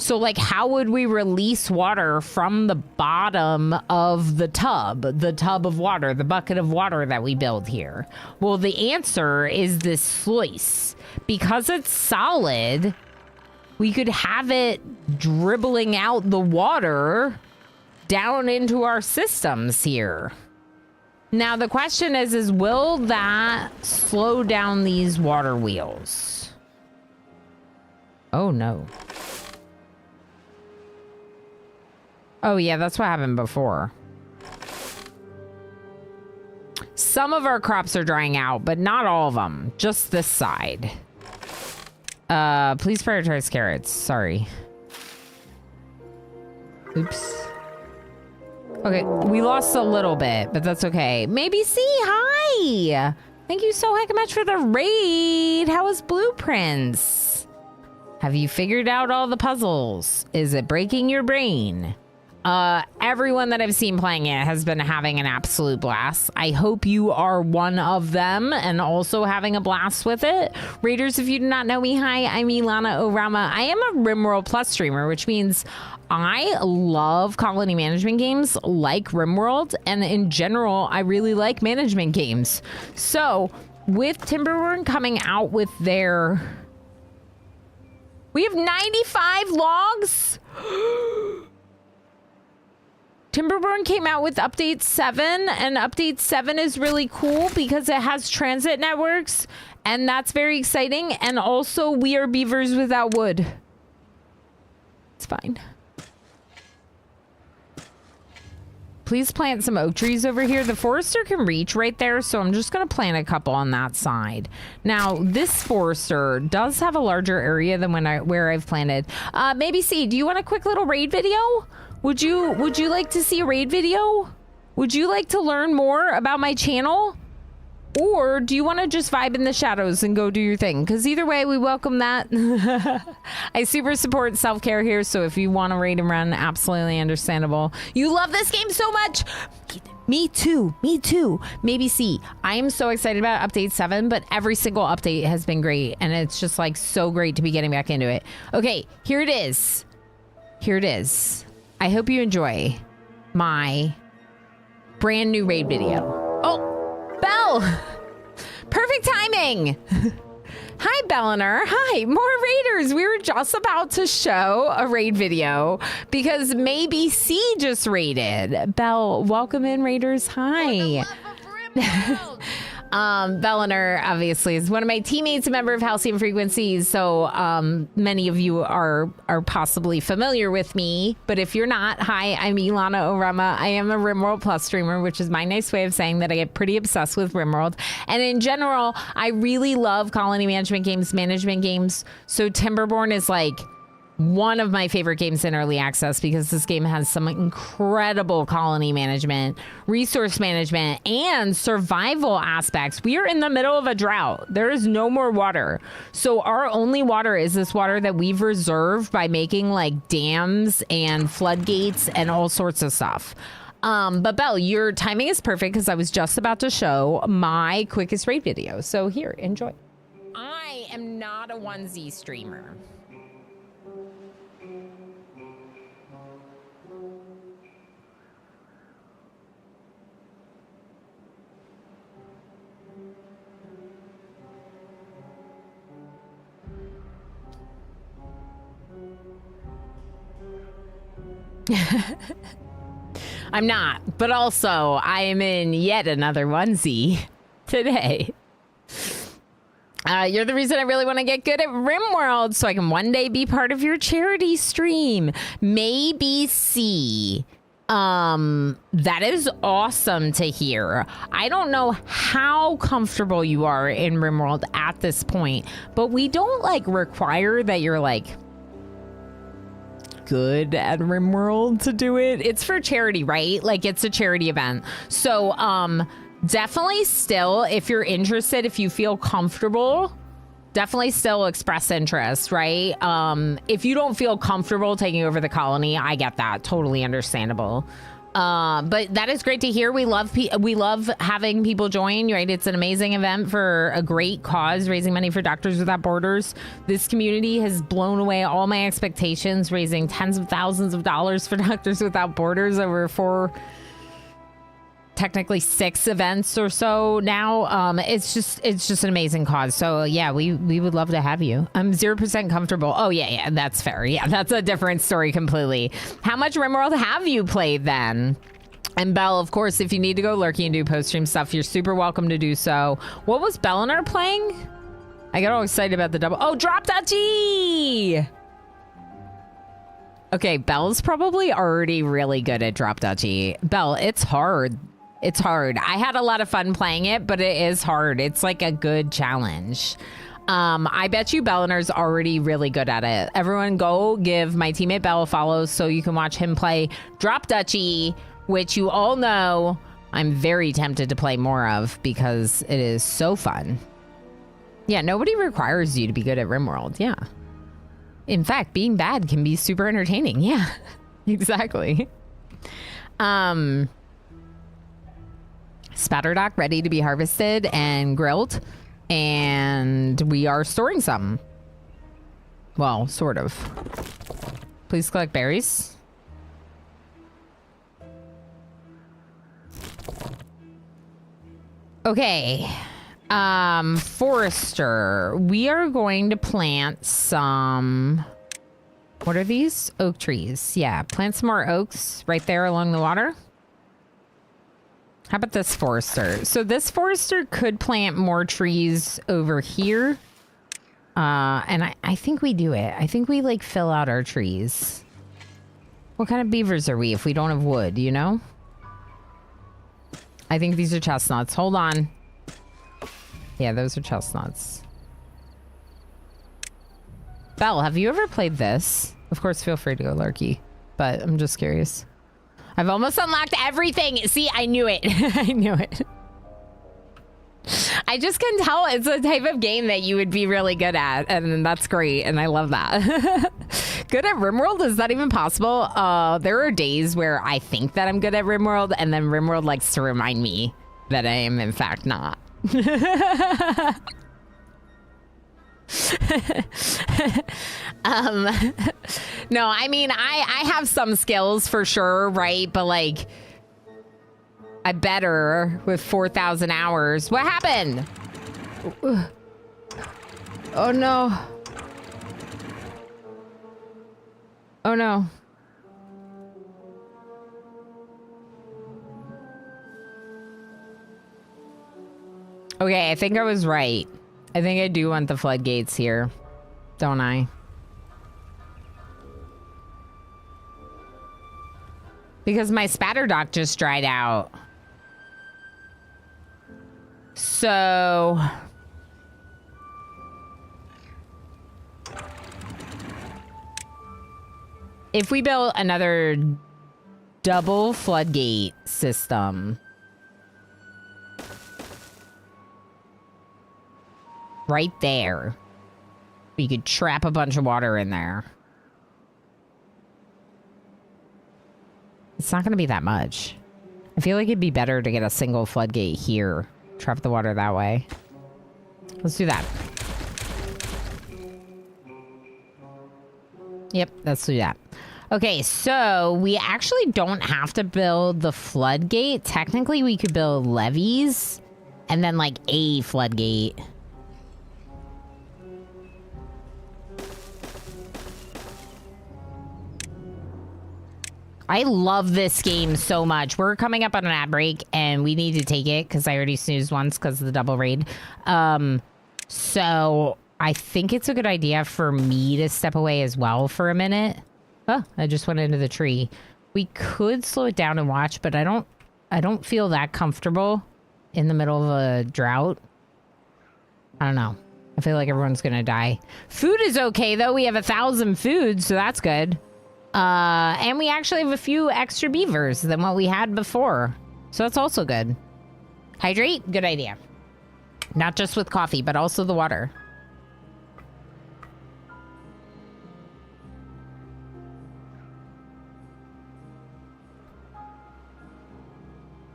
S1: So, like, how would we release water from the bottom of the tub of water, the bucket of water that we build here? Well, the answer is this sluice. Because it's solid, we could have it dribbling out the water down into our systems here. Now, the question is will that slow down these water wheels? Oh, no. Oh, yeah, that's what happened before. Some of our crops are drying out, but not all of them. Just this side. Please prioritize carrots. Sorry. Oops. Okay, we lost a little bit, but that's okay. Maybe C, hi! Thank you so heck much for the raid. How was Blueprints? Have you figured out all the puzzles? Is it breaking your brain? Everyone that I've seen playing it has been having an absolute blast. I hope you are one of them and also having a blast with it. Raiders, if you do not know me, hi, I'm Ilana Orama. I am a RimWorld Plus streamer, which means I love colony management games like RimWorld, and in general, I really like management games. So, with Timberborn coming out with their... We have 95 logs? Timberborn came out with update 7, and update 7 is really cool because it has transit networks, and that's very exciting. And also, we are beavers without wood. It's fine. Please plant some oak trees over here. The forester can reach right there, so I'm just going to plant a couple on that side. Now, this forester does have a larger area than where I've planted. Maybe C, do you want a quick little raid video? Would you like to see a raid video? Would you like to learn more about my channel? Or do you want to just vibe in the shadows and go do your thing? Because either way, we welcome that. I super support self-care here, so if you want to raid and run, absolutely understandable. You love this game so much! Me too, me too. Maybe C. I am so excited about Update 7, but every single update has been great, and it's just like so great to be getting back into it. Okay, here it is. Here it is. I hope you enjoy my brand new raid video. Oh! Belle! Perfect timing! Hi, Belliner. Hi, more raiders. We were just about to show a raid video because maybe C just raided. Belle, welcome in, raiders. Hi. Belliner obviously is one of my teammates, a member of Halcyon Frequencies, so many of you are possibly familiar with me, but if you're not, hi, I'm Ilana Orama. I am a RimWorld Plus streamer, which is my nice way of saying that I get pretty obsessed with RimWorld, and in general, I really love colony management games, so Timberborn is like one of my favorite games in early access because this game has some incredible colony management, resource management, and survival aspects. We are in the middle of a drought. There is no more water. So our only water is this water that we've reserved by making like dams and floodgates and all sorts of stuff. But Belle, your timing is perfect because I was just about to show my quickest raid video. So here, enjoy. I am not a 1Z streamer. I'm not, but also I am in yet another onesie today. You're the reason I really want to get good at RimWorld so I can one day be part of your charity stream. Maybe C. That is awesome to hear. I don't know how comfortable you are in RimWorld at this point, but we don't like require that you're like good at RimWorld to do it. It's for charity, right? Like it's a charity event. So definitely still, if you're interested, if you feel comfortable, definitely still express interest, right? If you don't feel comfortable taking over the colony, I get that. Totally understandable. But that is great to hear. We love having people join, right? It's an amazing event for a great cause, raising money for Doctors Without Borders. This community has blown away all my expectations, raising tens of thousands of dollars for Doctors Without Borders over technically 6 events or so now. It's just an amazing cause. So yeah, we would love to have you. I'm 0% comfortable. Oh yeah, that's fair. Yeah, that's a different story completely. How much RimWorld have you played then? And Belle, of course, if you need to go lurking and do post-stream stuff, you're super welcome to do so. What was Bellinar playing? I got all excited about the double. Oh, Drop Duchy! Okay, Belle's probably already really good at Drop Duchy. Belle, it's hard. It's hard. I had a lot of fun playing it, but it is hard. It's like a good challenge. I bet you Bellinar's already really good at it. Everyone go give my teammate Bell a follow so you can watch him play Drop Duchy, which you all know I'm very tempted to play more of because it is so fun. Yeah, nobody requires you to be good at RimWorld. Yeah. In fact, being bad can be super entertaining. Yeah, exactly. Spatterdock ready to be harvested and grilled, and we are storing some. Well, sort of. Please collect berries. Okay. Forester, we are going to plant some, what are these? Oak trees. Yeah, plant some more oaks right there along the water. How about this forester? So this forester could plant more trees over here. And I think we do it. I think we like fill out our trees. What kind of beavers are we if we don't have wood, you know? I think these are chestnuts. Hold on. Yeah, those are chestnuts. Belle, have you ever played this? Of course, feel free to go lurky, but I'm just curious. I've almost unlocked everything. See, I knew it. I knew it. I just can tell it's a type of game that you would be really good at, and that's great, and I love that. Good at RimWorld? Is that even possible? There are days where I think that I'm good at RimWorld, and then RimWorld likes to remind me that I am in fact not. No, I mean, I have some skills for sure, right? But like, I better with 4,000 hours. What happened? Oh no. Oh no. Okay, I think I was right. I think I do want the floodgates here, don't I? Because my spatter dock just dried out. So... if we build another double floodgate system... right there, we could trap a bunch of water in there. It's not going to be that much. I feel like it'd be better to get a single floodgate here. Trap the water that way. Let's do that. Yep, let's do that. Okay, so we actually don't have to build the floodgate. Technically, we could build levees and then like a floodgate. I love this game so much. We're coming up on an ad break, and we need to take it because I already snoozed once because of the double raid. So I think it's a good idea for me to step away as well for a minute. Oh, I just went into the tree. We could slow it down and watch, but I don't feel that comfortable in the middle of a drought. I don't know. I feel like everyone's gonna die. Food is okay though. We have 1,000 food, so that's good. And we actually have a few extra beavers than what we had before. So that's also good. Hydrate? Good idea. Not just with coffee, but also the water.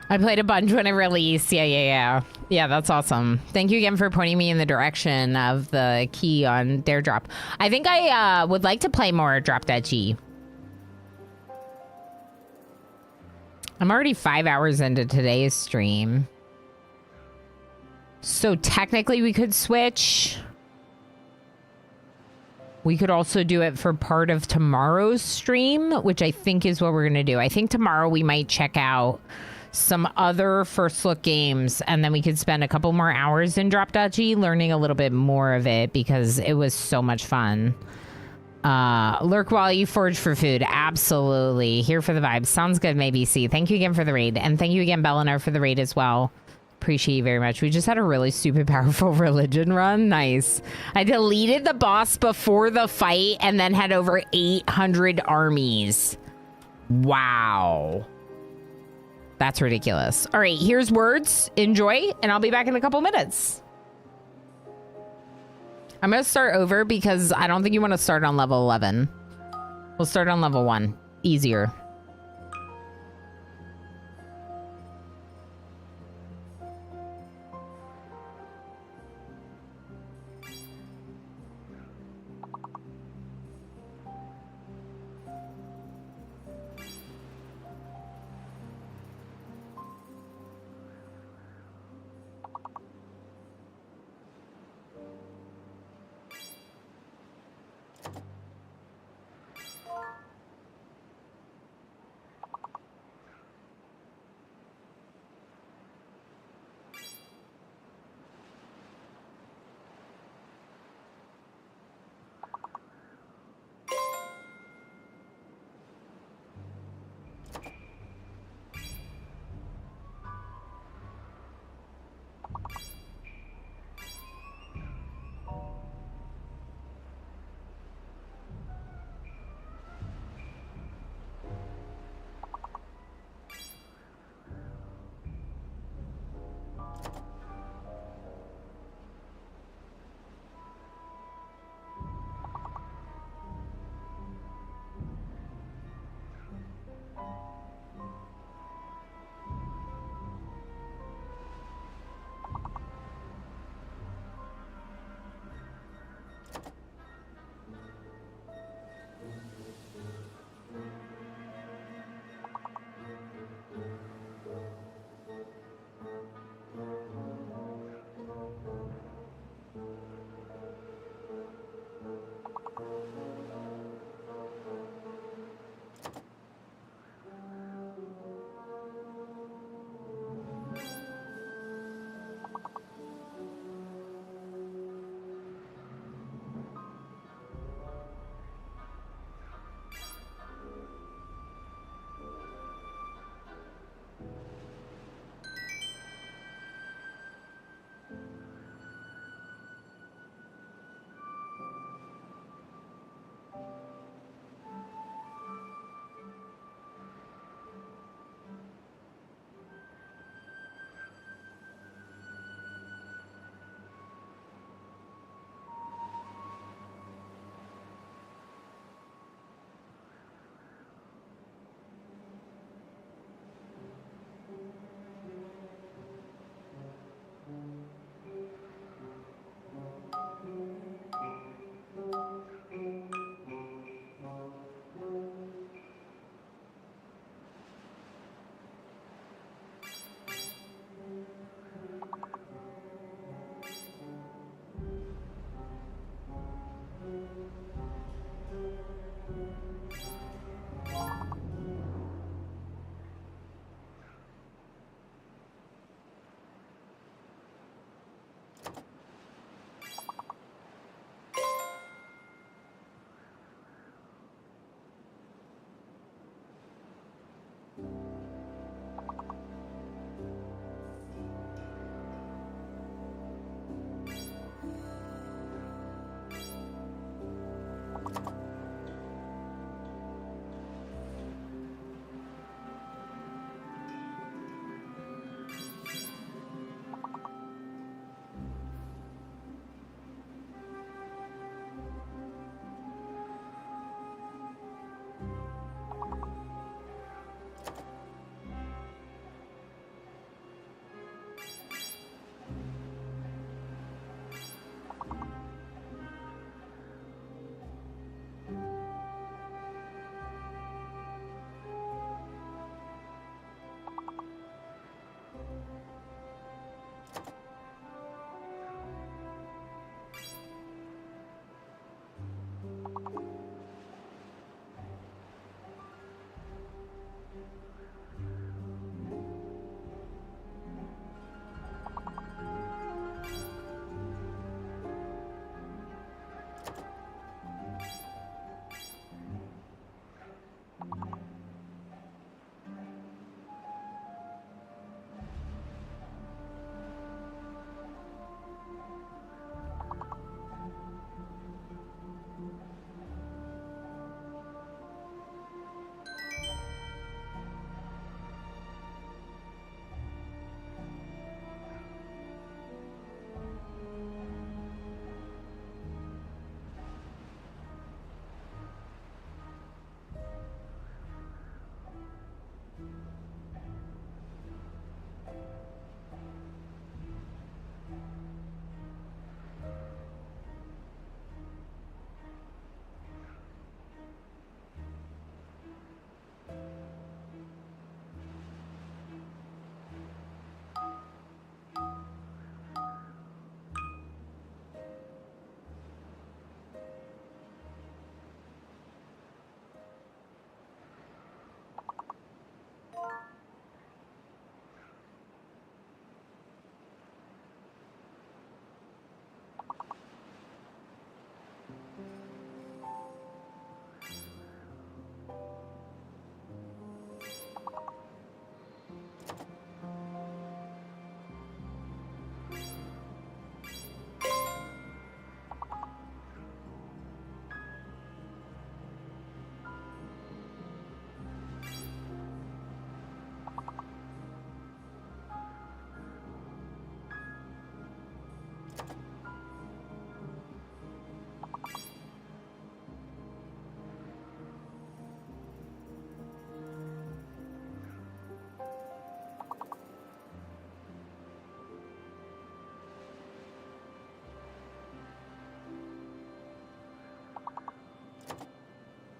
S1: I played a bunch when it released. Yeah, that's awesome. Thank you again for pointing me in the direction of the key on Dare Drop. I think I would like to play more Drop That G. I'm already 5 hours into today's stream. So technically we could switch. We could also do it for part of tomorrow's stream, which I think is what we're going to do. I think tomorrow we might check out some other first look games, and then we could spend a couple more hours in Drop.G learning a little bit more of it because it was so much fun. Lurk while you forage for food. Absolutely. Here for the vibes. Sounds good, maybe. See. Thank you again for the raid. And thank you again, Belinar, for the raid as well. Appreciate you very much. We just had a really stupid powerful religion run. Nice. I deleted the boss before the fight and then had over 800 armies. Wow. That's ridiculous. All right, here's words. Enjoy, and I'll be back in a couple minutes. I'm going to start over because I don't think you want to start on level 11. We'll start on level 1. Easier.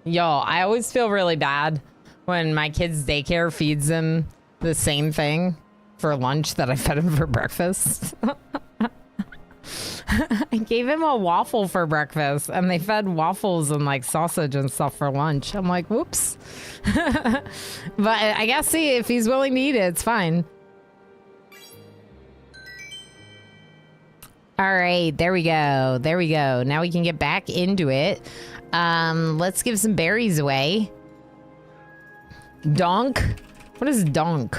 S1: Yo, I always feel really bad when my kid's daycare feeds them the same thing for lunch that I fed him for breakfast. I gave him a waffle for breakfast and they fed waffles and like sausage and stuff for lunch. I'm like, whoops. But I guess see if he's willing to eat it, it's fine. All right, there we go. There we go. Now we can get back into it. Let's give some berries away. Donk? What is donk?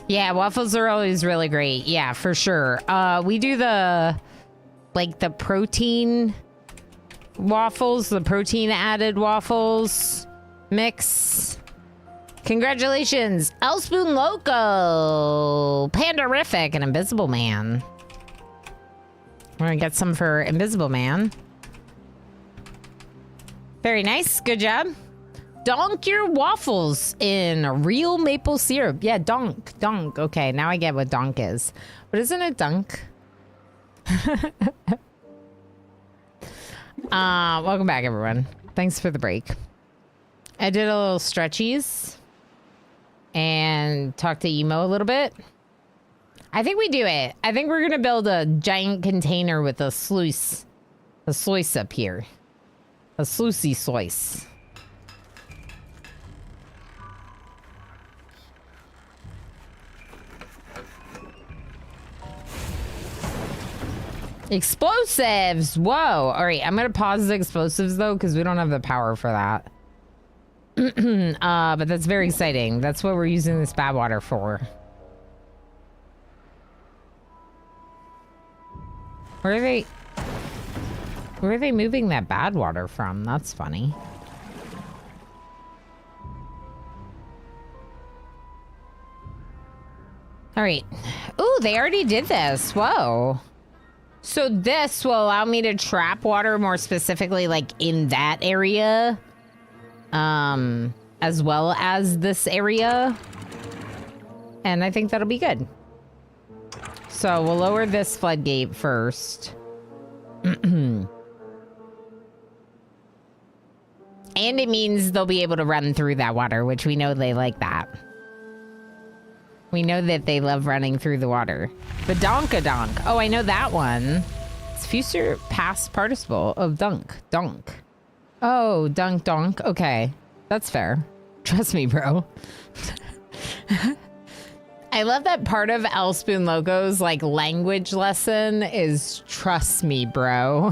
S1: Yeah, waffles are always really great. Yeah, for sure. We do the protein waffles, the protein added waffles mix. Congratulations, Elspoon Loco, Pandarific, and Invisible Man. We're gonna get some for Invisible Man. Very nice, good job. Donk your waffles in real maple syrup. Yeah, donk. Okay, now I get what donk is. But isn't it dunk? Welcome back, everyone. Thanks for the break. I did a little stretchies and talked to Emo a little bit. I think we do it. I think we're going to build a giant container with a sluice up here. A sluicey sluice. Explosives! Whoa! All right, I'm gonna pause the explosives though, because we don't have the power for that. But that's very exciting. That's what we're using this bad water for. Where are they moving that bad water from? That's funny. All right. Ooh, they already did this. Whoa. So this will allow me to trap water more specifically like in that area. As well as this area. And I think that'll be good. So we'll lower this floodgate first. And it means they'll be able to run through that water, which we know they like that. We know that they love running through the water. The Donkadonk. Oh, I know that one. It's future past participle of dunk. Donk. Oh, dunk donk. Okay. That's fair. Trust me, bro. I love that part of Elspoon Logo's like language lesson is trust me, bro.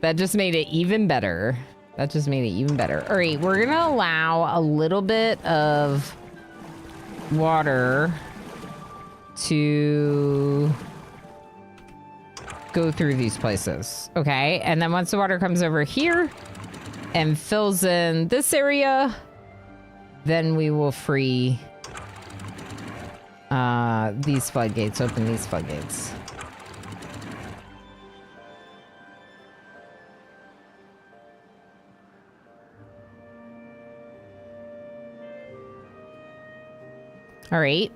S1: That just made it even better. That just made it even better. All right, we're gonna allow a little bit of water to go through these places. Okay, and then once the water comes over here and fills in this area, then we will free these floodgates, open these floodgates. All right.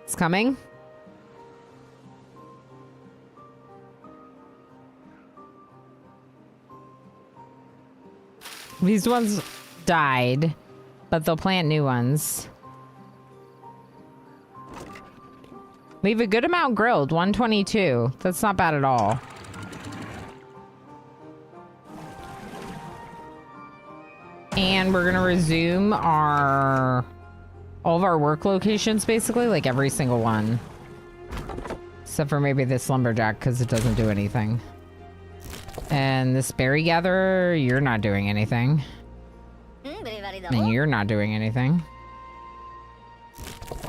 S1: It's coming. These ones died, but they'll plant new ones. We have a good amount grilled, 122. That's not bad at all. And we're gonna resume all of our work locations, basically, like every single one. Except for maybe this lumberjack, because it doesn't do anything. And this berry gatherer, you're not doing anything. And you're not doing anything.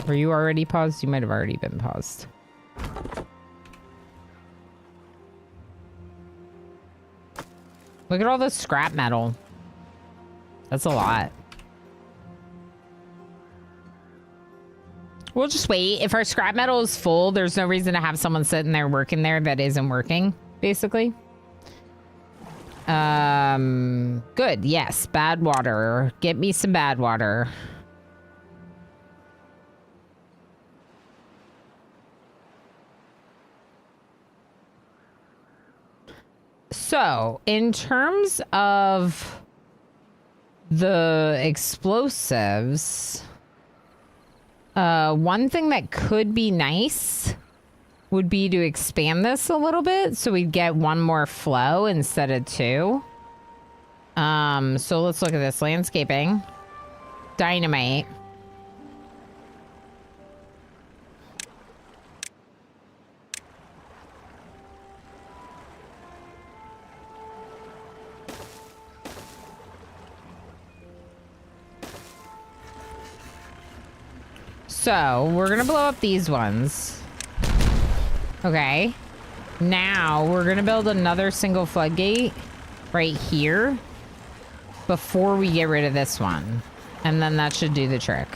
S1: Were you already paused? You might have already been paused. Look at all the scrap metal. That's a lot. We'll just wait. If our scrap metal is full, there's no reason to have someone sitting there working there that isn't working, basically. Good. Yes. Bad water. Get me some bad water. So, in terms of the explosives, one thing that could be nice would be to expand this a little bit so we'd get one more flow instead of two. So let's look at this. Landscaping. Dynamite. So, we're gonna blow up these ones. Okay. Now, we're gonna build another single floodgate right here before we get rid of this one. And then that should do the trick.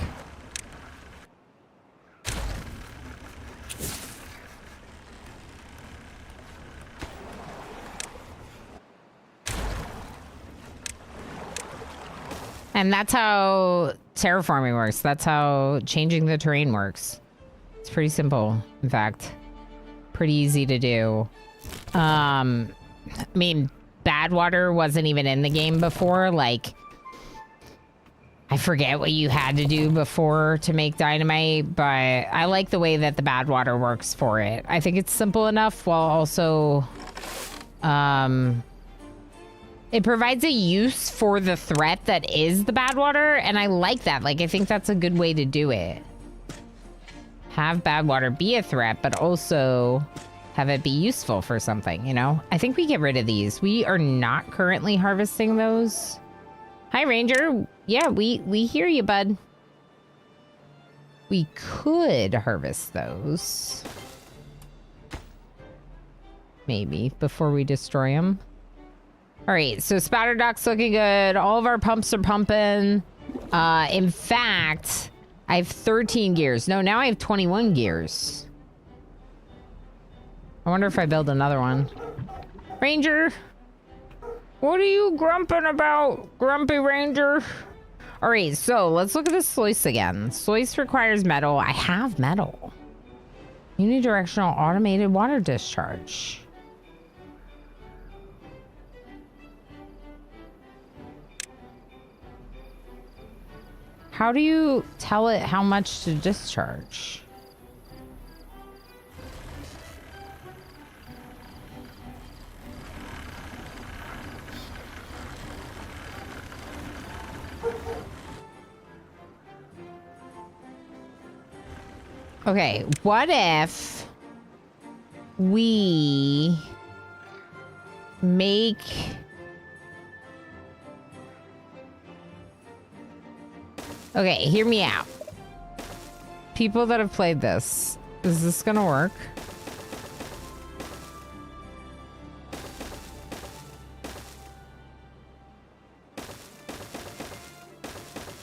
S1: And that's how terraforming works. That's how changing the terrain works. It's pretty simple, in fact. Pretty easy to do. I mean, bad water wasn't even in the game before. Like, I forget what you had to do before to make dynamite, but I like the way that the bad water works for it. I think it's simple enough while also... it provides a use for the threat that is the bad water, and I like that. Like, I think that's a good way to do it. Have bad water be a threat, but also have it be useful for something, you know? I think we get rid of these. We are not currently harvesting those. Hi, Ranger. Yeah, we hear you, bud. We could harvest those. Maybe, before we destroy them. All right, so Spatter Dock's looking good. All of our pumps are pumping. In fact, I have 13 gears. No, now I have 21 gears. I wonder if I build another one. Ranger, what are you grumping about, Grumpy Ranger? All right, so let's look at the sluice again. Sluice requires metal. I have metal. Unidirectional automated water discharge. How do you tell it how much to discharge? Okay, what if we make... Okay, hear me out. People that have played this, is this gonna work?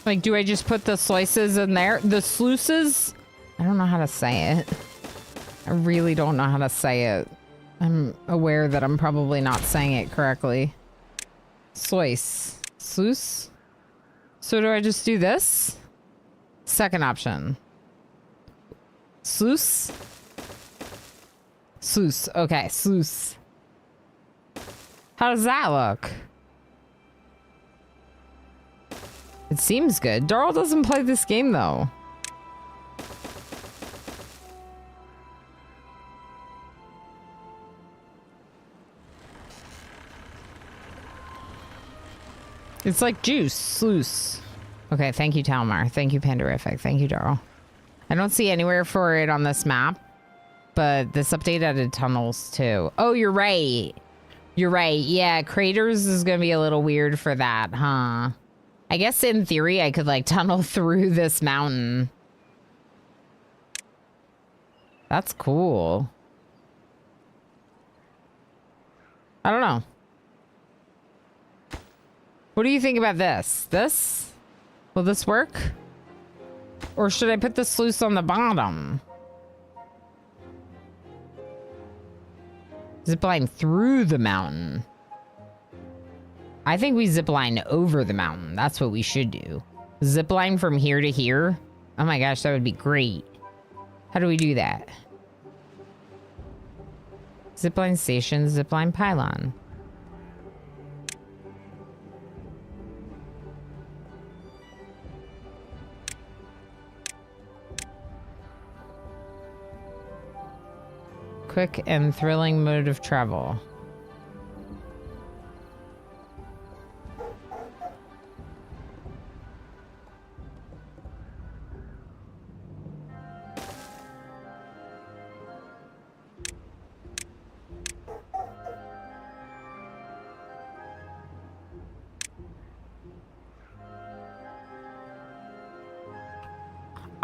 S1: Like, do I just put the slices in there? The sluices? I don't know how to say it. I really don't know how to say it. I'm aware that I'm probably not saying it correctly. Sluice. Sluice? So do I just do this? Second option. Sluice? Sluice. Okay, sluice. How does that look? It seems good. Darl doesn't play this game, though. It's like juice. Sluice. Okay, thank you, Talmar. Thank you, Pandorific. Thank you, Darl. I don't see anywhere for it on this map, but this update added tunnels, too. Oh, you're right. You're right. Yeah, craters is going to be a little weird for that, huh? I guess in theory, I could, like, tunnel through this mountain. That's cool. I don't know. What do you think about this? This? Will this work? Or should I put the sluice on the bottom? Zipline through the mountain. I think we zipline over the mountain. That's what we should do. Zipline from here to here. Oh my gosh, that would be great. How do we do that? Zipline station, zipline pylon. Quick and thrilling mode of travel.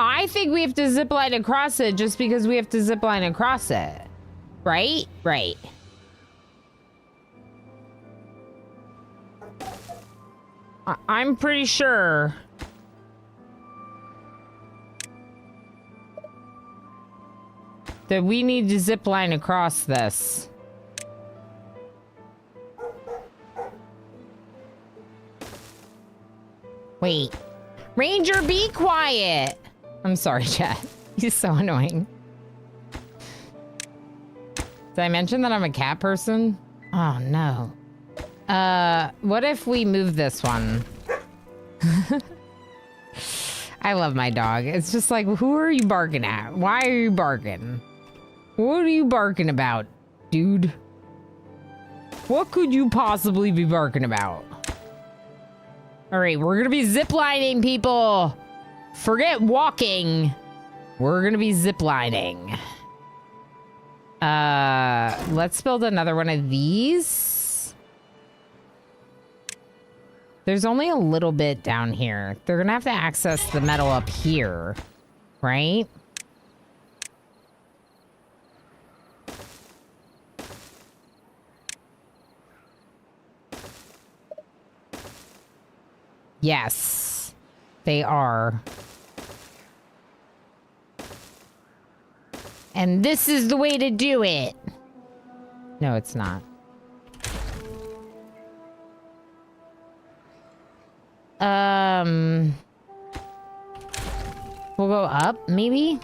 S1: I think we have to zip line across it just because we have to zip line across it. Right? Right. I'm pretty sure. That we need to zip line across this. Wait. Ranger, be quiet! I'm sorry, chat. He's so annoying. Did I mention that I'm a cat person? Oh, no. What if we move this one? I love my dog. It's just like, who are you barking at? Why are you barking? What are you barking about, dude? What could you possibly be barking about? All right, we're gonna be ziplining, people. Forget walking. We're gonna be ziplining. Let's build another one of these. There's only a little bit down here. They're gonna have to access the metal up here, right? Yes, they are. And this is the way to do it. No, it's not. We'll go up, maybe?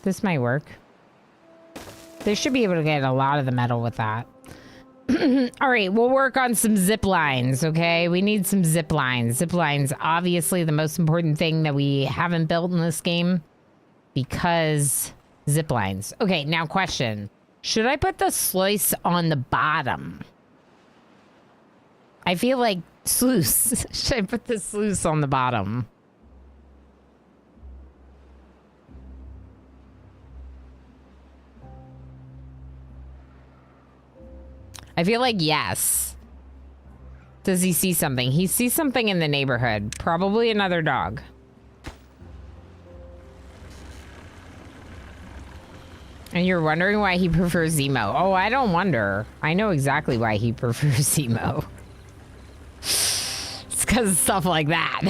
S1: This might work. They should be able to get a lot of the metal with that. All right, we'll work on some zip lines, okay? We need some zip lines. Zip lines, obviously the most important thing that we haven't built in this game because zip lines. Okay, now question. Should I put the sluice on the bottom? I feel like sluice. Should I put the sluice on the bottom? I feel like yes. Does he see something? He sees something in the neighborhood. Probably another dog. And you're wondering why he prefers Zemo. Oh, I don't wonder. I know exactly why he prefers Zemo. It's because of stuff like that.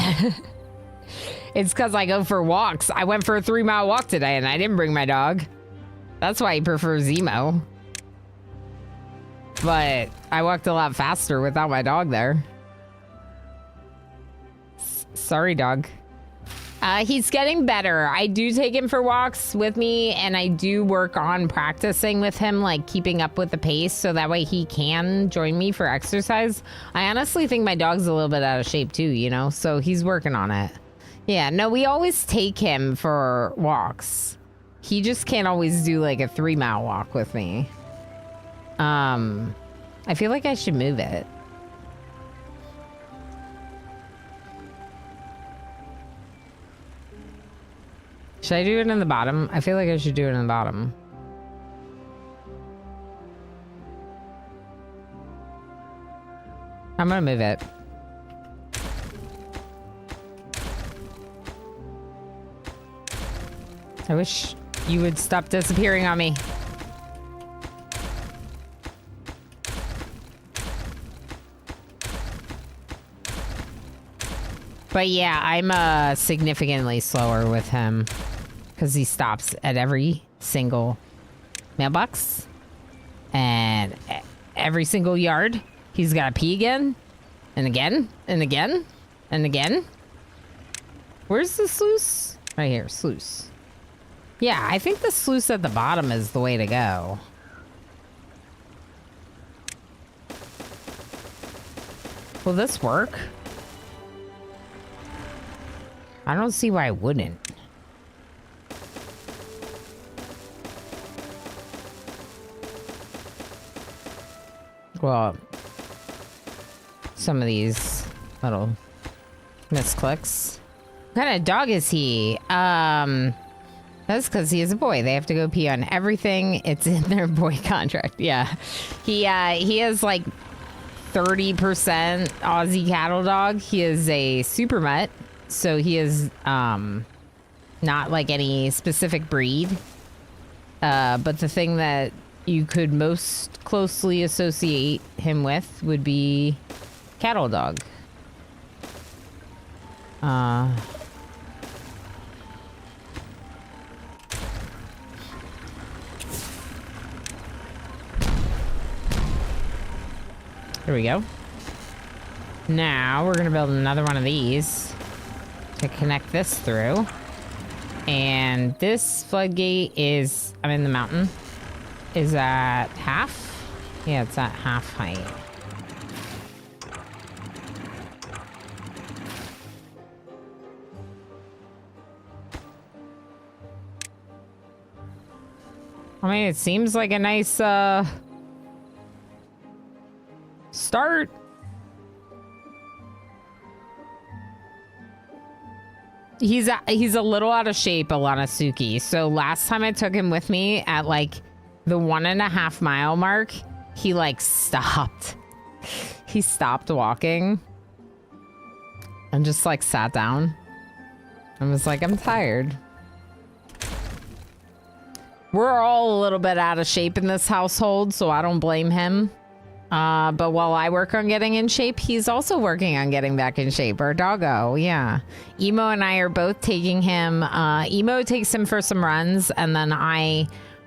S1: It's because I go for walks. I went for a 3-mile walk today and I didn't bring my dog. That's why he prefers Zemo. But I walked a lot faster without my dog there. Sorry, dog. He's getting better. I do take him for walks with me, and I do work on practicing with him, like keeping up with the pace, so that way he can join me for exercise. I honestly think my dog's a little bit out of shape too, you know? So he's working on it. Yeah, no, we always take him for walks. He just can't always do like a 3-mile walk with me. I feel like I should move it. Should I do it in the bottom? I feel like I should do it in the bottom. I'm gonna move it. I wish you would stop disappearing on me. But yeah, I'm significantly slower with him because he stops at every single mailbox and every single yard. He's got to pee again and again and again and again. Where's the sluice? Right here, sluice. Yeah, I think the sluice at the bottom is the way to go. Will this work? I don't see why it wouldn't. Well, some of these little misclicks. What kind of dog is he? That's because he is a boy. They have to go pee on everything. It's in their boy contract. Yeah. He is like 30% Aussie cattle dog. He is a super mutt. So he is not like any specific breed. But the thing that you could most closely associate him with would be cattle dog. There we go. Now we're gonna build another one of these to connect this through. And this floodgate is, I'm in the mountain, is at half? Yeah, it's at half height. I mean, it seems like a nice, start. He's a little out of shape, Alanasuki. So last time I took him with me at like the 1.5 mile mark, he like stopped. He stopped walking and just like sat down and was like, I'm tired. We're all a little bit out of shape in this household, so I don't blame him. But while I work on getting in shape, he's also working on getting back in shape. Our doggo, yeah. Emo and I are both taking him. Emo takes him for some runs, and then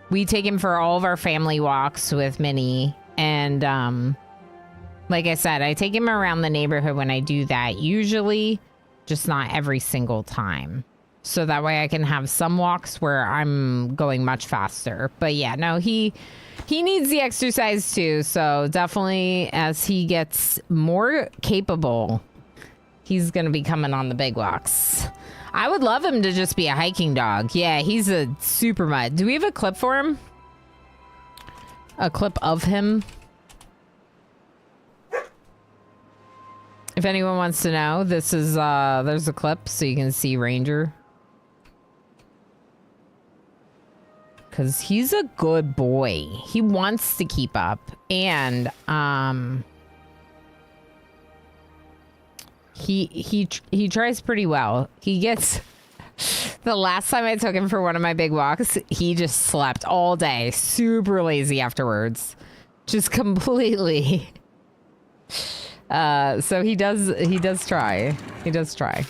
S1: we take him for all of our family walks with Minnie. And like I said, I take him around the neighborhood when I do that, usually, just not every single time. So that way I can have some walks where I'm going much faster. But yeah, no, he needs the exercise too. So definitely as he gets more capable, he's going to be coming on the big walks. I would love him to just be a hiking dog. Yeah, he's a super mutt. Do we have a clip for him? A clip of him? If anyone wants to know, this is, there's a clip so you can see Ranger. Because he's a good boy. He wants to keep up. And he tries pretty well. He gets... The last time I took him for one of my big walks, he just slept all day. Super lazy afterwards. Just completely. So he does try. He does try.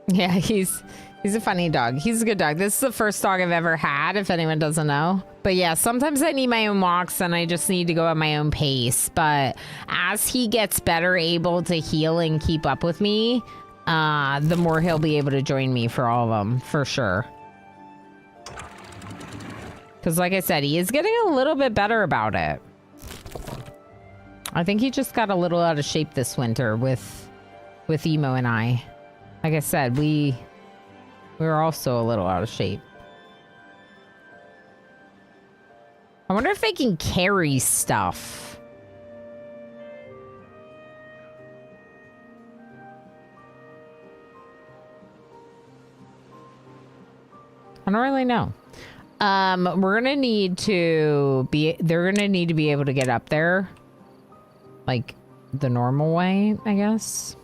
S1: Yeah, he's a funny dog. He's a good dog. This is the first dog I've ever had, if anyone doesn't know. But yeah, sometimes I need my own walks and I just need to go at my own pace. But as he gets better able to heal and keep up with me, the more he'll be able to join me for all of them, for sure. Because like I said, he is getting a little bit better about it. I think he just got a little out of shape this winter with Emo and I. Like I said, we were also a little out of shape. I wonder if they can carry stuff. I don't really know. We're gonna need to be, they're gonna need to be able to get up there like the normal way, I guess.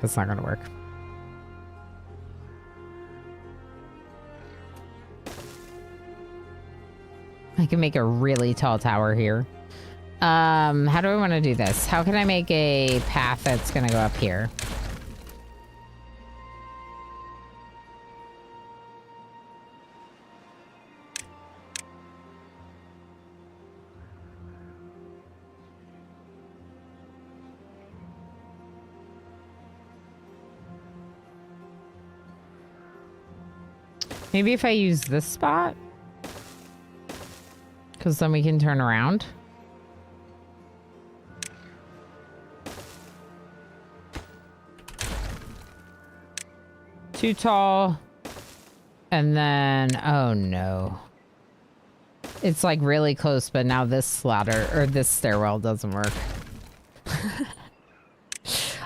S1: That's not gonna work. I can make a really tall tower here. How do I want to do this? How can I make a path that's gonna go up here? Maybe if I use this spot? Because then we can turn around. Too tall. And then, oh no. It's like really close, but now this ladder, or this stairwell doesn't work.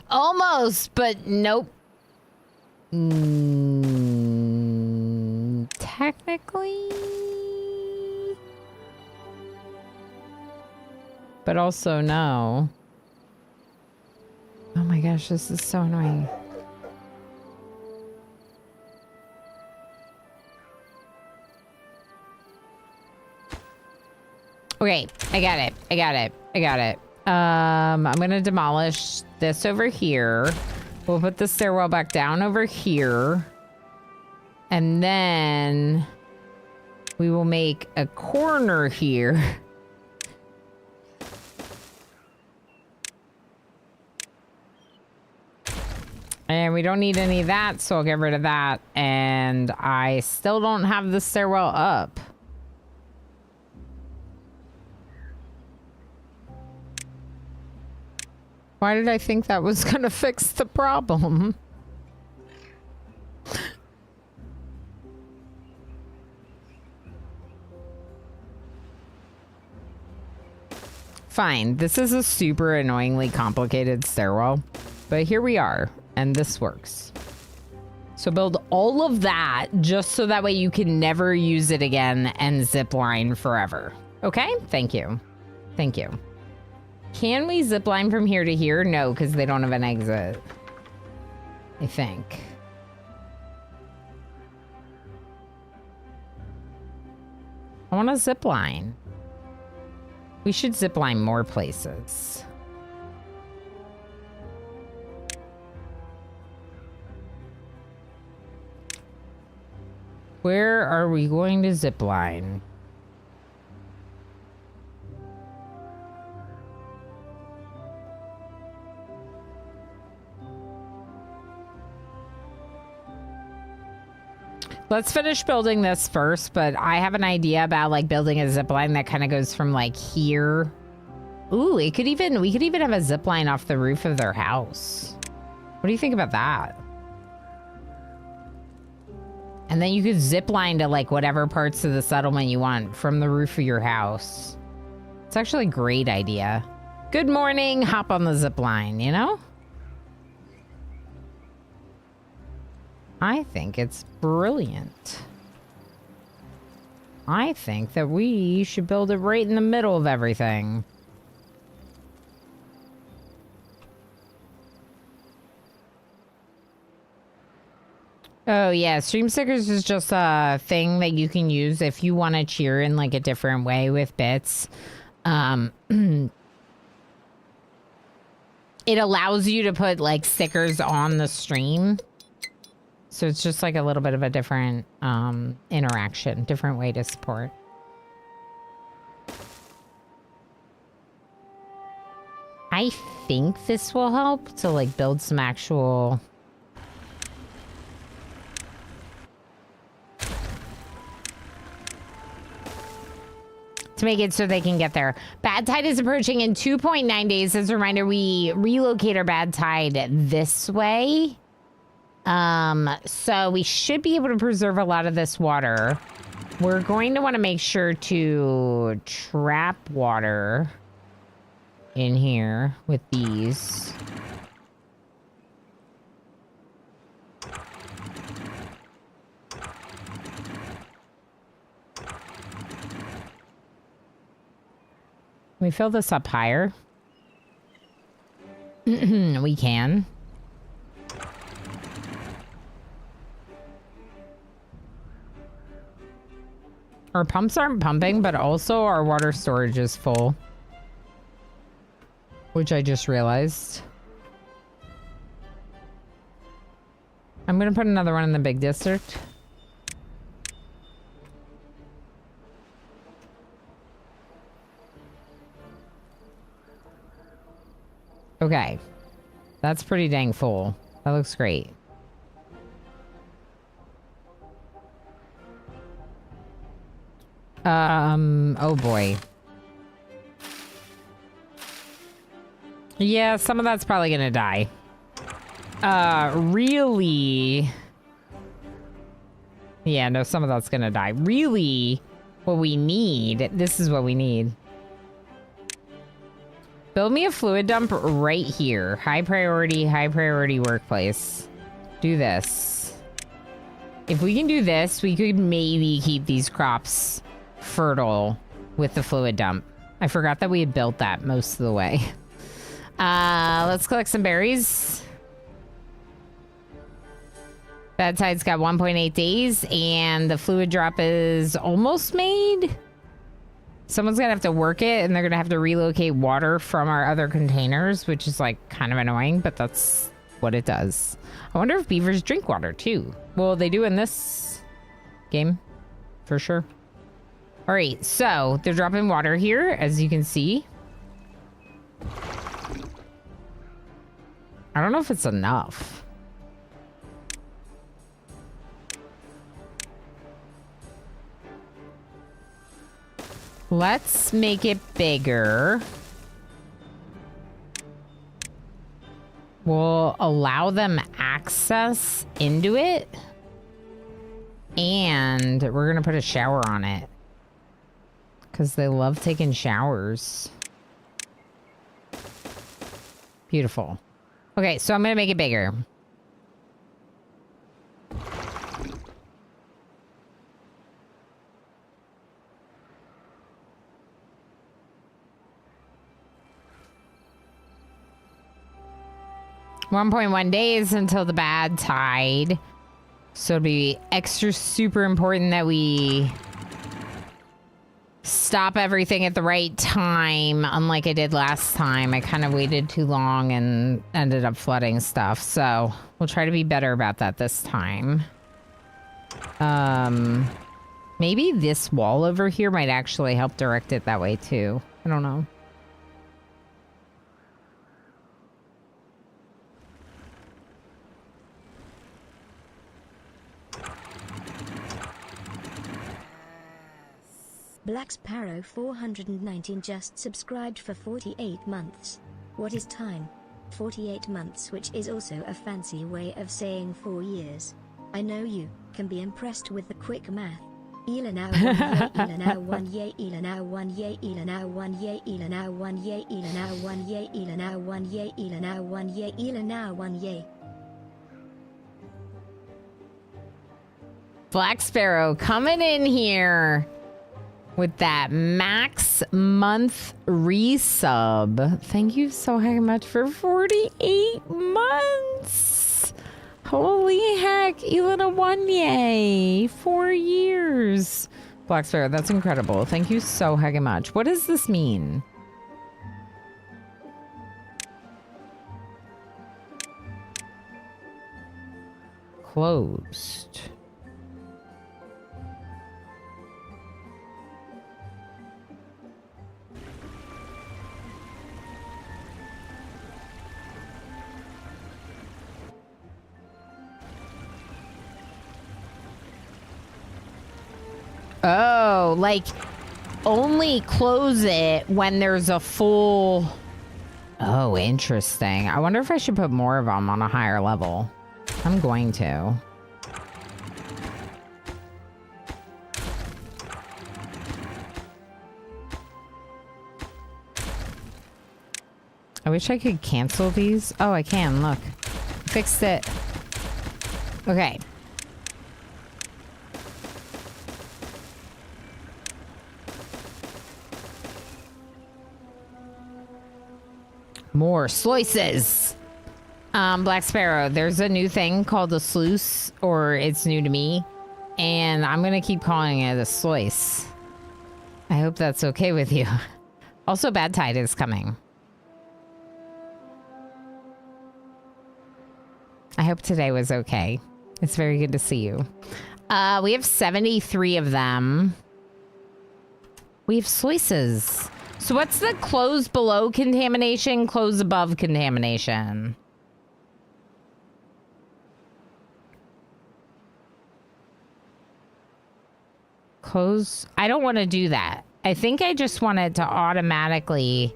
S1: Almost, but nope. Technically. But also no. Oh my gosh, this is so annoying. Okay, I got it. I got it. I got it. I'm gonna demolish this over here. We'll put the stairwell back down over here. And then we will make a corner here. And we don't need any of that, so I'll get rid of that. And I still don't have the stairwell up. Why did I think that was gonna fix the problem? Fine, this is a super annoyingly complicated stairwell, but here we are, and this works. So build all of that just so that way you can never use it again and zip line forever. Okay? Thank you. Thank you. Can we zip line from here to here? No, because they don't have an exit. I think. I want to zip line. We should zip line more places. Where are we going to zip line? Let's finish building this first, but I have an idea about like building a zip line that kind of goes from like here. Ooh, we could even have a zip line off the roof of their house. What do you think about that? And then you could zip line to like whatever parts of the settlement you want from the roof of your house. It's actually a great idea. Good morning, hop on the zip line, you know? I think it's brilliant. I think that we should build it right in the middle of everything. Oh yeah, stream stickers is just a thing that you can use if you want to cheer in like a different way with bits. It allows you to put like stickers on the stream. So it's just like a little bit of a different interaction, different way to support. I think this will help to like build some actual... to make it so they can get there. Bad Tide is approaching in 2.9 days. As a reminder, we relocate our Bad Tide this way. So we should be able to preserve a lot of this water. We're going to want to make sure to trap water in here with these. Can we fill this up higher? We can. Our pumps aren't pumping, but also our water storage is full. Which I just realized. I'm gonna put another one in the big district. Okay. That's pretty dang full. That looks great. Oh boy. Yeah, some of that's probably gonna die. Really? Yeah, no, some of that's gonna die. Really, what we need, this is what we need. Build me a fluid dump right here. High priority workplace. Do this. If we can do this, we could maybe keep these crops fertile with the fluid dump. I forgot that we had built that most of the way. Let's collect some berries. Bad tide's got 1.8 days, and the fluid drop is almost made. Someone's gonna have to work it, and they're gonna have to relocate water from our other containers, which is like kind of annoying, but that's what it does. I wonder if beavers drink water too. Well, they do in this game, for sure. All right, so they're dropping water here, as you can see. I don't know if it's enough. Let's make it bigger. We'll allow them access into it. And we're going to put a shower on it. Because they love taking showers. Beautiful. Okay, so I'm going to make it bigger. $1.1 days until the bad tide. So it'll be extra super important that we stop everything at the right time, unlike I did last time. I kind of waited too long and ended up flooding stuff. So we'll try to be better about that this time. Maybe this wall over here might actually help direct it that way too. I don't know.
S4: Black Sparrow 419 just subscribed for 48 months. What is time? 48 months, which is also a fancy way of saying 4 years. I know you can be impressed with the quick math. Ela now 1 yay, Ela now 1 yay, Ela now 1 yay, Ela now 1 yay, Ela now 1 yay, Ela now 1 yay, Ela now 1 yay, Ela now 1 yay.
S1: Black Sparrow coming in here with that max month resub. Thank you so very much for 48 months. Holy heck, Elena Wanye, 4 years. Black Sparrow, that's incredible. Thank you so heck much. What does this mean? Closed. Oh, like only close it when there's a full... Oh, interesting. I wonder if I should put more of them on a higher level. I'm going to. I wish I could cancel these. Oh, I can. Look. Fixed it. Okay. More sluices. Black Sparrow, there's a new thing called a sluice, or it's new to me, and I'm gonna keep calling it a sluice. I hope that's okay with you. Also, bad tide is coming. I hope today was okay. It's very good to see you. We have 73 of them. We have sluices. So what's the close below contamination, close above contamination? Close. I don't want to do that. I think I just want it to automatically...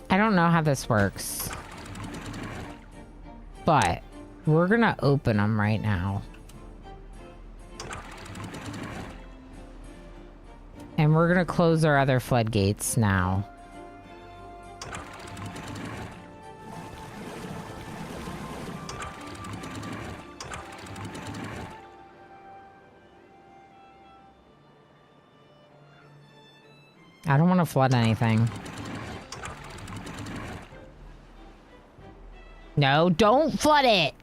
S1: I don't know how this works. But we're gonna open them right now. And we're gonna close our other floodgates now. I don't want to flood anything. No, don't flood it!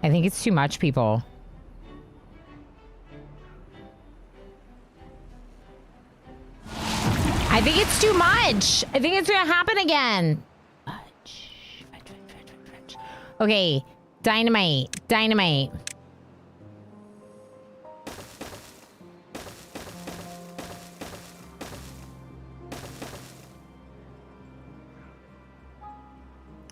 S1: I think it's too much, people. I think it's too much! I think it's gonna happen again! Okay, dynamite, dynamite.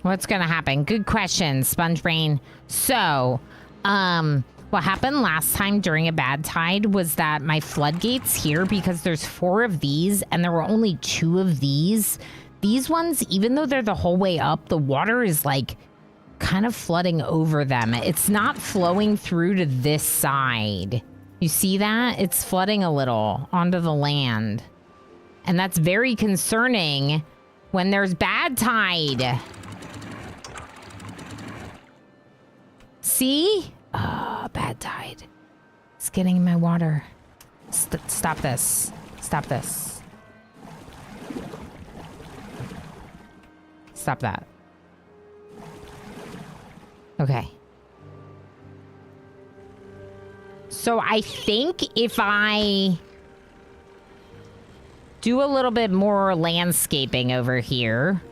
S1: What's gonna happen? Good question, Sponge Brain. So, what happened last time during a bad tide was that my floodgates here, because there's 4 of these and there were only 2 of these ones, even though they're the whole way up, the water is like kind of flooding over them. It's not flowing through to this side. You see that? It's flooding a little onto the land. And that's very concerning when there's bad tide. See? Oh, bad tide. It's getting in my water. Stop this. Stop this. Stop that. Okay. So I think if I do a little bit more landscaping over here,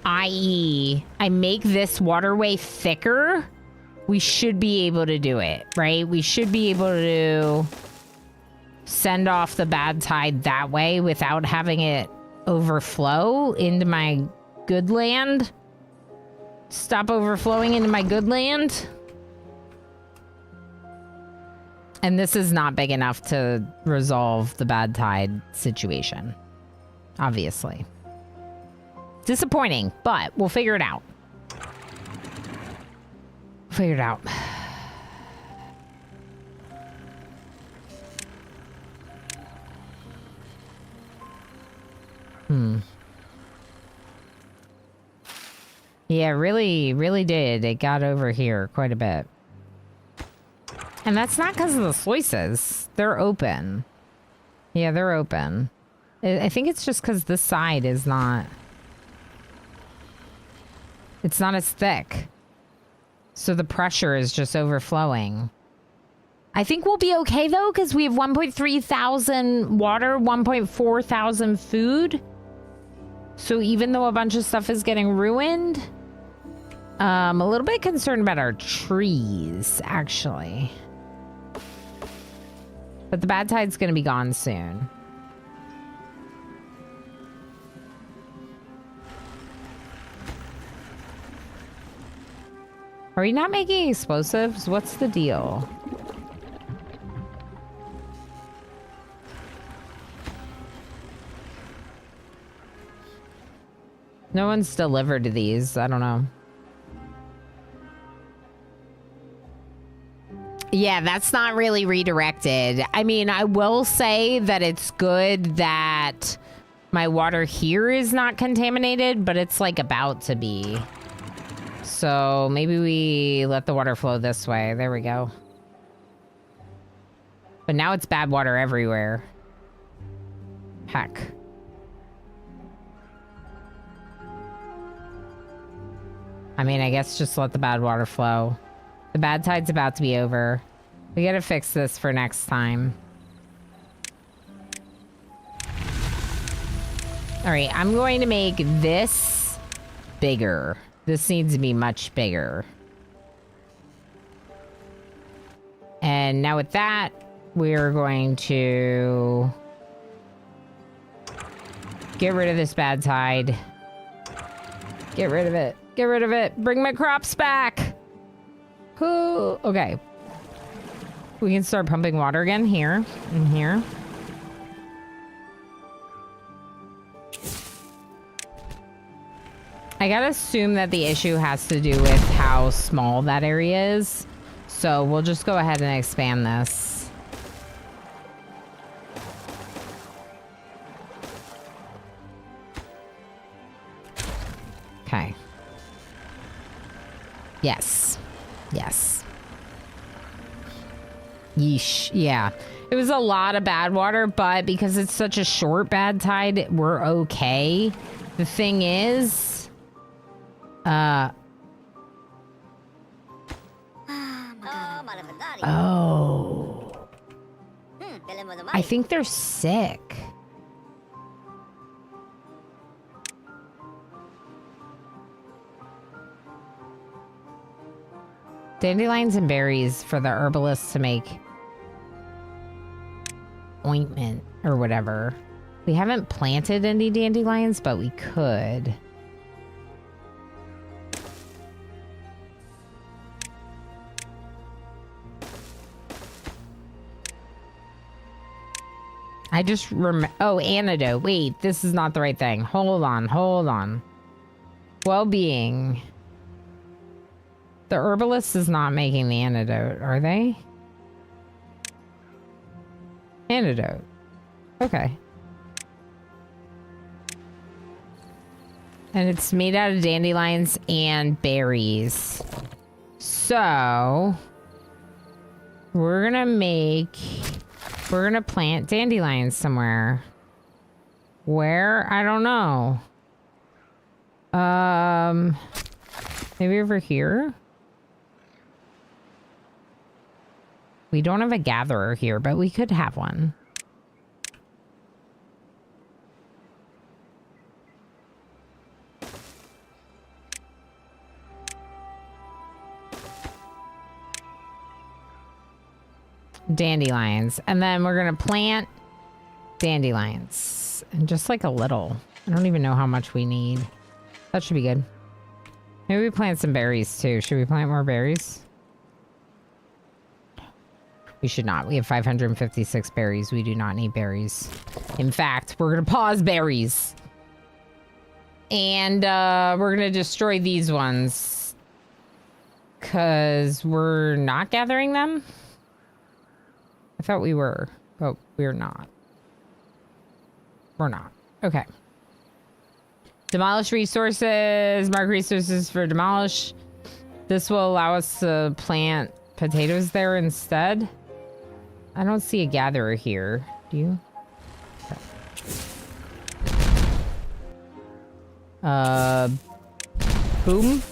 S1: i.e., I make this waterway thicker, we should be able to do it, right? We should be able to send off the bad tide that way without having it overflow into my good land. Stop overflowing into my good land. And this is not big enough to resolve the bad tide situation, obviously. Disappointing, but we'll figure it out. Figure it out. Yeah, really did. It got over here quite a bit. And that's not because of the sluices. They're open. Yeah, they're open. I think it's just because this side is not... It's not as thick. So the pressure is just overflowing. I think we'll be okay, though, because we have 1.3 thousand water, 1.4 thousand food. So even though a bunch of stuff is getting ruined, I'm a little bit concerned about our trees, actually. But the bad tide's going to be gone soon. Are we not making explosives? What's the deal? No one's delivered these. I don't know. Yeah, that's not really redirected. I mean, I will say that it's good that my water here is not contaminated, but it's like about to be. So maybe we let the water flow this way. There we go. But now it's bad water everywhere. Heck. I mean, I guess just let the bad water flow. The bad tide's about to be over. We gotta fix this for next time. All right, I'm going to make this bigger. This needs to be much bigger. And now with that, we're going to get rid of this bad tide. Get rid of it. Get rid of it. Bring my crops back. Ooh, okay. We can start pumping water again here and here. I gotta assume that the issue has to do with how small that area is. So we'll just go ahead and expand this. Okay. Yes. Yes. Yeesh. Yeah. It was a lot of bad water, but because it's such a short bad tide, we're okay. The thing is... Oh. I think they're sick. Dandelions and berries for the herbalist to make ointment or whatever. We haven't planted any dandelions, but we could. I just remember. Oh, antidote. Wait, this is not the right thing. Hold on, hold on. Well-being. The herbalist is not making the antidote, are they? Antidote. Okay. And it's made out of dandelions and berries. So, we're gonna plant dandelions somewhere. Where? I don't know. Maybe over here? We don't have a gatherer here, but we could have one. Dandelions. And then we're going to plant dandelions. And just like a little. I don't even know how much we need. That should be good. Maybe we plant some berries too. Should we plant more berries? We should not. We have 556 berries. We do not need berries. In fact, we're going to pause berries. And we're going to destroy these ones. Because we're not gathering them? I thought we were, but we're not. We're not. Okay. Demolish resources. Mark resources for demolish. This will allow us to plant potatoes there instead. I don't see a gatherer here. Do you? Okay. Boom.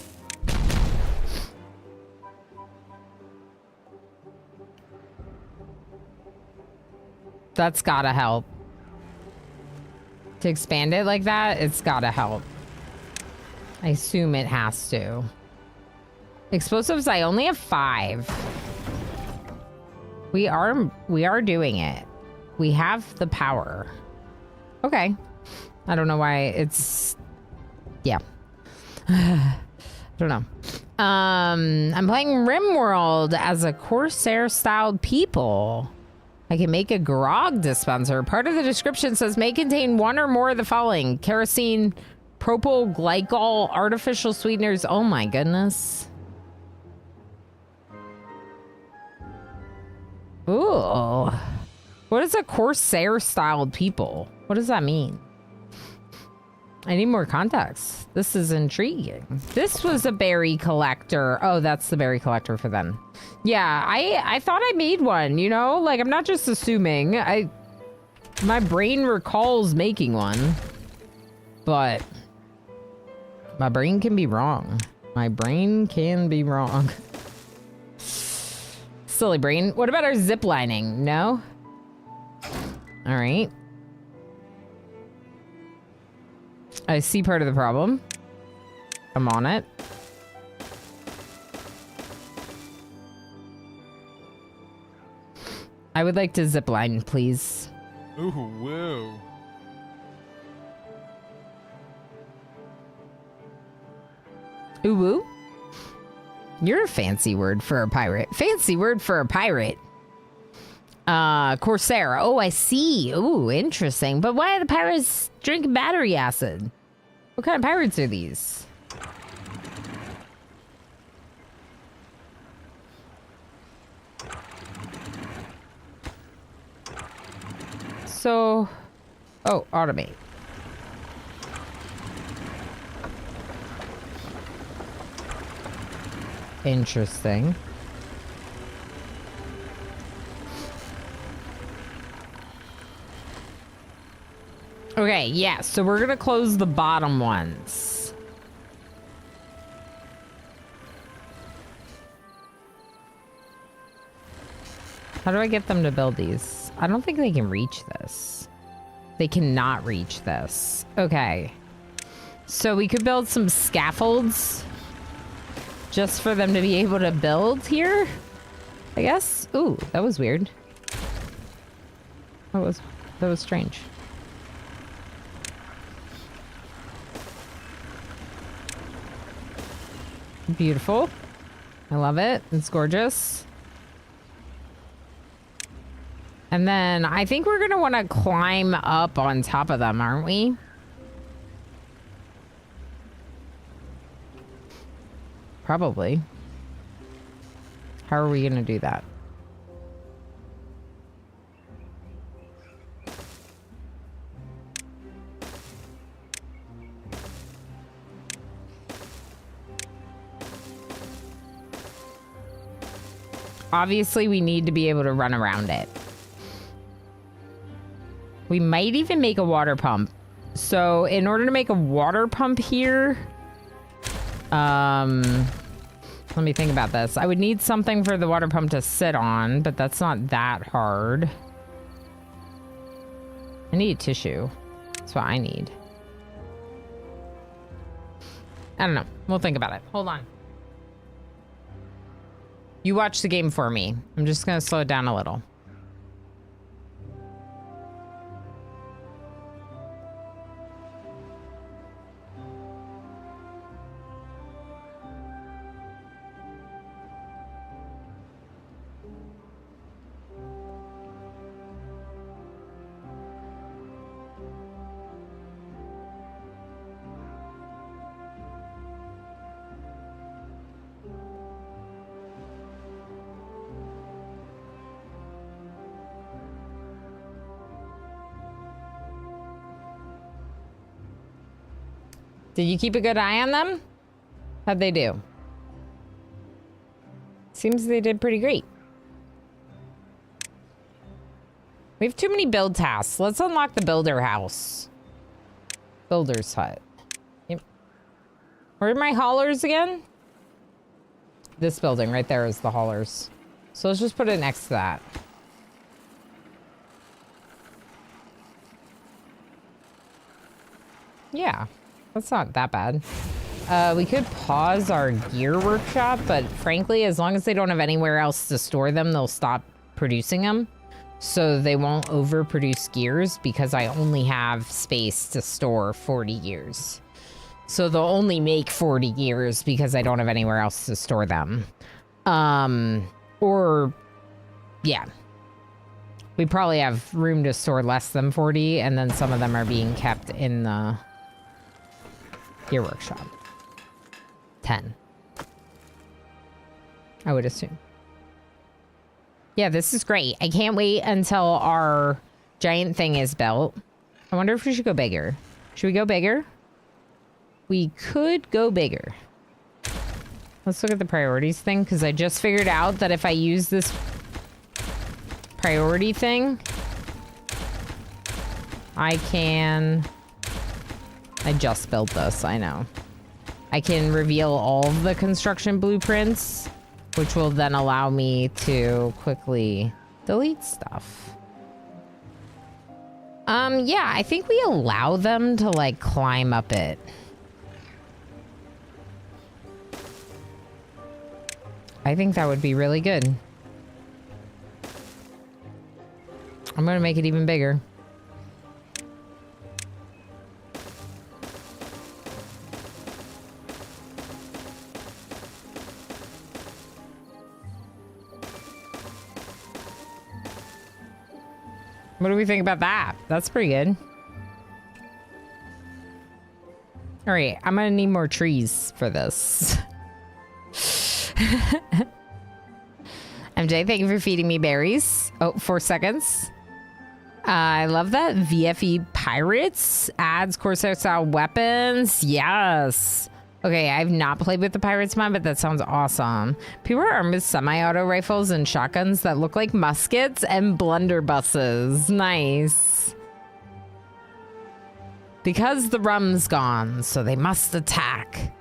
S1: That's gotta help. To expand it like that, it's gotta help. I assume it has to. Explosives, I only have 5. We are doing it. We have the power. Okay. I don't know why it's... Yeah. I don't know. I'm playing RimWorld as a Corsair-styled people. I can make a grog dispenser. Part of the description says may contain one or more of the following: kerosene, propyl glycol, artificial sweeteners. Oh my goodness. Ooh. What is a Corsair-styled people? What does that mean? I need more context. This is intriguing. This was a berry collector. Oh, that's the berry collector for them. Yeah, I thought I made one, you know? Like, I'm not just assuming. My brain recalls making one. But my brain can be wrong. My brain can be wrong. Silly brain. What about our zip lining? No? All right. I see part of the problem. I'm on it. I would like to zip line, please.
S9: Ooh, whoa.
S1: Ooh woo? You're a fancy word for a pirate. Fancy word for a pirate. Corsair. Oh, I see. Ooh, interesting. But why are the pirates drinking battery acid? What kind of pirates are these? So, oh, automate. Interesting. Okay, yeah, so we're gonna close the bottom ones. How do I get them to build these? I don't think they can reach this. They cannot reach this. Okay. So we could build some scaffolds just for them to be able to build here, I guess. Ooh, that was weird. That was strange. Beautiful. I love it. It's gorgeous. And then I think we're going to want to climb up on top of them, aren't we? Probably. How are we going to do that? Obviously, we need to be able to run around it. We might even make a water pump. So in order to make a water pump here, let me think about this. I would need something for the water pump to sit on, but that's not that hard. I need tissue. That's what I need. I don't know. We'll think about it. Hold on. You watch the game for me. I'm just going to slow it down a little. Did you keep a good eye on them? How'd they do? Seems they did pretty great. We have too many build tasks. Let's unlock the builder house. Builder's hut. Yep. Where are my haulers again? This building right there is the haulers. So let's just put it next to that. Yeah. That's not that bad. We could pause our gear workshop, but frankly, as long as they don't have anywhere else to store them, they'll stop producing them. So they won't overproduce gears because I only have space to store 40 gears. So they'll only make 40 gears because I don't have anywhere else to store them. Or, yeah. We probably have room to store less than 40, and then some of them are being kept in the gear workshop. 10. I would assume. Yeah, this is great. I can't wait until our giant thing is built. I wonder if we should go bigger. Should we go bigger? We could go bigger. Let's look at the priorities thing, because I just figured out that if I use this priority thing, I can... I just built this, I know. I can reveal all of the construction blueprints, which will then allow me to quickly delete stuff. Yeah, I think we allow them to like climb up it. I think that would be really good. I'm gonna make it even bigger. What do we think about that? That's pretty good. All right, I'm gonna need more trees for this. MJ, thank you for feeding me berries. Oh, 4 seconds. I love that. VFE Pirates adds Corsair style weapons. Yes. Okay, I've not played with the Pirates mod, but that sounds awesome. People are armed with semi-auto rifles and shotguns that look like muskets and blunderbusses. Nice. Because the rum's gone, so they must attack.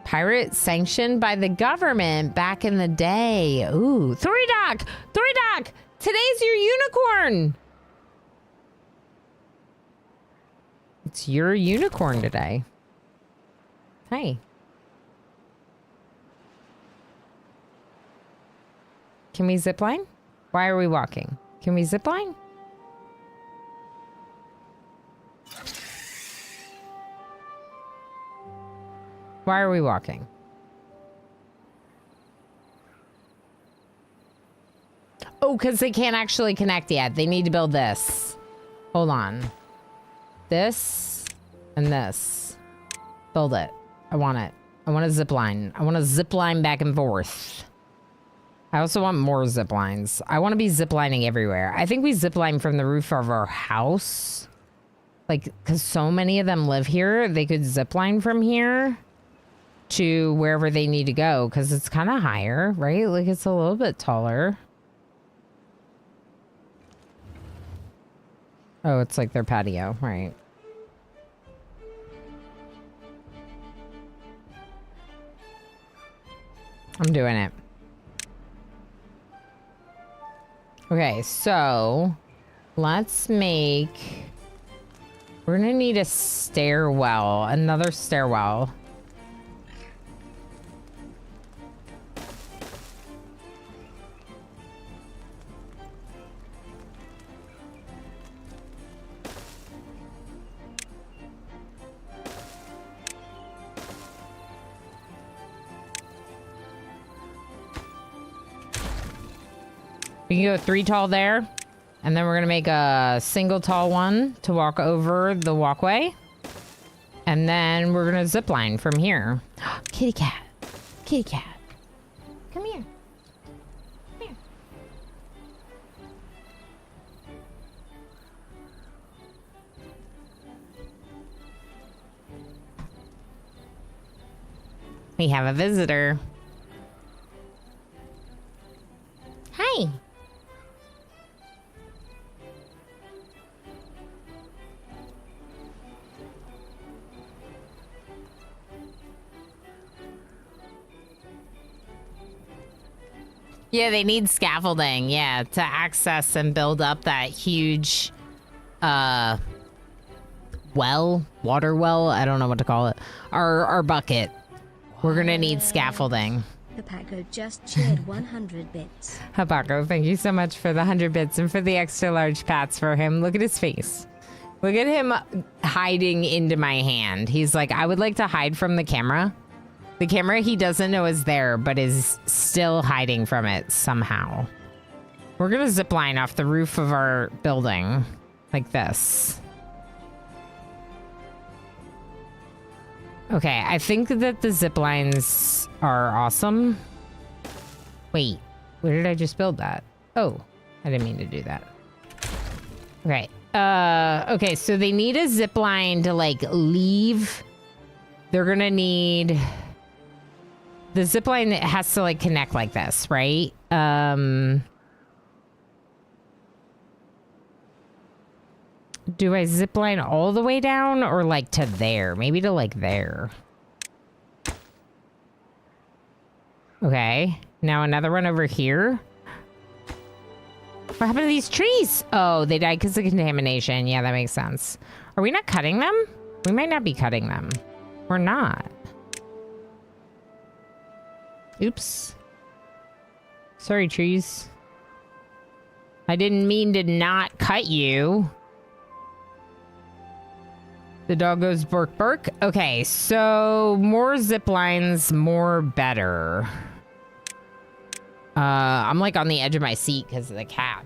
S1: Pirate sanctioned by the government back in the day. Ooh, Thoridoc! Thoridoc! Today's your unicorn! It's your unicorn today. Hey. Can we zipline? Why are we walking? Can we zipline? Why are we walking? Oh, because they can't actually connect yet. They need to build this. Hold on. This and this. Build it. I want it. I want a zip line. I want to zip line back and forth. I also want more zip lines. I want to be zip lining everywhere. I think we zip line from the roof of our house. Like, because so many of them live here, they could zip line from here to wherever they need to go, because it's kind of higher, right? Like, it's a little bit taller. Oh, it's like their patio, right? I'm doing it. Okay, so let's make... We're gonna need a stairwell, another stairwell. We can go 3 tall there. And then we're going to make a single tall one to walk over the walkway. And then we're going to zip line from here. Kitty cat. Kitty cat. Come here. Come here. We have a visitor. Hi. Yeah, they need scaffolding, yeah, to access and build up that huge, water well, I don't know what to call it. Our bucket. We're gonna need scaffolding.
S4: Hapaco just cheered 100 bits.
S1: Hapaco, thank you so much for the 100 bits and for the extra large pats for him. Look at his face. Look at him hiding into my hand. He's like, I would like to hide from the camera. The camera he doesn't know is there, but is still hiding from it somehow. We're gonna zip line off the roof of our building like this. Okay, I think that the zip lines are awesome. Wait, where did I just build that? Oh, I didn't mean to do that. Okay, okay, so they need a zip line to like leave. They're gonna need... The zip line has to like connect like this, right? Do I zip line all the way down or like to there? Maybe to like there. Okay. Now another one over here. What happened to these trees? Oh, they died because of contamination. Yeah, that makes sense. Are we not cutting them? We might not be cutting them. We're not. Oops. Sorry, trees. I didn't mean to not cut you. The dog goes bark bark. Okay, so more zip lines, more better. I'm like on the edge of my seat because of the cat.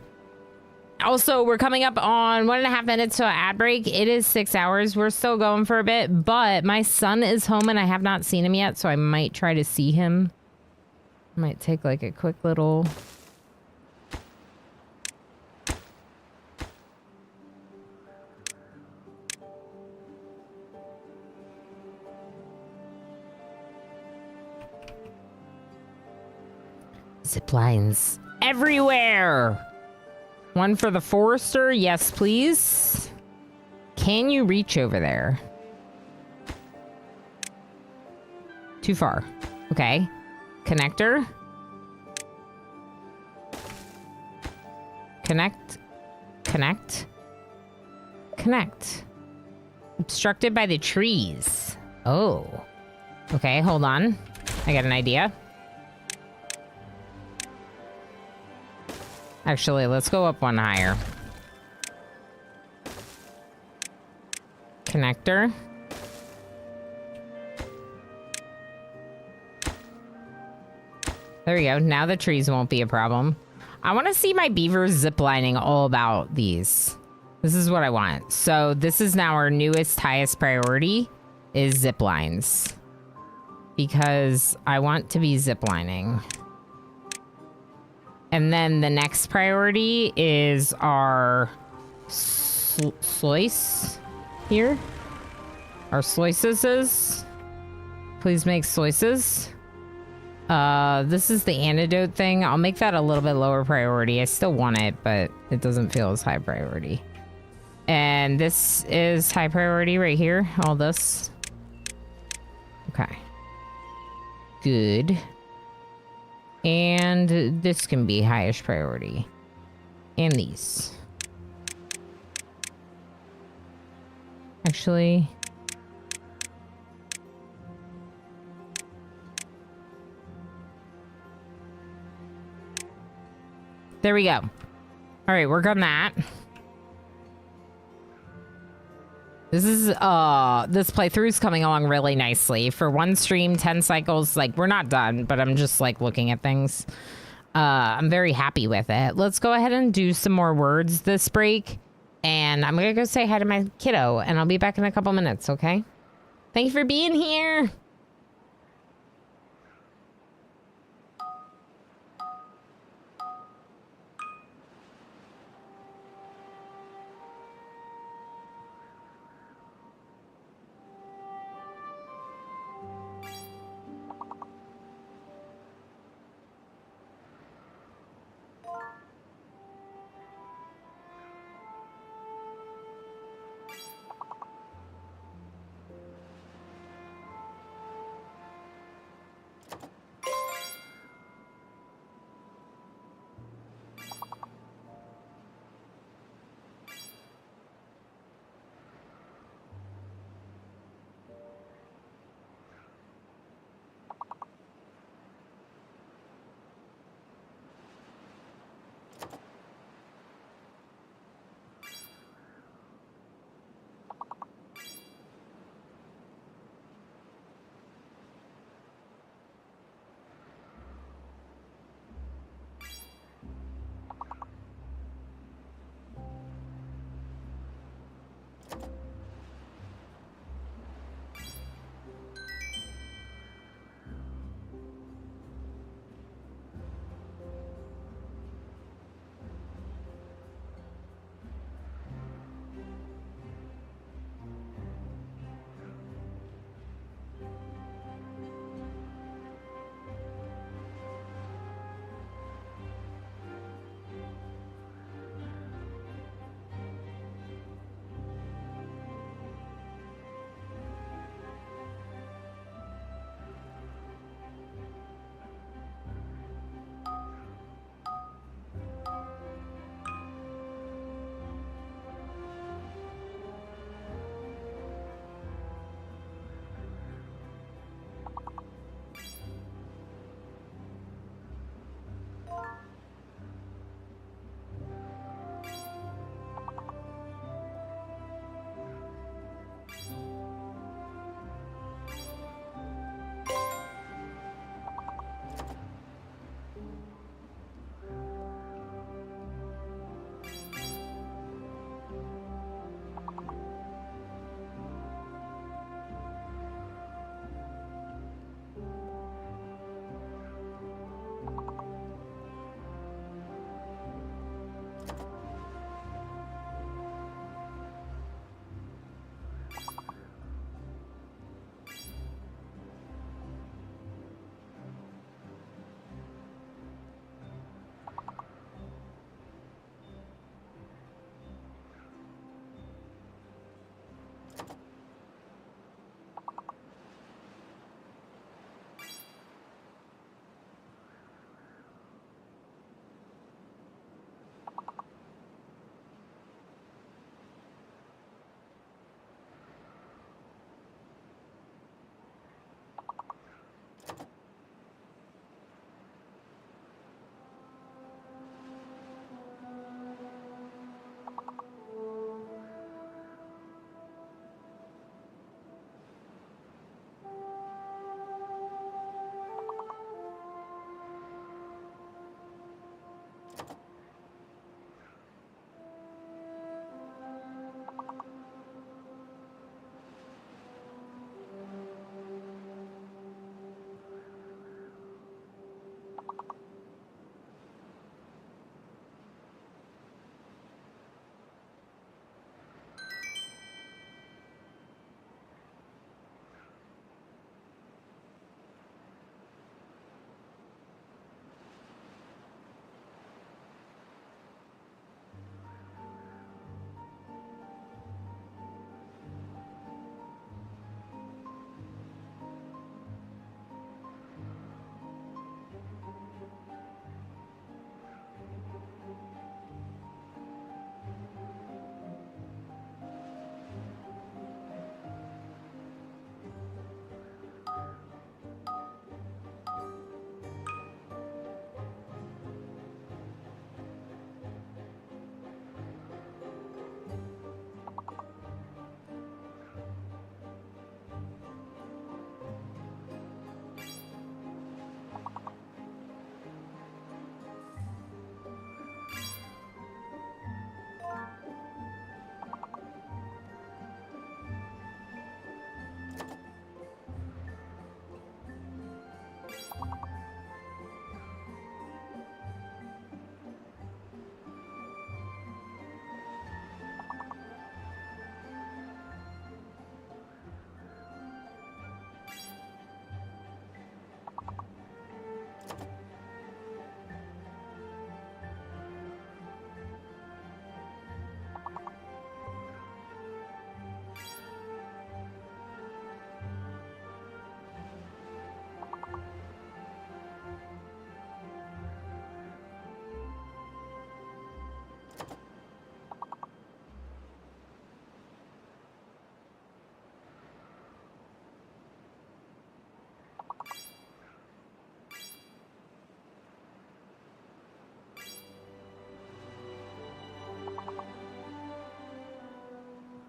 S1: Also, we're coming up on 1.5 minutes to an ad break. It is 6 hours. We're still going for a bit, but my son is home and I have not seen him yet, so I might try to see him. Might take like a quick little... Zip lines everywhere. One for the forester. Yes, please. Can you reach over there? Too far. Okay. Connector. Connect. Connect. Connect. Obstructed by the trees. Oh. Okay, hold on. I got an idea. Actually, let's go up one higher. Connector. There we go. Now the trees won't be a problem. I want to see my beavers ziplining all about these. This is what I want. So this is now our newest, highest priority is zip lines. Because I want to be ziplining. And then the next priority is our slice here. Our slices. Please make slices. This is the antidote thing. I'll make that a little bit lower priority. I still want it, but it doesn't feel as high priority. And this is high priority right here. All this. Okay. Good. And this can be highest priority. And these. Actually... There we go. All right, work on that. This playthrough's coming along really nicely. For one stream, 10 cycles, like, we're not done, but I'm just, like, looking at things. I'm very happy with it. Let's go ahead and do some more words this break. And I'm gonna go say hi to my kiddo, and I'll be back in a couple minutes, okay? Thank you for being here.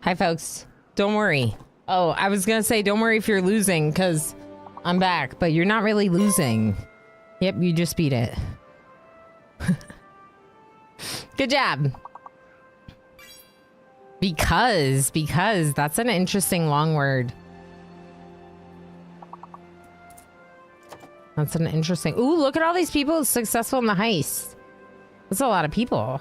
S1: Hi, folks. Don't worry. Oh, I was gonna say, don't worry if you're losing, because I'm back, but you're not really losing. Yep, you just beat it. Good job. Because, that's an interesting long word. That's an interesting... Ooh, look at all these people successful in the heist. That's a lot of people.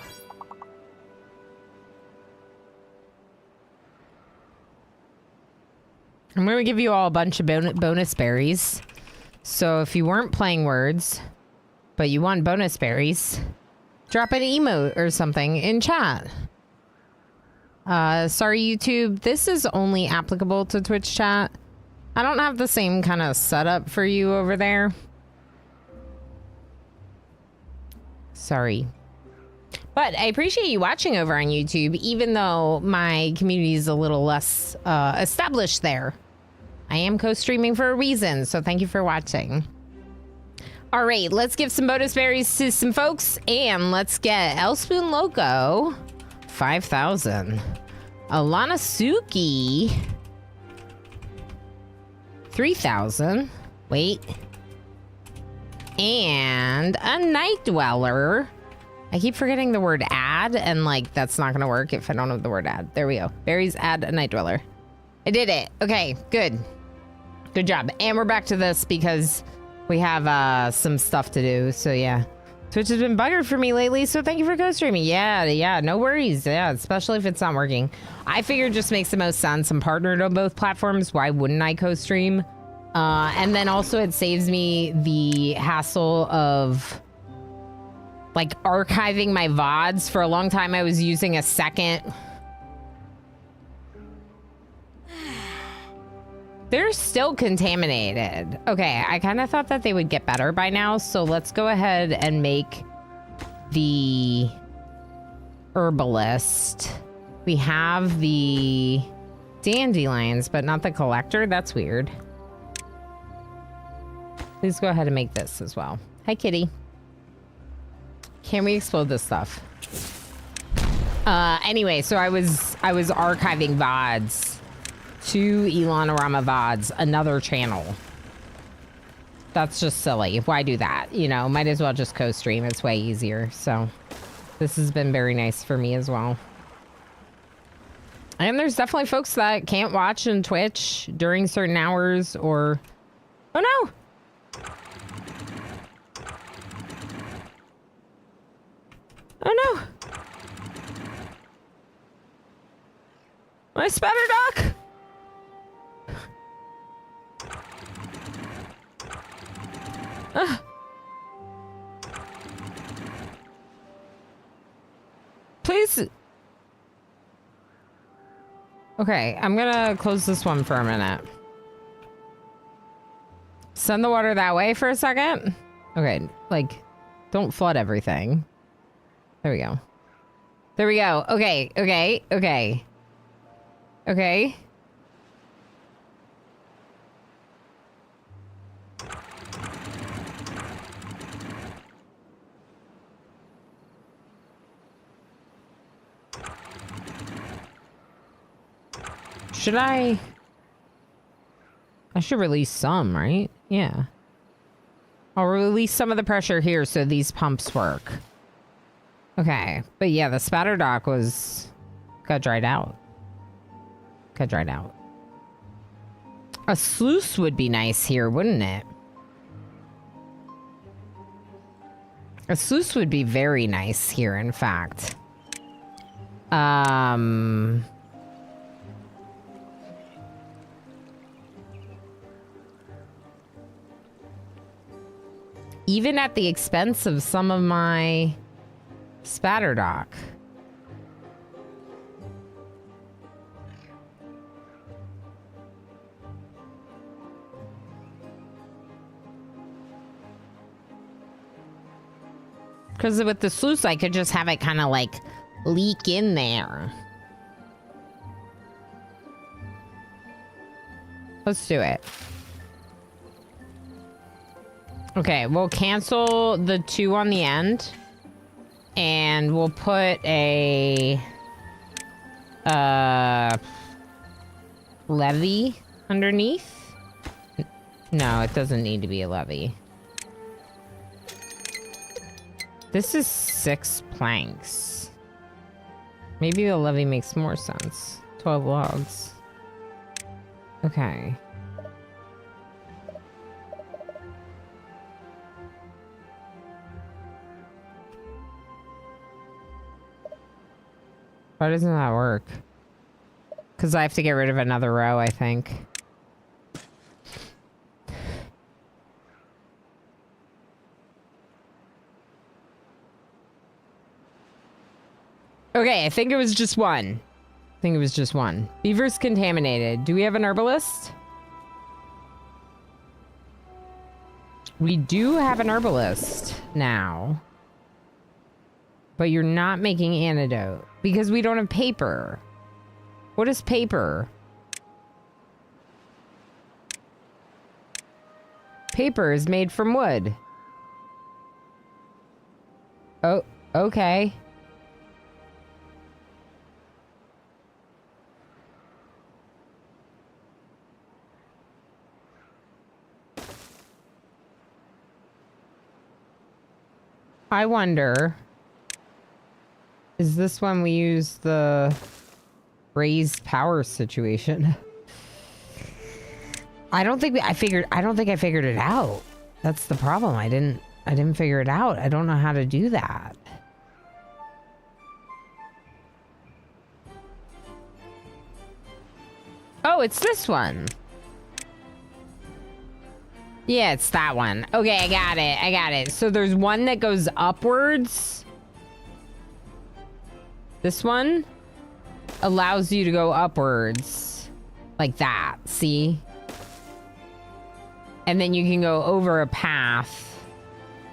S1: I'm going to give you all a bunch of bonus berries. So if you weren't playing words, but you want bonus berries, drop an emote or something in chat. Sorry, YouTube. This is only applicable to Twitch chat. I don't have the same kind of setup for you over there. Sorry. But I appreciate you watching over on YouTube, even though my community is a little less established there. I am co-streaming for a reason, so thank you for watching. All right, let's give some bonus berries to some folks, and let's get El Spoon Loco, 5,000. Alana Suki, 3,000. Wait. And a Night Dweller. I keep forgetting the word add, and like that's not gonna work if I don't have the word add. There we go. Berries add a Night Dweller. I did it. Okay, good. Good job. And we're back to this because we have some stuff to do. So yeah. Twitch has been buggered for me lately, so thank you for co-streaming. Yeah, no worries. Yeah, especially if it's not working. I figured just makes the most sense. I'm partnered on both platforms. Why wouldn't I co-stream? And then also it saves me the hassle of like archiving my VODs. For a long time I was using a second. They're still contaminated. Okay, I kind of thought that they would get better by now, so let's go ahead and make the herbalist. We have the dandelions, but not the collector. That's weird. Please go ahead and make this as well. Hi, kitty. Can we explode this stuff? Anyway, so I was archiving VODs to Elonorama VODs, another channel. That's just silly. Why do that? You know, might as well just co-stream. It's way easier. So this has been very nice for me as well. And there's definitely folks that can't watch on Twitch during certain hours or... Oh no! Oh no! My spatter dock! Please. Okay, I'm gonna close this one for a minute. Send the water that way for a second. Okay, like, don't flood everything. There we go. There we go. Okay. Should I should release some, right? Yeah. I'll release some of the pressure here so these pumps work. Okay. But yeah, the spatter dock got dried out. A sluice would be nice here, wouldn't it? A sluice would be very nice here, in fact. Even at the expense of some of my spatter dock. Because with the sluice, I could just have it kind of like leak in there. Let's do it. Okay, we'll cancel the 2 on the end. And we'll put a Levee underneath? No, it doesn't need to be a levee. This is 6 planks. Maybe the levee makes more sense. 12 logs. Okay. Why doesn't that work? Because I have to get rid of another row, I think. Okay, I think it was just one. I think it was just one. Beaver's contaminated. Do we have an herbalist? We do have an herbalist now. But you're not making antidote because we don't have paper. What is paper? Paper is made from wood. Oh, okay. I wonder, is this when we use the raised power situation? I don't think I figured it out. That's the problem. I didn't figure it out. I don't know how to do that. Oh, it's this one. Yeah, it's that one. Okay, I got it. I got it. So there's one that goes upwards. This one allows you to go upwards. Like that. See? And then you can go over a path.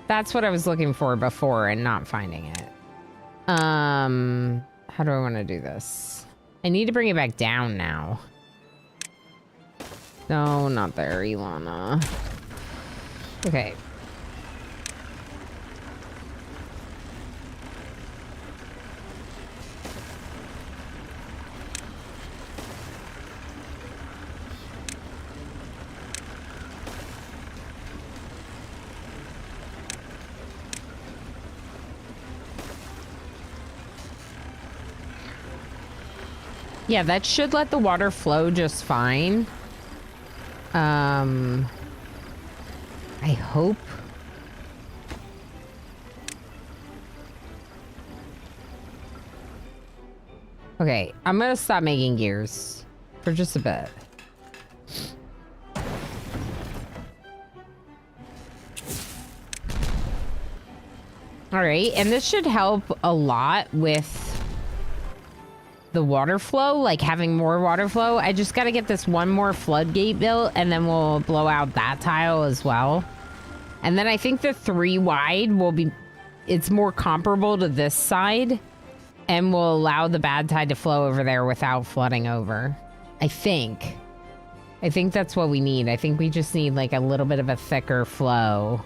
S1: That's what I was looking for before and not finding it. How do I want to do this? I need to bring it back down now. No, not there, Ilana. Okay. Yeah, that should let the water flow just fine. I hope. Okay, I'm gonna stop making gears for just a bit. All right, and this should help a lot with the water flow, like having more water flow. I just got to get this one more floodgate built and then we'll blow out that tile as well. And then I think the 3 wide will be, it's more comparable to this side and will allow the bad tide to flow over there without flooding over. I think that's what we need. I think we just need like a little bit of a thicker flow.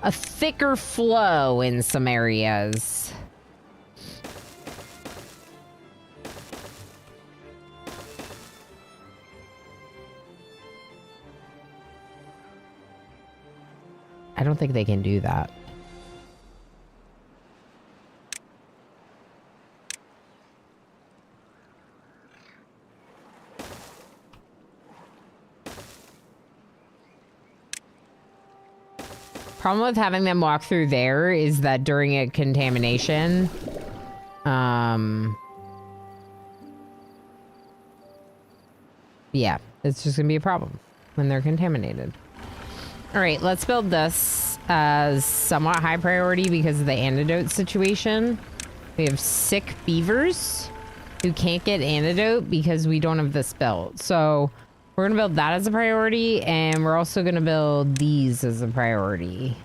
S1: A thicker flow in some areas. I don't think they can do that. Problem with having them walk through there is that during a contamination, yeah, it's just gonna be a problem when they're contaminated. All right, let's build this as somewhat high priority because of the antidote situation. We have sick beavers who can't get antidote because we don't have this built. So we're gonna build that as a priority, and we're also gonna build these as a priority.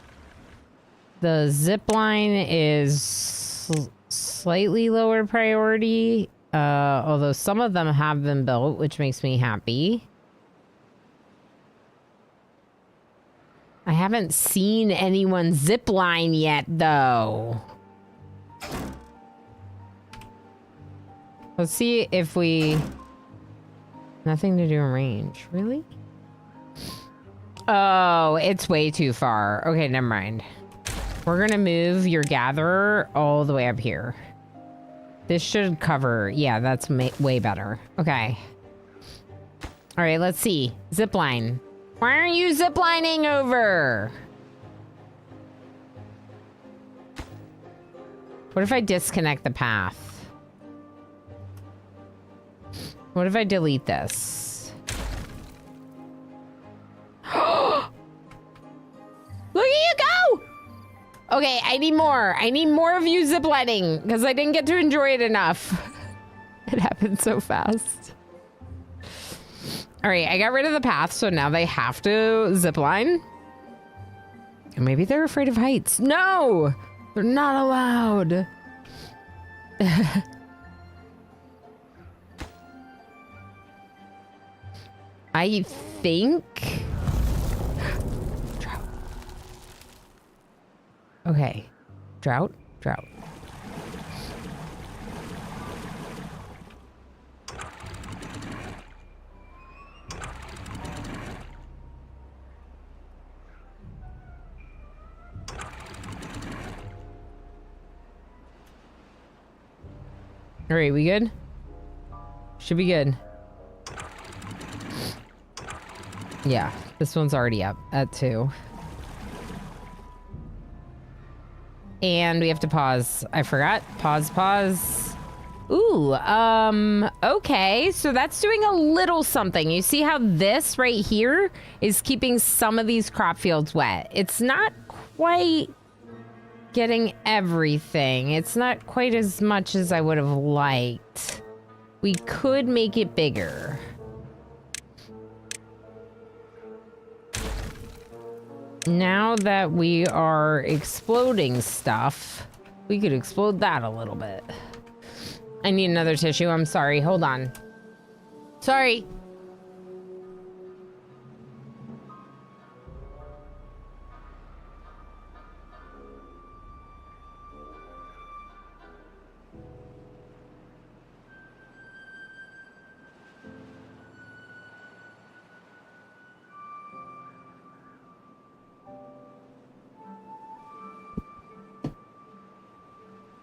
S1: The zip line is slightly lower priority, although some of them have been built, which makes me happy. I haven't seen anyone zip line yet, though. Let's see if we... Nothing to do in range. Really? Oh, it's way too far. Okay, never mind. We're gonna move your gatherer all the way up here. This should cover... Yeah, that's way better. Okay. All right, let's see. Zipline. Why aren't you ziplining over? What if I disconnect the path? What if I delete this? Look at you go! Okay, I need more. I need more of you ziplining because I didn't get to enjoy it enough. It happened so fast. All right, I got rid of the path, so now they have to zipline. And maybe they're afraid of heights. No! They're not allowed. I think... Drought. Okay. Drought. All right, we good? Should be good. Yeah, this one's already up at 2. And we have to pause. I forgot. Pause. Ooh, okay. So that's doing a little something. You see how this right here is keeping some of these crop fields wet. It's not quite getting everything. It's not quite as much as I would have liked. We could make it bigger. Now that we are exploding stuff, we could explode that a little bit. I need another tissue. I'm sorry. Hold on. Sorry.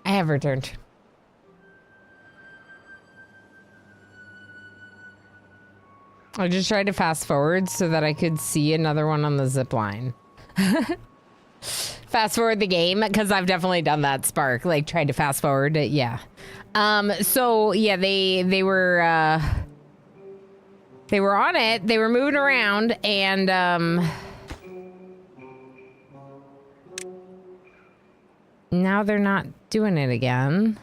S1: I have returned. I just tried to fast forward so that I could see another one on the zip line. Fast forward the game, because I've definitely done that, Spark. Like, tried to fast forward it, yeah. So yeah, they were on it. They were moving around, and now they're not doing it again.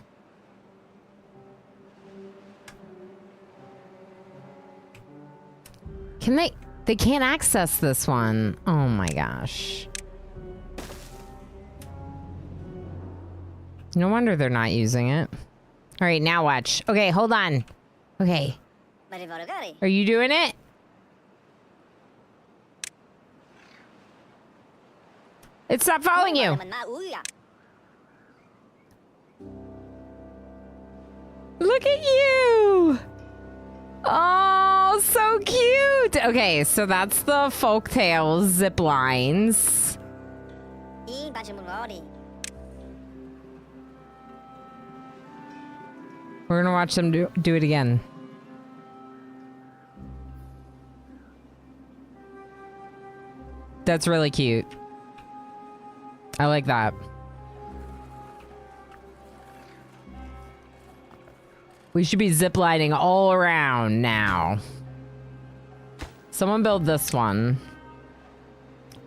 S1: Can they can't access this one. Oh my gosh. No wonder they're not using it. All right, now watch. Okay, hold on. Okay. Are you doing it? It stopped following you. Look at you. Oh, so cute. Okay, so that's the folktale zip lines. We're gonna watch them do it again. That's really cute. I like that. We should be ziplining all around now. Someone build this one.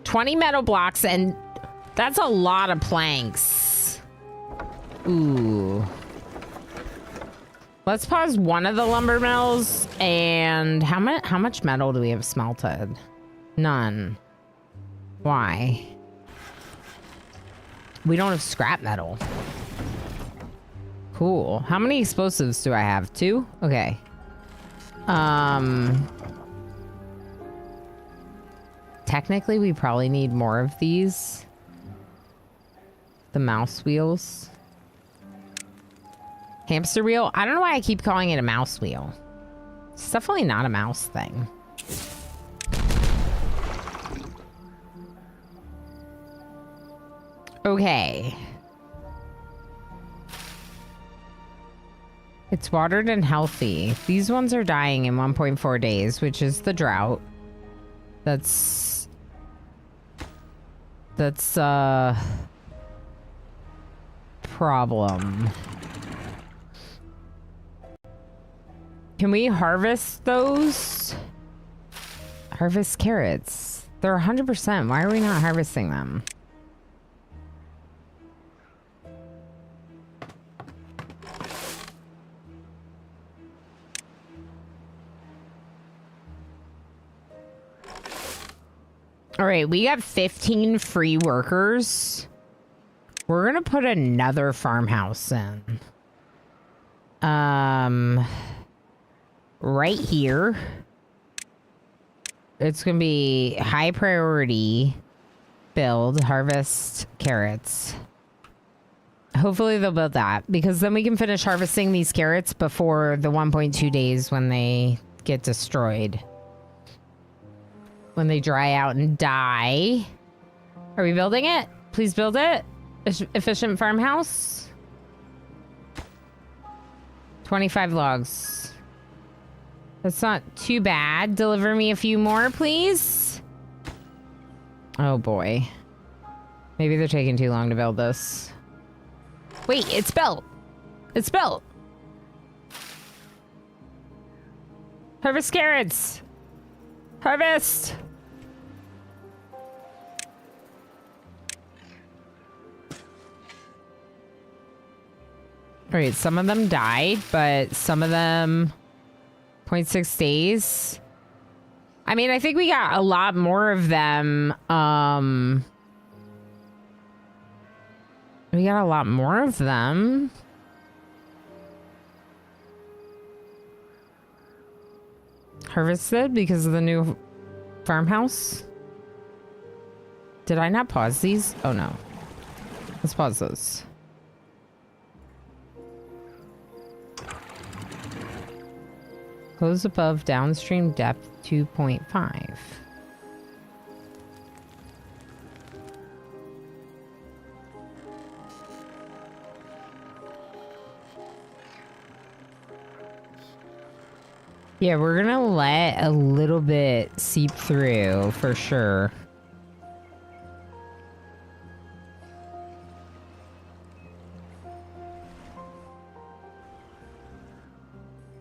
S1: 20 metal blocks, and that's a lot of planks. Ooh. Let's pause one of the lumber mills. And how much metal do we have smelted? None. Why? We don't have scrap metal. Cool. How many explosives do I have? 2? Okay. Technically, we probably need more of these. The mouse wheels. Hamster wheel? I don't know why I keep calling it a mouse wheel. It's definitely not a mouse thing. Okay. It's watered and healthy. These ones are dying in 1.4 days, which is the drought. That's problem. Can we harvest those? Harvest carrots. They're 100%. Why are we not harvesting them? All right, we got 15 free workers. We're gonna put another farmhouse in. Right here. It's gonna be high priority build, harvest carrots. Hopefully they'll build that because then we can finish harvesting these carrots before the 1.2 days when they get destroyed. When they dry out and die. Are we building it? Please build it. Efficient farmhouse. 25 logs. That's not too bad. Deliver me a few more, please. Oh boy. Maybe they're taking too long to build this. Wait, it's built. It's built. Harvest carrots. Harvest. All right, some of them died, but some of them 0.6 days. I mean, I think we got a lot more of them. We got a lot more of them. Harvested because of the new farmhouse. Did I not pause these? Oh no. Let's pause those. Close above downstream depth 2.5. Yeah, we're gonna let a little bit seep through for sure.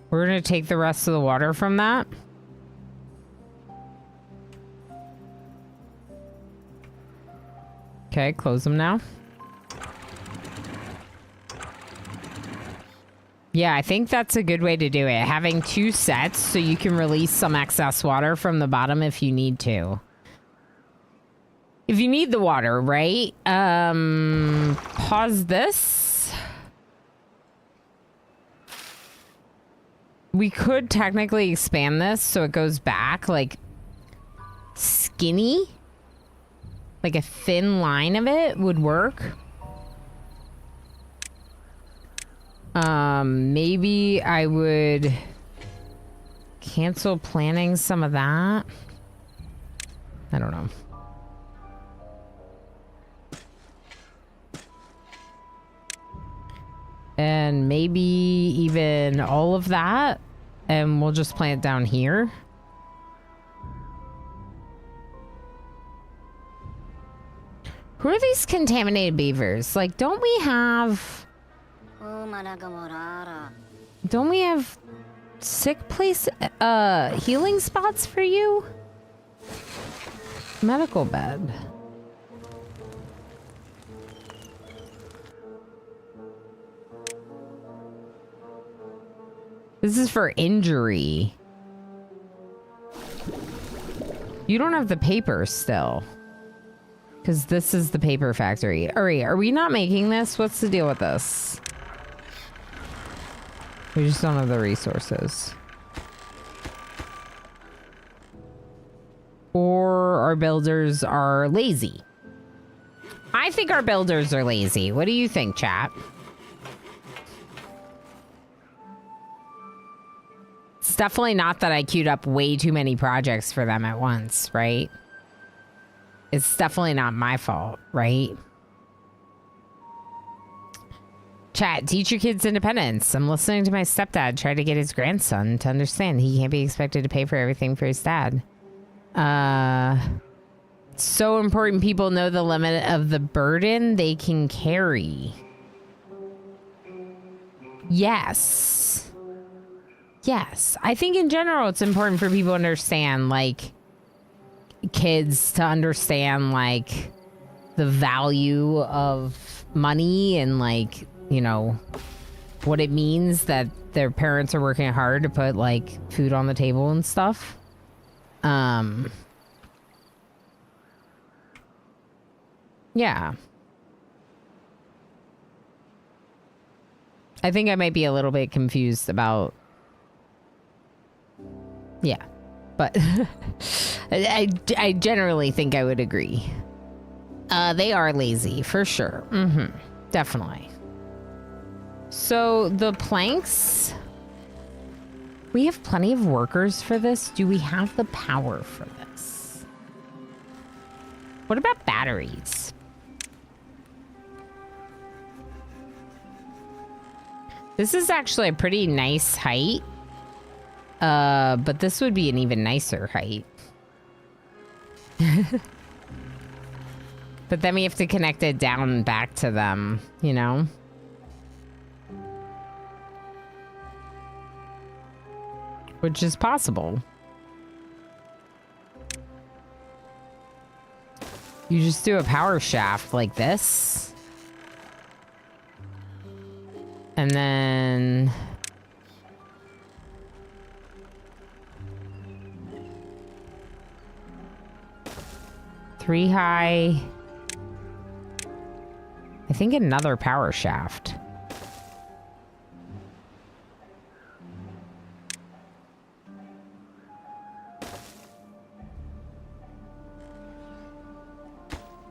S1: We're gonna take the rest of the water from that. Okay, close them now. Yeah, I think that's a good way to do it. Having two sets so you can release some excess water from the bottom if you need to. If you need the water, right? Pause this. We could technically expand this so it goes back like skinny. Like a thin line of it would work. Maybe I would cancel planning some of that. I don't know. And maybe even all of that, and we'll just plant down here. Who are these contaminated beavers? Like, don't we have sick place, healing spots for you? Medical bed. This is for injury. You don't have the paper still. Because this is the paper factory. Alright, are we not making this? What's the deal with this? We just don't have the resources. Or our builders are lazy. I think our builders are lazy. What do you think, chat? It's definitely not that I queued up way too many projects for them at once, right? It's definitely not my fault, right? Chat, teach your kids independence. I'm listening to my stepdad try to get his grandson to understand he can't be expected to pay for everything for his dad. So important people know the limit of the burden they can carry. Yes. Yes. I think in general it's important for people to understand, like, kids to understand, like, the value of money and, like, you know, what it means that their parents are working hard to put, like, food on the table and stuff. Yeah. I think I might be a little bit confused about... Yeah. But I generally think I would agree. They are lazy, for sure. Definitely. So the planks... We have plenty of workers for this. Do we have the power for this? What about batteries? This is actually a pretty nice height. But this would be an even nicer height. But then we have to connect it down back to them, you know? Which is possible. You just do a power shaft like this. And then... three high. I think another power shaft.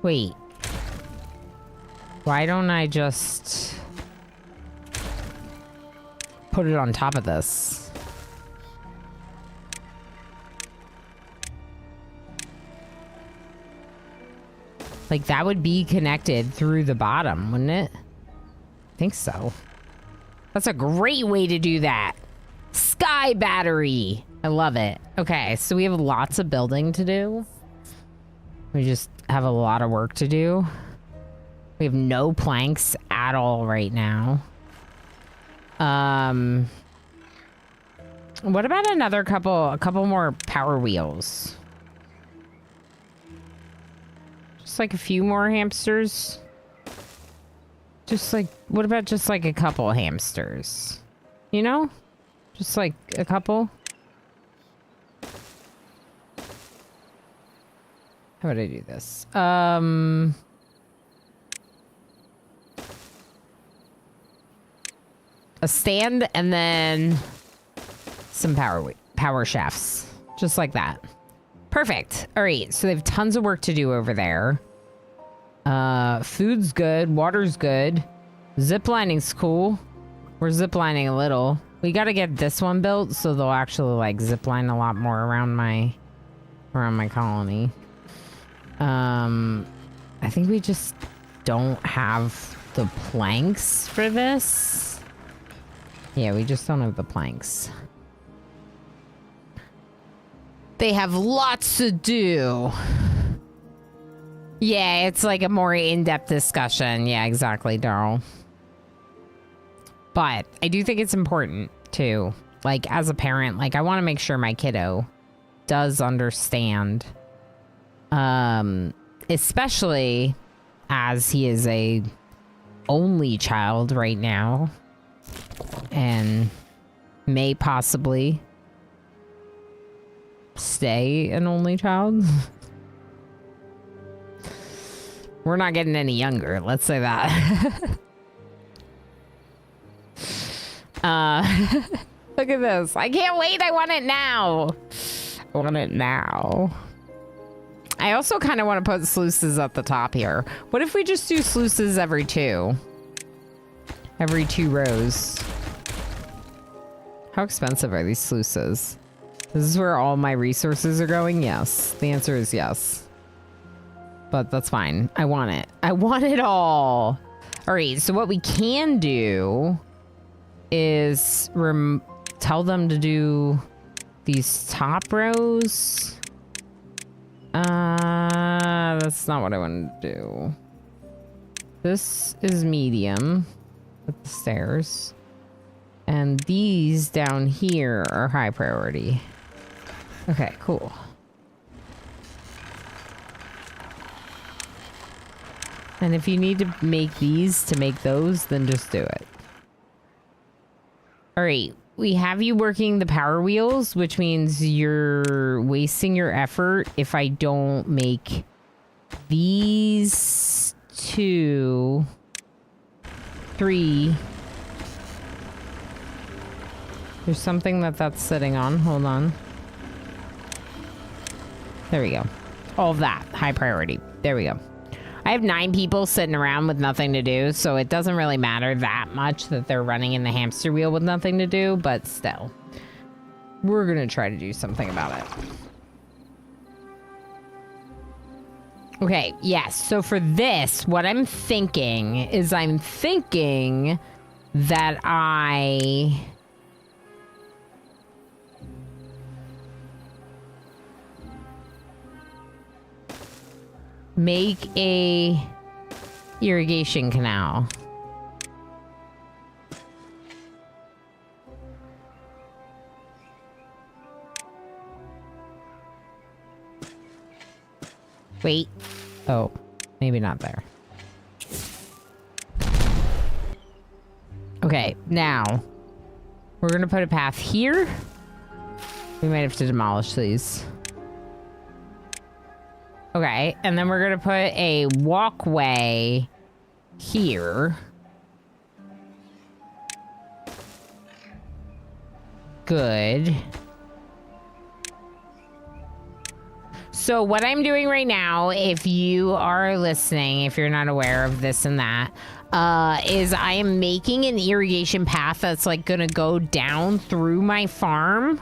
S1: Wait. Why don't I just put it on top of this? Like, that would be connected through the bottom, wouldn't it? I think so. That's a great way to do that. Sky battery. I love it. Okay, so we have lots of building to do. We just have a lot of work to do. We have no planks at all right now. What about a couple more power wheels? Just like a few more hamsters. Just like, what about just like a couple hamsters? You know? Just like a couple. How would I do this? A stand and then some power shafts. Just like that. Perfect. All right, so they have tons of work to do over there. Food's good. Water's good. Ziplining's cool. We're ziplining a little. We got to get this one built so they'll actually like zipline a lot more around my colony. I think we just don't have the planks for this. Yeah, we just don't have the planks. They have lots to do. Yeah, it's like a more in-depth discussion. Yeah, exactly, Darryl. But I do think it's important, too. Like, as a parent, like, I want to make sure my kiddo does understand. Especially as he is a only child right now. And may possibly stay an only child. We're not getting any younger, let's say that. Look at this. I can't wait. I want it now. I want it now. I also kind of want to put sluices at the top here. What if we just do sluices every two rows? How expensive are these sluices? This is where all my resources are going? Yes. The answer is yes. But that's fine. I want it. I want it all. All right, so what we can do is tell them to do these top rows. That's not what I want to do. This is medium with the stairs. And these down here are high priority. Okay, cool. And if you need to make these to make those, then just do it. All right, we have you working the power wheels, which means you're wasting your effort if I don't make these 2, 3. There's something that's sitting on. Hold on. There we go. All of that. High priority. There we go. I have 9 people sitting around with nothing to do, so it doesn't really matter that much that they're running in the hamster wheel with nothing to do, but still. We're going to try to do something about it. Okay, yes. So for this, what I'm thinking is I'm thinking that I... make a irrigation canal. Wait. Oh, maybe not there. Okay, now we're gonna put a path here. We might have to demolish these. Okay, and then we're gonna put a walkway here. Good. So what I'm doing right now, if you are listening, if you're not aware of this and that, is I am making an irrigation path that's like gonna go down through my farm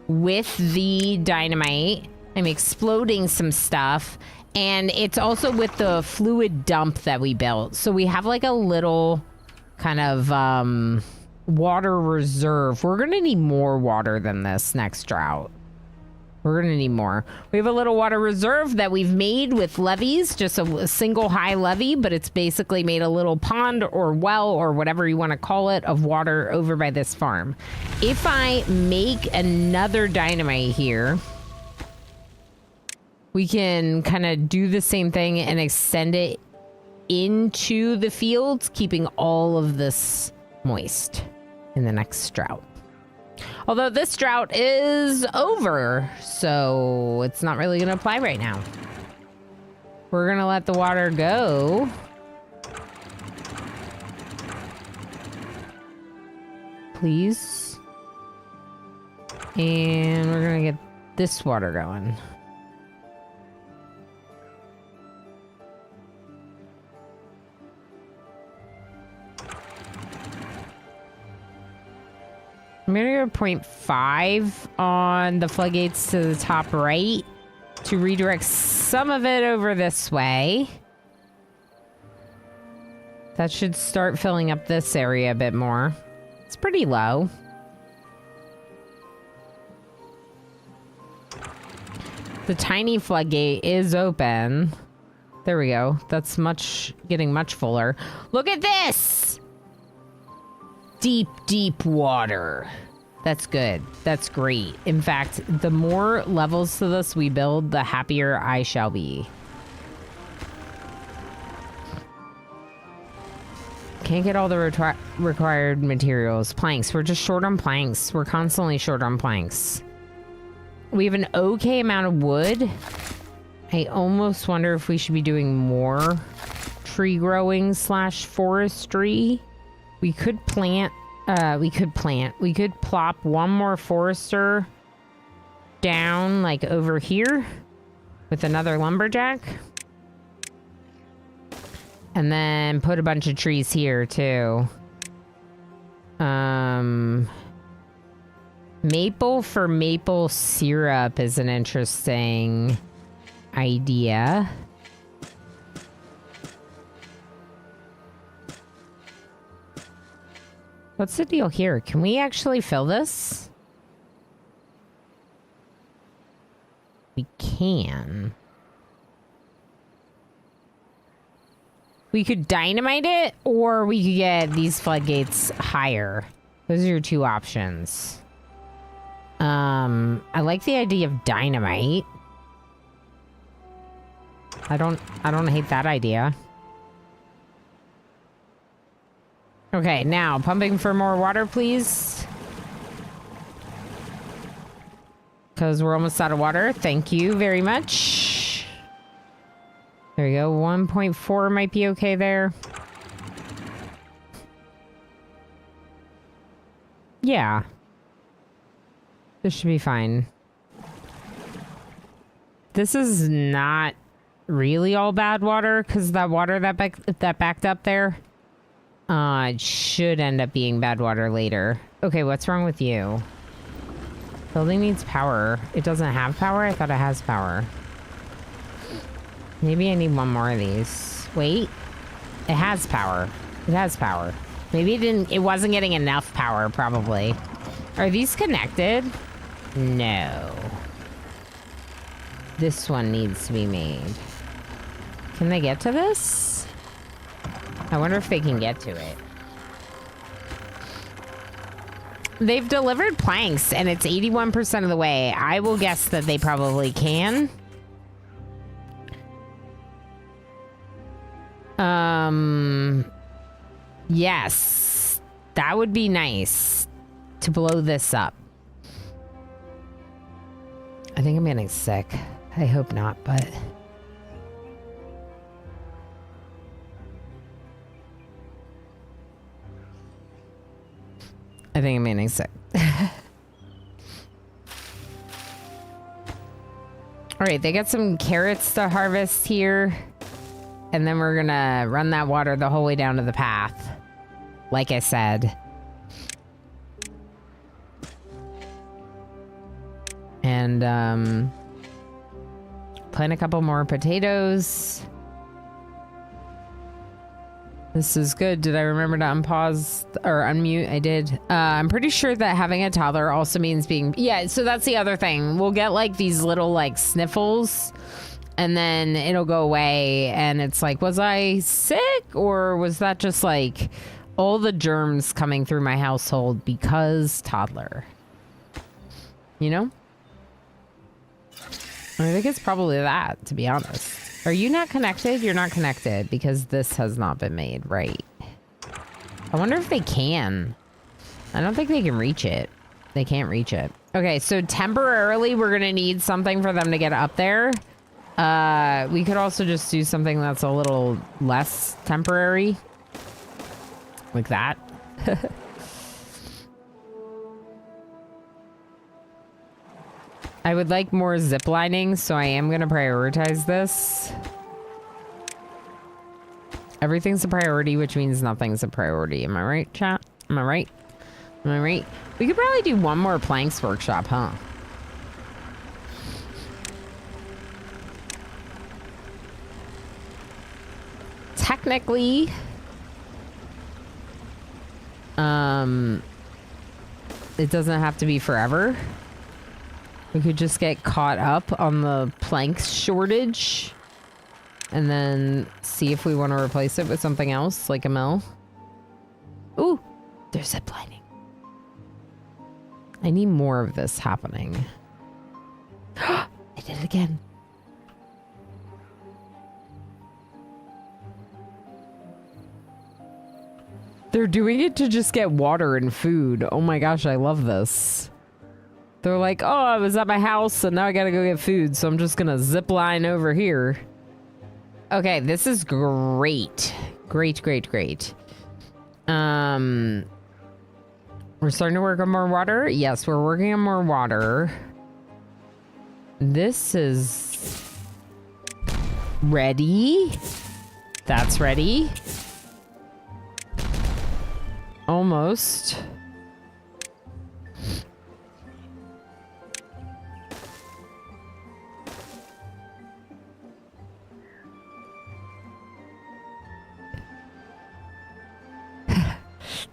S1: with the dynamite. I'm exploding some stuff, and it's also with the fluid dump that we built. So we have like a little kind of water reserve. We're gonna need more water than this next drought. We're gonna need more. We have a little water reserve that we've made with levees, just a single high levee, but it's basically made a little pond or well or whatever you want to call it of water over by this farm. If I make another dynamite here, we can kind of do the same thing and extend it into the fields, keeping all of this moist in the next drought. Although this drought is over, so it's not really going to apply right now. We're going to let the water go. Please. And we're going to get this water going. I'm gonna go 0.5 on the floodgates to the top right to redirect some of it over this way. That should start filling up this area a bit more. It's pretty low. The tiny floodgate is open. There we go. That's getting much fuller. Look at this! Deep, deep water. That's good. That's great. In fact, the more levels to this we build, the happier I shall be. Can't get all the required materials. Planks. We're just short on planks. We're constantly short on planks. We have an okay amount of wood. I almost wonder if we should be doing more tree growing / forestry. We could plant, we could plop one more forester down like over here with another lumberjack. And then put a bunch of trees here too. Maple for maple syrup is an interesting idea. What's the deal here? Can we actually fill this? We can. We could dynamite it, or we could get these floodgates higher. Those are your two options. I like the idea of dynamite. I don't hate that idea. Okay, now pumping for more water, please. Because we're almost out of water. Thank you very much. There we go. 1.4 might be okay there. Yeah. This should be fine. This is not really all bad water, because that water that backed up there it should end up being bad water later. Okay, what's wrong with you? Building needs power. It doesn't have power? I thought it has power. Maybe I need one more of these. Wait. It has power. It has power. Maybe it wasn't getting enough power, probably. Are these connected? No. This one needs to be made. Can they get to this? I wonder if they can get to it. They've delivered planks, and it's 81% of the way. I will guess that they probably can. Yes. That would be nice to blow this up. I think I'm getting sick. I hope not, but... I think I'm getting sick. All right, they got some carrots to harvest here. And then we're gonna run that water the whole way down to the path. Like I said. And, plant a couple more potatoes. This is good. Did I remember to unpause or unmute? I did. I'm pretty sure that having a toddler also means being... Yeah, so that's the other thing. We'll get like these little like sniffles and then it'll go away and it's like, was I sick or was that just like all the germs coming through my household because toddler? You know? I think it's probably that, to be honest. Are you not connected? You're not connected because this has not been made, right? I wonder if they can. I don't think they can reach it. They can't reach it. Okay, so temporarily we're gonna need something for them to get up there. We could also just do something that's a little less temporary. Like that. I would like more zip lining, so I am going to prioritize this. Everything's a priority, which means nothing's a priority. Am I right, chat? Am I right? Am I right? We could probably do one more planks workshop, huh? Technically, it doesn't have to be forever. We could just get caught up on the planks shortage and then see if we want to replace it with something else, like a mill. Ooh, there's ziplining. I need more of this happening. I did it again. They're doing it to just get water and food. Oh my gosh, I love this. They're like, oh, I was at my house and now I gotta go get food, so I'm just gonna zip line over here. Okay, this is great. Great, great, great. We're starting to work on more water. Yes, we're working on more water. This is ready. That's ready.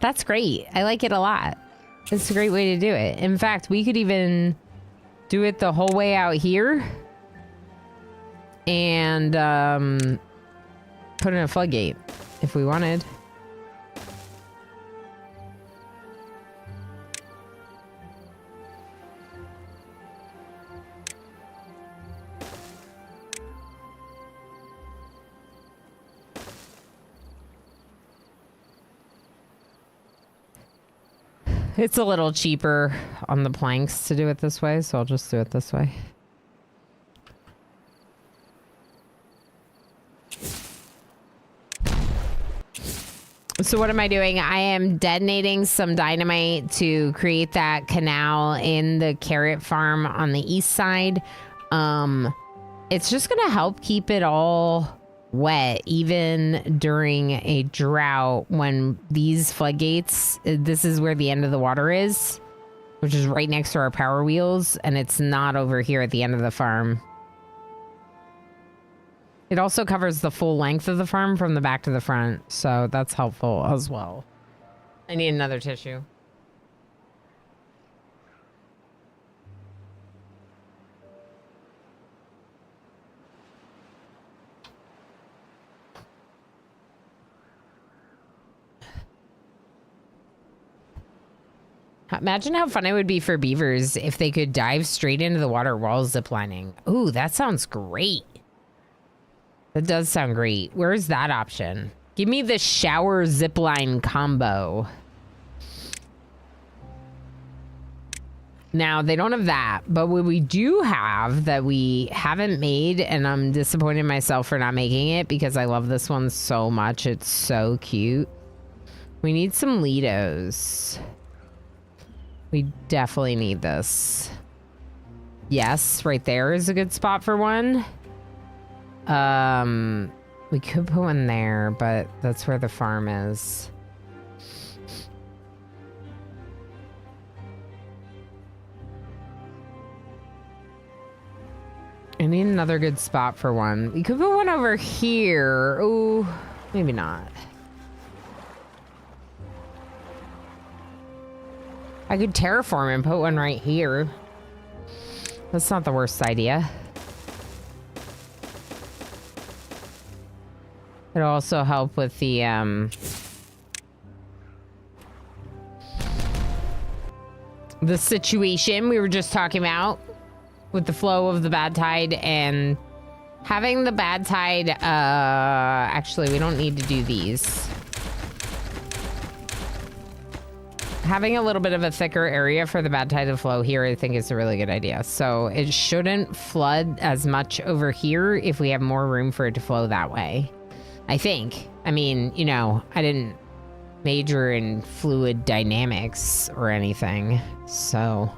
S1: That's great. I like it a lot. It's a great way to do it. In fact, we could even do it the whole way out here and put in a floodgate if we wanted. It's a little cheaper on the planks to do it this way, so I'll just do it this way. So what am I doing? I am detonating some dynamite to create that canal in the carrot farm on the east side. It's just gonna help keep it all wet even during a drought when these floodgates, this is where the end of the water is, which is right next to our power wheels, and it's not over here at the end of the farm. It also covers the full length of the farm from the back to the front, so that's helpful as well. I need another tissue. Imagine how fun it would be for beavers if they could dive straight into the water while ziplining. Ooh, that sounds great. That does sound great. Where's that option? Give me the shower zipline combo. Now, they don't have that, but what we do have that we haven't made, and I'm disappointed in myself for not making it because I love this one so much. It's so cute. We need some Lidos. We definitely need this. Yes, right there is a good spot for one. We could put one there, but that's where the farm is. I need another good spot for one. We could put one over here. Ooh, maybe not. I could terraform and put one right here. That's not the worst idea. It'll also help with the situation we were just talking about with the flow of the bad tide and having the bad tide. Actually, we don't need to do these. Having a little bit of a thicker area for the bad tide to flow here, I think is a really good idea. So it shouldn't flood as much over here if we have more room for it to flow that way. I think. I mean, you know, I didn't major in fluid dynamics or anything, so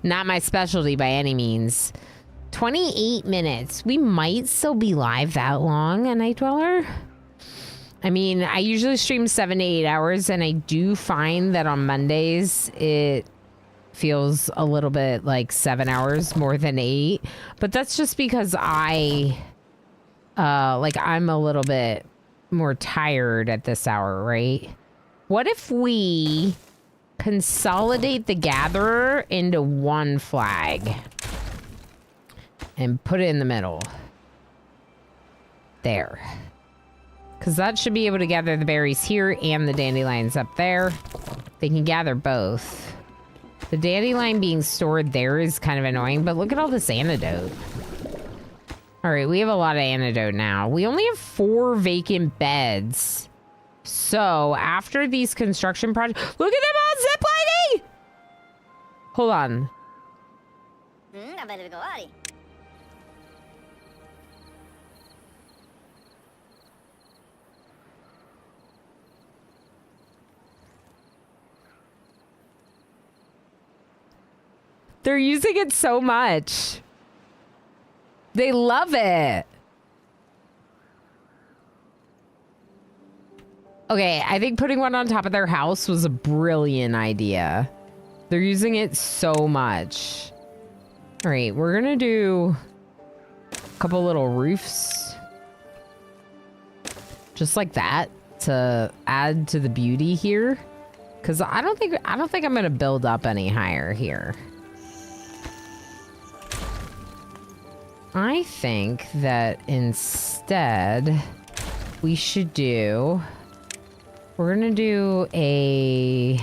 S1: not my specialty by any means. 28 minutes. We might still be live that long, a Night Dweller. I mean, I usually stream 7 to 8 hours, and I do find that on Mondays it feels a little bit like 7 hours more than 8. But that's just because I'm a little bit more tired at this hour, right? What if we consolidate the gatherer into one flag and put it in the middle? There. Because that should be able to gather the berries here and the dandelions up there. They can gather both. The dandelion being stored there is kind of annoying, but look at all this antidote. All right, we have a lot of antidote now. We only have 4 vacant beds. So after these construction projects, look at them all ziplining! Hold on. They're using it so much. They love it. Okay, I think putting one on top of their house was a brilliant idea. They're using it so much. All right, we're gonna do a couple little roofs. Just like that. to add to the beauty here, because I don't think I'm gonna build up any higher here. I think that instead we should do, we're gonna do a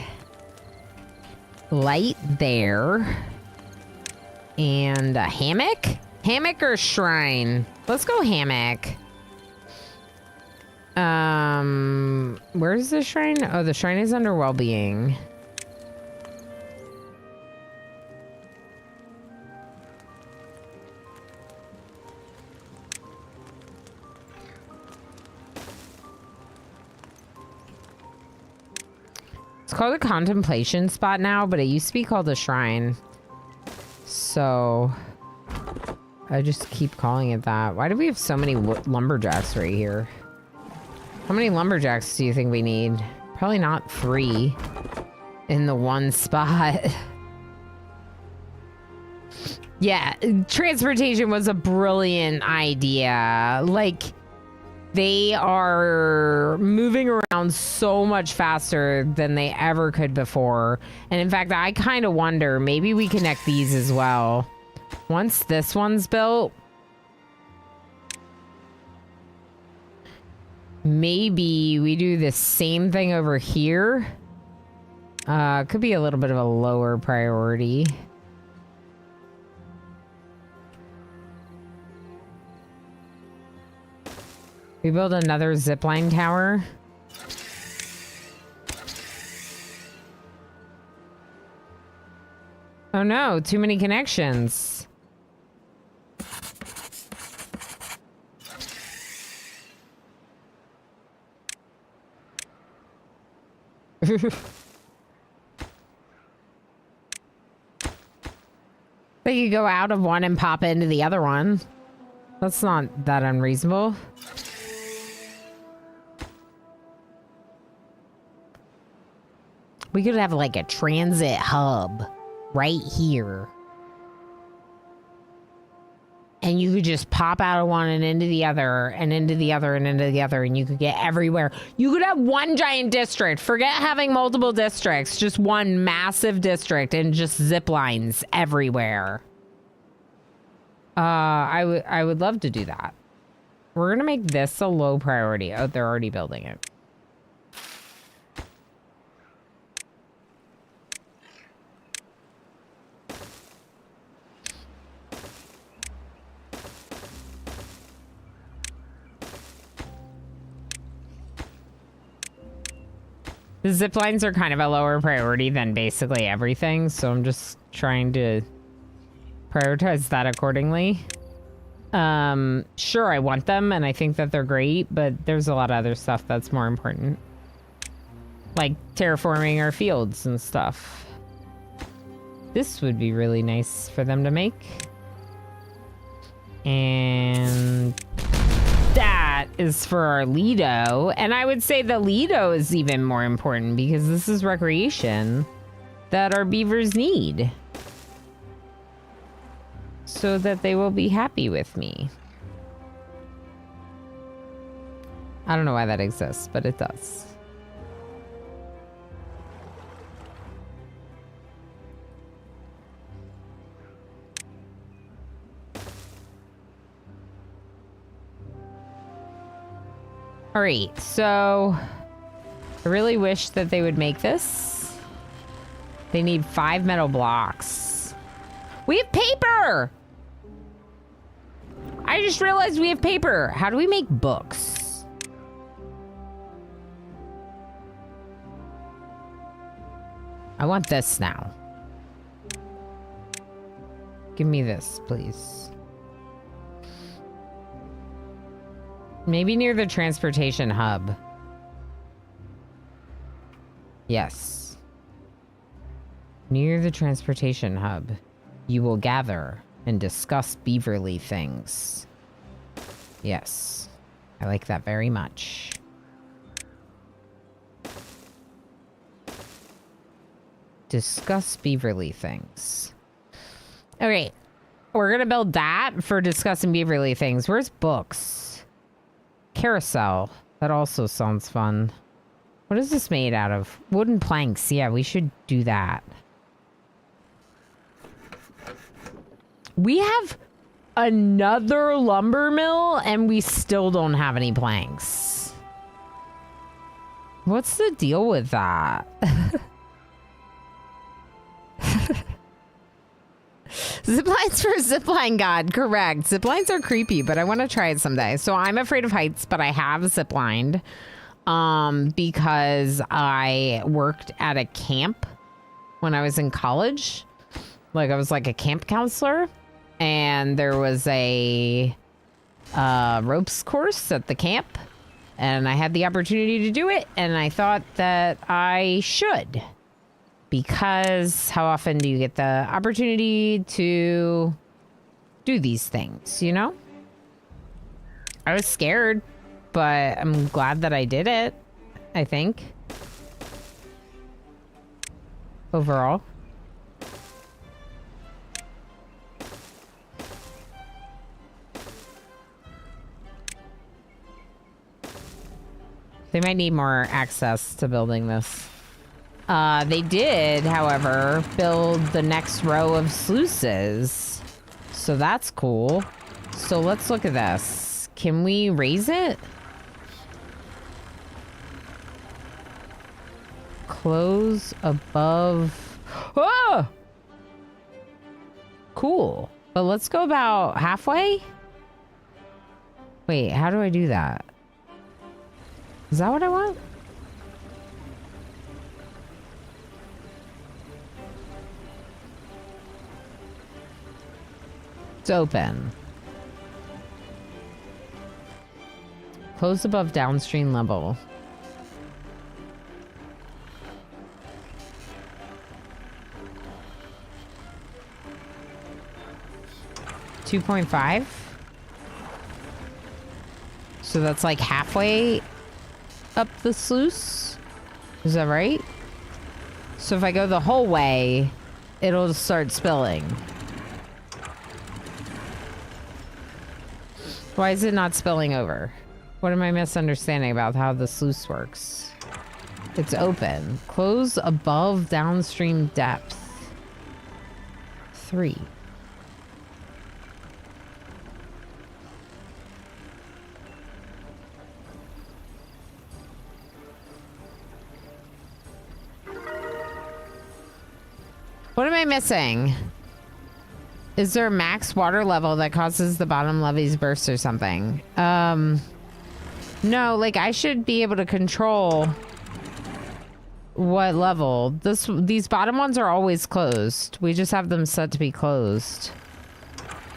S1: light there and a hammock. Hammock or shrine? Let's go hammock. Where's the shrine? Oh, the shrine is under well-being. It's called a contemplation spot now, but it used to be called a shrine. So I just keep calling it that. Why do we have so many lumberjacks right here? How many lumberjacks do you think we need? Probably not 3 in the one spot. Yeah, transportation was a brilliant idea. Like, they are moving around so much faster than they ever could before. And in fact, I kind of wonder, maybe we connect these as well. Once this one's built, maybe we do the same thing over here. Could be a little bit of a lower priority. We build another zipline tower. Oh no, too many connections. But you go out of one and pop into the other one. That's not that unreasonable. We could have like a transit hub right here. And you could just pop out of one and into the other and into the other and into the other, and you could get everywhere. You could have one giant district. Forget having multiple districts. Just one massive district and just zip lines everywhere. I would love to do that. We're gonna make this a low priority. Oh, they're already building it. The zip lines are kind of a lower priority than basically everything, so I'm just trying to prioritize that accordingly. Sure, I want them, and I think that they're great, but there's a lot of other stuff that's more important. Like terraforming our fields and stuff. This would be really nice for them to make. And that is for our Lido. And I would say the Lido is even more important because this is recreation that our beavers need, so that they will be happy with me. I don't know why that exists, but it does. All right, so I really wish that they would make this. They need 5 metal blocks. We have paper! I just realized we have paper. How do we make books? I want this now. Give me this, please. Maybe near the transportation hub. Yes. Near the transportation hub, you will gather and discuss beaverly things. Yes. I like that very much. Discuss beaverly things. Okay. We're gonna build that for discussing beaverly things. Where's books? Carousel. That also sounds fun. What is this made out of? Wooden planks. Yeah, we should do that. We have another lumber mill and we still don't have any planks. What's the deal with that? Ziplines for Zipline God, correct. Ziplines are creepy, but I want to try it someday. So I'm afraid of heights, but I have ziplined because I worked at a camp when I was in college. Like I was like a camp counselor, and there was a ropes course at the camp, and I had the opportunity to do it, and I thought that I should. Because how often do you get the opportunity to do these things, you know? I was scared, but I'm glad that I did it, I think. Overall. They might need more access to building this. They did, however, build the next row of sluices. So that's cool. So let's look at this. Can we raise it? Close above. Oh! Cool. But let's go about halfway. Wait, how do I do that? Is that what I want? It's open. Close above downstream level. $2.5. So that's like halfway up the sluice. Is that right? So if I go the whole way, it'll start spilling. Why is it not spilling over? What am I misunderstanding about how the sluice works? It's open. Close above downstream depth. 3. What am I missing? Is there a max water level that causes the bottom levees burst or something? No, like I should be able to control what level. These bottom ones are always closed. We just have them set to be closed.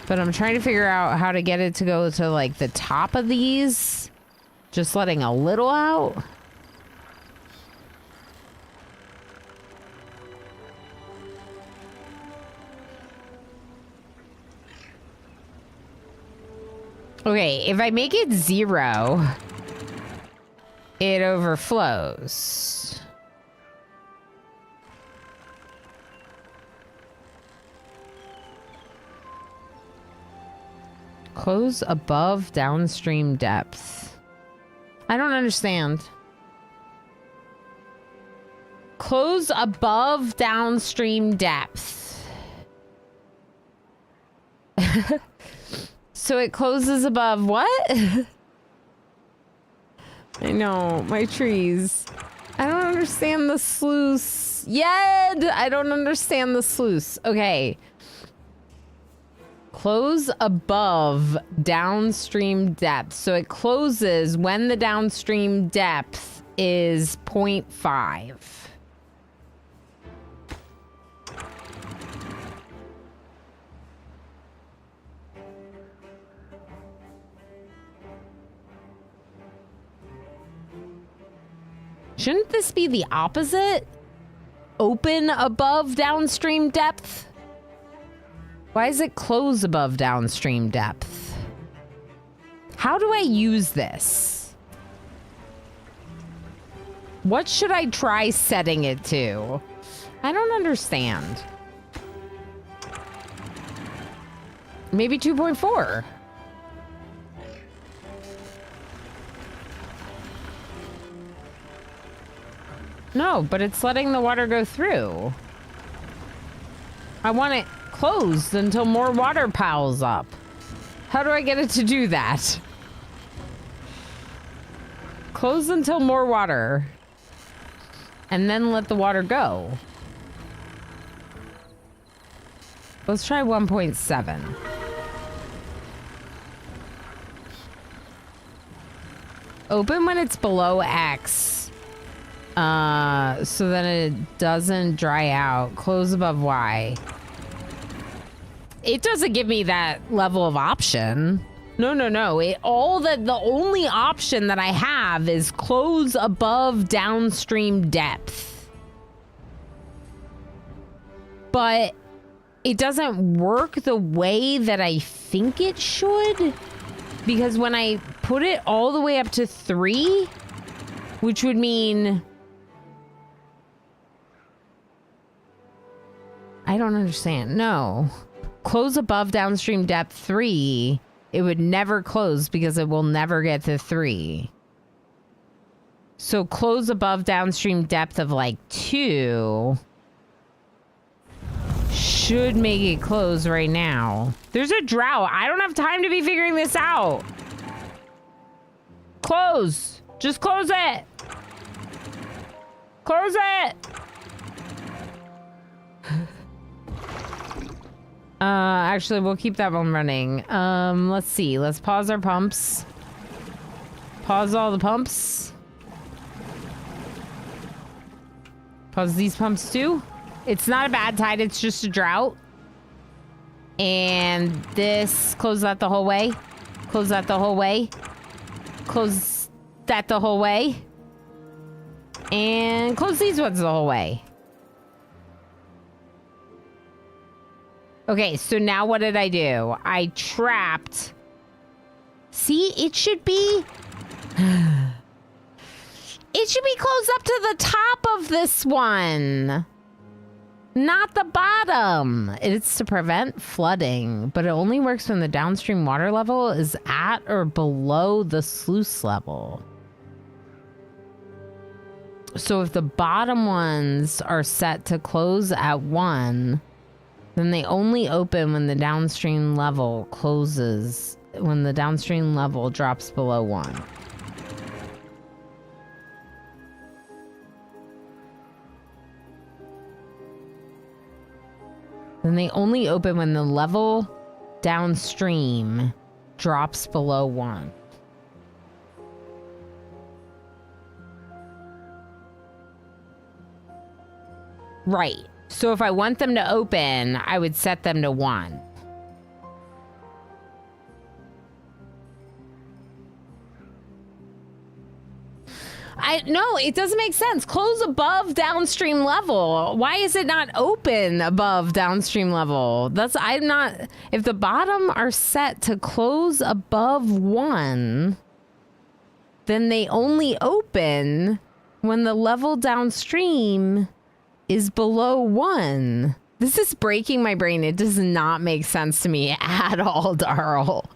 S1: But I'm trying to figure out how to get it to go to like the top of these. Just letting a little out. Okay, if I make it 0, it overflows. Close above downstream depth. I don't understand. Close above downstream depth. So it closes above what? I know, my trees. I don't understand the sluice. Yet, I don't understand the sluice. Okay. Close above downstream depth. So it closes when the downstream depth is 0.5. Shouldn't this be the opposite? Open above downstream depth? Why is it close above downstream depth? How do I use this? What should I try setting it to? I don't understand. Maybe 2.4. No, but it's letting the water go through. I want it closed until more water piles up. How do I get it to do that? Close until more water. And then let the water go. Let's try 1.7. Open when it's below X. So that it doesn't dry out. Close above Y. It doesn't give me that level of option. No. The only option that I have is close above downstream depth. But it doesn't work the way that I think it should. Because when I put it all the way up to 3, which would mean... I don't understand. No. Close above downstream depth 3, it would never close because it will never get to 3. So close above downstream depth of like 2 should make it close right now. There's a drought. I don't have time to be figuring this out. Close. Just close it. Close it. Actually, we'll keep that one running. Let's see. Let's pause our pumps. Pause all the pumps. Pause these pumps too. It's not a bad tide, it's just a drought. And this, close that the whole way. Close that the whole way. Close that the whole way. And close these ones the whole way. Okay, so now what did I do? I trapped... See, it should be... It should be close up to the top of this one. Not the bottom. It's to prevent flooding, but it only works when the downstream water level is at or below the sluice level. So if the bottom ones are set to close at 1, then they only open when the downstream level closes, when the downstream level drops below 1. Then they only open when the level downstream drops below 1. Right. So if I want them to open, I would set them to 1. No, it doesn't make sense. Close above downstream level. Why is it not open above downstream level? I'm not, if the bottom are set to close above 1, then they only open when the level downstream is below 1. This is breaking my brain. It does not make sense to me at all, Darl.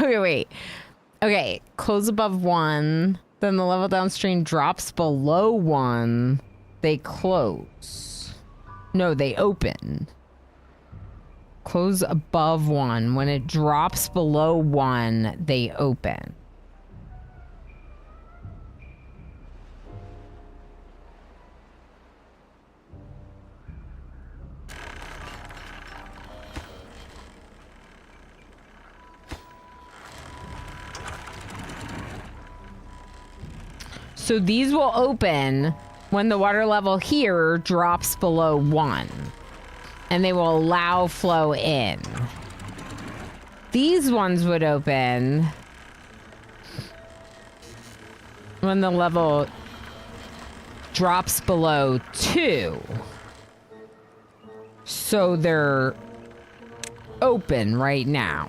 S1: Okay, wait. Okay, close above 1. Then the level downstream drops below 1. They close. No, they open. Close above 1. When it drops below 1, they open. So these will open when the water level here drops below 1. And they will allow flow in. These ones would open when the level drops below 2. So they're open right now.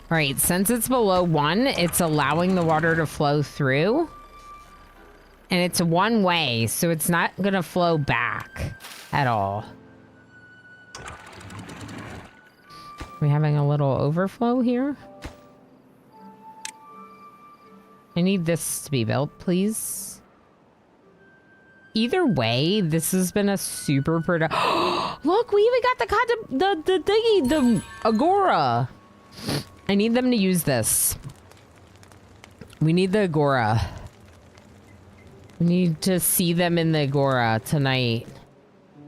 S1: All right, since it's below 1, it's allowing the water to flow through. And it's one way, so it's not going to flow back at all. We're having a little overflow here. I need this to be built, please. Either way, this has been a super productive. Look, we even got the thingy, the agora. I need them to use this. We need the agora. We need to see them in the agora tonight.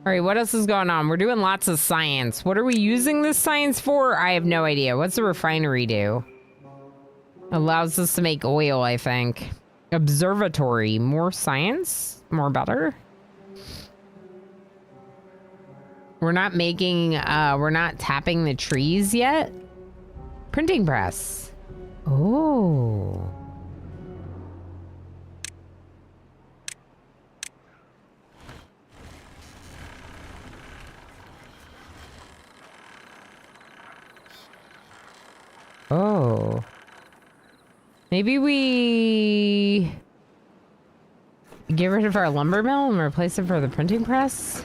S1: All right, what else is going on? We're doing lots of science. What are we using this science for? I have no idea. What's the refinery do? Allows us to make oil, I think. Observatory. More science? More better? We're not making, we're not tapping the trees yet. Printing press. Oh. Oh. Maybe we get rid of our lumber mill and replace it for the printing press?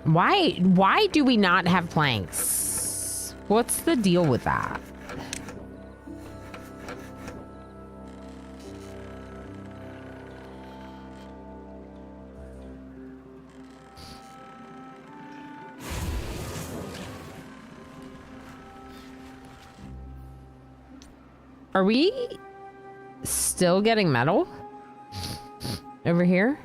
S1: Why do we not have planks? What's the deal with that? Are we still getting metal over here?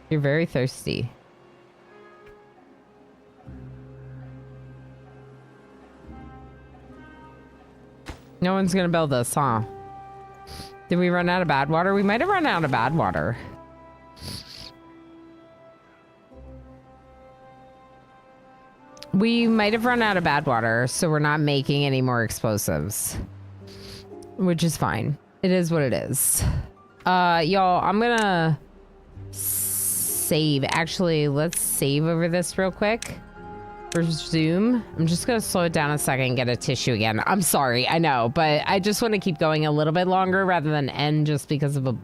S1: You're very thirsty. No one's gonna build this, huh? Did we run out of bad water? We might have run out of bad water. We might have run out of bad water, so we're not making any more explosives. Which is fine. It is what it is. Y'all, I'm gonna save. Actually, let's save over this real quick. Resume. I'm just gonna slow it down a second and get a tissue again. I'm sorry, I know, but I just want to keep going a little bit longer rather than end just because of a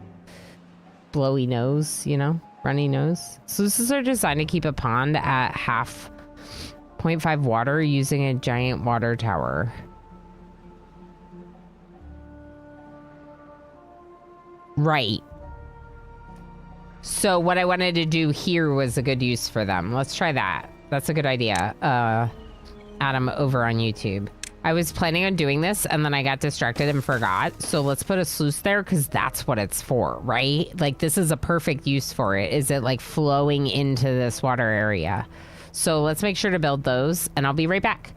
S1: blowy nose, you know? Runny nose. So this is our design to keep a pond at half 0.5 water using a giant water tower. Right. So what I wanted to do here was a good use for them. Let's try that. That's a good idea. Adam over on YouTube. I was planning on doing this and then I got distracted and forgot. So let's put a sluice there because that's what it's for, right? Like this is a perfect use for it. Is it like flowing into this water area? So let's make sure to build those and I'll be right back.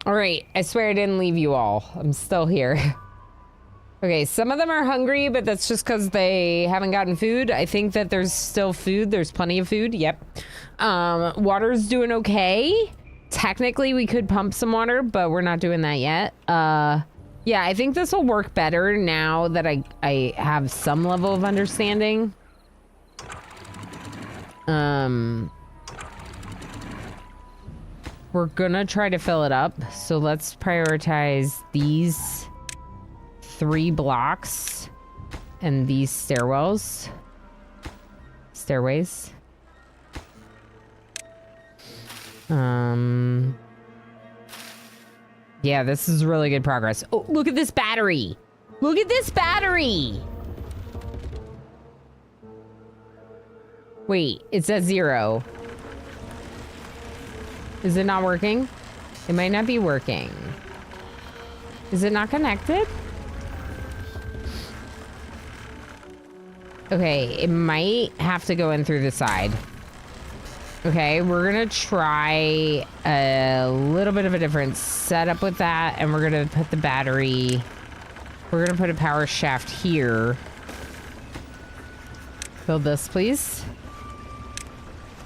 S1: All right, I swear I didn't leave you all. I'm still here. Okay, some of them are hungry, but that's just because they haven't gotten food. I think that there's still food. There's plenty of food. Yep. Water's doing okay. Technically, we could pump some water, but we're not doing that yet. Yeah, I think this will work better now that I have some level of understanding. We're gonna try to fill it up, so let's prioritize these 3 blocks and these stairways. Yeah, this is really good progress. Oh, look at this battery. Look at this battery. Wait, it says 0. Is it not working? It might not be working. Is it not connected? Okay, it might have to go in through the side. Okay, we're gonna try a little bit of a different setup with that, and we're gonna put the battery... We're gonna put a power shaft here. Build this, please.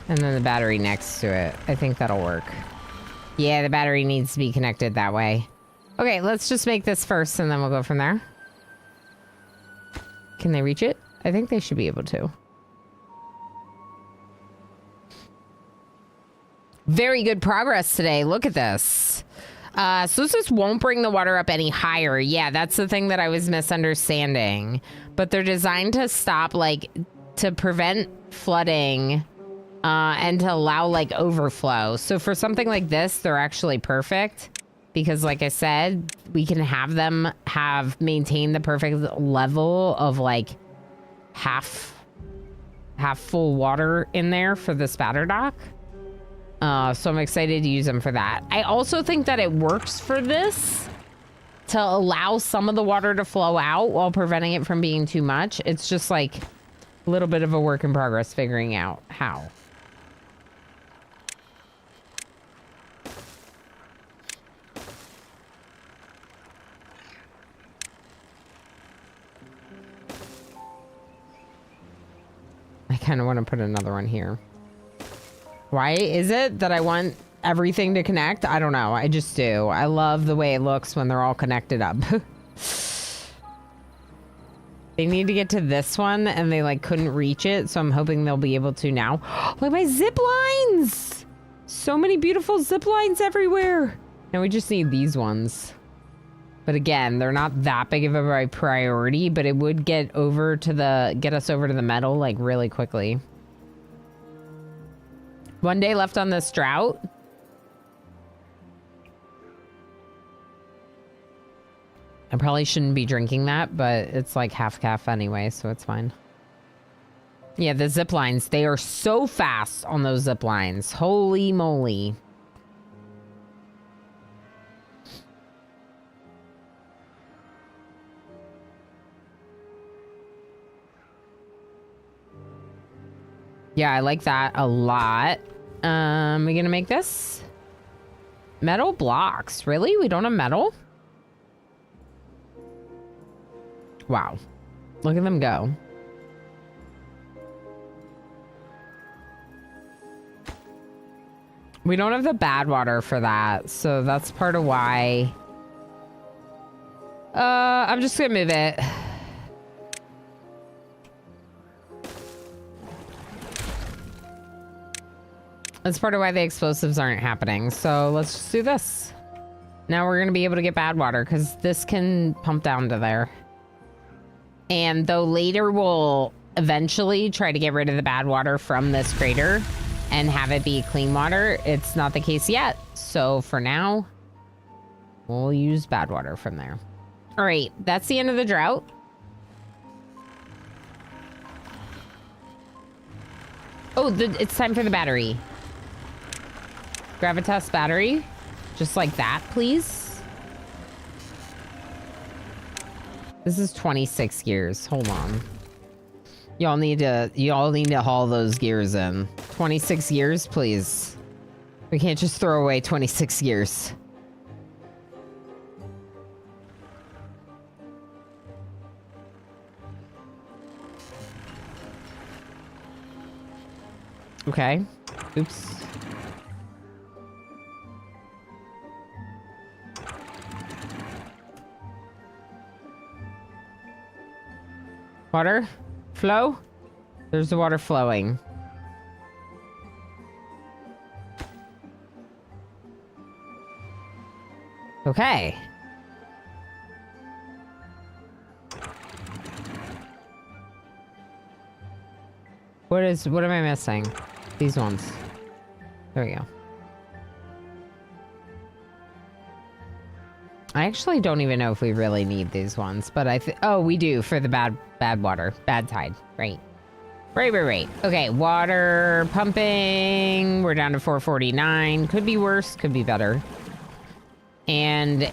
S1: And then the battery next to it. I think that'll work. Yeah, the battery needs to be connected that way. Okay, let's just make this first, and then we'll go from there. Can they reach it? I think they should be able to. Very good progress today. Look at this. So this just won't bring the water up any higher. Yeah, that's the thing that I was misunderstanding. But they're designed to stop, like, to prevent flooding and to allow, like, overflow. So for something like this, they're actually perfect. Because, like I said, we can have them maintain the perfect level of, like, half full water in there for the spatter dock. So I'm excited to use them for that. I also think that it works for this to allow some of the water to flow out while preventing it from being too much. It's just like a little bit of a work in progress figuring out how. I kind of want to put another one here. Why is it that I want everything to connect? I don't know. I just do. I love the way it looks when they're all connected up. They need to get to this one and they like couldn't reach it. So I'm hoping they'll be able to now. Look at my zip lines. So many beautiful zip lines everywhere. Now we just need these ones. But again, they're not that big of a priority, but it would get us over to the metal like really quickly. 1 day left on this drought. I probably shouldn't be drinking that, but it's like half calf anyway, so it's fine. Yeah, the zip lines, they are so fast on those zip lines. Holy moly. Yeah, I like that a lot. We're gonna make this metal blocks. Really? We don't have metal? Wow. Look at them go. We don't have the bad water for that, so that's part of why. I'm just gonna move it. That's part of why the explosives aren't happening. So let's just do this. Now we're going to be able to get bad water because this can pump down to there. And though later we'll eventually try to get rid of the bad water from this crater and have it be clean water, it's not the case yet. So for now, we'll use bad water from there. All right, that's the end of the drought. Oh, it's time for the battery. Gravitas battery. Just like that, please. This is 26 gears. Hold on. Y'all need to haul those gears in. 26 gears, please. We can't just throw away 26 gears. Okay. Oops. Water? Flow? There's the water flowing. Okay. What am I missing? These ones. There we go. I actually don't even know if we really need these ones, but oh, we do for the bad water, bad tide. Right. Right. Okay, water pumping. We're down to 449. Could be worse, could be better. And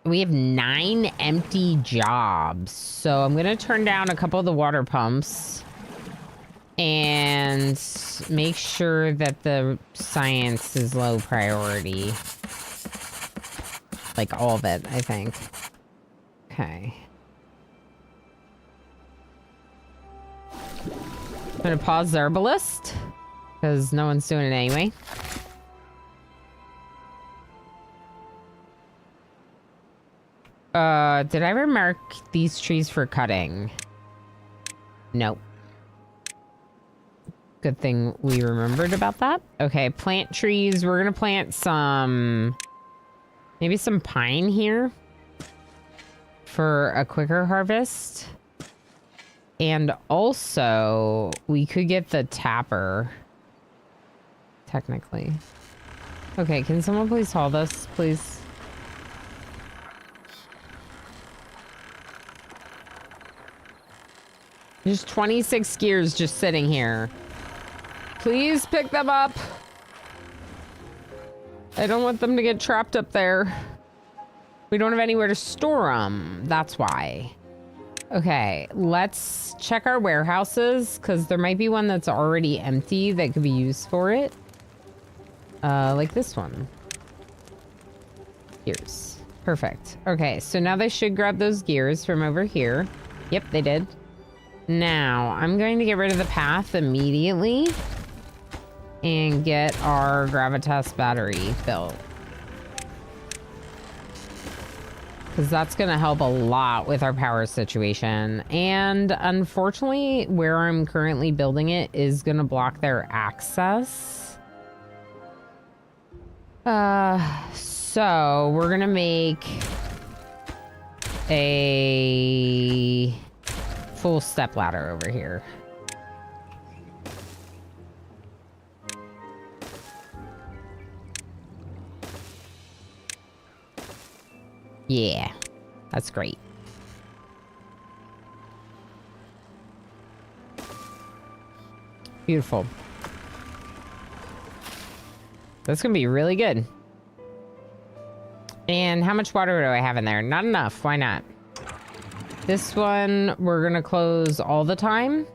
S1: We have 9 empty jobs. So I'm going to turn down a couple of the water pumps and make sure that the science is low priority. Like all of it, I think. Okay. I'm going to pause the herbalist because no one's doing it anyway. Did I ever mark these trees for cutting? Nope. Good thing we remembered about that. Okay, plant trees. We're gonna plant some... maybe some pine here for a quicker harvest. And also, we could get the tapper. Technically. Okay, can someone please haul this, please? There's 26 gears just sitting here. Please pick them up. I don't want them to get trapped up there. We don't have anywhere to store them. That's why. Okay, let's check our warehouses because there might be one that's already empty that could be used for it. Like this one. Gears. Perfect. Okay, so now they should grab those gears from over here. Yep, they did. Now, I'm going to get rid of the path immediately and get our Gravitas battery built. Because that's going to help a lot with our power situation. And unfortunately, where I'm currently building it is going to block their access. So we're going to make a full step ladder over here. Yeah, that's great. Beautiful. That's gonna be really good. And how much water do I have in there? Not enough. Why not? This one, we're gonna close all the time.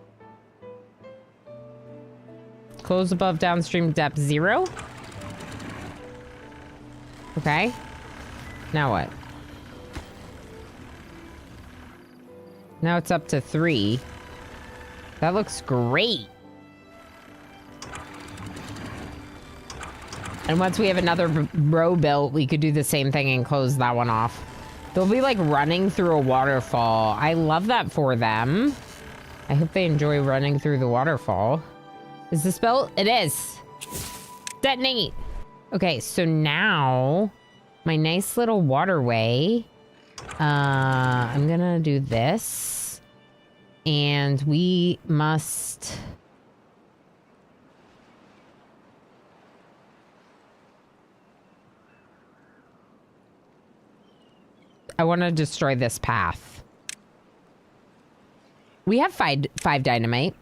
S1: Close above downstream depth 0. Okay. Now what? Now it's up to 3. That looks great. And once we have another row built, we could do the same thing and close that one off. They'll be like running through a waterfall. I love that for them. I hope they enjoy running through the waterfall. Is this built? It is. Detonate. Okay, so now my nice little waterway. I'm gonna do this. And we must... I want to destroy this path. We have five dynamite.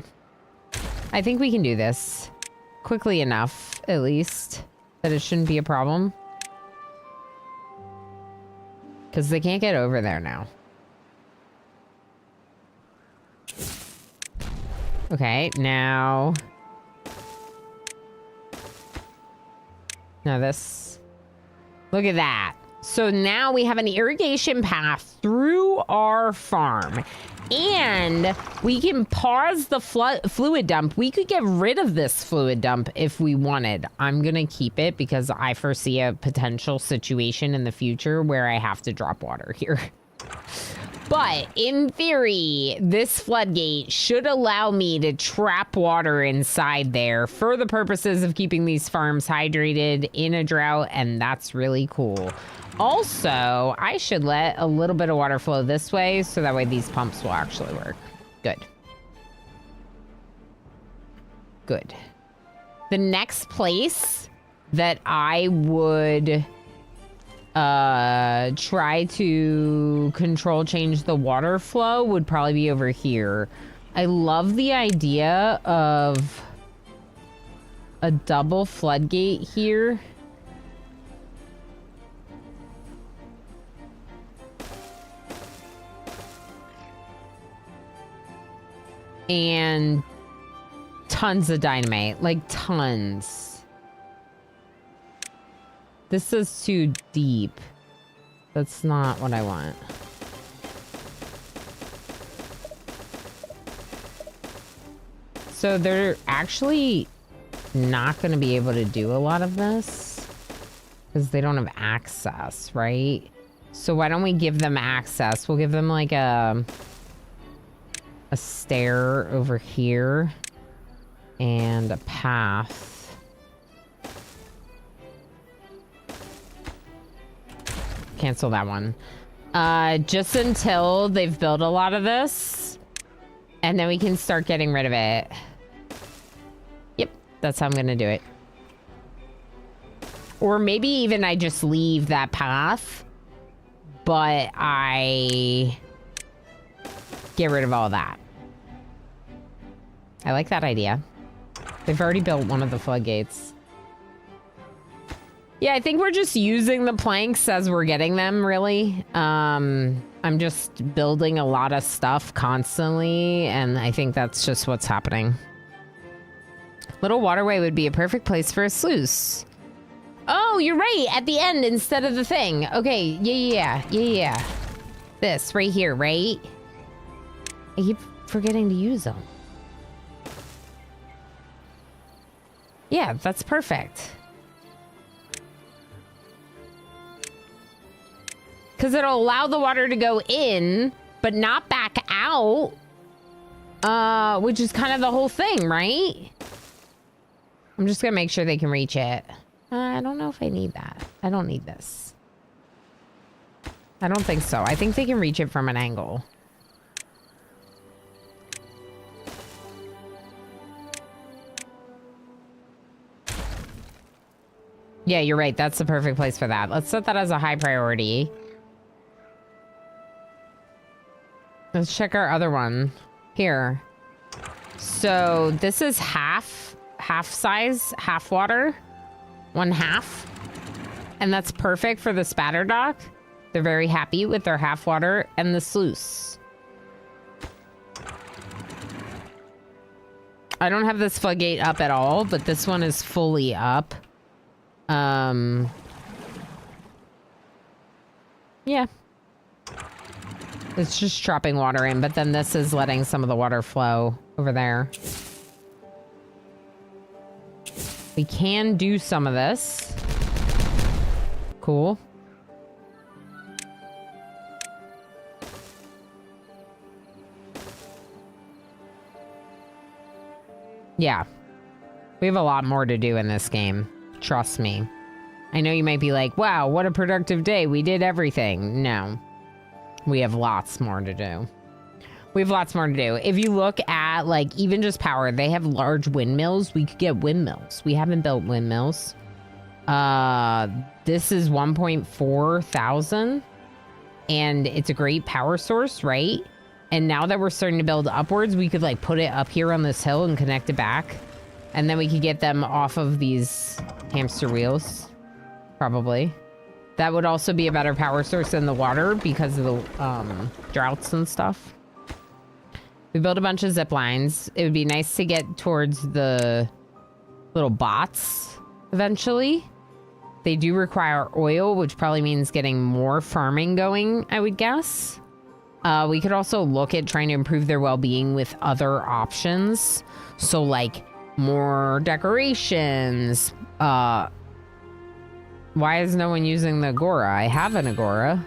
S1: I think we can do this quickly enough, at least, that it shouldn't be a problem. Because they can't get over there now. Okay, now... Now this... Look at that. So now we have an irrigation path through our farm. And we can pause the fluid dump. We could get rid of this fluid dump if we wanted. I'm going to keep it because I foresee a potential situation in the future where I have to drop water here. But in theory, this floodgate should allow me to trap water inside there for the purposes of keeping these farms hydrated in a drought. And that's really cool. Also, I should let a little bit of water flow this way so that way these pumps will actually work. Good. Good. The next place that I would try to change the water flow would probably be over here. I love the idea of a double floodgate here. and tons of dynamite, like tons. This is too deep. That's not what I want. So they're actually not going to be able to do a lot of this because they don't have access, right? So why don't we give them access? We'll give them like a stair over here and a path. Cancel that one. Just until they've built a lot of this, and then we can start getting rid of it. Yep, that's how I'm gonna do it. Or maybe even I just leave that path, but I get rid of all that. I like that idea. They've already built one of the floodgates. Yeah, I think we're just using the planks as we're getting them, really. I'm just building a lot of stuff constantly, and I think that's just what's happening. Little waterway would be a perfect place for a sluice. Oh, you're right, at the end instead of the thing. Okay, yeah. This, right here, right? I keep forgetting to use them. Yeah, that's perfect. Because it'll allow the water to go in, but not back out. Which is kind of the whole thing, right? I'm just going to make sure they can reach it. I don't know if I need that. I don't need this. I don't think so. I think they can reach it from an angle. Yeah, you're right. That's the perfect place for that. Let's set that as a high priority. Let's check our other one. Here. So this is half size, half water. 1/2. And that's perfect for the spatter dock. They're very happy with their half water and the sluice. I don't have this floodgate up at all, but this one is fully up. Yeah. It's just dropping water in, but then this is letting some of the water flow over there. We can do some of this. Cool. Yeah. We have a lot more to do in this game. Trust me. I know you might be like, wow, what a productive day. We did everything. No. We have lots more to do. We have lots more to do. If you look at, like, even just power, they have large windmills. We could get windmills. We haven't built windmills. This is 1.4 thousand. And it's a great power source, right? And now that we're starting to build upwards, we could, like, put it up here on this hill and connect it back. And then we could get them off of these hamster wheels. Probably. That would also be a better power source than the water because of the droughts and stuff. We built a bunch of zip lines. It would be nice to get towards the little bots eventually. They do require oil, which probably means getting more farming going, I would guess. We could also look at trying to improve their well-being with other options. So, like, more decorations. Why is no one using the Agora? I have an Agora.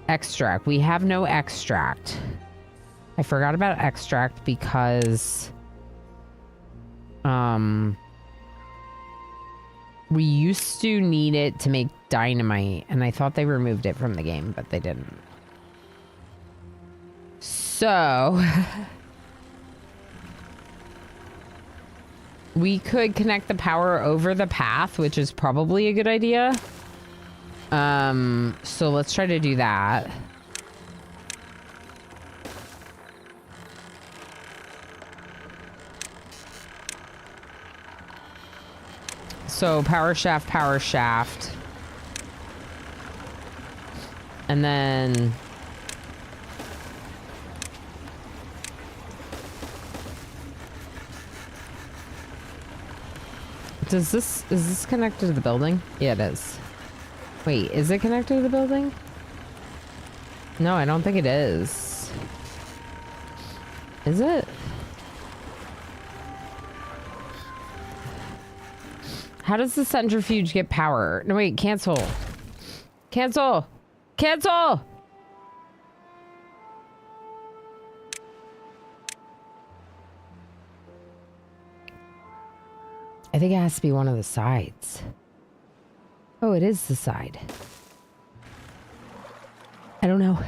S1: Extract. We have no extract. I forgot about extract because we used to need it to make dynamite, and I thought they removed it from the game, but they didn't. So we could connect the power over the path, which is probably a good idea. So let's try to do that. So power shaft. And then Is this connected to the building? Yeah, it is. Wait, is it connected to the building? No, I don't think it is. Is it? How does the centrifuge get power? No, wait, cancel. Cancel! Cancel! I think it has to be one of the sides. Oh, it is the side. I don't know.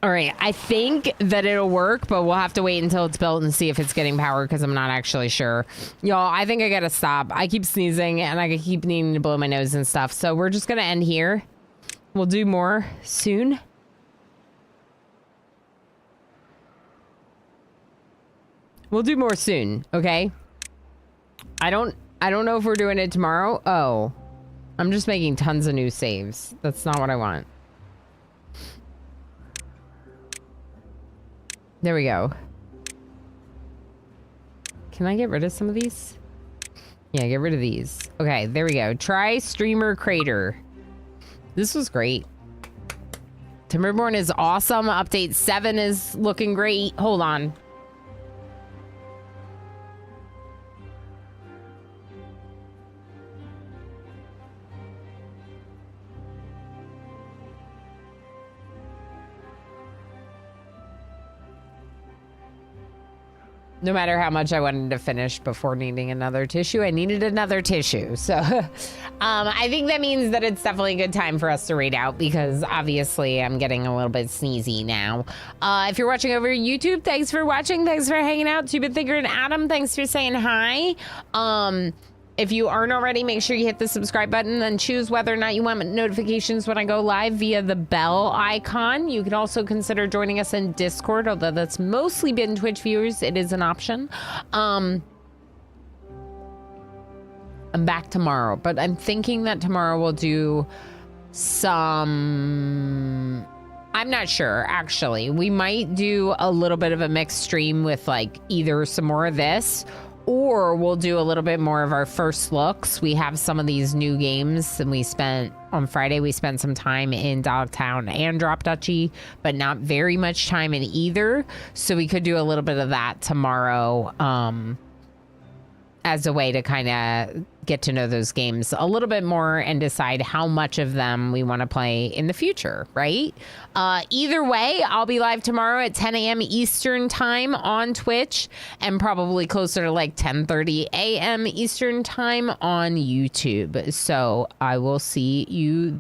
S1: All right, I think that it'll work, but we'll have to wait until it's built and see if it's getting power because I'm not actually sure. Y'all, I think I gotta stop. I keep sneezing and I keep needing to blow my nose and stuff. So we're just gonna end here. We'll do more soon. We'll do more soon, okay? I don't know if we're doing it tomorrow. Oh, I'm just making tons of new saves. That's not what I want. There we go. Can I get rid of some of these? Yeah, get rid of these. Okay, there we go. Try Streamer Crater. This was great. Timberborn is awesome. Update 7 is looking great. Hold on. No matter how much I wanted to finish before needing another tissue, I needed another tissue. So I think that means that it's definitely a good time for us to raid out because obviously I'm getting a little bit sneezy now. If you're watching over YouTube, thanks for watching. Thanks for hanging out. Two-Bit Thinker and Adam, thanks for saying hi. If you aren't already, make sure you hit the subscribe button and choose whether or not you want notifications when I go live via the bell icon. You can also consider joining us in Discord, although that's mostly been Twitch viewers. It is an option. I'm back tomorrow, but I'm thinking that tomorrow we'll do some... I'm not sure, actually. We might do a little bit of a mixed stream with like either some more of this or we'll do a little bit more of our first looks. We have some of these new games and on Friday, we spent some time in Dogtown and Drop Duchy, but not very much time in either. So we could do a little bit of that tomorrow as a way to kind of get to know those games a little bit more and decide how much of them we want to play in the future, right? Either way, I'll be live tomorrow at 10 a.m. Eastern time on Twitch and probably closer to like 10:30 a.m. Eastern time on YouTube. So I will see you